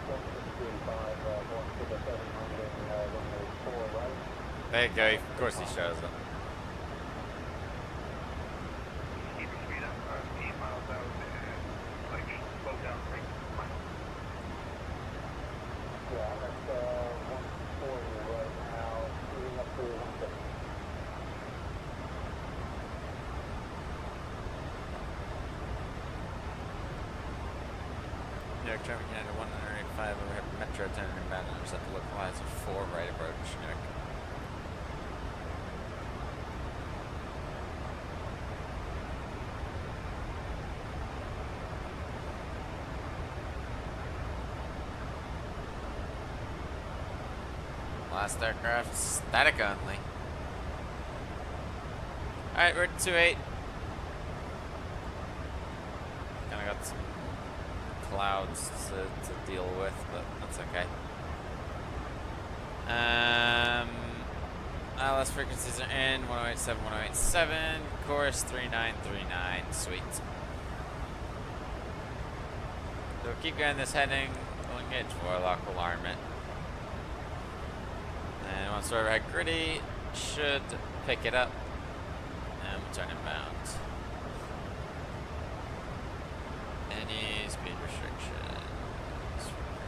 [SPEAKER 2] 165, going to the 700 runway 4 right.
[SPEAKER 4] There you go. Of course he shows them.
[SPEAKER 5] Keep your speed up, 8 miles out, and like slow down, right?
[SPEAKER 2] Yeah, I'm at 140 right now, speeding up to 150.
[SPEAKER 4] Newark traffic United 185 overhead Metro 10 inbound and set the localizer 4 right approach Newark. Last aircraft, static only. Alright, we're at 28. Kinda got some clouds to deal with, but that's okay. ILS frequencies are in 1087, 1087, course 3939, sweet. So we'll keep going this heading, we'll engage Warlock, we'll arm it. And once we're overhead gritty, should pick it up, and we'll turn inbound. Any speed restrictions?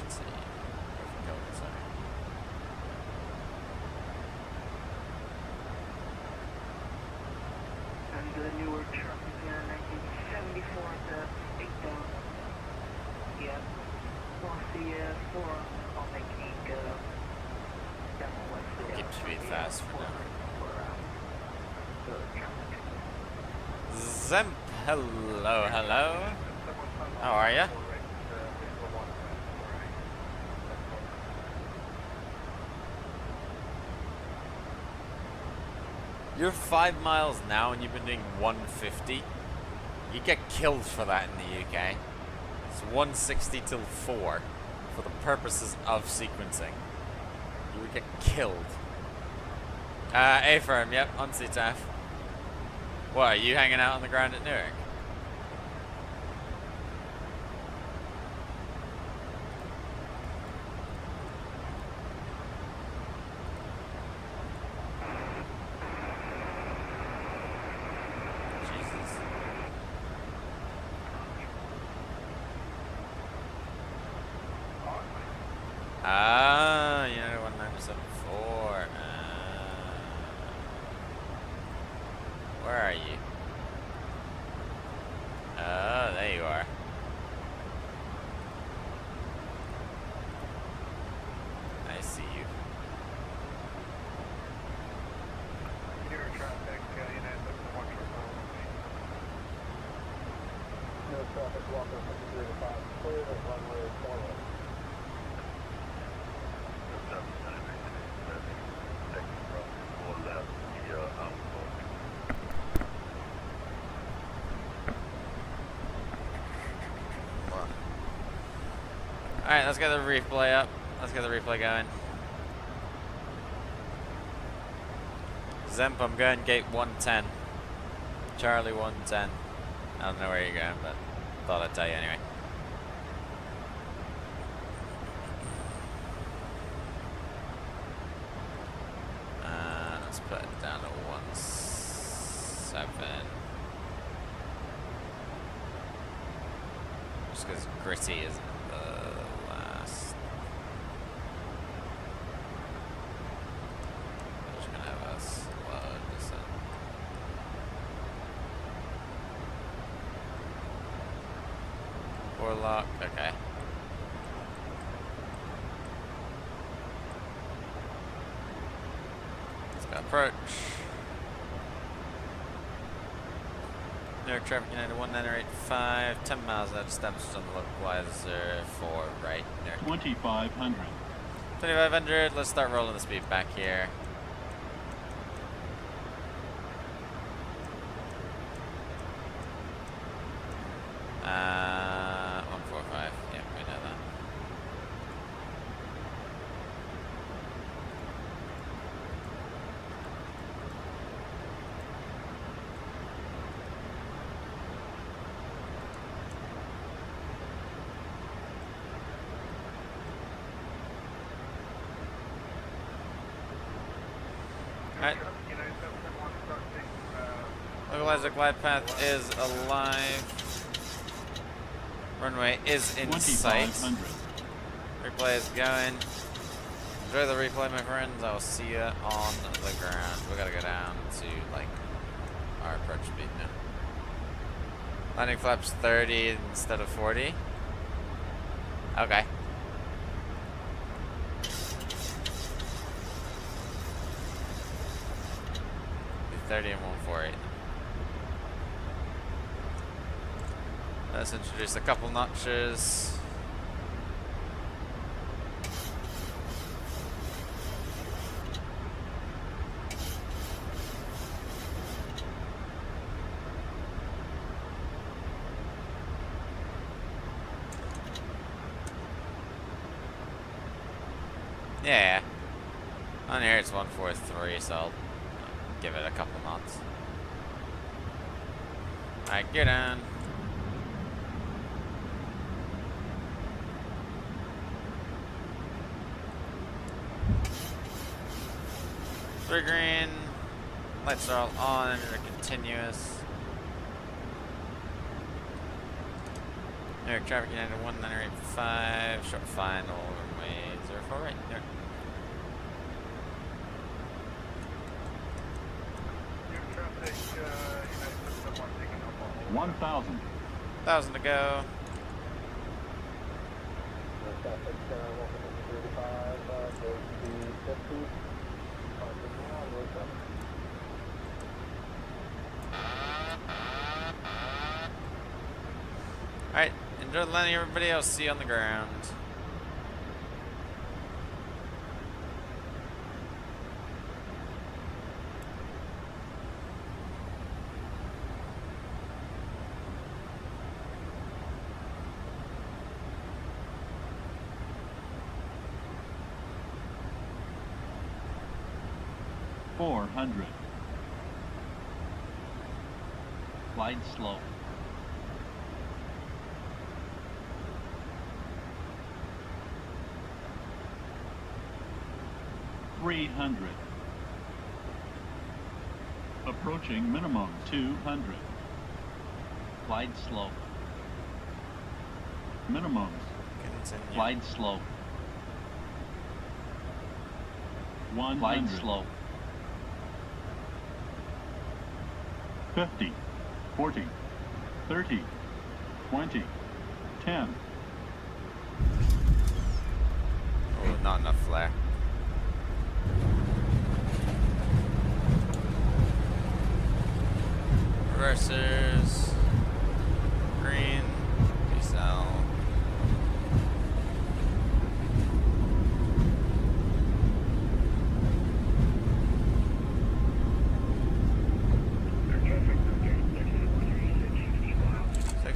[SPEAKER 4] Let's see. Go, sorry.
[SPEAKER 2] And the Newark traffic, 1974 at the 8 down. Yeah. Lost the 4 on making down west.
[SPEAKER 4] Keep speed fast for now. Zemp, hello, hello. How are ya? You're 5 miles now and you've been doing 150. You get killed for that in the UK. It's 160 till 4 for the purposes of sequencing. You would get killed. A-firm, yep, on CTAF. What, are you hanging out on the ground at Newark? Jesus. Ah, you know, 1974. Where are you? Oh, there you are. I see you.
[SPEAKER 5] Newark traffic, United 71
[SPEAKER 2] No traffic, Walker 53-5, clear of runway 4 right.
[SPEAKER 4] Alright, let's get the replay up. Let's get the replay going. Zemp, I'm going gate 110. Charlie 110. I don't know where you're going, but thought I'd tell you anyway. Let's put it down to 17. Just because gritty isn't the last. I'm just gonna have a slow descent. Warlock, okay. Let's go approach. Newark traffic United 1985, 10 miles out of Stamford on the localizer 4 right there.
[SPEAKER 6] 2500.
[SPEAKER 4] 2500, let's start rolling the speed back here. Uh, 145, yeah, we know that.
[SPEAKER 1] Alright. Localizer glide path is alive. Runway is in sight.
[SPEAKER 6] 2,500.
[SPEAKER 1] Replay is going. Enjoy the replay, my friends. I will see you on the ground. We gotta go down to, like, our approach speed now. Landing flaps 30 instead of 40. Okay. 30 and 148. Let's introduce a couple notches. Yeah. On here it's 143, so I'll give it a couple knots. Alright, get on. Three green. Lights are all on and they're continuous. Newark traffic United 1985. Short final runway 04 right there.
[SPEAKER 6] 1,000.
[SPEAKER 1] 1,000 to go. Alright, enjoy the landing, everybody. I'll see you on the ground.
[SPEAKER 6] $400. Glide slow. $300. Approaching minimum 200. Glide slow. Minimums.
[SPEAKER 1] Continue.
[SPEAKER 6] Glide slow. 100. Glide slow. 50, 40, 30, 20, 10.
[SPEAKER 1] Oh, not enough flare. Reversers. Green. Peace out.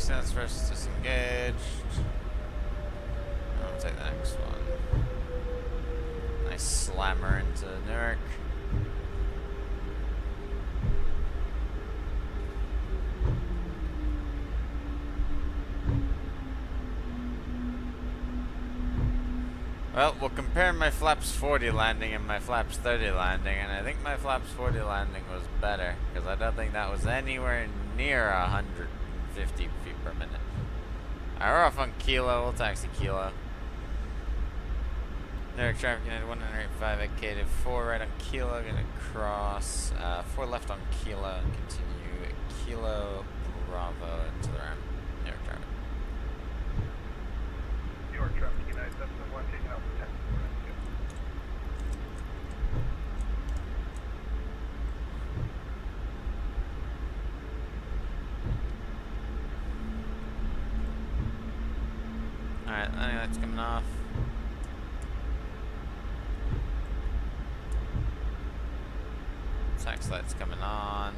[SPEAKER 1] That's first disengaged. I'll take the next one. Nice slammer into Newark. Well, we'll compare my flaps 40 landing and my flaps 30 landing, and I think my flaps 40 landing was better, because I don't think that was anywhere near 150 feet per minute. Alright, we're off on Kilo. We'll taxi Kilo. Newark traffic United 185 at K 4 right on Kilo. Gonna cross 4 left on Kilo and continue Kilo Bravo into the round. Newark traffic.
[SPEAKER 5] Newark traffic United 711 taking out for 10.
[SPEAKER 1] Alright, landing light's coming off. Tax light's coming on.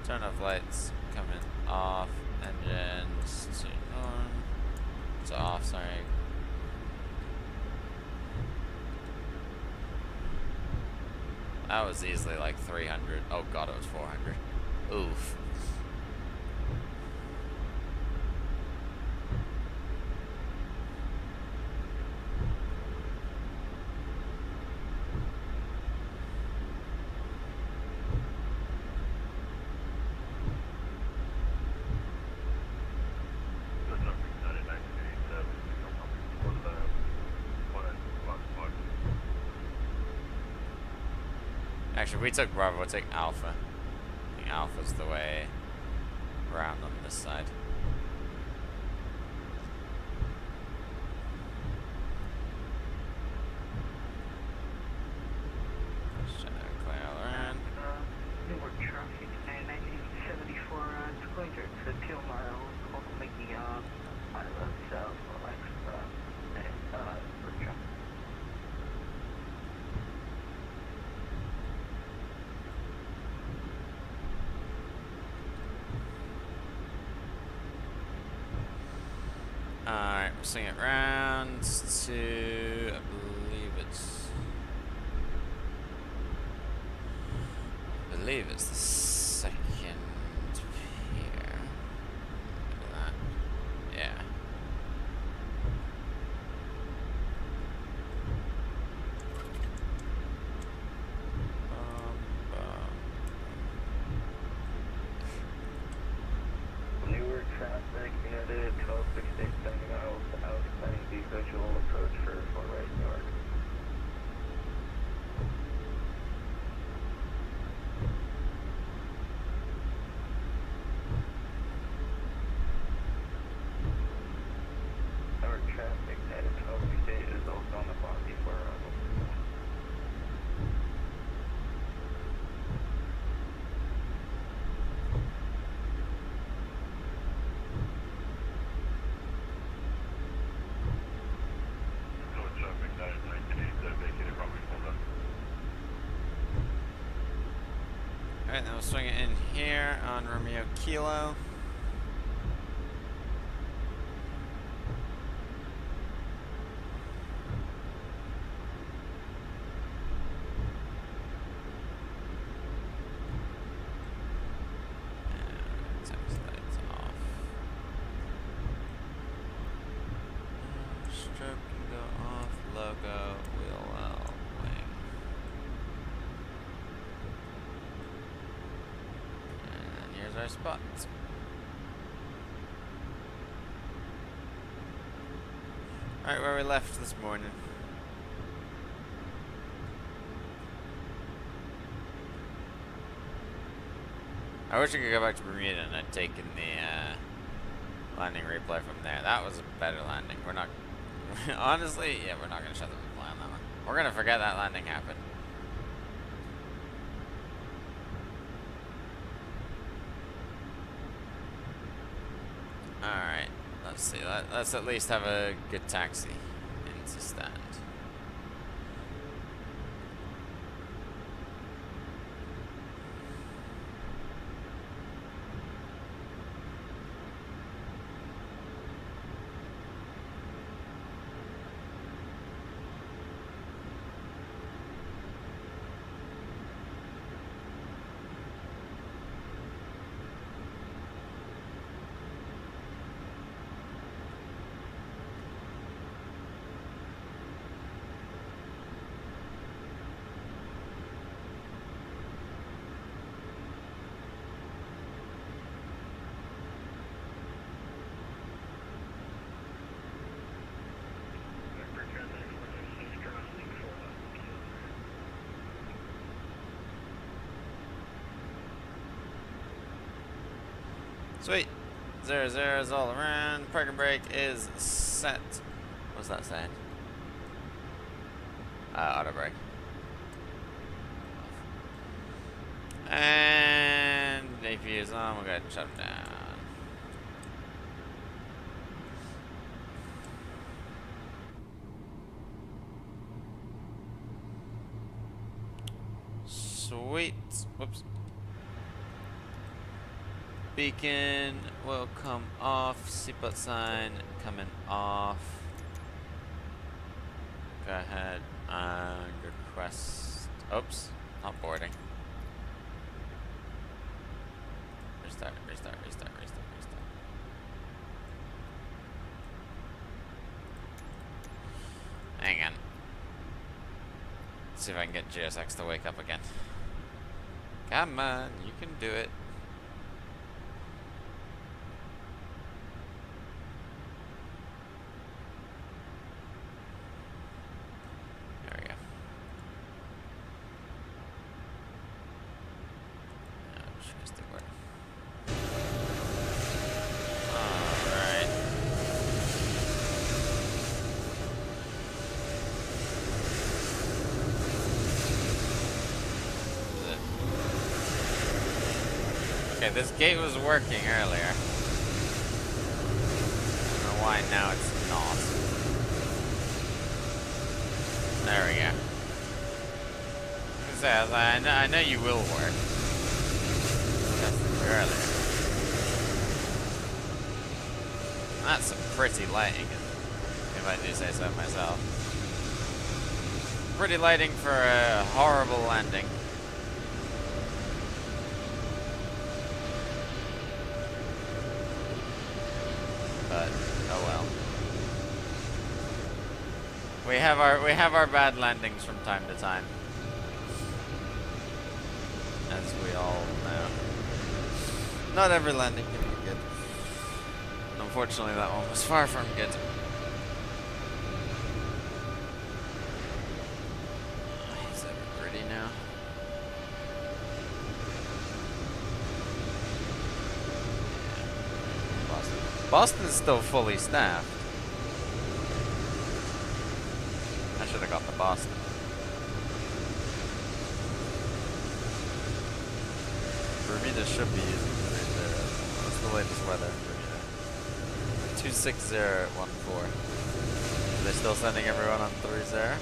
[SPEAKER 1] Turn off lights coming off. Engines to on. It's off, sorry. That was easily like 300. Oh god, it was 400. Oof.
[SPEAKER 4] Actually, we took Bravo, we'll take Alpha. I think Alpha's the way around on this side. Just trying to clear all around.
[SPEAKER 2] Newark traffic, 1974, it's going to 2 miles, making island south of Extra, and for traffic.
[SPEAKER 4] Alright, we'll swing it round to, I believe it's the second pier. Look at that. Yeah.
[SPEAKER 2] Newark traffic, headed 1268 miles out, planning the visual approach for right Newark. Newark traffic, headed 1268 is also on the clock before arrival.
[SPEAKER 5] Newark traffic, 1988, vacated runway 47.
[SPEAKER 4] Alright, then we'll swing it in here on Romeo Kilo. And taxi lights off. Strobe can go off. Logo, wheel well, wing. And here's our spot. Alright, where we left this morning. I wish I could go back to Bermuda and I'd taken the landing replay from there. That was a better landing. We're not... honestly, yeah, we're not going to shut the replay on that one. We're going to forget that landing happened. Alright, let's see. Let's at least have a good taxi into stand. Sweet. 0-0s all around. Parking brake is set. What's that saying? Auto brake. And AP is on. We'll go ahead and shut them down. Sweet. Whoops. Beacon will come off. Seatbelt sign coming off. Go ahead and request. Oops, not boarding. Restart. Hang on. Let's see if I can get GSX to wake up again. Come on, you can do it. There we go.
[SPEAKER 1] Just did work. Alright. Okay, this gate was working earlier. I don't know why now it's not. There we go. I know you will work. Tested it earlier. That's some pretty lighting, if I do say so myself. Pretty lighting for a horrible landing. But oh well. We have our bad landings from time to time. As we all know. Not every landing can be good. Unfortunately, that one was far from good. Is that pretty now? Yeah. Boston's still fully staffed. I should have got the Boston. Bermuda should be using 3-0. What's the latest weather in Bermuda? 260 at 14. Are they still sending everyone on 3-0?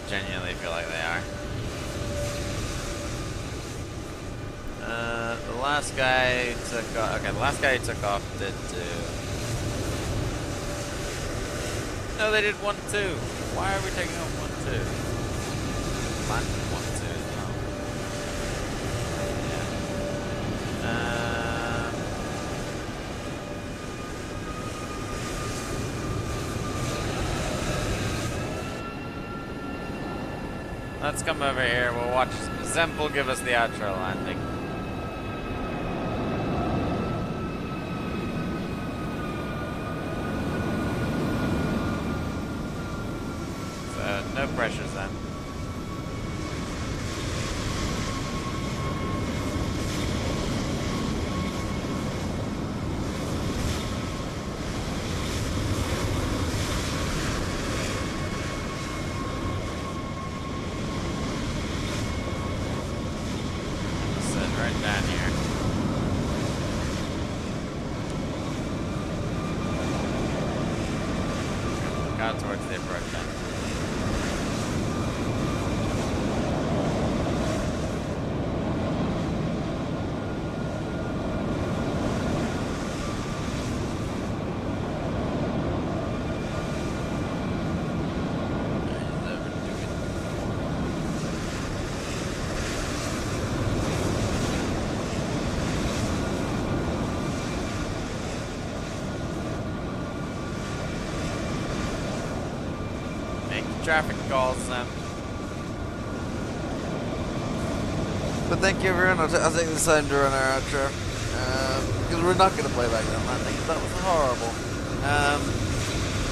[SPEAKER 1] Genuinely feel like they are. The last guy took off. Okay, the last guy who took off did 2. No, they did 1-2. Why are we taking off 1-2? Mine did 1-2 as well. Yeah. Let's come over here. We'll watch. Zemp will give us the outro landing. So no pressure, Zemp. Down here. Got towards the approach then. Traffic calls them. But thank you everyone. I'll take this time to run our outro. Because we're not going to play back that landing. That was horrible.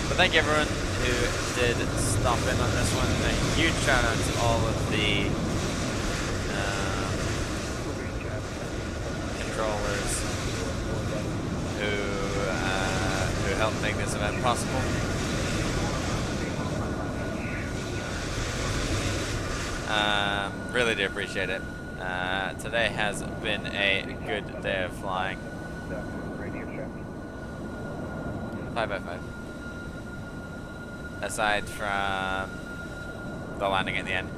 [SPEAKER 1] But thank you everyone who did stop in on this one. A huge shout out to all of the controllers who helped make this event possible. Really do appreciate it. Today has been a good day of flying. 5x5. Aside from the landing at the end.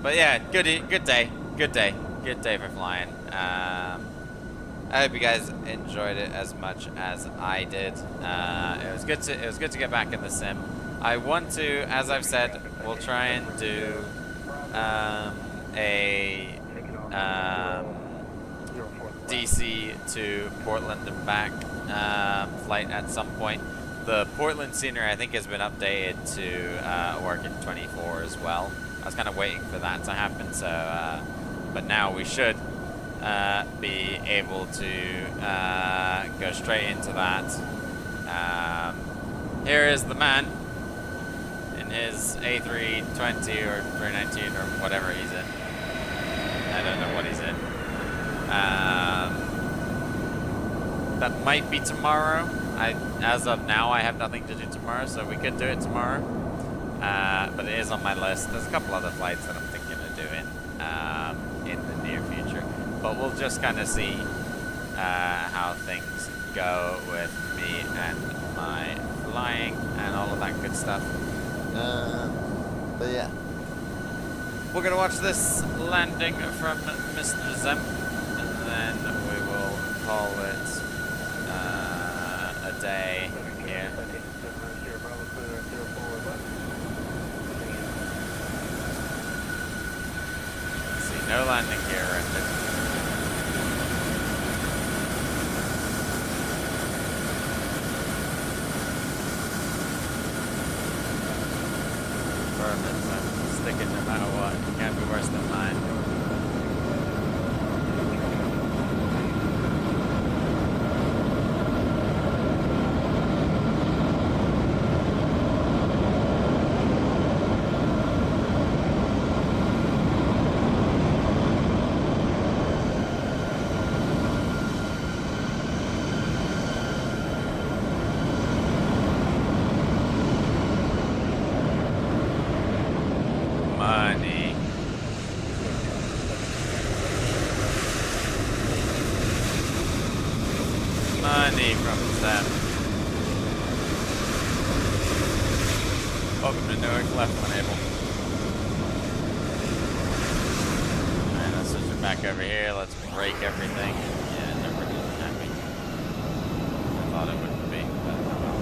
[SPEAKER 1] But yeah, good day. Good day for flying. I hope you guys enjoyed it as much as I did. It was good to get back in the sim. I want to, as I've said, we'll try and do a DC to Portland and back flight at some point. The Portland scenery I think has been updated to work in 24 as well. I was kind of waiting for that to happen, so but now we should be able to go straight into that. here is the man in his A320 or 319 or whatever he's in. I don't know what he's in. That might be tomorrow. As of now, I have nothing to do tomorrow, so we could do it tomorrow. But it is on my list. There's a couple other flights that I'm thinking of doing in the near future. But we'll just kind of see how things go with me and my flying and all of that good stuff. But yeah. We're going to watch this landing from Mr. Zem, and then we will call it a day here. Let's see, no landing gear rendered. Perfect, so stick it no matter what. It can't be worse than mine. Money. Money from them. Welcome to Newark, left when able. Alright, let's switch it back over here. Let's break everything. Yeah, never really happy. I thought it wouldn't be, but oh well.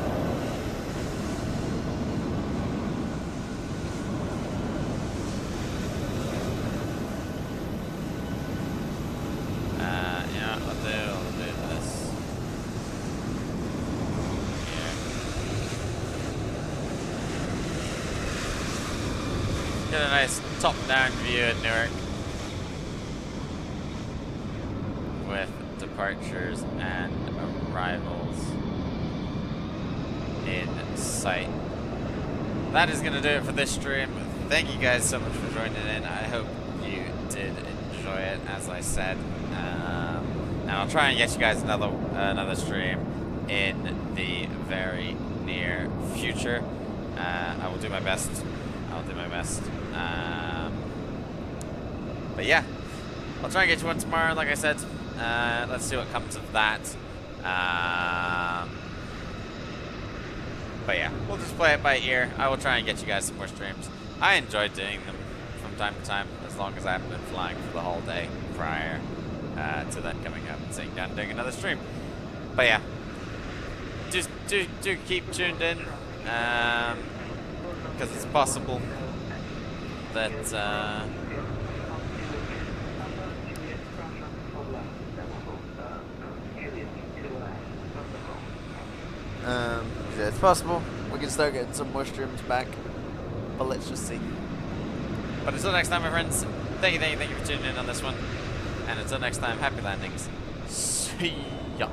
[SPEAKER 1] Yeah, I'll do this. Here. Get a nice top-down view at Newark. With departures and arrivals in sight. That is going to do it for this stream. Thank you guys so much for joining in. I hope you did enjoy it, as I said. And I'll try and get you guys another stream in the very near future. I will do my best. I'll do my best. But yeah, I'll try and get you one tomorrow, like I said. Let's see what comes of that. But yeah, we'll just play it by ear. I will try and get you guys some more streams. I enjoy doing them from time to time, as long as I haven't been flying for the whole day prior to that coming up and sitting down and doing another stream. But yeah, just do keep tuned in, because it's possible that it's possible we can start getting some more streams back, but let's just see. But until next time, my friends, thank you for tuning in on this one, and until next time, happy landings. See ya.